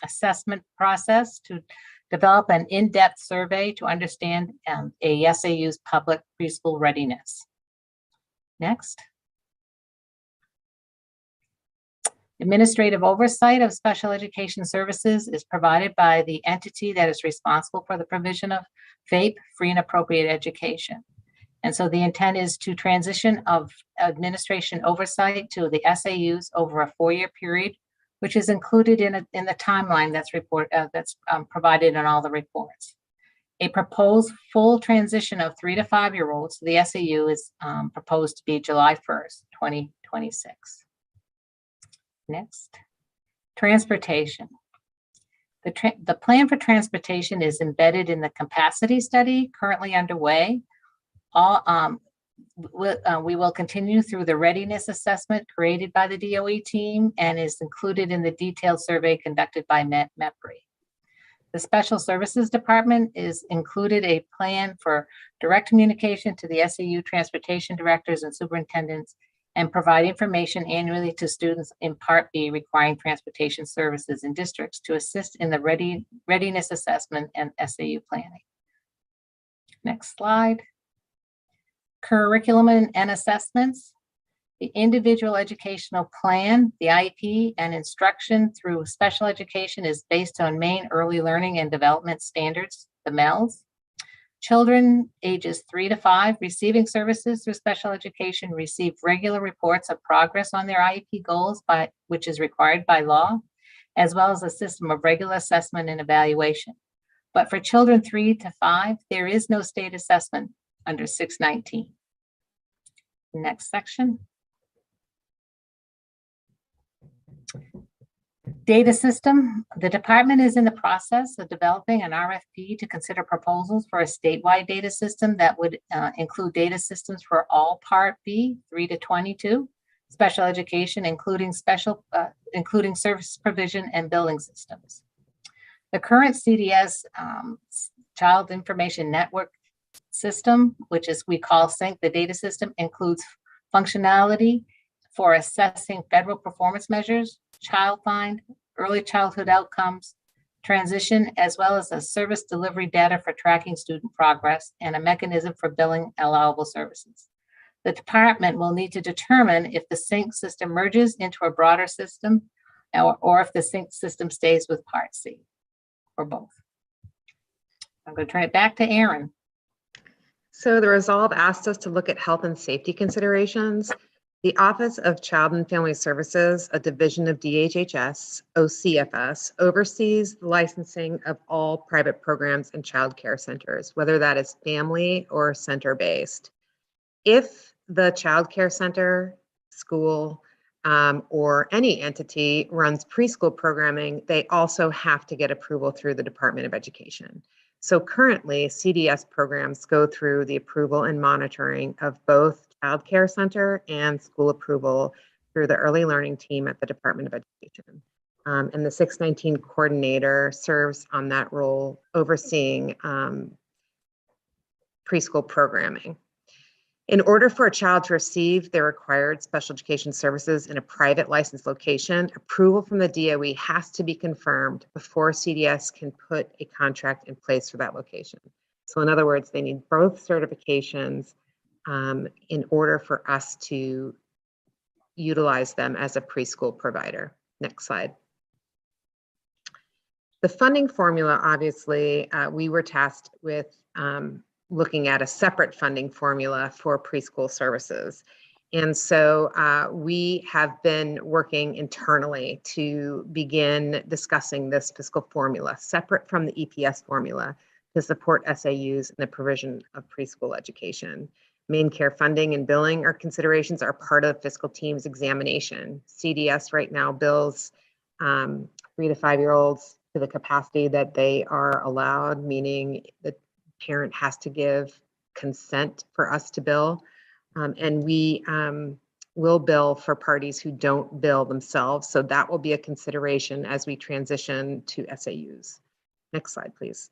assessment process to develop an in-depth survey to understand a SAU's public preschool readiness. Next. Administrative oversight of special education services is provided by the entity that is responsible for the provision of FAPE, free and appropriate education. And so the intent is to transition of administration oversight to the SAUs over a 4-year period, which is included in the timeline that's provided in all the reports. A proposed full transition of 3 to 5-year-olds to the SAU is proposed to be July 1st, 2026. Next, transportation. The plan for transportation is embedded in the capacity study currently underway. We will continue through the readiness assessment created by the DOE team and is included in the detailed survey conducted by MEPRI. The Special Services Department is included a plan for direct communication to the SAU transportation directors and superintendents and provide information annually to students in Part B requiring transportation services in districts to assist in the readiness assessment and SAU planning. Next slide. Curriculum and assessments. The individual educational plan, the IEP, and instruction through special education is based on Maine Early Learning and Development Standards, the MELS. Children ages 3 to 5 receiving services through special education receive regular reports of progress on their IEP goals, which is required by law, as well as a system of regular assessment and evaluation. But for children 3 to 5, there is no state assessment under 619. Next section. Data system. The department is in the process of developing an RFP to consider proposals for a statewide data system that would include data systems for all Part B, 3 to 22, special education, including service provision and billing systems. The current CDS Child Information Network system, which is we call SYNC, the data system, includes functionality for assessing federal performance measures, child find, early childhood outcomes, transition, as well as a service delivery data for tracking student progress and a mechanism for billing allowable services. The department will need to determine if the SYNC system merges into a broader system or if the system stays with Part C, or both. I'm going to turn it back to Erin. So the resolve asked us to look at health and safety considerations. The Office of Child and Family Services, a division of DHHS, OCFS, oversees the licensing of all private programs and child care centers, whether that is family or center-based. If the child care center, school, or any entity runs preschool programming, they also have to get approval through the Department of Education. So currently, CDS programs go through the approval and monitoring of both child care center and school approval through the early learning team at the Department of Education. And the 619 coordinator serves on that role, overseeing preschool programming. In order for a child to receive their required special education services in a private licensed location, approval from the DOE has to be confirmed before CDS can put a contract in place for that location. So in other words, they need both certifications in order for us to utilize them as a preschool provider. Next slide. The funding formula, obviously, we were tasked with looking at a separate funding formula for preschool services. And so we have been working internally to begin discussing this fiscal formula separate from the EPS formula to support SAUs in the provision of preschool education. Main care funding and billing or considerations are part of the fiscal team's examination. CDS right now bills 3 to 5 year olds to the capacity that they are allowed, meaning the parent has to give consent for us to bill. And we will bill for parties who don't bill themselves. So that will be a consideration as we transition to SAUs. Next slide, please.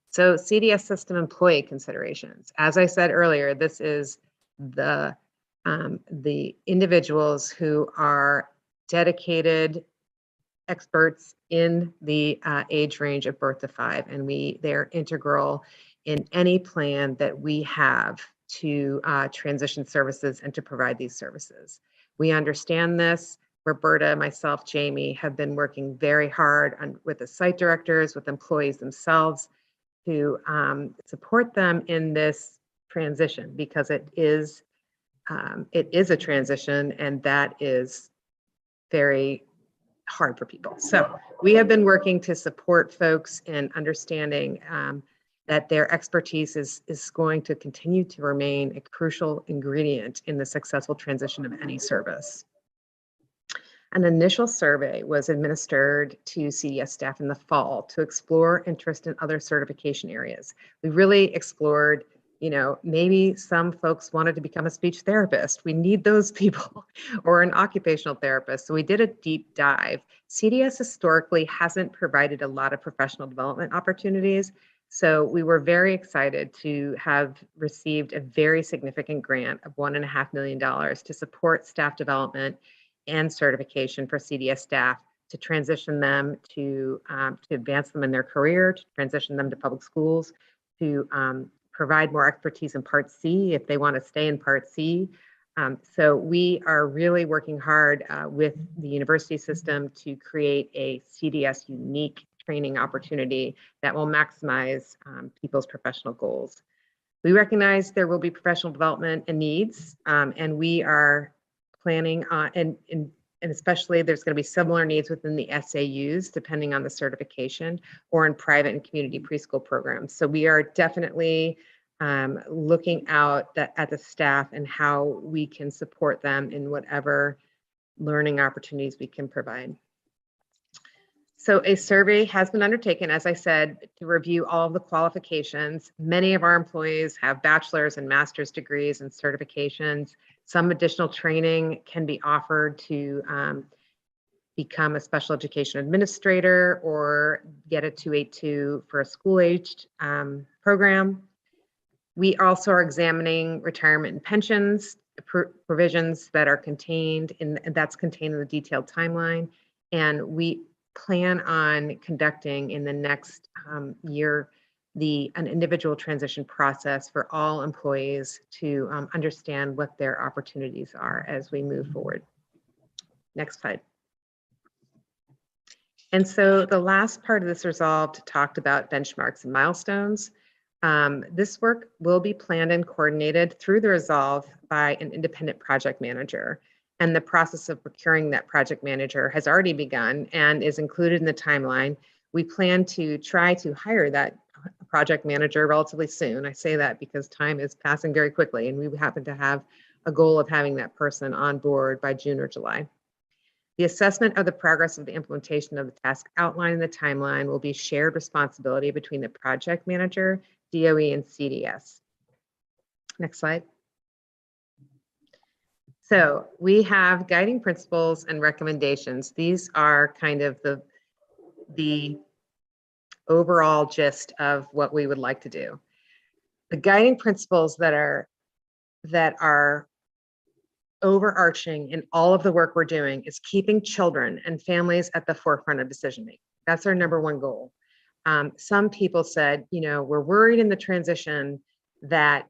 So CDS system employee considerations. As I said earlier, this is the individuals who are dedicated experts in the age range of birth to 5, and they're integral in any plan that we have to transition services and to provide these services. We understand this. Roberta, myself, Jamie have been working very hard with the site directors, with employees themselves to support them in this transition, because it is a transition, and that is very hard for people. So we have been working to support folks in understanding that their expertise is going to continue to remain a crucial ingredient in the successful transition of any service. An initial survey was administered to CDS staff in the fall to explore interest in other certification areas. We really explored, maybe some folks wanted to become a speech therapist. We need those people, or an occupational therapist. So we did a deep dive. CDS historically hasn't provided a lot of professional development opportunities. So we were very excited to have received a very significant grant of $1.5 million to support staff development and certification for CDS staff, to transition them to advance them in their career, to transition them to public schools, to provide more expertise in Part C if they want to stay in Part C. So we are really working hard with the university system to create a CDS unique training opportunity that will maximize people's professional goals. We recognize there will be professional development and needs, and we are planning on, and especially there's going to be similar needs within the SAUs, depending on the certification, or in private and community preschool programs. So we are definitely looking out at the staff and how we can support them in whatever learning opportunities we can provide. So a survey has been undertaken, as I said, to review all of the qualifications. Many of our employees have bachelor's and master's degrees and certifications. Some additional training can be offered to become a special education administrator or get a 282 for a school-aged program. We also are examining retirement and pensions provisions that are contained in the detailed timeline. And we plan on conducting in the next year an individual transition process for all employees to understand what their opportunities are as we move forward. Next slide. And so the last part of this resolve talked about benchmarks and milestones. This work will be planned and coordinated through the resolve by an independent project manager. And the process of procuring that project manager has already begun and is included in the timeline. We plan to try to hire that project manager relatively soon. I say that because time is passing very quickly, and we happen to have a goal of having that person on board by June or July. The assessment of the progress of the implementation of the task outlined in the timeline will be shared responsibility between the project manager, DOE, and CDS. Next slide. So we have guiding principles and recommendations. These are kind of the overall gist of what we would like to do. The guiding principles that are overarching in all of the work we're doing is keeping children and families at the forefront of decision making. That's our number one goal. Some people said, you know, we're worried in the transition that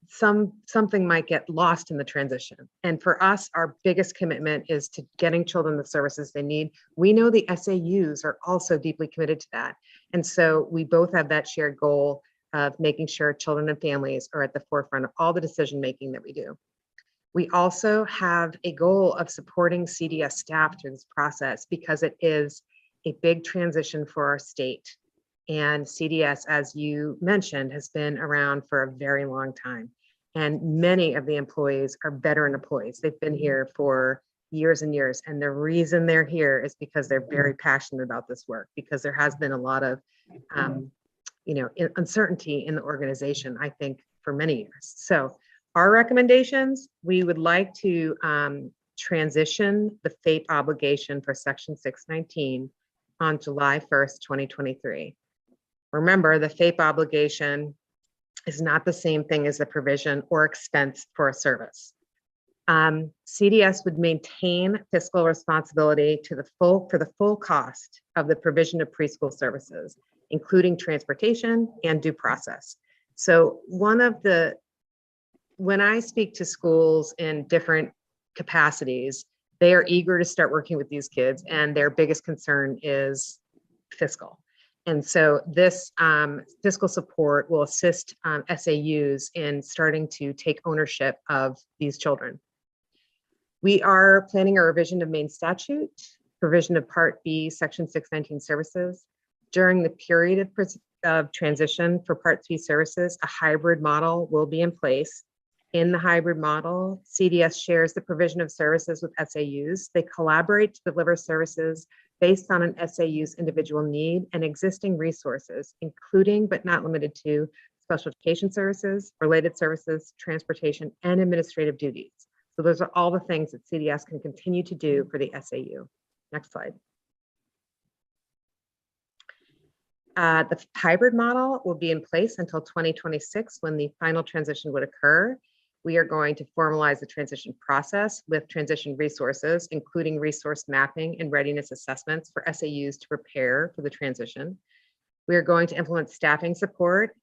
something might get lost in the transition. And for us, our biggest commitment is to getting children the services they need. We know the SAUs are also deeply committed to that. And so we both have that shared goal of making sure children and families are at the forefront of all the decision making that we do. We also have a goal of supporting CDS staff through this process because it is a big transition for our state. And CDS, as you mentioned, has been around for a very long time. And many of the employees are veteran employees. They've been here for years and years. And the reason they're here is because they're very passionate about this work, because there has been a lot of uncertainty in the organization, I think, for many years. So our recommendations, we would like to transition the FAPE obligation for Section 619 on July 1st, 2023. Remember, the FAPE obligation is not the same thing as the provision or expense for a service. CDS would maintain fiscal responsibility for the full cost of the provision of preschool services, including transportation and due process. So when I speak to schools in different capacities, they are eager to start working with these kids, and their biggest concern is fiscal. And so this fiscal support will assist SAUs in starting to take ownership of these children. We are planning a revision of main statute, provision of Part B, Section 619 services. During the period of transition for Part 3 services, a hybrid model will be in place. In the hybrid model, CDS shares the provision of services with SAUs. They collaborate to deliver services based on an SAU's individual need and existing resources, including but not limited to special education services, related services, transportation, and administrative duties. So those are all the things that CDS can continue to do for the SAU. Next slide. The hybrid model will be in place until 2026 when the final transition would occur. We are going to formalize the transition process with transition resources, including resource mapping and readiness assessments for SAUs to prepare for the transition. We are going to implement staffing support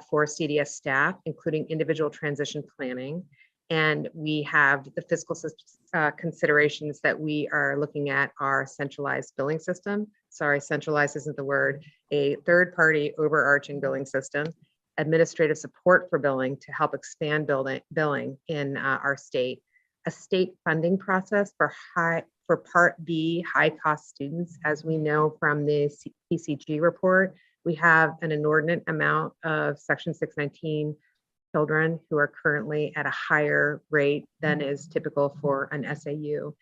for CDS staff, including individual transition planning. And we have the fiscal considerations that we are looking at our centralized billing system. Sorry, centralized isn't the word. A third-party overarching billing system, administrative support for billing to help expand billing in our state, a state funding process for Part B high-cost students. As we know from the PCG report, we have an inordinate amount of Section 619 children who are currently at a higher rate than is typical for an SAU.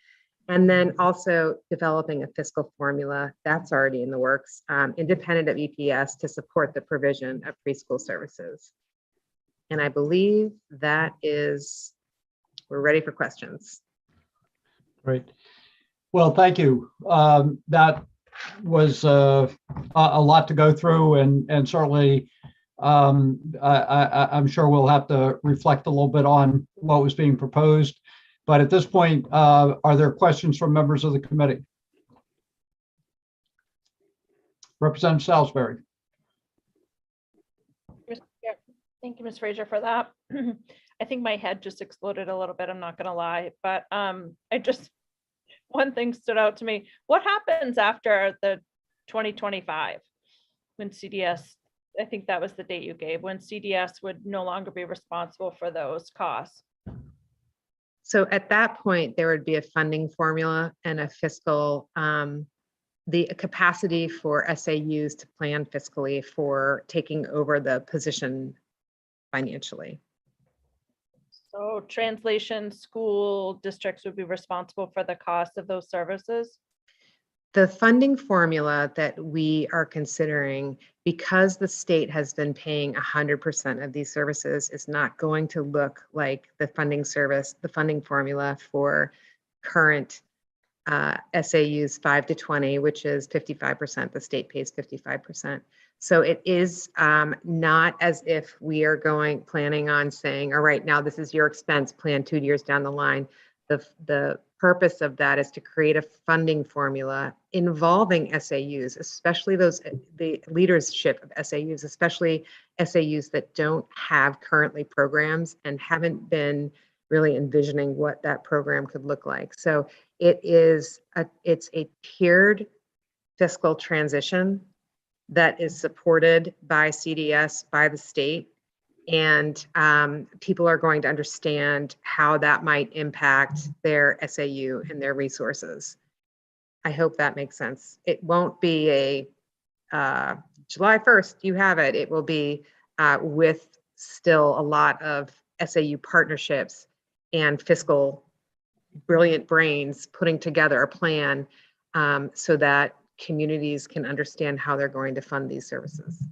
And then also developing a fiscal formula that's already in the works, independent of EPS, to support the provision of preschool services. And I believe that is, we're ready for questions. Great. Well, thank you. That was a lot to go through, and certainly I'm sure we'll have to reflect a little bit on what was being proposed. But at this point, are there questions from members of the committee? Representative Salisbury. Thank you, Ms. Fraser, for that. I think my head just exploded a little bit, I'm not going to lie, but one thing stood out to me. What happens after the 2025? When CDS, I think that was the date you gave, when CDS would no longer be responsible for those costs. So at that point, there would be a funding formula and a fiscal, the capacity for SAUs to plan fiscally for taking over the position financially. So translation school districts would be responsible for the cost of those services? The funding formula that we are considering, because the state has been paying 100% of these services, is not going to look like the funding formula for current SAUs 5 to 20, which is 55%. The state pays 55%. So it is not as if we are planning on saying, all right, now this is your expense plan 2 years down the line. The purpose of that is to create a funding formula involving SAUs, especially the leadership of SAUs, especially SAUs that don't have currently programs and haven't been really envisioning what that program could look like. So it's a tiered fiscal transition that is supported by CDS, by the state, and people are going to understand how that might impact their SAU and their resources. I hope that makes sense. It won't be a July 1st, you have it. It will be with still a lot of SAU partnerships and fiscal brilliant brains putting together a plan so that communities can understand how they're going to fund these services.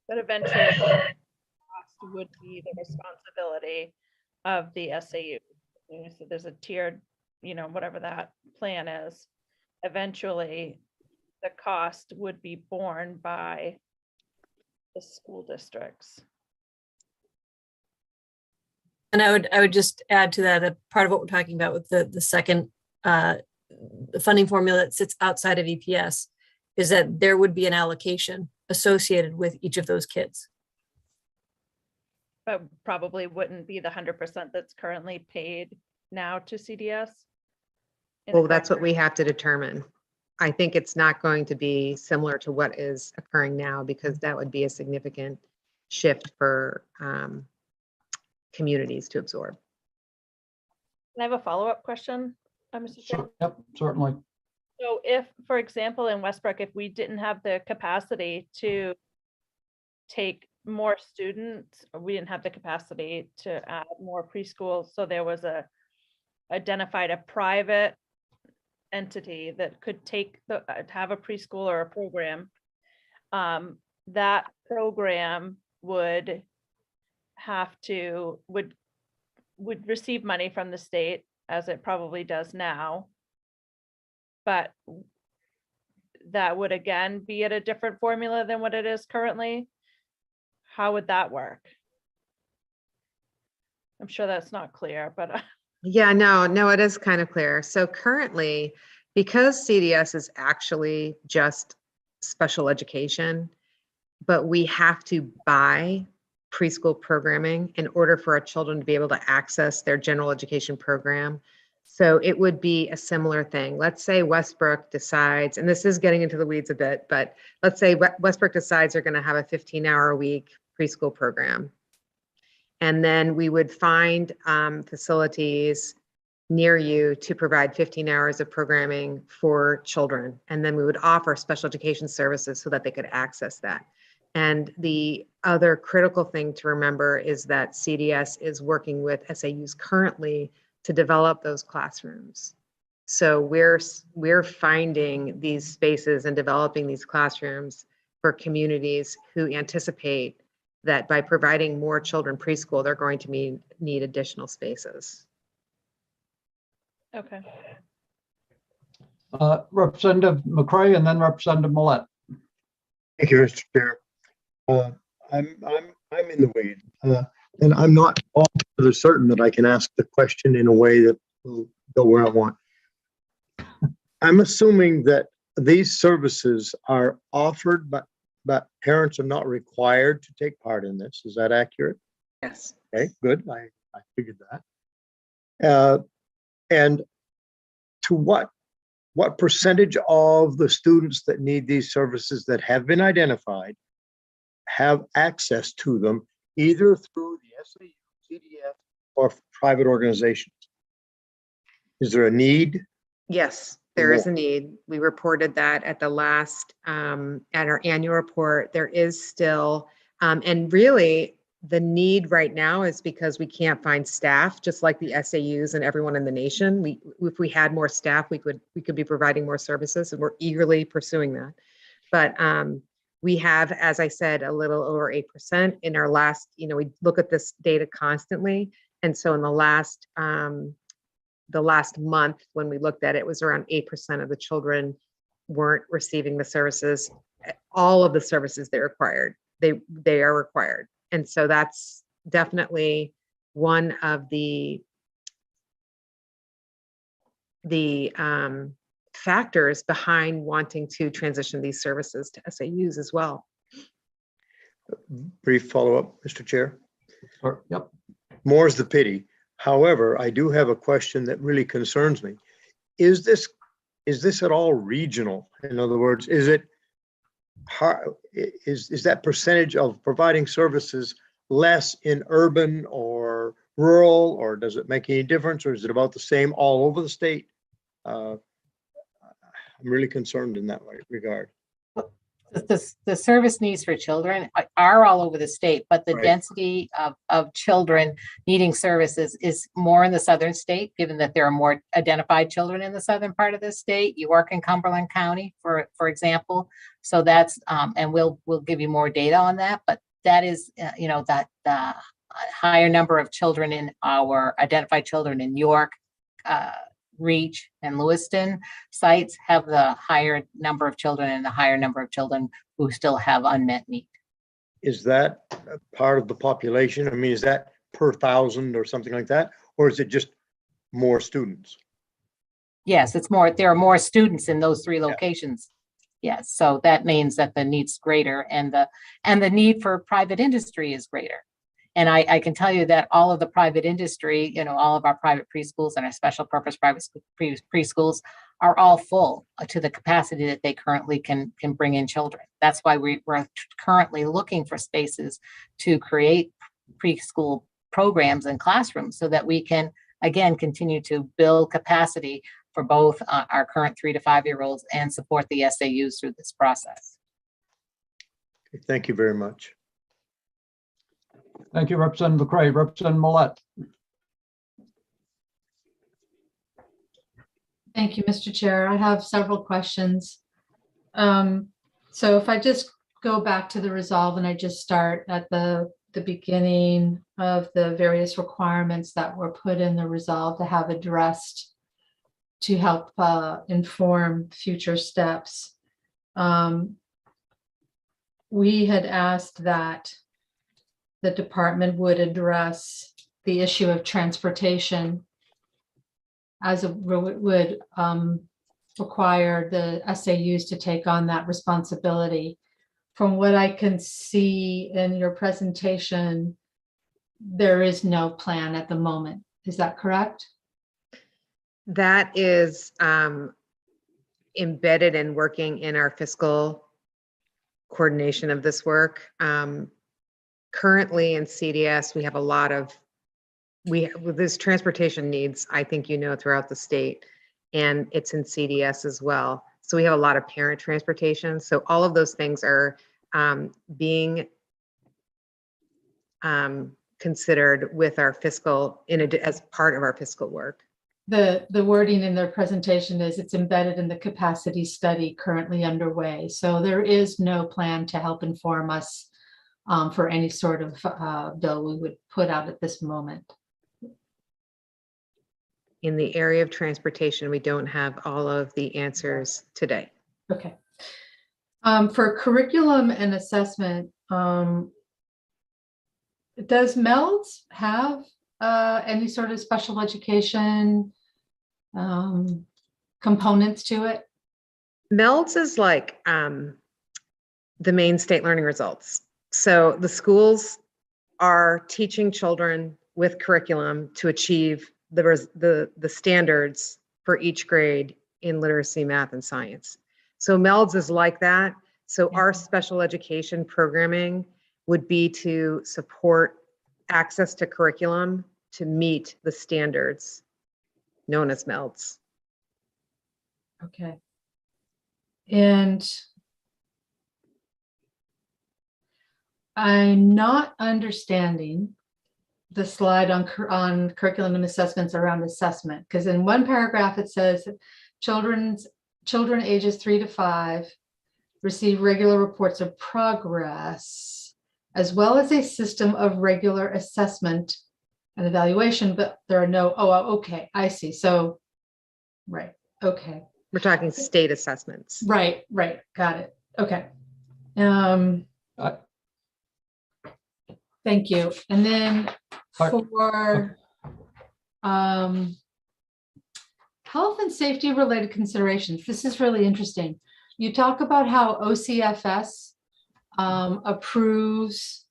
But eventually, cost would be the responsibility of the SAU. So there's a tiered, whatever that plan is. Eventually, the cost would be borne by the school districts. And I would just add to that, a part of what we're talking about with the second the funding formula that sits outside of EPS is that there would be an allocation associated with each of those kids. But probably wouldn't be the 100% that's currently paid now to CDS. Well, that's what we have to determine. I think it's not going to be similar to what is occurring now, because that would be a significant shift for communities to absorb. Can I have a follow-up question, Mr. Chair? Yep, certainly. So if, for example, in Westbrook, if we didn't have the capacity to take more students, or we didn't have the capacity to add more preschool, so there was identified a private entity that could have a preschool or a program, that program would receive money from the state, as it probably does now, but that would again be at a different formula than what it is currently. How would that work? I'm sure that's not clear, but Yeah, no, it is kind of clear. So currently, because CDS is actually just special education, but we have to buy preschool programming in order for our children to be able to access their general education program. So it would be a similar thing. Let's say Westbrook decides, and this is getting into the weeds a bit, but let's say Westbrook decides they're going to have a 15-hour-a-week preschool program. And then we would find facilities near you to provide 15 hours of programming for children. And then we would offer special education services so that they could access that. And the other critical thing to remember is that CDS is working with SAUs currently to develop those classrooms. So we're finding these spaces and developing these classrooms for communities who anticipate that by providing more children preschool, they're going to need additional spaces. okay. Representative McCray and then Representative Millette. Thank you, Mr. Chair. I'm in the weeds, and I'm not altogether certain that I can ask the question in a way that will go where I want. I'm assuming that these services are offered, but parents are not required to take part in this. Is that accurate? Yes. Okay, good. I figured that. And to what percentage of the students that need these services that have been identified have access to them either through the SAU, CDS, or private organizations? Is there a need? Yes, there is a need. We reported that at the last, at our annual report. There is still, and really the need right now is because we can't find staff, just like the SAUs and everyone in the nation. If we had more staff, we could be providing more services, and we're eagerly pursuing that. But we have, as I said, a little over 8% in our last, we look at this data constantly. And so in the last month, when we looked at it, was around 8% of the children weren't receiving the services, all of the services they required. They are required. And so that's definitely one of the factors behind wanting to transition these services to SAUs as well. Brief follow-up, Mr. Chair. Sure. Yep. More's the pity. However, I do have a question that really concerns me. Is this at all regional? In other words, is that percentage of providing services less in urban or rural, or does it make any difference, or is it about the same all over the state? I'm really concerned in that regard. The service needs for children are all over the state, but the Right. density of children needing services is more in the southern state, given that there are more identified children in the southern part of the state. You work in Cumberland County, for example. So that's, and we'll give you more data on that, but that is, that the higher number of children in our identified children in York, Reach, and Lewiston sites have the higher number of children and the higher number of children who still have unmet need. Is that a part of the population? I mean, is that per 1,000 or something like that? Or is it just more students? Yes, it's more, there are more students in those three locations. Yes, so that means that the need's greater, and the need for private industry is greater. And I can tell you that all of the private industry, all of our private preschools and our special purpose private preschools are all full to the capacity that they currently can bring in children. That's why we're currently looking for spaces to create preschool programs and classrooms so that we can, again, continue to build capacity for both our current 3 to 5 year olds and support the SAUs through this process. Thank you very much. Thank you, Representative McCray. Representative Millette. Thank you, Mr. Chair. I have several questions. So if I just go back to the resolve and I just start at the beginning of the various requirements that were put in the resolve to have addressed to help inform future steps. We had asked that the department would address the issue of transportation as it would require the SAUs to take on that responsibility. From what I can see in your presentation, there is no plan at the moment. Is that correct? That is embedded and working in our fiscal coordination of this work. Currently in CDS, we have a lot of, with this transportation needs, I think throughout the state, and it's in CDS as well. So we have a lot of parent transportation. So all of those things are being considered with our fiscal, as part of our fiscal work. The wording in their presentation is it's embedded in the capacity study currently underway. So there is no plan to help inform us for any sort of bill we would put out at this moment. In the area of transportation, we don't have all of the answers today. Okay. For curriculum and assessment, does MELDS have any sort of special education components to it? MELDS is like the main state learning results. So the schools are teaching children with curriculum to achieve the standards for each grade in literacy, math, and science. So MELDS is like that. So our special education programming would be to support access to curriculum to meet the standards known as MELDS. Okay. And I'm not understanding the slide on curriculum and assessments around assessment, because in one paragraph it says children ages 3 to 5 receive regular reports of progress, as well as a system of regular assessment and evaluation, but there are no, okay, I see. So, right, okay. We're talking state assessments. Right, got it. Okay. Thank you. And then for health and safety related considerations, this is really interesting. You talk about how OCFS approves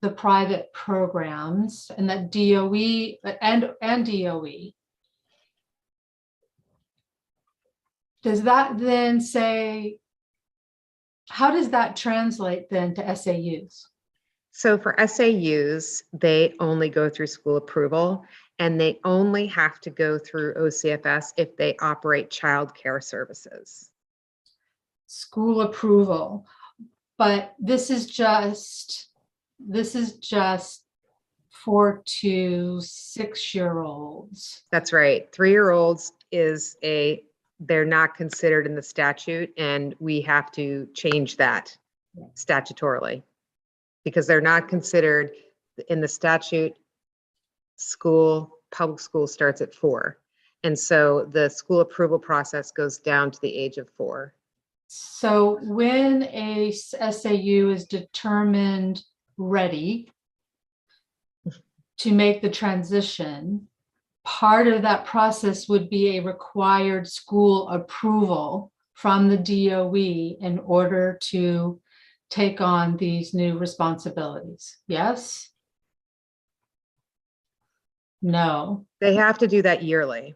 the private programs, and that DOE and DOE. Does that then say, how does that translate then to SAUs? So for SAUs, they only go through school approval, and they only have to go through OCFS if they operate childcare services. School approval, but this is just 4 to 6-year-olds. That's right. 3-year-olds they're not considered in the statute, and we have to change that statutorily because they're not considered in the statute. Public school starts at 4. And so the school approval process goes down to the age of 4. So when a SAU is determined ready to make the transition, part of that process would be a required school approval from the DOE in order to take on these new responsibilities. Yes? No. They have to do that yearly.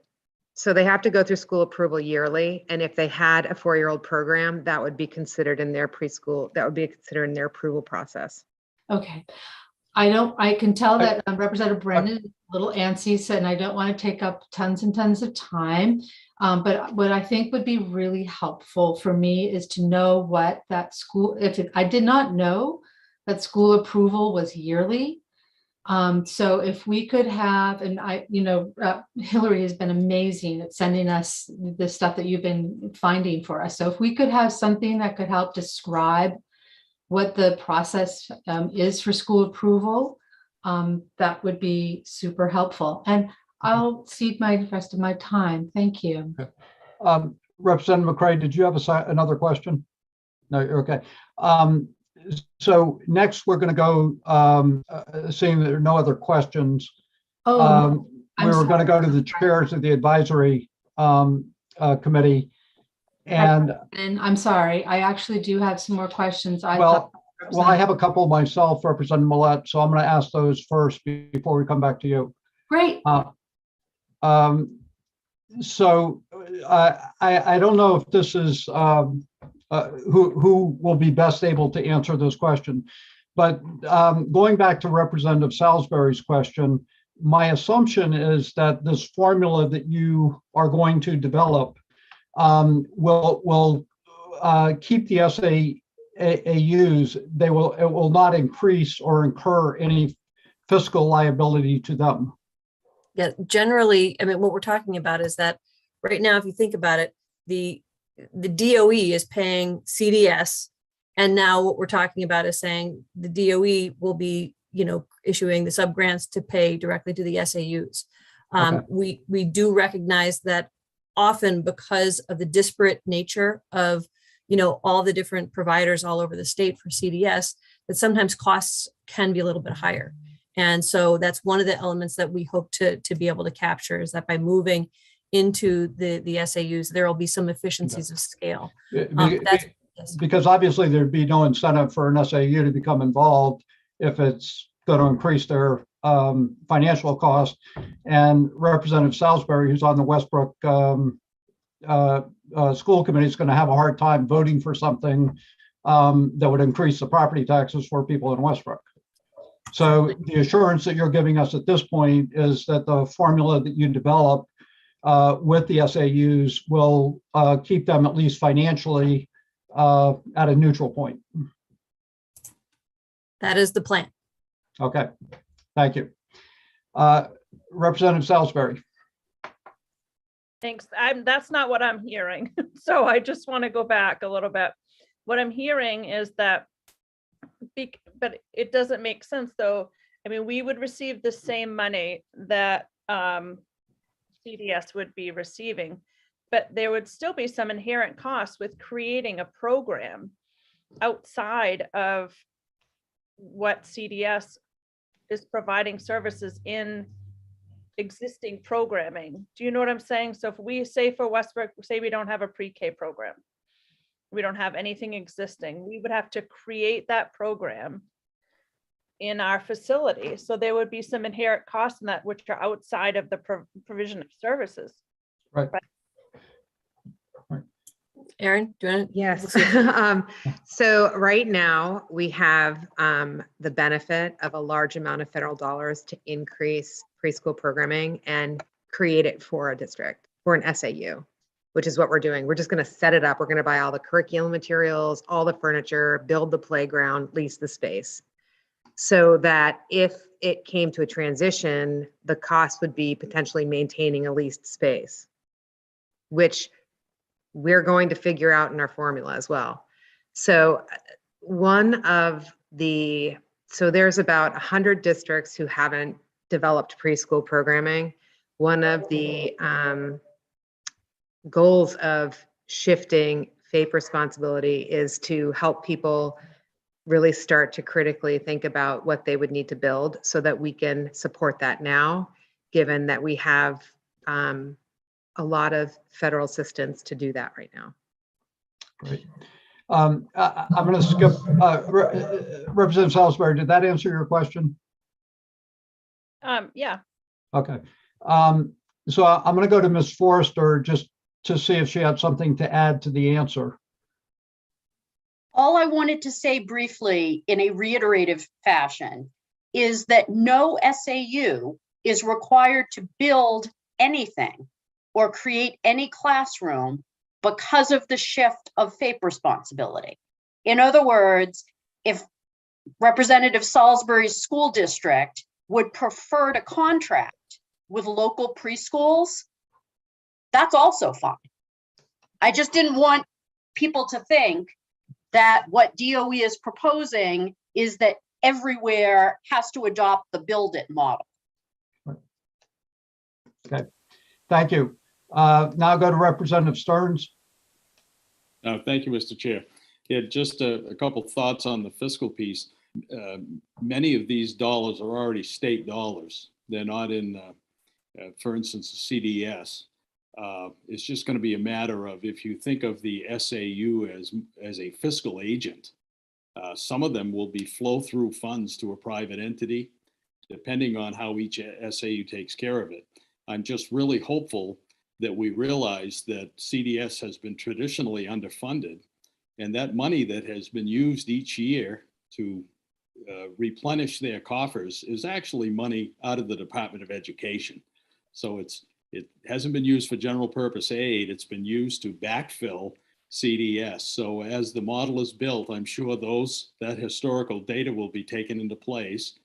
So they have to go through school approval yearly. And if they had a 4-year-old program, that would be considered in their preschool, that would be considered in their approval process. Okay. I can tell that Representative Brennan is a little antsy, and I don't want to take up tons and tons of time. But what I think would be really helpful for me is to know what that school, I did not know that school approval was yearly. So if we could have, and Hillary has been amazing at sending us the stuff that you've been finding for us. So if we could have something that could help describe what the process is for school approval, that would be super helpful. And I'll cede the rest of my time. Thank you. Okay. Representative McCray, did you have another question? No, okay. So next we're going to go, seeing that there are no other questions. We were going to go to the chairs of the advisory committee. And I'm sorry, I actually do have some more questions. Well, I have a couple myself, Representative Millette, so I'm going to ask those first before we come back to you. Great. So I don't know if this is who will be best able to answer this question, but going back to Representative Salisbury's question, my assumption is that this formula that you are going to develop will keep the SAUs. It will not increase or incur any fiscal liability to them. Yeah, generally, I mean, what we're talking about is that right now, if you think about it, the DOE is paying CDS, and now what we're talking about is saying the DOE will be, issuing the subgrants to pay directly to the SAUs. Okay. We do recognize that often because of the disparate nature of, all the different providers all over the state for CDS, that sometimes costs can be a little bit higher. And so that's one of the elements that we hope to be able to capture, is that by moving into the SAUs, there will be some efficiencies of scale. Because obviously there'd be no incentive for an SAU to become involved if it's going to increase their financial cost. And Representative Salisbury, who's on the Westbrook school committee, is going to have a hard time voting for something that would increase the property taxes for people in Westbrook. So the assurance that you're giving us at this point is that the formula that you develop with the SAUs will keep them at least financially at a neutral point. That is the plan. Okay, thank you. Representative Salisbury. Thanks. That's not what I'm hearing. So I just want to go back a little bit. What I'm hearing is that, but it doesn't make sense though. I mean, we would receive the same money that CDS would be receiving, but there would still be some inherent costs with creating a program outside of what CDS is providing services in existing programming. Do you know what I'm saying? So if we say for Westbrook, say we don't have a pre-K program, we don't have anything existing, we would have to create that program in our facility. So there would be some inherent costs in that which are outside of the provision of services. Right. Erin, do you want to? Yes. So right now we have the benefit of a large amount of federal dollars to increase preschool programming and create it for a district, for an SAU, which is what we're doing. We're just going to set it up. We're going to buy all the curriculum materials, all the furniture, build the playground, lease the space, so that if it came to a transition, the cost would be potentially maintaining a leased space, which we're going to figure out in our formula as well. So there's about 100 districts who haven't developed preschool programming. One of the goals of shifting FAPE responsibility is to help people really start to critically think about what they would need to build so that we can support that now, given that we have a lot of federal assistance to do that right now. Great. I'm going to skip. Representative Salisbury, did that answer your question? Yeah. Okay. So I'm going to go to Ms. Forrester just to see if she had something to add to the answer. All I wanted to say briefly in a reiterative fashion is that no SAU is required to build anything or create any classroom because of the shift of FAPE responsibility. In other words, if Representative Salisbury's school district would prefer to contract with local preschools, that's also fine. I just didn't want people to think that what DOE is proposing is that everywhere has to adopt the build it model. Okay, thank you. Now go to Representative Stearns. Thank you, Mr. Chair. Yeah, just a couple thoughts on the fiscal piece. Many of these dollars are already state dollars. They're not in, for instance, the CDS. It's just going to be a matter of, if you think of the SAU as a fiscal agent, some of them will be flow-through funds to a private entity, depending on how each SAU takes care of it. I'm just really hopeful that we realize that CDS has been traditionally underfunded, and that money that has been used each year to replenish their coffers is actually money out of the Department of Education. So it hasn't been used for general purpose aid, it's been used to backfill CDS. So as the model is built, I'm sure that historical data will be taken into place,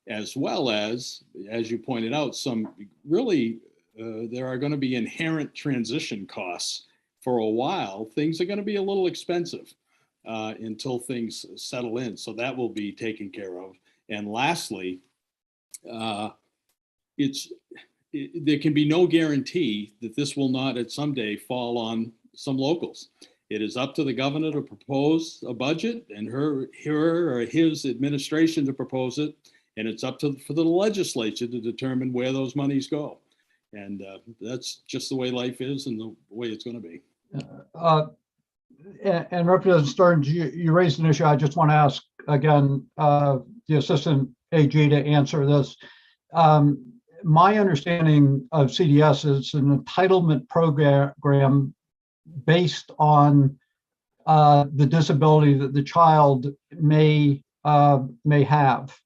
as well as you pointed out, some really, there are going to be inherent transition costs. For a while, things are going to be a little expensive until things settle in. So that will be taken care of. And lastly, there can be no guarantee that this will not at someday fall on some locals. It is up to the governor to propose a budget and her or his administration to propose it. And it's up for the legislature to determine where those monies go. And that's just the way life is and the way it's going to be. And Representative Stearns, you raised an issue. I just want to ask again, the Assistant AG to answer this. My understanding of CDS is an entitlement program based on the disability that the child may have.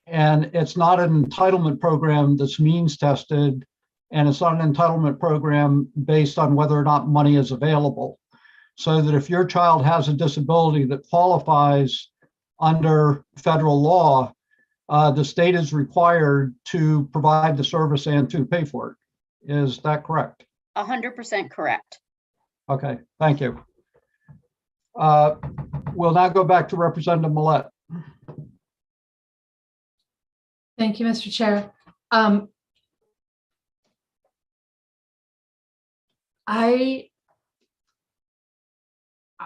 And it's not an entitlement program that's means tested, and it's not an entitlement program based on whether or not money is available. So that if your child has a disability that qualifies under federal law, the state is required to provide the service and to pay for it. Is that correct? 100% correct. Okay, thank you. We'll now go back to Representative Millette. Thank you, Mr. Chair.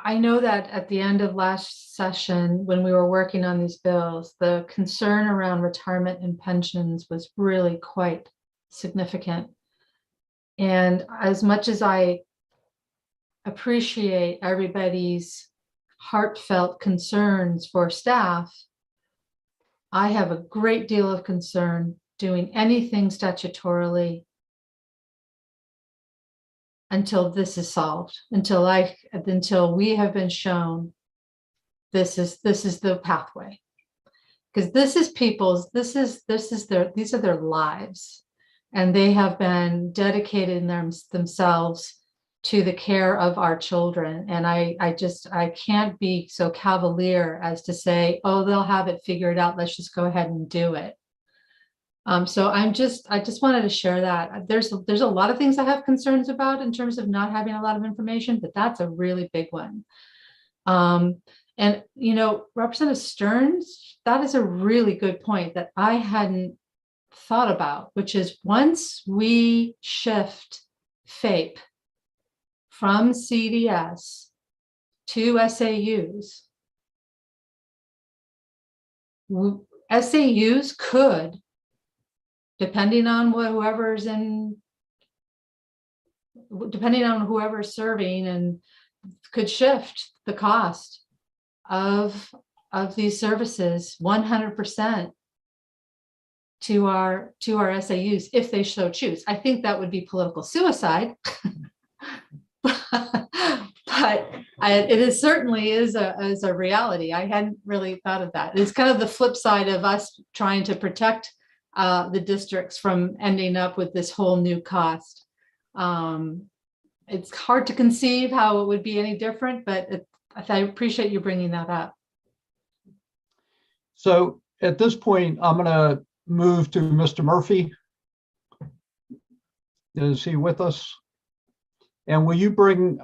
I know that at the end of last session, when we were working on these bills, the concern around retirement and pensions was really quite significant. And as much as I appreciate everybody's heartfelt concerns for staff, I have a great deal of concern doing anything statutorily until this is solved, until we have been shown this is the pathway. Because this is people's, these are their lives, and they have been dedicating themselves to the care of our children. And I can't be so cavalier as to say, oh, they'll have it figured out, let's just go ahead and do it. So I just wanted to share that. There's a lot of things I have concerns about in terms of not having a lot of information, but that's a really big one. And, you know, Representative Stearns, that is a really good point that I hadn't thought about, which is once we shift FAPE from CDS to SAUs, SAUs could, depending on whoever's serving, and could shift the cost of these services 100% to our SAUs if they so choose. I think that would be political suicide, but it certainly is a reality. I hadn't really thought of that. It's kind of the flip side of us trying to protect the districts from ending up with this whole new cost. It's hard to conceive how it would be any different, but I appreciate you bringing that up. So at this point, I'm going to move to Mr. Murphy. Is he with us? And will you bring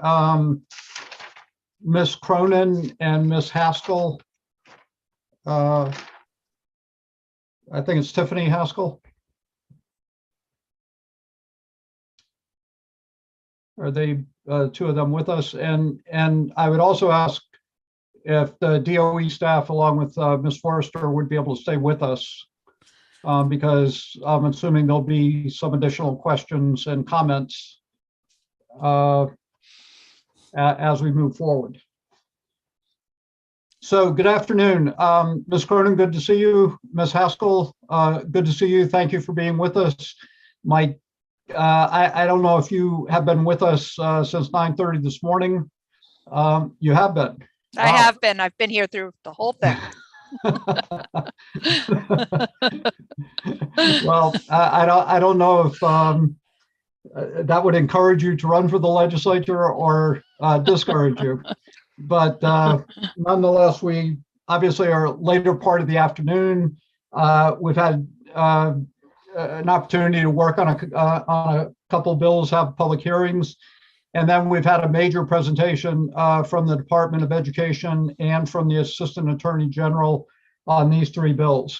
Ms. Cronin and Ms. Haskell? I think it's Tiffany Haskell. Are they two of them with us? And I would also ask if the DOE staff, along with Ms. Forrester, would be able to stay with us, because I'm assuming there'll be some additional questions and comments as we move forward. So good afternoon, Ms. Cronin, good to see you. Ms. Haskell, good to see you. Thank you for being with us. I don't know if you have been with us since 9:30 this morning. You have been. I have been. I've been here through the whole thing. Well, I don't know if that would encourage you to run for the legislature or discourage you. But nonetheless, we obviously are later part of the afternoon. We've had an opportunity to work on a couple of bills, have public hearings, and then we've had a major presentation from the Department of Education and from the Assistant Attorney General on these three bills.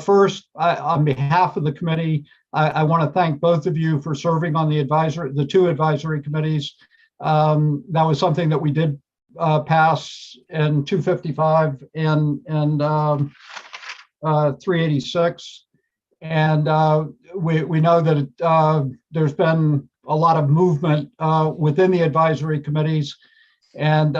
First, on behalf of the committee, I want to thank both of you for serving on the two advisory committees. That was something that we did pass in 255 and 386. And we know that there's been a lot of movement within the advisory committees. And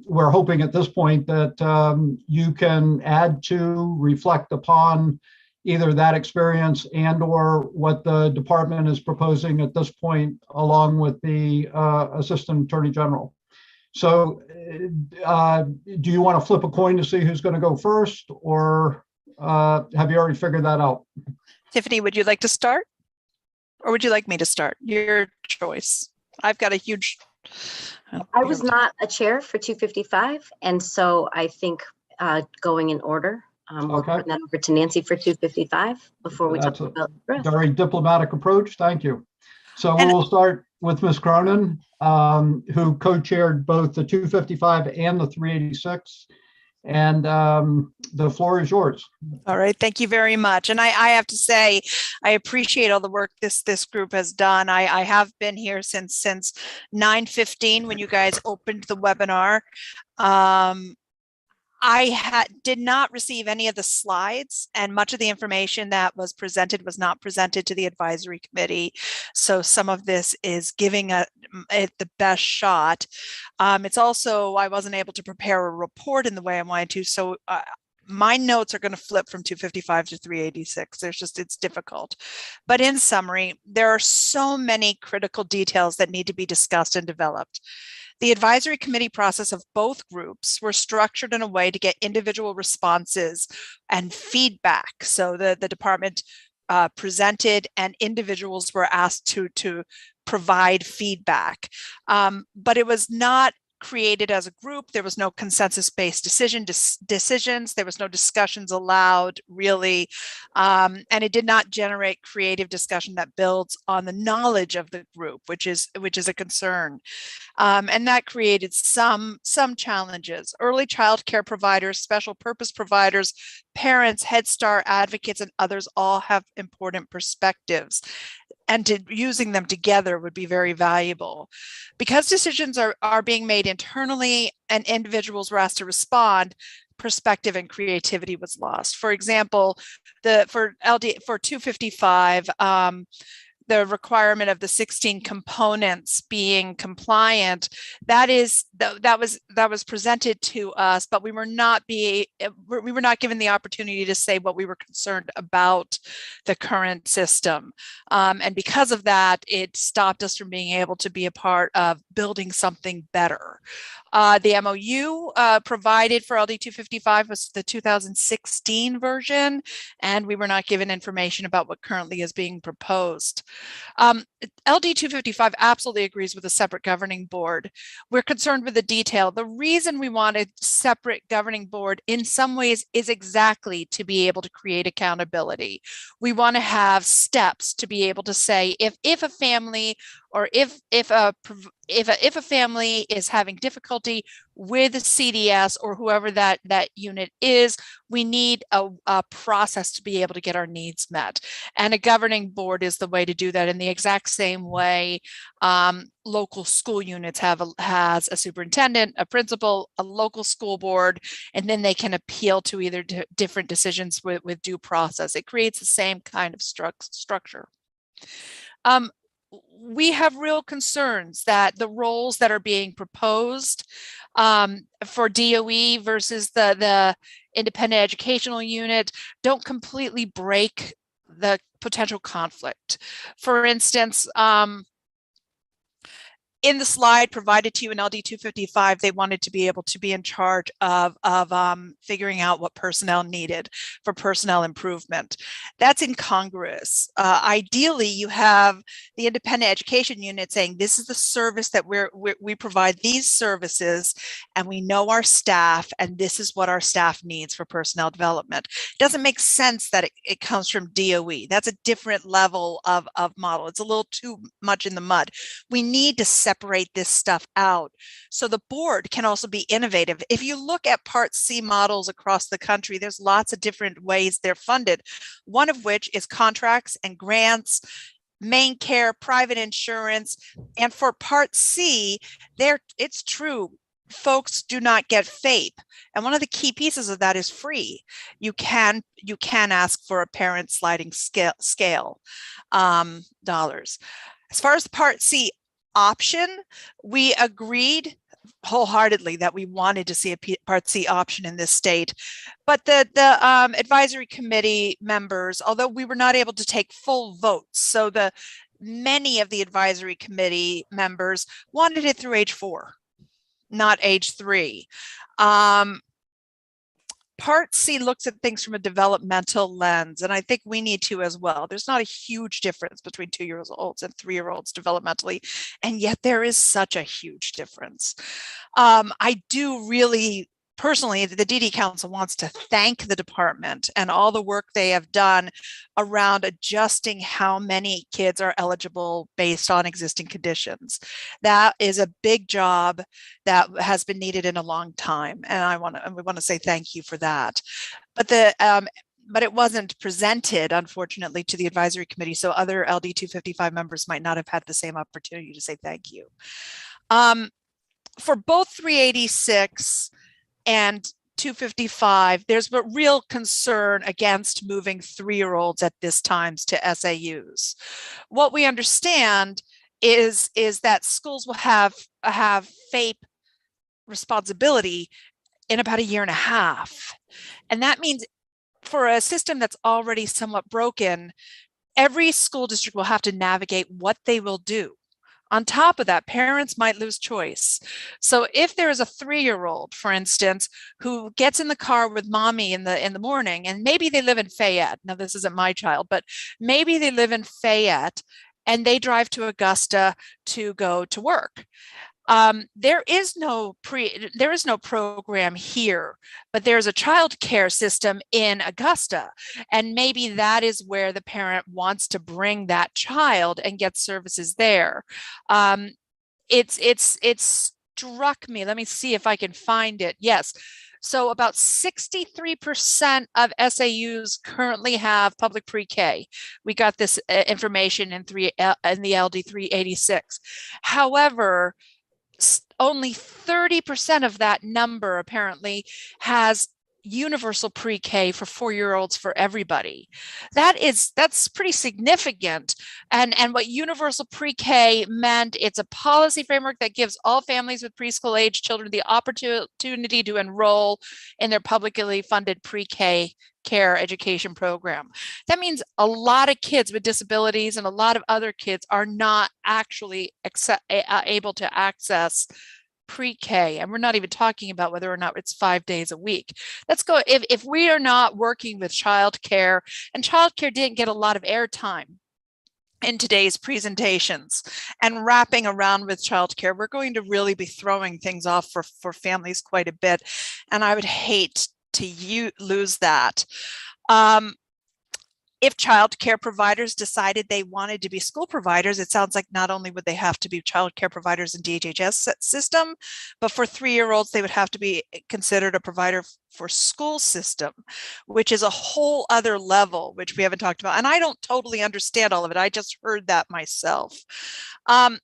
we're hoping at this point that you can add to, reflect upon either that experience and or what the department is proposing at this point, along with the Assistant Attorney General. So do you want to flip a coin to see who's going to go first, or have you already figured that out? Tiffany, would you like to start? Or would you like me to start? Your choice. I've got a huge... I was not a chair for 255, and so I think going in order, we'll turn that over to Nancy for 255 before we talk about the rest. Very diplomatic approach. Thank you. So we'll start with Ms. Cronin, who co-chaired both the 255 and the 386. And the floor is yours. All right, thank you very much. And I have to say, I appreciate all the work this group has done. I have been here since 9:15 when you guys opened the webinar. I did not receive any of the slides, and much of the information that was presented was not presented to the advisory committee. So some of this is giving it the best shot. It's also, I wasn't able to prepare a report in the way I wanted to. So my notes are going to flip from 255 to 386. It's difficult. But in summary, there are so many critical details that need to be discussed and developed. The advisory committee process of both groups were structured in a way to get individual responses and feedback. So the department presented and individuals were asked to provide feedback. But it was not created as a group. There was no consensus-based decisions. There was no discussions allowed, really. And it did not generate creative discussion that builds on the knowledge of the group, which is a concern. And that created some challenges. Early child care providers, special purpose providers, parents, Head Start advocates, and others all have important perspectives. And using them together would be very valuable. Because decisions are being made internally and individuals were asked to respond, perspective and creativity was lost. For example, for 255, the requirement of the 16 components being compliant, that was presented to us, but we were not given the opportunity to say what we were concerned about the current system. And because of that, it stopped us from being able to be a part of building something better. The MOU provided for LD 255 was the 2016 version, and we were not given information about what currently is being proposed. LD 255 absolutely agrees with a separate governing board. We're concerned with the detail. The reason we want a separate governing board in some ways is exactly to be able to create accountability. We want to have steps to be able to say if a family or if a family is having difficulty with CDS or whoever that unit is, we need a process to be able to get our needs met. And a governing board is the way to do that in the exact same way local school units has a superintendent, a principal, a local school board, and then they can appeal to either different decisions with due process. It creates the same kind of structure. We have real concerns that the roles that are being proposed for DOE versus the independent educational unit don't completely break the potential conflict. For instance, in the slide provided to you in LD 255, they wanted to be able to be in charge of figuring out what personnel needed for personnel improvement. That's incongruous. Ideally, you have the independent education unit saying, this is the service that we provide these services, and we know our staff, and this is what our staff needs for personnel development. It doesn't make sense that it comes from DOE. That's a different level of model. It's a little too much in the mud. We need to separate this stuff out so the board can also be innovative. If you look at Part C models across the country, there's lots of different ways they're funded, one of which is contracts and grants, main care, private insurance. And for Part C, it's true, folks do not get FAPE. And one of the key pieces of that is free. You can ask for a parent sliding scale dollars. As far as the Part C option, we agreed wholeheartedly that we wanted to see a Part C option in this state. But the advisory committee members, although we were not able to take full votes, so many of the advisory committee members wanted it through age 4, not age 3. Part C looks at things from a developmental lens, and I think we need to as well. There's not a huge difference between 2-year-olds and 3-year-olds developmentally, and yet there is such a huge difference. I do really, personally, the DD Council wants to thank the department and all the work they have done around adjusting how many kids are eligible based on existing conditions. That is a big job that has been needed in a long time, and we want to say thank you for that. But it wasn't presented, unfortunately, to the advisory committee, so other LD 255 members might not have had the same opportunity to say thank you. For both 386 and 255, there's a real concern against moving 3-year-olds at this time to SAUs. What we understand is that schools will have FAPE responsibility in about 1.5 years. And that means for a system that's already somewhat broken, every school district will have to navigate what they will do. On top of that, parents might lose choice. So if there is a 3-year-old, for instance, who gets in the car with mommy in the morning, and maybe they live in Fayette. Now, this isn't my child, but maybe they live in Fayette and they drive to Augusta to go to work. There is no program here, but there's a child care system in Augusta, and maybe that is where the parent wants to bring that child and get services there. It's struck me. Let me see if I can find it. Yes. So about 63% of SAUs currently have public pre-K. We got this information in the LD 386. However, only 30% of that number apparently has universal pre-K for 4-year-olds for everybody. That's pretty significant. And what universal pre-K meant, it's a policy framework that gives all families with preschool age children the opportunity to enroll in their publicly funded pre-K care education program. That means a lot of kids with disabilities and a lot of other kids are not actually able to access pre-K, and we're not even talking about whether or not it's 5 days a week. Let's go, if we are not working with childcare, and childcare didn't get a lot of airtime in today's presentations, and wrapping around with childcare, we're going to really be throwing things off for families quite a bit, and I would hate to lose that. If child care providers decided they wanted to be school providers, it sounds like not only would they have to be child care providers in DHHS system, but for 3-year-olds, they would have to be considered a provider for school system, which is a whole other level, which we haven't talked about. And I don't totally understand all of it. I just heard that myself.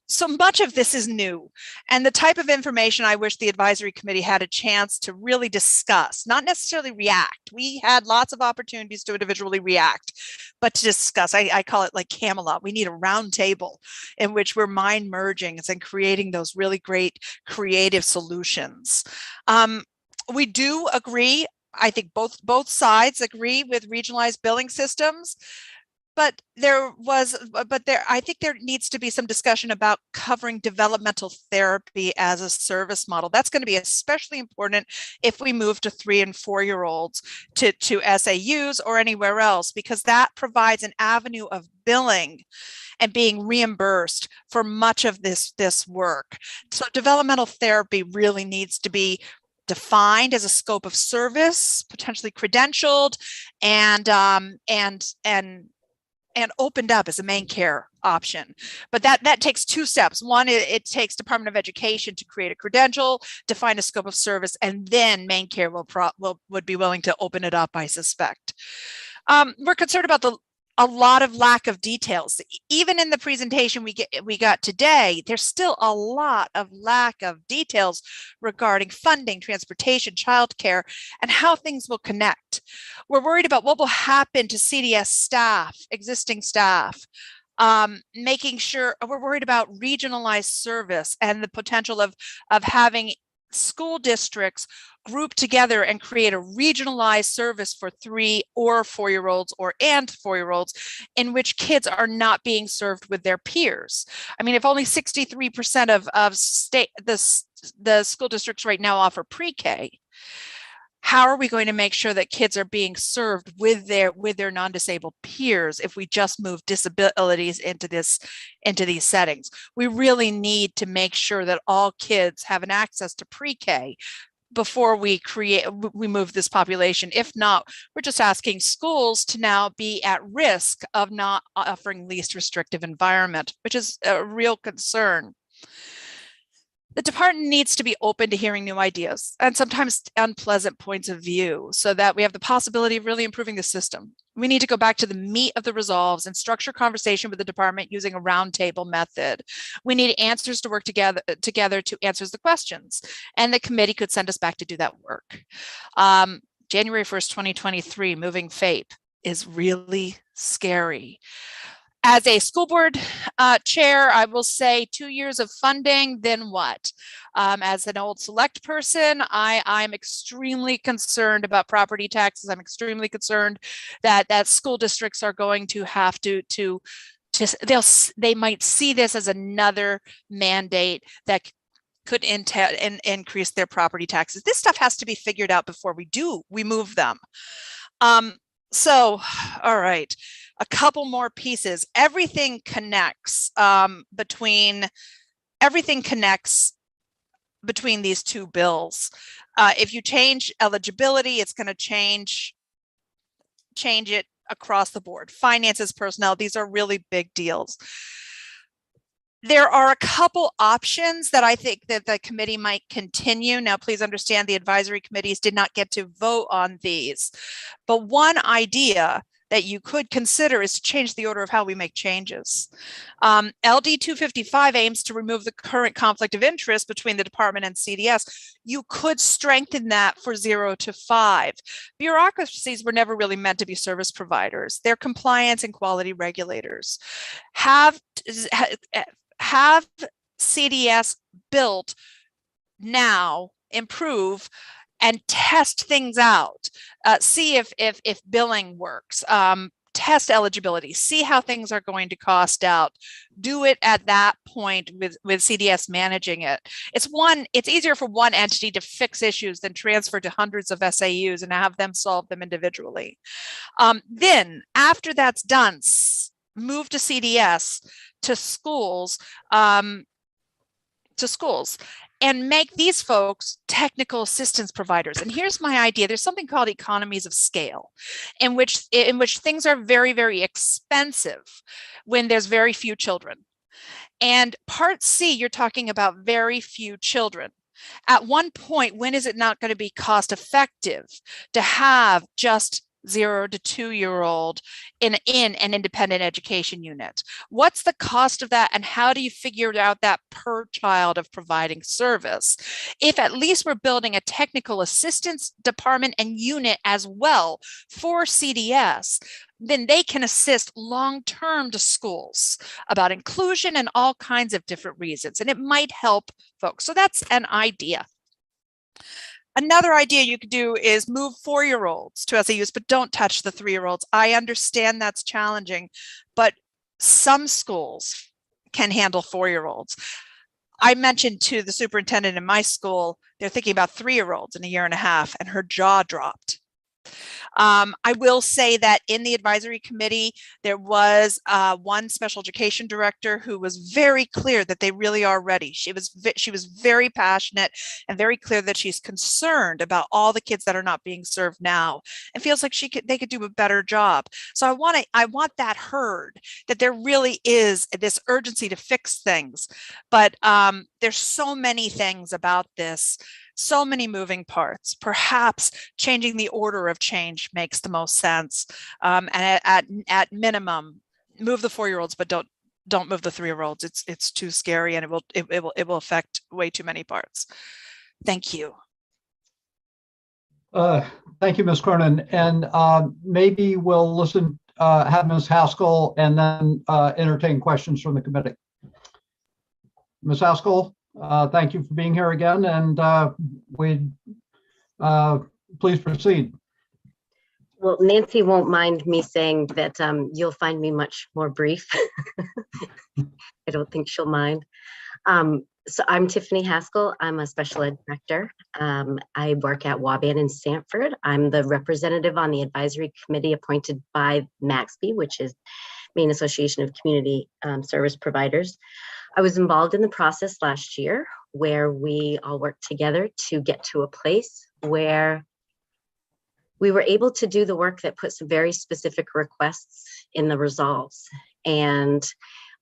So much of this is new, and the type of information I wish the advisory committee had a chance to really discuss, not necessarily react. We had lots of opportunities to individually react, but to discuss. I call it like Camelot. We need a round table in which we're mind merging and creating those really great creative solutions. We do agree, I think both sides agree with regionalized billing systems, but I think there needs to be some discussion about covering developmental therapy as a service model. That's going to be especially important if we move to 3- and 4-year-olds to SAUs or anywhere else, because that provides an avenue of billing and being reimbursed for much of this work. So developmental therapy really needs to be defined as a scope of service, potentially credentialed, and opened up as a main care option. But that takes 2 steps. One, it takes Department of Education to create a credential, define a scope of service, and then main care would be willing to open it up, I suspect. We're concerned about a lot of lack of details. Even in the presentation we got today, there's still a lot of lack of details regarding funding, transportation, childcare, and how things will connect. We're worried about what will happen to CDS staff, existing staff, making sure we're worried about regionalized service and the potential of having school districts group together and create a regionalized service for 3 or 4-year-olds and 4-year-olds in which kids are not being served with their peers. I mean, if only 63% of the school districts right now offer pre-K, how are we going to make sure that kids are being served with their non-disabled peers if we just move disabilities into these settings? We really need to make sure that all kids have an access to pre-K before we move this population. If not, we're just asking schools to now be at risk of not offering least restrictive environment, which is a real concern. The department needs to be open to hearing new ideas and sometimes unpleasant points of view so that we have the possibility of really improving the system. We need to go back to the meat of the resolves and structure conversation with the department using a roundtable method. We need answers to work together to answer the questions, and the committee could send us back to do that work. January 1st, 2023, moving FAPE is really scary. As a school board chair, I will say 2 years of funding, then what? As an old select person, I'm extremely concerned about property taxes. I'm extremely concerned that school districts are going to have they might see this as another mandate that could increase their property taxes. This stuff has to be figured out before we move them. So, all right, a couple more pieces. Everything connects between these two bills. If you change eligibility, it's going to change it across the board. Finances, personnel, these are really big deals. There are a couple options that I think that the committee might continue. Now, please understand the advisory committees did not get to vote on these, but one idea that you could consider is to change the order of how we make changes. LD 255 aims to remove the current conflict of interest between the department and CDS. You could strengthen that for 0 to 5. Bureaucracies were never really meant to be service providers. They're compliance and quality regulators. Have CDS built now, improve, and test things out. See if billing works. Test eligibility. See how things are going to cost out. Do it at that point with CDS managing it. It's easier for one entity to fix issues than transfer to hundreds of SAUs and have them solve them individually. Then, after that's done, move to CDS to schools. And make these folks technical assistance providers. And here's my idea. There's something called economies of scale, in which things are very, very expensive when there's very few children. And Part C, you're talking about very few children. At one point, when is it not going to be cost effective to have just 0 to 2-year-old in an independent education unit? What's the cost of that, and how do you figure out that per child of providing service? If at least we're building a technical assistance department and unit as well for CDS, then they can assist long-term to schools about inclusion and all kinds of different reasons, and it might help folks. So that's an idea. Another idea you could do is move 4-year-olds to SAUs, but don't touch the 3-year-olds. I understand that's challenging, but some schools can handle 4-year-olds. I mentioned to the superintendent in my school, they're thinking about 3-year-olds in a year and a half, and her jaw dropped. I will say that in the advisory committee, there was one special education director who was very clear that they really are ready. She was very passionate and very clear that she's concerned about all the kids that are not being served now, and feels like they could do a better job. So I want that heard, that there really is this urgency to fix things. But there's so many things about this, so many moving parts. Perhaps changing the order of change makes the most sense. And at minimum, move the 4-year-olds, but don't move the 3-year-olds. It's too scary, and it will affect way too many parts. Thank you. Thank you, Ms. Cronin. And maybe we'll listen, have Ms. Haskell, and then entertain questions from the committee. Ms. Haskell, Thank you for being here again, and please proceed. Well, Nancy won't mind me saying that you'll find me much more brief. I don't think she'll mind. So I'm Tiffany Haskell. I'm a special ed director. I work at Waban in Sanford. I'm the representative on the advisory committee appointed by MAXPE, which is Maine Association of Community Service Providers. I was involved in the process last year where we all worked together to get to a place where we were able to do the work that put some very specific requests in the resolves. And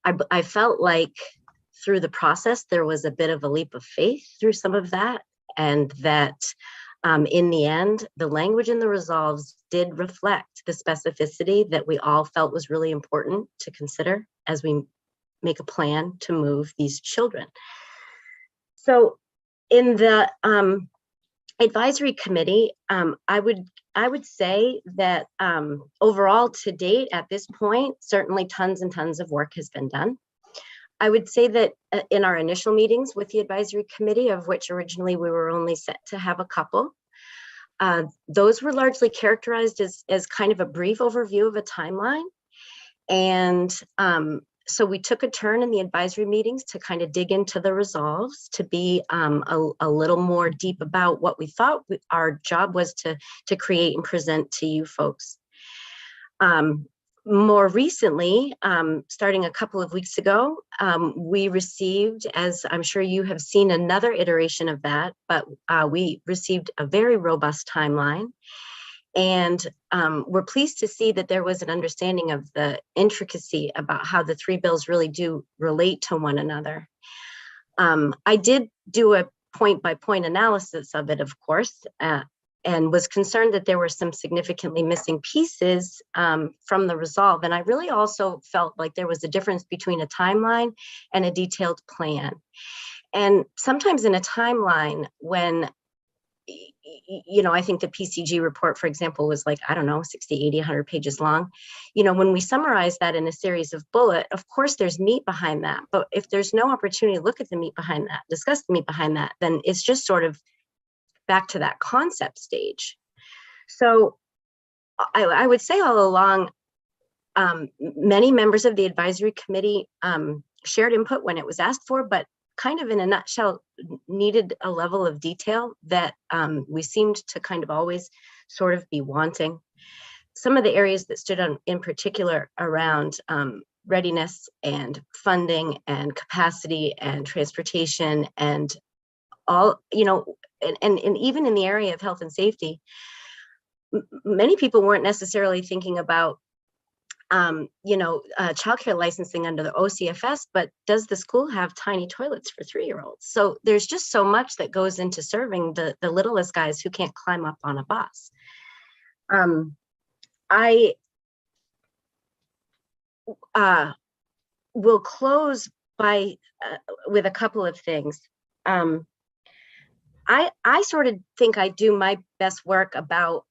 I felt like through the process, there was a bit of a leap of faith through some of that. And that in the end, the language in the resolves did reflect the specificity that we all felt was really important to consider as we make a plan to move these children. So in the advisory committee, I would say that overall to date at this point, certainly tons and tons of work has been done. I would say that in our initial meetings with the advisory committee, of which originally we were only set to have a couple, those were largely characterized as kind of a brief overview of a timeline. And so we took a turn in the advisory meetings to kind of dig into the resolves, to be a little more deep about what we thought our job was to create and present to you folks. More recently, starting a couple of weeks ago, we received, as I'm sure you have seen, another iteration of that, but we received a very robust timeline. And we're pleased to see that there was an understanding of the intricacy about how the three bills really do relate to one another. I did do a point-by-point analysis of it, of course, and was concerned that there were some significantly missing pieces from the resolve. And I really also felt like there was a difference between a timeline and a detailed plan. And sometimes in a timeline, when I think the PCG report, for example, was like, I don't know, 60, 80, 100 pages long. When we summarize that in a series of bullet, of course, there's meat behind that. But if there's no opportunity to look at the meat behind that, discuss the meat behind that, then it's just sort of back to that concept stage. So I would say all along, many members of the advisory committee shared input when it was asked for, but kind of in a nutshell, needed a level of detail that we seemed to kind of always sort of be wanting. Some of the areas that stood out in particular around readiness and funding and capacity and transportation and all, and even in the area of health and safety, many people weren't necessarily thinking about childcare licensing under the OCFS, but does the school have tiny toilets for 3-year-olds? So there's just so much that goes into serving the littlest guys who can't climb up on a bus. I will close with a couple of things. I sort of think I do my best work about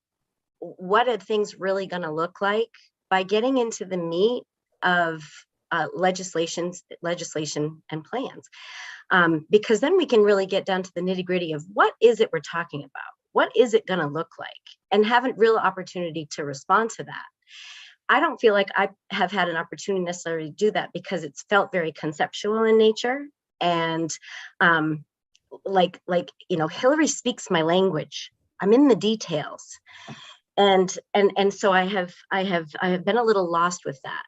what are things really going to look like by getting into the meat of legislation and plans, because then we can really get down to the nitty gritty of what is it we're talking about? What is it going to look like? And have a real opportunity to respond to that. I don't feel like I have had an opportunity necessarily to do that because it's felt very conceptual in nature. And Hillary speaks my language. I'm in the details. And so I have been a little lost with that.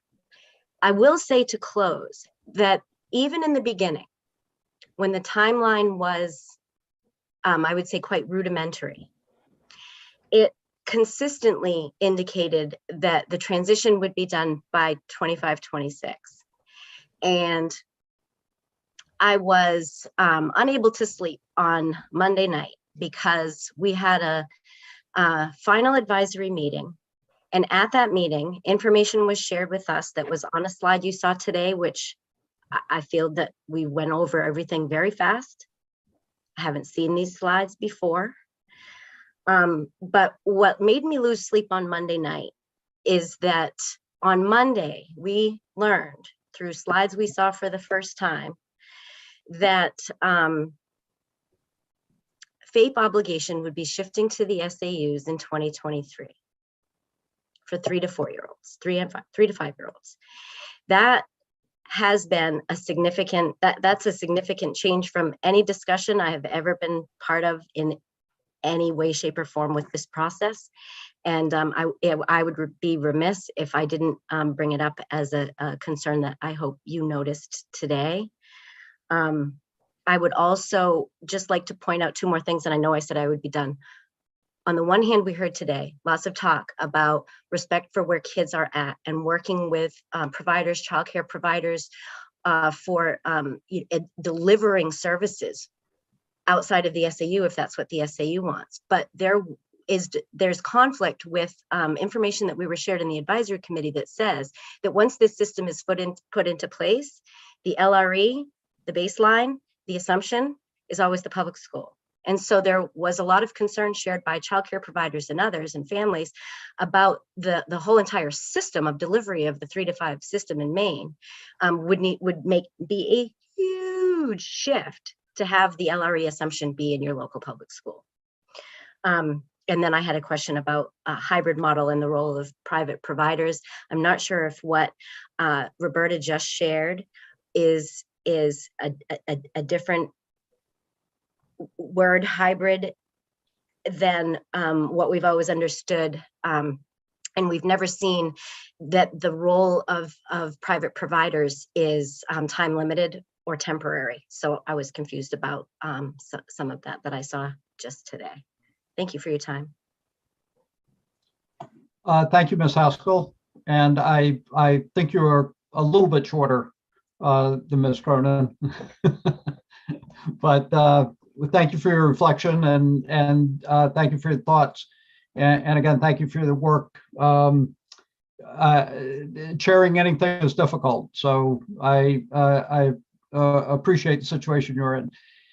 I will say to close that even in the beginning, when the timeline was, I would say, quite rudimentary, it consistently indicated that the transition would be done by 25-26. And I was unable to sleep on Monday night because we had a final advisory meeting. And at that meeting, information was shared with us that was on a slide you saw today, which I feel that we went over everything very fast. I haven't seen these slides before. But what made me lose sleep on Monday night is that on Monday, we learned through slides we saw for the first time that FAPE obligation would be shifting to the SAUs in 2023 for 3 to 4-year-olds, 3 to 5-year-olds. That has been a significant, that's a significant change from any discussion I have ever been part of in any way, shape, or form with this process. And I would be remiss if I didn't bring it up as a concern that I hope you noticed today. I would also just like to point out 2 more things, and I know I said I would be done. On the one hand, we heard today lots of talk about respect for where kids are at and working with providers, childcare providers for delivering services outside of the SAU if that's what the SAU wants. But there's conflict with information that we were shared in the advisory committee that says that once this system is put into place, the LRE, the baseline, the assumption is always the public school. And so there was a lot of concern shared by childcare providers and others and families about the whole entire system of delivery of the 3 to 5 system in Maine would be a huge shift to have the LRE assumption be in your local public school. And then I had a question about a hybrid model and the role of private providers. I'm not sure if what Roberta just shared is a different word, hybrid, than what we've always understood. And we've never seen that the role of private providers is time limited or temporary. So I was confused about some of that I saw just today. Thank you for your time. Thank you, Ms. Haskell. And I think you are a little bit shorter than Ms. Cronin. But thank you for your reflection and thank you for your thoughts. And again, thank you for the work. Chairing anything is difficult. So I appreciate the situation you're in.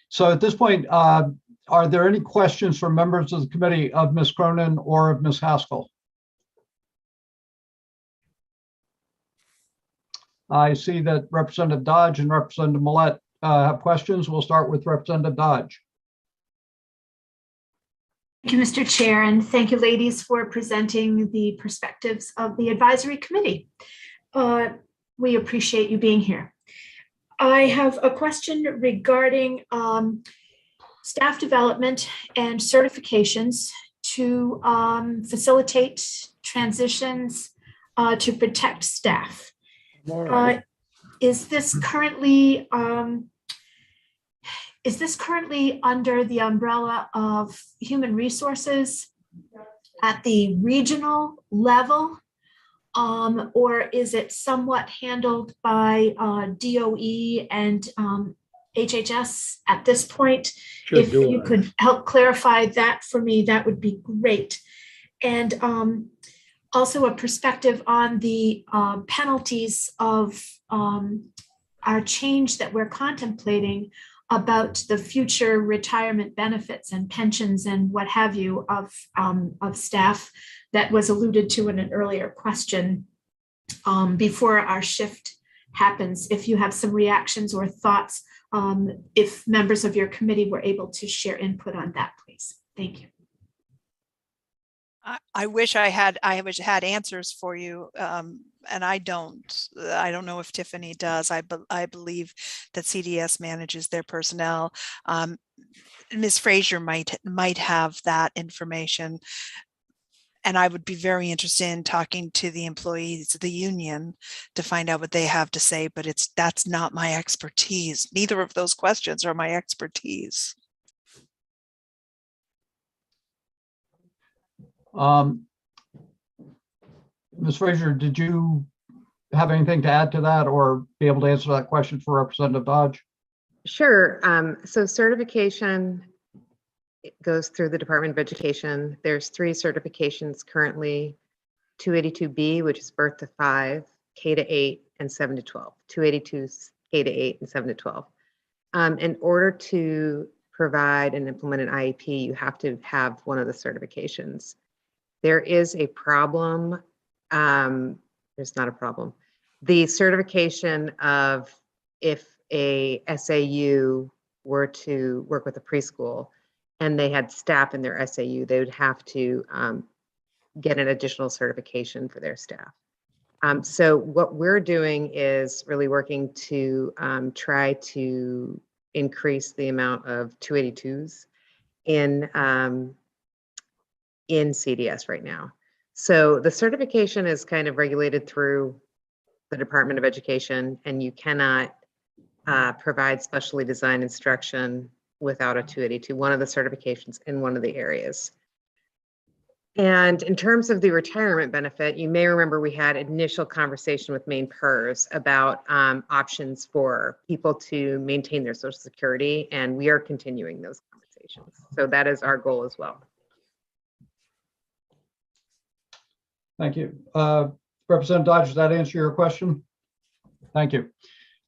So at this point, are there any questions from members of the committee of Ms. Cronin or of Ms. Haskell? I see that Representative Dodge and Representative Millette have questions. We'll start with Representative Dodge. Thank you, Mr. Chair, and thank you, ladies, for presenting the perspectives of the advisory committee. We appreciate you being here. I have a question regarding staff development and certifications to facilitate transitions to protect staff. Is this currently under the umbrella of human resources at the regional level, or is it somewhat handled by DOE and HHS at this point? If you could help clarify that for me, that would be great. And also a perspective on the penalties of our change that we're contemplating about the future retirement benefits and pensions and what have you of staff that was alluded to in an earlier question before our shift happens. If you have some reactions or thoughts, if members of your committee were able to share input on that, please. Thank you. I wish I had answers for you, and I don't know if Tiffany does. I believe that CDS manages their personnel. Ms. Frazier might have that information, and I would be very interested in talking to the employees of the union to find out what they have to say. But that's not my expertise. Neither of those questions are my expertise. Ms. Frazier, did you have anything to add to that or be able to answer that question for Representative Dodge? Sure. So certification goes through the Department of Education. There's 3 certifications currently: 282B, which is birth to 5, K to 8, and 7 to 12. 282 K to 8 and 7 to 12. In order to provide and implement an IEP, you have to have one of the certifications. There is a problem. There's not a problem. The certification of if a SAU were to work with a preschool and they had staff in their SAU, they would have to get an additional certification for their staff. So what we're doing is really working to try to increase the amount of 282s in CDS right now. So the certification is kind of regulated through the Department of Education, and you cannot provide specially designed instruction without a 282, one of the certifications in one of the areas. And in terms of the retirement benefit, you may remember we had initial conversation with Maine PERS about options for people to maintain their Social Security, and we are continuing those conversations. So that is our goal as well. Thank you. Representative Dodge, does that answer your question? Thank you.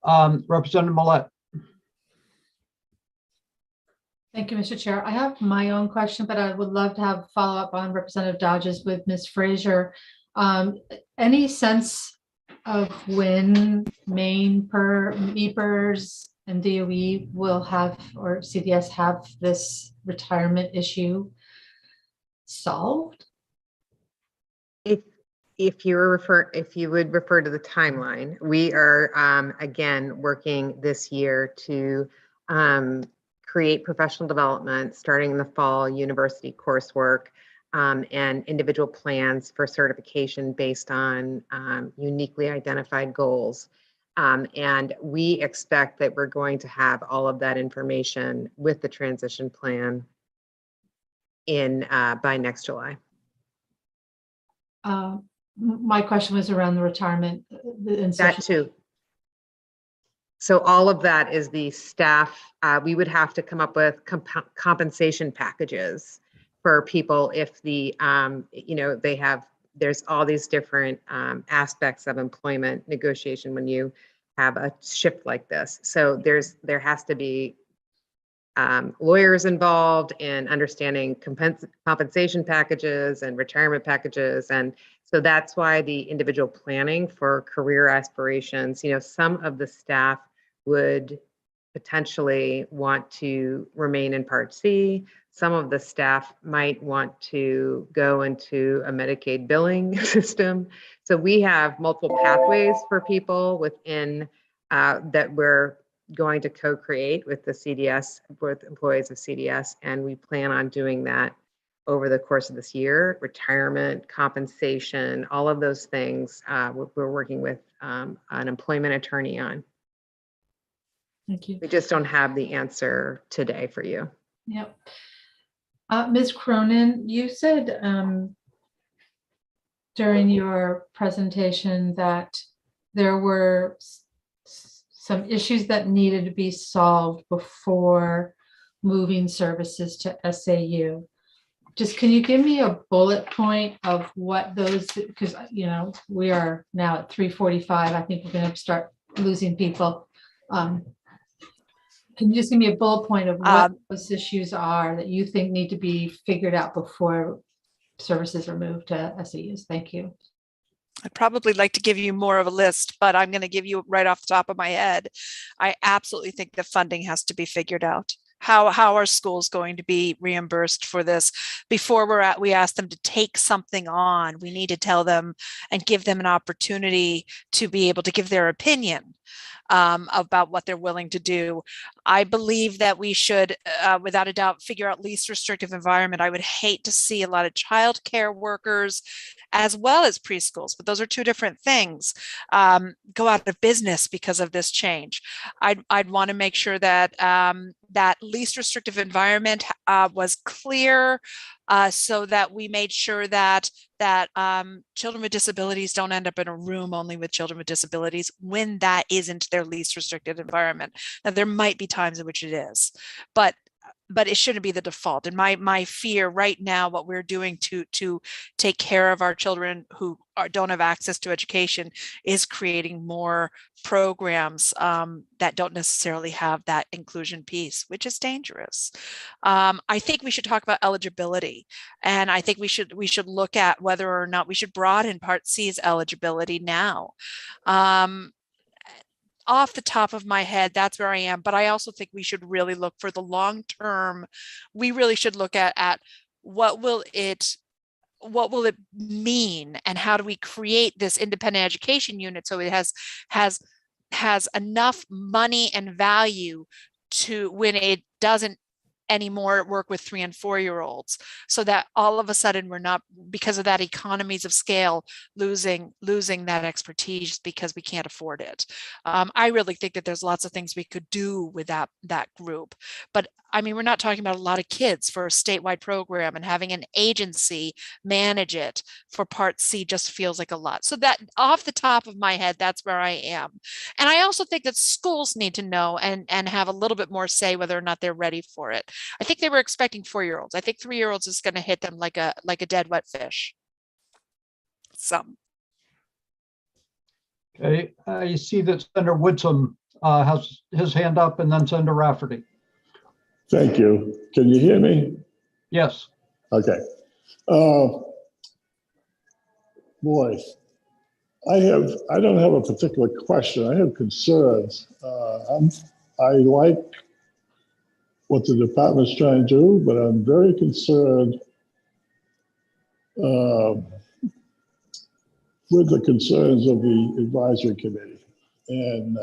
Representative Millette. Thank you, Mr. Chair. I have my own question, but I would love to have follow up on Representative Dodge's with Ms. Frazier. Any sense of when Maine MEPers and DOE will have, or CDS have, this retirement issue solved? If you would refer to the timeline, we are again working this year to create professional development starting in the fall, university coursework, and individual plans for certification based on uniquely identified goals. And we expect that we're going to have all of that information with the transition plan in by next July. My question was around the retirement. That too. So all of that is the staff. We would have to come up with compensation packages for people if the, they have, there's all these different aspects of employment negotiation when you have a shift like this. So there has to be lawyers involved in understanding compensation packages and retirement packages. And so that's why the individual planning for career aspirations, some of the staff would potentially want to remain in Part C. Some of the staff might want to go into a Medicaid billing system. So we have multiple pathways for people within that we're going to co-create with the CDS, with employees of CDS, and we plan on doing that over the course of this year. Retirement, compensation, all of those things we're working with an employment attorney on. Thank you. We just don't have the answer today for you. Yep. Ms. Cronin, you said during your presentation that there were some issues that needed to be solved before moving services to SAU. Just can you give me a bullet point of what those, because we are now at 3:45. I think we're going to start losing people. Can you just give me a bullet point of what those issues are that you think need to be figured out before services are moved to SAUs? Thank you. I'd probably like to give you more of a list, but I'm going to give you right off the top of my head. I absolutely think the funding has to be figured out. How are schools going to be reimbursed for this? Before we ask them to take something on, we need to tell them and give them an opportunity to be able to give their opinion about what they're willing to do. I believe that we should, without a doubt, figure out least restrictive environment. I would hate to see a lot of childcare workers as well as preschools, but those are two different things, go out of business because of this change. I'd want to make sure that that least restrictive environment was clear, so that we made sure that children with disabilities don't end up in a room only with children with disabilities when that isn't their least restricted environment. Now, there might be times in which it is, but it shouldn't be the default. And my fear right now, what we're doing to take care of our children who don't have access to education is creating more programs that don't necessarily have that inclusion piece, which is dangerous. I think we should talk about eligibility, and I think we should look at whether or not we should broaden Part C's eligibility now. off the top of my head, that's where I am. But I also think we should really look for the long term. We really should look at what will it mean, and how do we create this independent education unit so it has enough money and value to when it doesn't anymore work with 3 and 4-year-olds, so that all of a sudden we're not, because of that economies of scale, losing that expertise because we can't afford it. I really think that there's lots of things we could do with that group, but I mean, we're not talking about a lot of kids for a statewide program, and having an agency manage it for Part C just feels like a lot. So that off the top of my head, that's where I am. And I also think that schools need to know and have a little bit more say whether or not they're ready for it. I think they were expecting 4-year-olds. I think 3-year-olds is going to hit them like a dead wet fish. Okay, I see that Senator Woodson has his hand up, and then Senator Rafferty. Thank you. Can you hear me? Yes. Okay. Boy, I don't have a particular question. I have concerns. I like what the department's trying to do, but I'm very concerned with the concerns of the advisory committee. And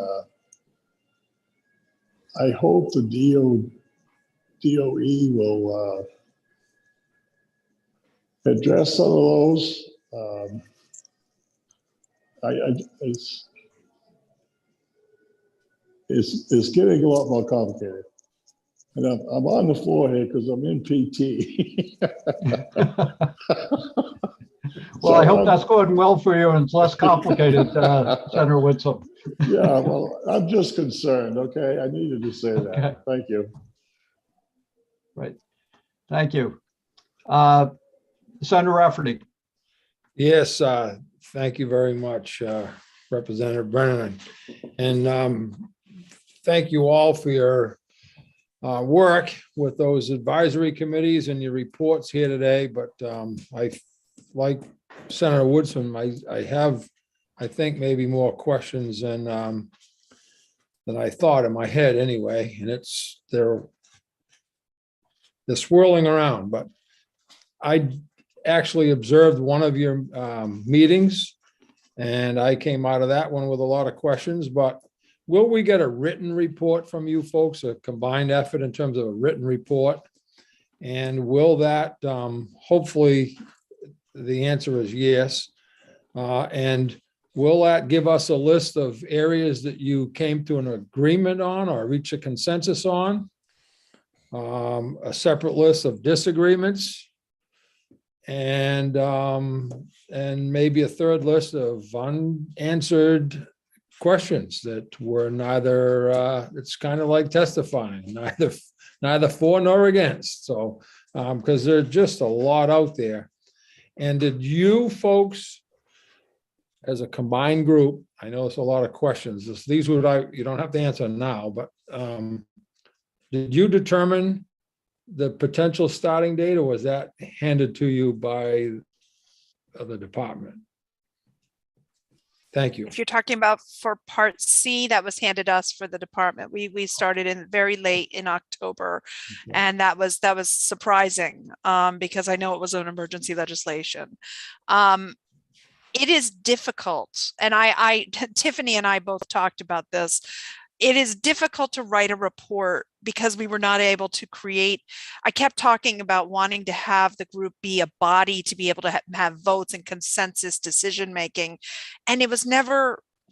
I hope the DOE will address some of those. It's getting a lot more complicated. And I'm on the floor here because I'm in PT. Well, I hope that's going well for you and it's less complicated, Senator Woodson. Yeah, well, I'm just concerned, okay? I needed to say that. Okay. Thank you. Right. Thank you. Senator Rafferty. Yes, thank you very much, Representative Brennan. And thank you all for your work with those advisory committees and your reports here today. But I, like Senator Woodson, I think maybe more questions than I thought in my head anyway. And they're swirling around. But I actually observed one of your meetings, and I came out of that one with a lot of questions. But will we get a written report from you folks, a combined effort in terms of a written report? And will that, hopefully, the answer is yes. And will that give us a list of areas that you came to an agreement on or reach a consensus on? A separate list of disagreements? And maybe a third list of unanswered questions that were neither, it's kind of like testifying, neither for nor against. So, because there's just a lot out there. And did you folks, as a combined group, I know it's a lot of questions. These would you don't have to answer now, but did you determine the potential starting date, or was that handed to you by the department? Thank you. If you're talking about for Part C, that was handed us for the department. We started in very late in October, and that was surprising because I know it was an emergency legislation. It is difficult, and Tiffany and I both talked about this. It is difficult to write a report because we were not able to create. I kept talking about wanting to have the group be a body to be able to have votes and consensus decision making. And it was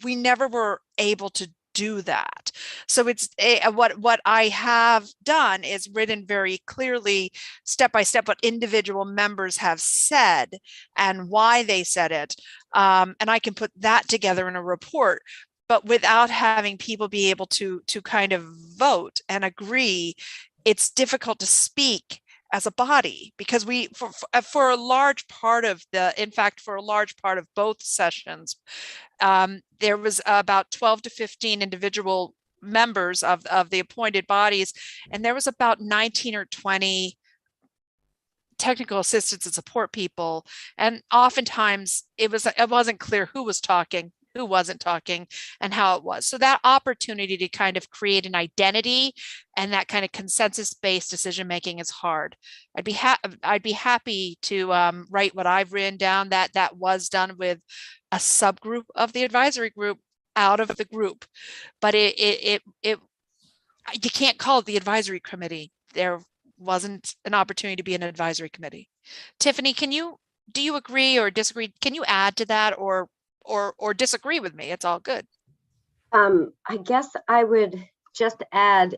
we never were able to do that. So it's what I have done is written very clearly, step by step, what individual members have said and why they said it. And I can put that together in a report. But without having people be able to kind of vote and agree, it's difficult to speak as a body, because for a large part of for a large part of both sessions, there was about 12 to 15 individual members of the appointed bodies, and there was about 19 or 20 technical assistants and support people. And oftentimes it wasn't clear who was talking who wasn't talking, and how it was. So that opportunity to kind of create an identity and that kind of consensus-based decision-making is hard. I'd be happy to write what I've written down, that was done with a subgroup of the advisory group out of the group, but you can't call it the advisory committee. There wasn't an opportunity to be an advisory committee. Tiffany, do you agree or disagree? Can you add to that or disagree with me? It's all good. I guess I would just add,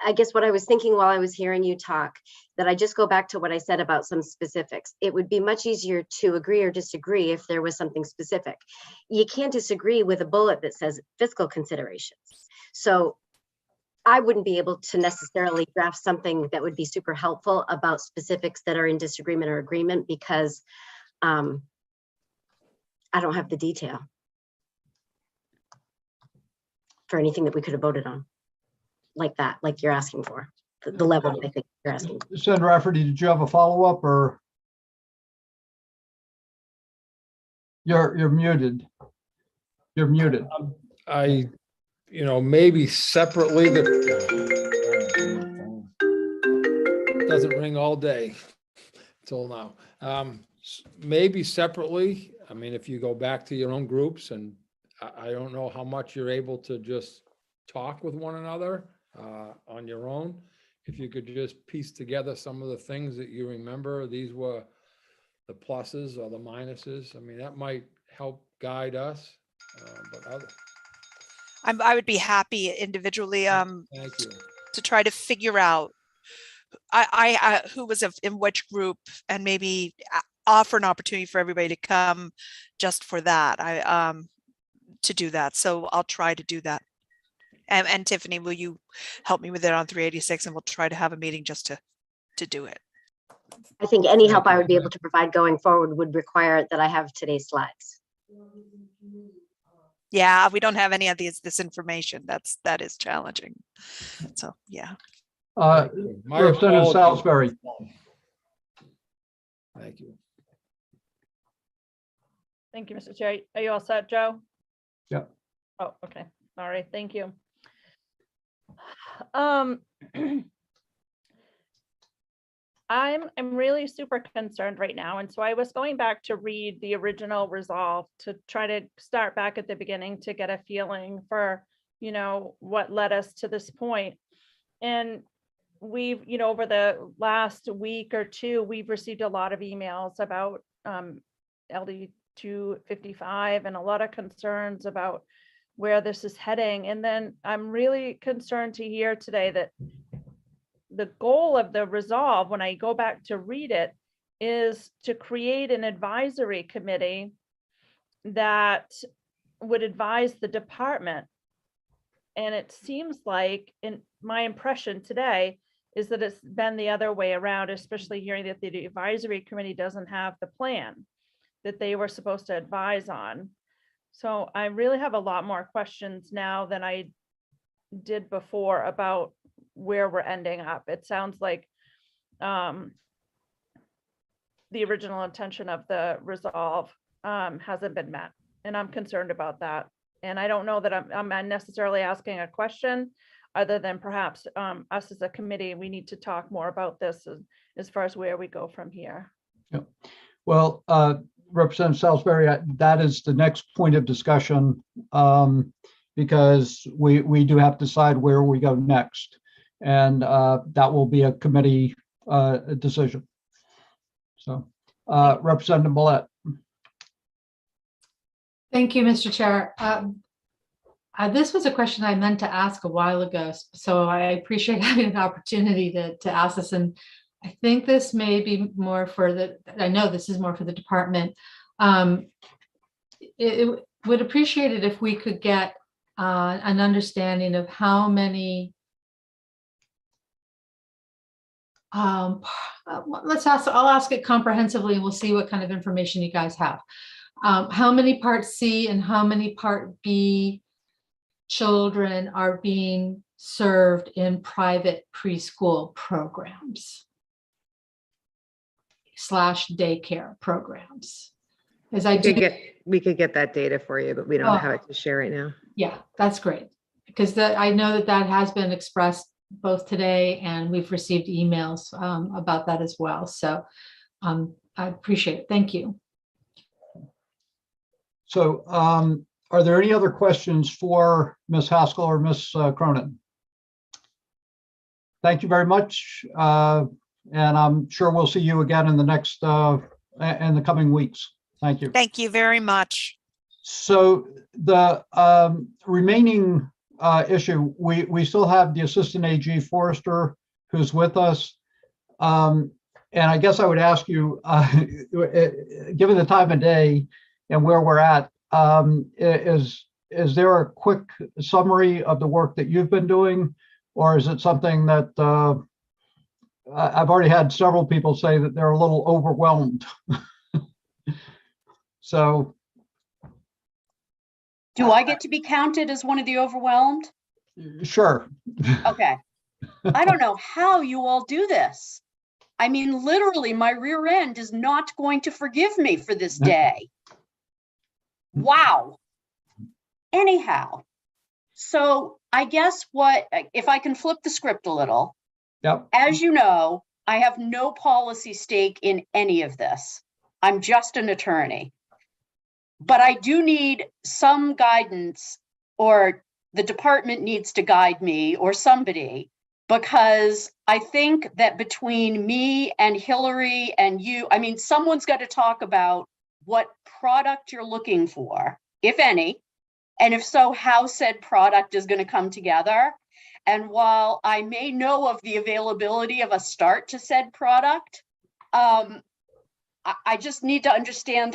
I guess what I was thinking while I was hearing you talk, that I just go back to what I said about some specifics. It would be much easier to agree or disagree if there was something specific. You can't disagree with a bullet that says fiscal considerations. So I wouldn't be able to necessarily draft something that would be super helpful about specifics that are in disagreement or agreement, because I don't have the detail for anything that we could have voted on like that, like you're asking for, the level that I think you're asking for. Senator Rafferty, did you have a follow-up, or? You're muted. You're muted. Maybe separately, doesn't ring all day till now. Maybe separately. I mean, if you go back to your own groups, and I don't know how much you're able to just talk with one another on your own. If you could just piece together some of the things that you remember, these were the pluses or the minuses. I mean, that might help guide us. I would be happy individually Thank you. to try to figure out I who was in which group, and maybe offer an opportunity for everybody to come just for that. To do that. So I'll try to do that. And Tiffany, will you help me with it on 386, and we'll try to have a meeting just to do it. I think any help I would be able to provide going forward would require that I have today's slides. Yeah, we don't have any of this information. That is challenging. So yeah. Representative Salisbury. Thank you. Thank you, Mr. Chair. Are you all set, Joe? Yeah. Oh, okay. All right. Thank you. I'm really super concerned right now. And so I was going back to read the original resolve to try to start back at the beginning to get a feeling for, what led us to this point. And we've, over the last week or two, we've received a lot of emails about LD 255 and a lot of concerns about where this is heading. And then I'm really concerned to hear today that the goal of the resolve, when I go back to read it, is to create an advisory committee that would advise the department. And it seems like, in my impression today, is that it's been the other way around, especially hearing that the advisory committee doesn't have the plan that they were supposed to advise on. So I really have a lot more questions now than I did before about where we're ending up. It sounds like the original intention of the resolve hasn't been met, and I'm concerned about that. And I don't know that I'm necessarily asking a question, other than perhaps us as a committee, we need to talk more about this as far as where we go from here. Yeah. Well, Representative Salisbury, that is the next point of discussion, because we do have to decide where we go next, and that will be a committee decision. So, Representative Millette. Thank you, Mr. Chair. This was a question I meant to ask a while ago, so I appreciate having an opportunity to ask this. And I think this may be more I know this is more for the department. It would appreciate it if we could get an understanding of how many, I'll ask it comprehensively, and we'll see what kind of information you guys have. How many Part C and how many Part B children are being served in private preschool programs / daycare programs? As I do, We could get that data for you, but we don't Oh. have it to share right now. yeah, that's great. Because I know that has been expressed both today and we've received emails about that as well. So I appreciate it. Thank you. So are there any other questions for Ms. Haskell or Ms. Cronin? Thank you very much. And I'm sure we'll see you again in the next, in the coming weeks. Thank you. Thank you very much. So the remaining issue, we still have the Assistant AG Forrester who's with us. And I guess I would ask you, given the time of day and where we're at, is there a quick summary of the work that you've been doing? Or is it something that I've already had several people say that they're a little overwhelmed? So. Do I get to be counted as one of the overwhelmed? Sure. Okay. I don't know how you all do this. I mean, literally, my rear end is not going to forgive me for this day. Wow. Anyhow, so I guess if I can flip the script a little, yep. As you know, I have no policy stake in any of this. I'm just an attorney. But I do need some guidance, or the department needs to guide me or somebody, because I think that between me and Hillary and you, I mean, someone's got to talk about what product you're looking for, if any, and if so, how said product is going to come together. And while I may know of the availability of a start to said product, I just need to understand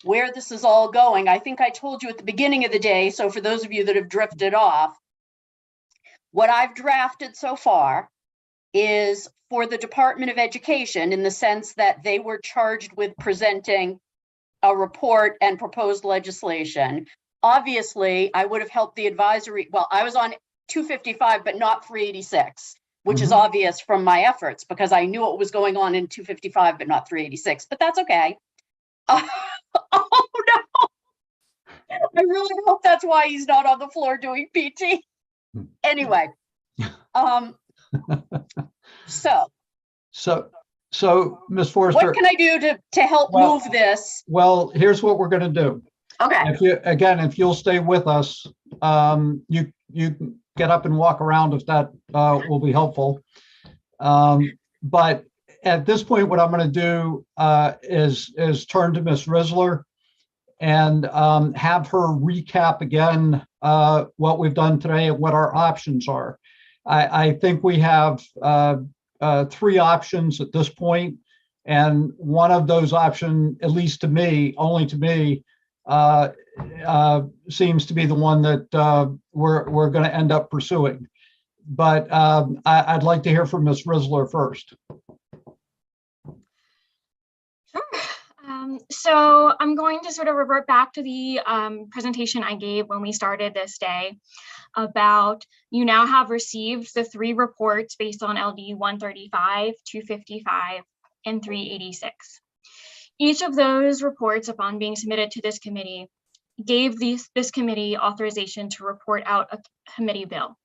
where this is all going. I think I told you at the beginning of the day, so for those of you that have drifted off, what I've drafted so far is for the Department of Education, in the sense that they were charged with presenting a report and proposed legislation. Obviously, I would have helped the advisory. Well, I was on 255, but not 386, which is obvious from my efforts, because I knew what was going on in 255, but not 386, but that's okay. Oh no, I really hope that's why he's not on the floor doing PT. Anyway, so Ms. Forrester, what can I do to help move this? Well, here's what we're going to do. Okay. If you'll stay with us, you can get up and walk around if that will be helpful. But at this point, what I'm going to do is turn to Ms. Risler and have her recap again what we've done today and what our options are. I think we have 3 options at this point, and one of those options, at least to me, only to me, seems to be the one that we're going to end up pursuing. But I'd like to hear from Ms. Risler first. So I'm going to sort of revert back to the presentation I gave when we started this day about you now have received the 3 reports based on LD 135, 255, and 386. Each of those reports, upon being submitted to this committee, gave this committee authorization to report out a committee bill.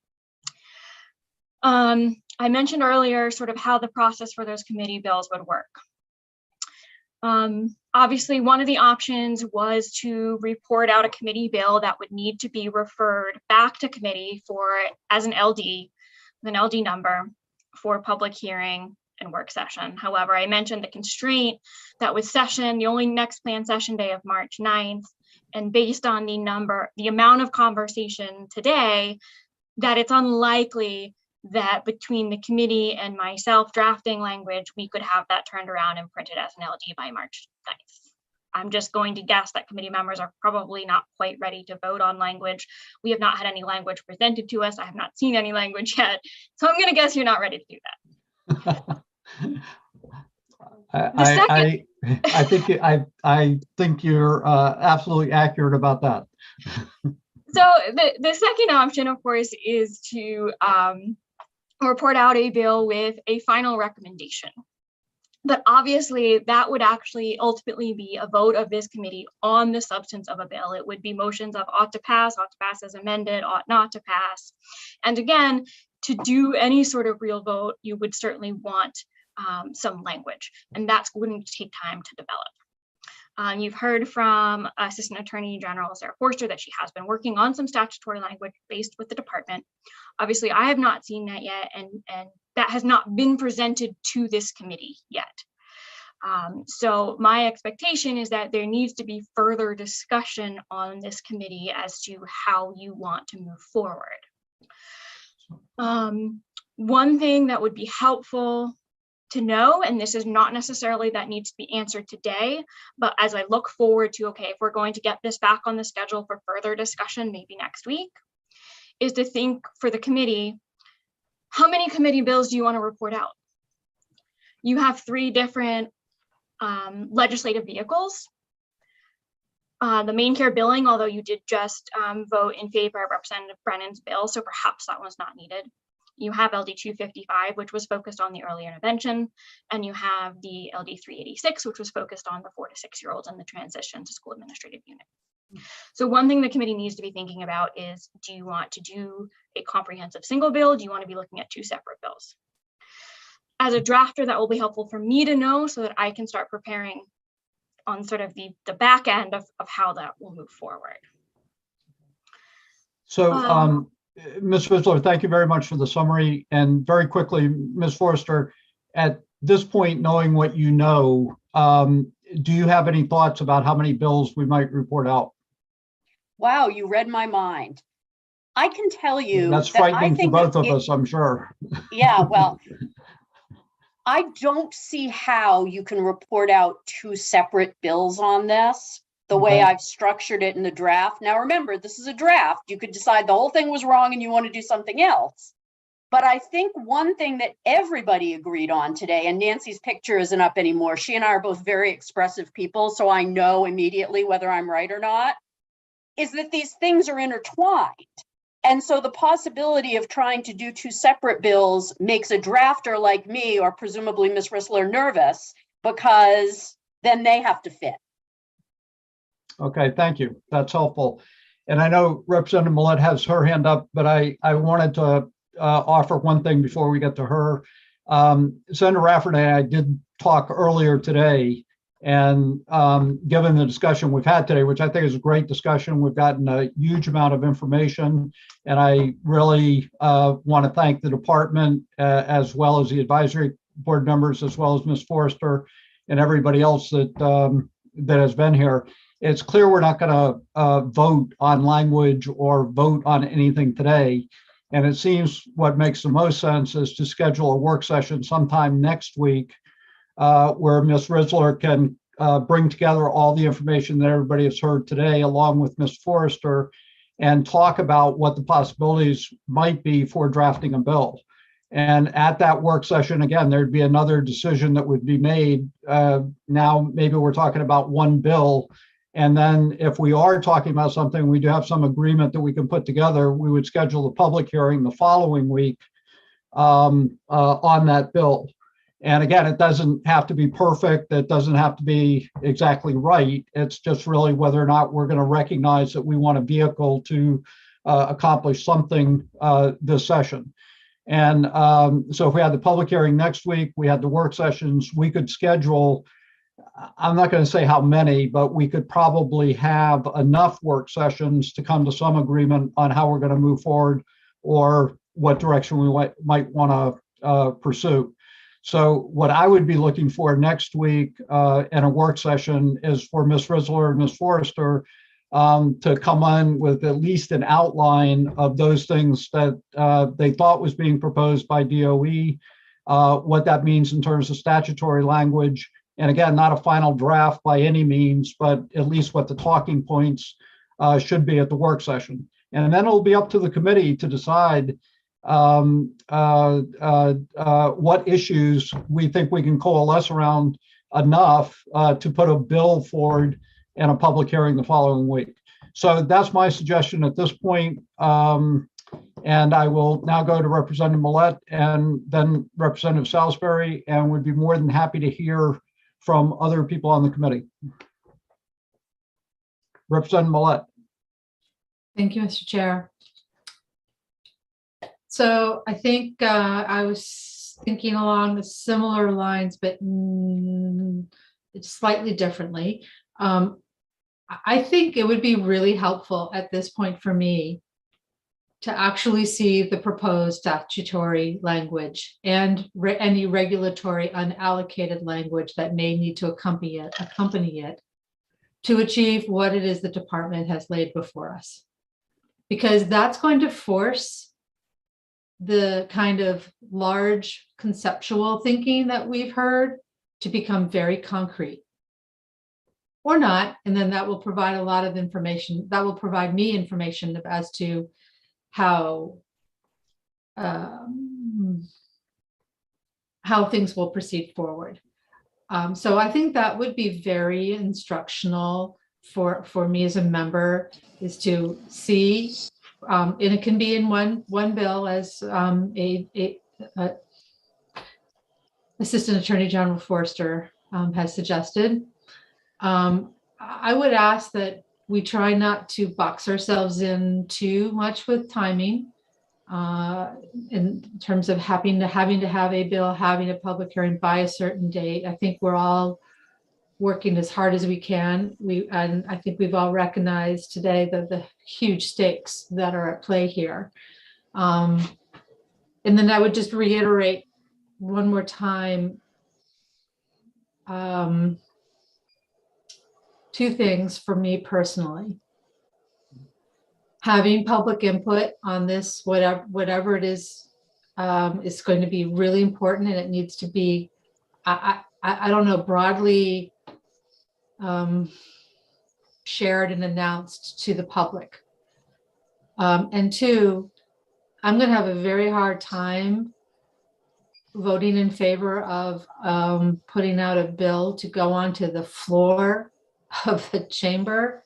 I mentioned earlier sort of how the process for those committee bills would work. Obviously, one of the options was to report out a committee bill that would need to be referred back to committee as an LD, with an LD number, for public hearing and work session. However, I mentioned the constraint that with the only next planned session day of March 9th, and based on the amount of conversation today, that it's unlikely that between the committee and myself drafting language, we could have that turned around and printed as an LD by March 9th. I'm just going to guess that committee members are probably not quite ready to vote on language. We have not had any language presented to us. I have not seen any language yet. So I'm going to guess you're not ready to do that. I think you're absolutely accurate about that. So the second option, of course, is to report out a bill with a final recommendation. But obviously that would actually ultimately be a vote of this committee on the substance of a bill. It would be motions of ought to pass as amended, ought not to pass. And again, to do any sort of real vote, you would certainly want some language, and that's going to take time to develop. You've heard from Assistant Attorney General Sarah Forster that she has been working on some statutory language based with the department. Obviously, I have not seen that yet, and that has not been presented to this committee yet. So my expectation is that there needs to be further discussion on this committee as to how you want to move forward. One thing that would be helpful to know, and this is not necessarily that needs to be answered today, but as I look forward to, okay, if we're going to get this back on the schedule for further discussion, maybe next week, is to think for the committee, how many committee bills do you want to report out? You have 3 different legislative vehicles. The main care billing, although you did just vote in favor of Representative Brennan's bill, so perhaps that one's not needed. You have LD 255, which was focused on the early intervention, and you have the LD 386, which was focused on the 4 to 6 year olds and the transition to school administrative unit. So one thing the committee needs to be thinking about is, do you want to do a comprehensive single bill? Do you want to be looking at 2 separate bills? As a drafter, that will be helpful for me to know so that I can start preparing on sort of the back end of how that will move forward. So, Ms. Risler, thank you very much for the summary. And very quickly, Ms. Forster, at this point, knowing what you know, do you have any thoughts about how many bills we might report out? Wow, you read my mind. I can tell you that's that frightening I think for both of us, I'm sure. Yeah, well, I don't see how you can report out 2 separate bills on this, the way I've structured it in the draft. Now, remember, this is a draft. You could decide the whole thing was wrong and you want to do something else. But I think one thing that everybody agreed on today, and Nancy's picture isn't up anymore. She and I are both very expressive people, so I know immediately whether I'm right or not, is that these things are intertwined. And so the possibility of trying to do 2 separate bills makes a drafter like me, or presumably Ms. Risler, nervous, because then they have to fit. Okay, thank you. That's helpful. And I know Representative Millett has her hand up, but I wanted to offer one thing before we get to her. Senator Rafferty and I did talk earlier today, and given the discussion we've had today, which I think is a great discussion, we've gotten a huge amount of information, and I really want to thank the department as well as the advisory board members, as well as Ms. Forster and everybody else that that has been here. It's clear we're not going to vote on language or vote on anything today. And it seems what makes the most sense is to schedule a work session sometime next week where Ms. Risler can bring together all the information that everybody has heard today, along with Ms. Forrester, and talk about what the possibilities might be for drafting a bill. And at that work session, again, there'd be another decision that would be made. Now, maybe we're talking about one bill. And then if we are talking about something, we do have some agreement that we can put together, we would schedule the public hearing the following week on that bill. And again, it doesn't have to be perfect. It doesn't have to be exactly right. It's just really whether or not we're going to recognize that we want a vehicle to accomplish something this session. And so if we had the public hearing next week, we had the work sessions, we could schedule, I'm not going to say how many, but we could probably have enough work sessions to come to some agreement on how we're going to move forward or what direction we might want to pursue. So what I would be looking for next week in a work session is for Ms. Risler and Ms. Forrester to come on with at least an outline of those things that they thought was being proposed by DOE, what that means in terms of statutory language. And again, not a final draft by any means, but at least what the talking points should be at the work session. And then it'll be up to the committee to decide what issues we think we can coalesce around enough to put a bill forward and a public hearing the following week. So that's my suggestion at this point. And And I will now go to Representative Millette and then Representative Salisbury, and would be more than happy to hear from other people on the committee. Representative Millette. Thank you, Mr. Chair. So I think I was thinking along the similar lines, but it's slightly differently. I think it would be really helpful at this point for me to actually see the proposed statutory language and any regulatory unallocated language that may need to accompany it to achieve what it is the department has laid before us. Because that's going to force the kind of large conceptual thinking that we've heard to become very concrete. Or not, and then that will provide a lot of information, that will provide me information as to how things will proceed forward. So I think that would be very instructional for me as a member, is to see, and it can be in one bill, as Assistant Attorney General Forster has suggested. I would ask that we try not to box ourselves in too much with timing in terms of having to have a bill, having a public hearing by a certain date. I think we're all working as hard as we can. And I think we've all recognized today the huge stakes that are at play here. And then I would just reiterate one more time, two things for me personally. Having public input on this, whatever it is going to be really important, and it needs to be, I don't know, broadly shared and announced to the public. And two, I'm going to have a very hard time voting in favor of putting out a bill to go onto the floor of the chamber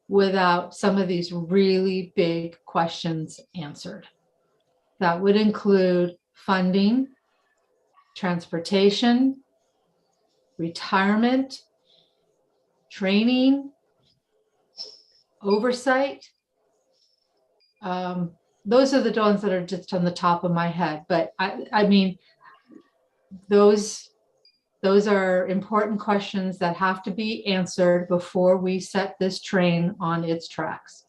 without some of these really big questions answered. That would include funding, transportation, retirement, training, oversight. Those are the ones that are just on the top of my head, but I mean, those are important questions that have to be answered before we set this train on its tracks.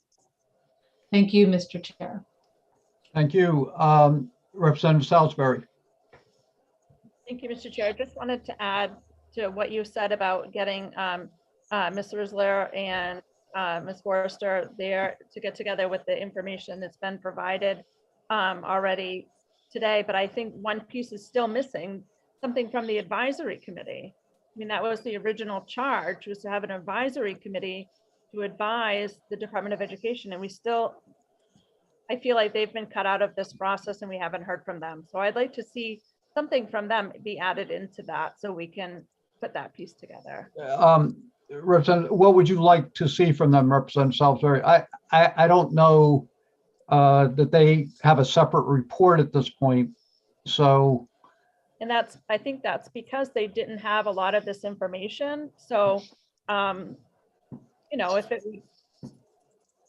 Thank you, Mr. Chair. Thank you. Representative Salisbury. Thank you, Mr. Chair. I just wanted to add to what you said about getting Ms. Risler and Ms. Forrester there to get together with the information that's been provided already today. But I think one piece is still missing, something from the advisory committee. I mean, that was the original charge, was to have an advisory committee to advise the Department of Education. And we still, I feel like they've been cut out of this process and we haven't heard from them. So I'd like to see something from them be added into that so we can put that piece together. Representative, what would you like to see from them, Representative Salisbury? I don't know that they have a separate report at this point. So. And I think that's because they didn't have a lot of this information. So, you know, if it would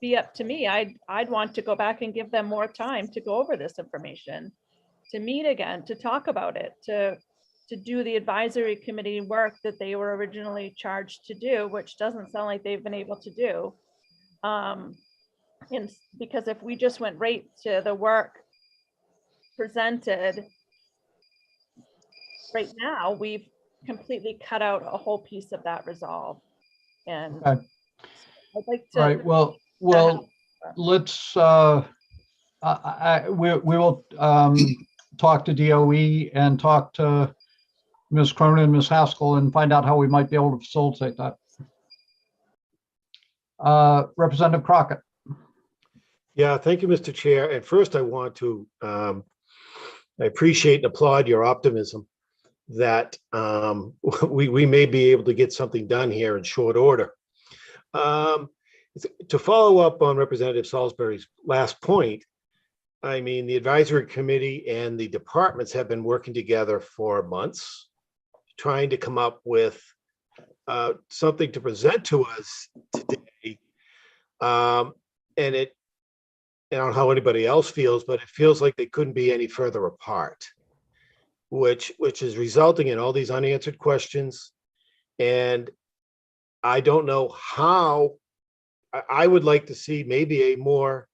be up to me, I'd want to go back and give them more time to go over this information, to meet again, to talk about it, to do the advisory committee work that they were originally charged to do, which doesn't sound like they've been able to do. And because if we just went right to the work presented right now, we've completely cut out a whole piece of that resolve. And okay. I'd like to. All right. Well, let's. We will talk to DOE and talk to Ms. Cronin and Ms. Haskell and find out how we might be able to facilitate that. Representative Crockett. Yeah, thank you, Mr. Chair. And first, I want to I appreciate and applaud your optimism that we may be able to get something done here in short order. To follow up on Representative Salisbury's last point, I mean, the advisory committee and the departments have been working together for months, trying to come up with something to present to us today. And I don't know how anybody else feels, but it feels like they couldn't be any further apart, which is resulting in all these unanswered questions. And I don't know how. I would like to see maybe a more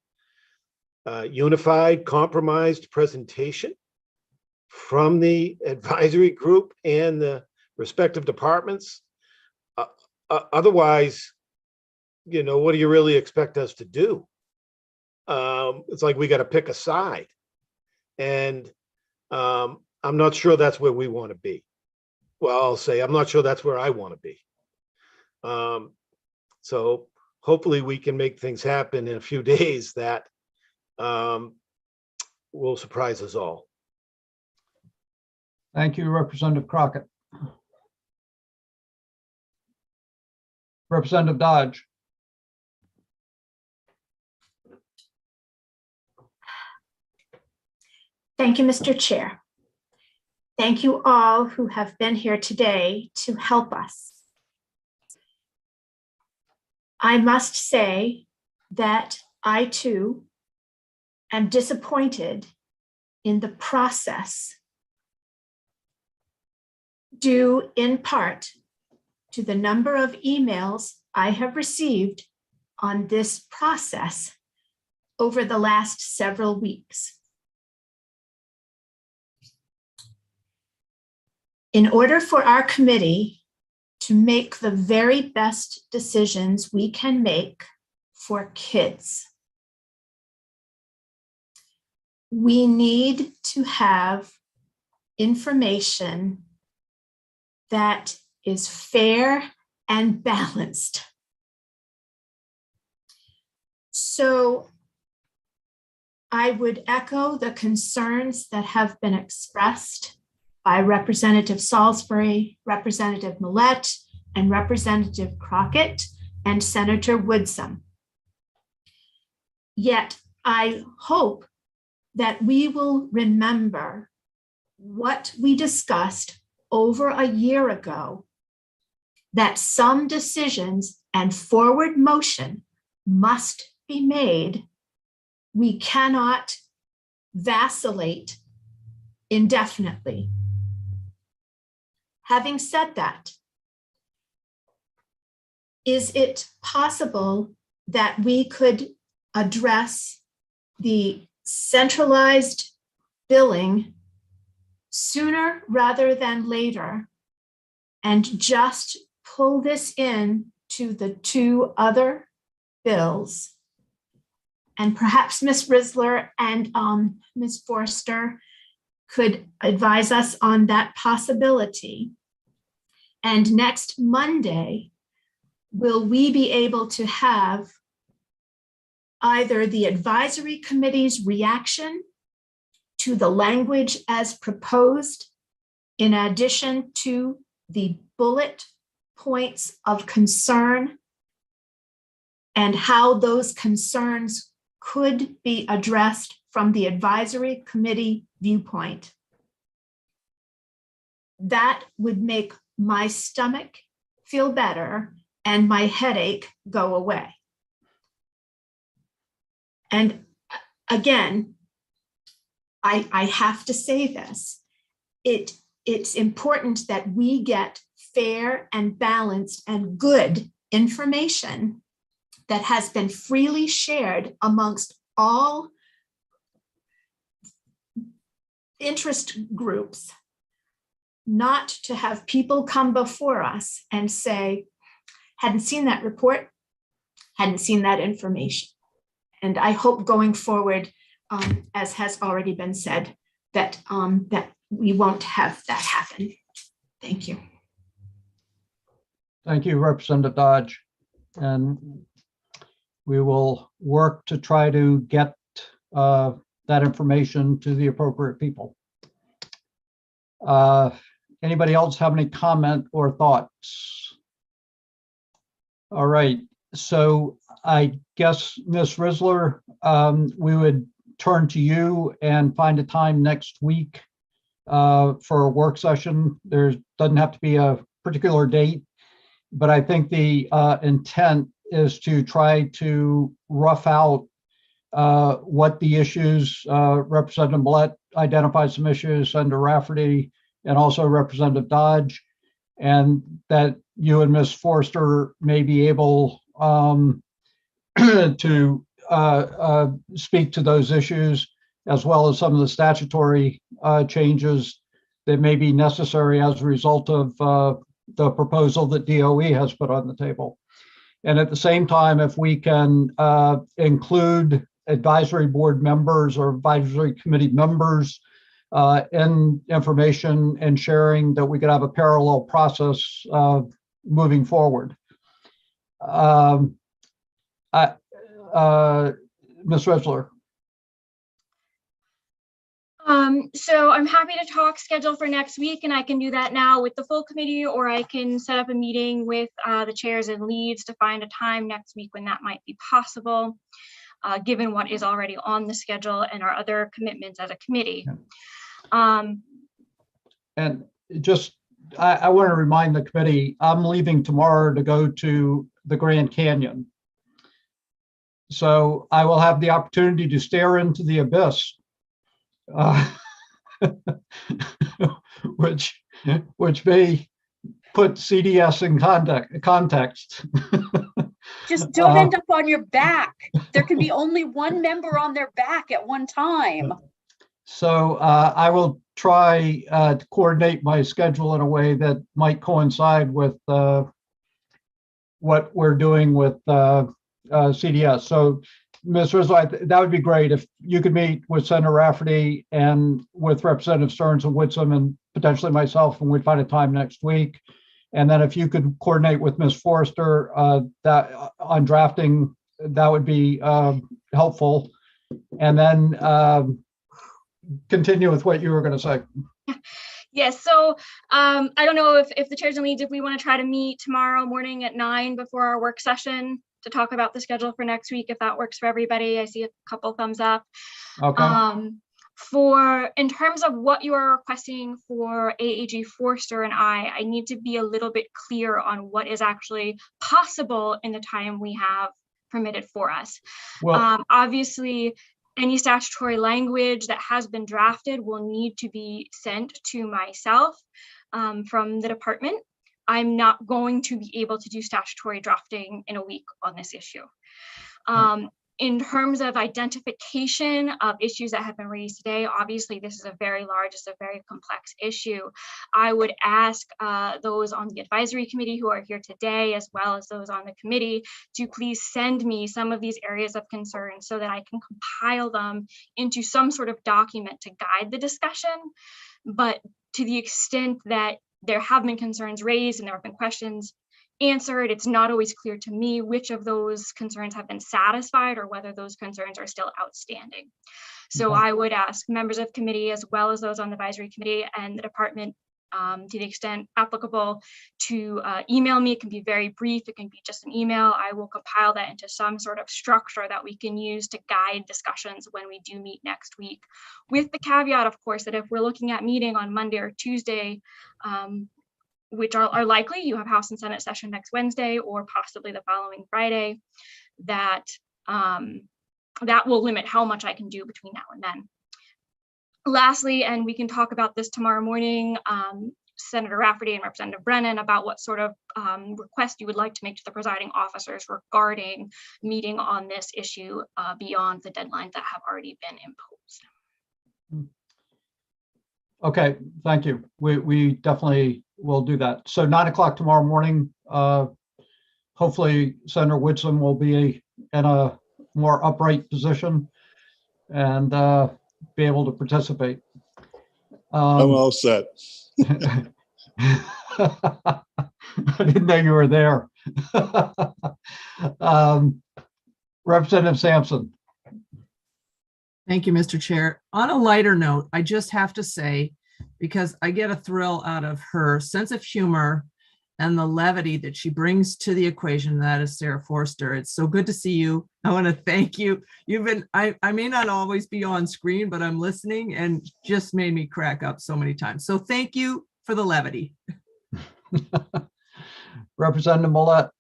unified, compromised presentation from the advisory group and the respective departments. Otherwise, what do you really expect us to do? It's like we got to pick a side, and I'm not sure that's where we want to be. Well, I'll say I'm not sure that's where I want to be. So hopefully we can make things happen in a few days that will surprise us all. Thank you, Representative Crockett. Representative Dodge. Thank you, Mr. Chair. Thank you all who have been here today to help us. I must say that I too am disappointed in the process, due in part to the number of emails I have received on this process over the last several weeks. In order for our committee to make the very best decisions we can make for kids, we need to have information that is fair and balanced. So I would echo the concerns that have been expressed by Representative Salisbury, Representative Millette, and Representative Crockett, and Senator Woodsum. Yet I hope that we will remember what we discussed over a year ago, that some decisions and forward motion must be made. We cannot vacillate indefinitely. Having said that, is it possible that we could address the centralized billing sooner rather than later and just pull this in to the two other bills? And perhaps Ms. Risler and Ms. Forster could advise us on that possibility. And next Monday, will we be able to have either the advisory committee's reaction to the language as proposed, in addition to the bullet points of concern and how those concerns could be addressed from the advisory committee viewpoint? That would make my stomach feel better and my headache go away. And again, I have to say this, it's important that we get fair and balanced and good information that has been freely shared amongst all interest groups, not to have people come before us and say, hadn't seen that report, hadn't seen that information. And I hope going forward, as has already been said, that, that we won't have that happen. Thank you. Thank you, Representative Dodge. And we will work to try to get that information to the appropriate people. Anybody else have any comment or thoughts? All right, so I guess Ms. Risler, we would turn to you and find a time next week for a work session. There doesn't have to be a particular date, but I think the intent is to try to rough out what the issues, Representative Millett identified some issues, Senator Rafferty, and also Representative Dodge, and that you and Ms. Forster may be able to speak to those issues, as well as some of the statutory changes that may be necessary as a result of the proposal that DOE has put on the table. And at the same time, if we can include advisory board members or advisory committee members in information and sharing, that we could have a parallel process moving forward. Ms. Resler. So I'm happy to talk schedule for next week, and I can do that now with the full committee, or I can set up a meeting with the chairs and leads to find a time next week when that might be possible, given what is already on the schedule and our other commitments as a committee. And just, I want to remind the committee, I'm leaving tomorrow to go to the Grand Canyon. So I will have the opportunity to stare into the abyss, which may put CDS in context. Just don't end up on your back. There can be only one member on their back at one time. So I will try to coordinate my schedule in a way that might coincide with what we're doing with CDS. So Ms. Rizzo, that would be great if you could meet with Senator Rafferty and with Representative Stearns and Whitson and potentially myself, and we'd find a time next week. And then if you could coordinate with Ms. Forrester that on drafting, that would be helpful. And then continue with what you were going to say. Yes, so I don't know if the chairs and leads, if we want to try to meet tomorrow morning at 9 before our work session to talk about the schedule for next week, if that works for everybody. I see a couple thumbs up. Okay. In terms of what you are requesting for AAG Forster and I need to be a little bit clear on what is actually possible in the time we have permitted for us. Well, obviously, any statutory language that has been drafted will need to be sent to myself from the department. I'm not going to be able to do statutory drafting in a week on this issue. In terms of identification of issues that have been raised today, obviously this is a very large, it's a very complex issue. I would ask those on the advisory committee who are here today, as well as those on the committee, to please send me some of these areas of concern so that I can compile them into some sort of document to guide the discussion. But to the extent that there have been concerns raised and there have been questions answered, it's not always clear to me which of those concerns have been satisfied or whether those concerns are still outstanding. So I would ask members of committee, as well as those on the advisory committee and the department, to the extent applicable, to email me. It can be very brief, it can be just an email. I will compile that into some sort of structure that we can use to guide discussions when we do meet next week, with the caveat, of course, that if we're looking at meeting on Monday or Tuesday, which are likely, you have House and Senate session next Wednesday or possibly the following Friday, that that will limit how much I can do between now and then. Lastly, and we can talk about this tomorrow morning, Senator Rafferty and Representative Brennan, about what sort of request you would like to make to the presiding officers regarding meeting on this issue beyond the deadlines that have already been imposed. Okay, thank you. We definitely will do that. So 9 o'clock tomorrow morning, hopefully Senator Whitson will be in a more upright position and be able to participate. I'm all set. I didn't know you were there. Representative Sampson. Thank you, Mr. Chair. On a lighter note, I just have to say, because I get a thrill out of her sense of humor and the levity that she brings to the equation. That is Sarah Forster. It's so good to see you. I want to thank you. You've been, I may not always be on screen, but I'm listening and just made me crack up so many times. So thank you for the levity. Representative Millette.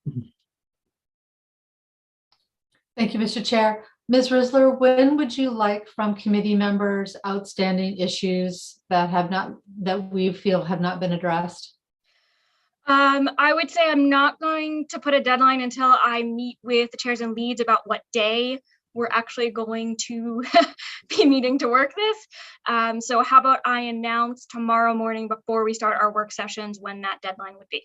Thank you, Mr. Chair. Ms. Risler, when would you like from committee members outstanding issues that we feel have not been addressed? I would say I'm not going to put a deadline until I meet with the chairs and leads about what day we're actually going to be meeting to work this. So how about I announce tomorrow morning before we start our work sessions when that deadline would be.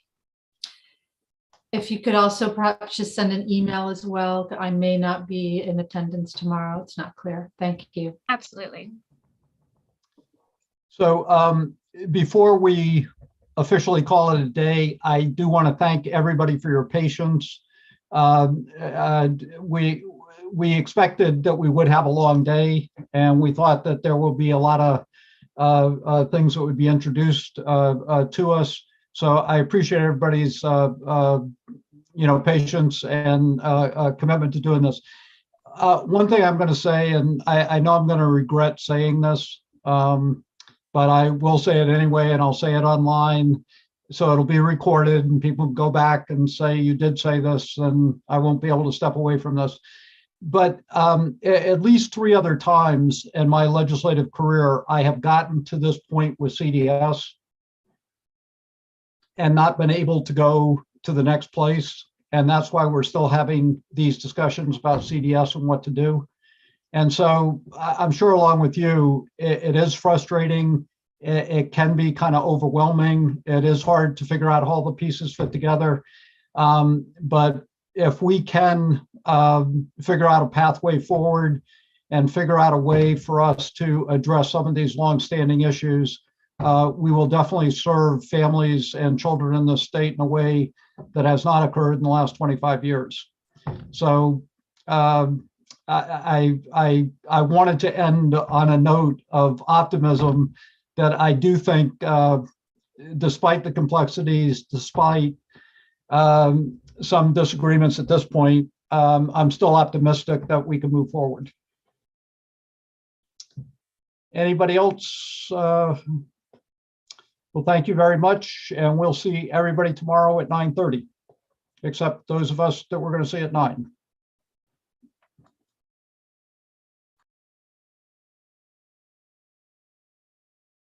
If you could also perhaps just send an email as well. I may not be in attendance tomorrow. It's not clear. Thank you. Absolutely. So before we officially call it a day, I do want to thank everybody for your patience. We expected that we would have a long day, and we thought that there will be a lot of things that would be introduced to us. So I appreciate everybody's patience and commitment to doing this. One thing I'm going to say, and I know I'm going to regret saying this, but I will say it anyway, and I'll say it online, so it'll be recorded, and people go back and say, you did say this, and I won't be able to step away from this. But at least 3 other times in my legislative career, I have gotten to this point with CDS and not been able to go to the next place. And that's why we're still having these discussions about CDS and what to do. And so I'm sure along with you, it is frustrating. It can be kind of overwhelming. It is hard to figure out how all the pieces fit together. But if we can figure out a pathway forward and figure out a way for us to address some of these longstanding issues, we will definitely serve families and children in the state in a way that has not occurred in the last 25 years. So I wanted to end on a note of optimism that I do think, despite the complexities, despite some disagreements at this point, I'm still optimistic that we can move forward. Anybody else? Well, thank you very much, and we'll see everybody tomorrow at 9:30, except those of us that we're going to see at 9.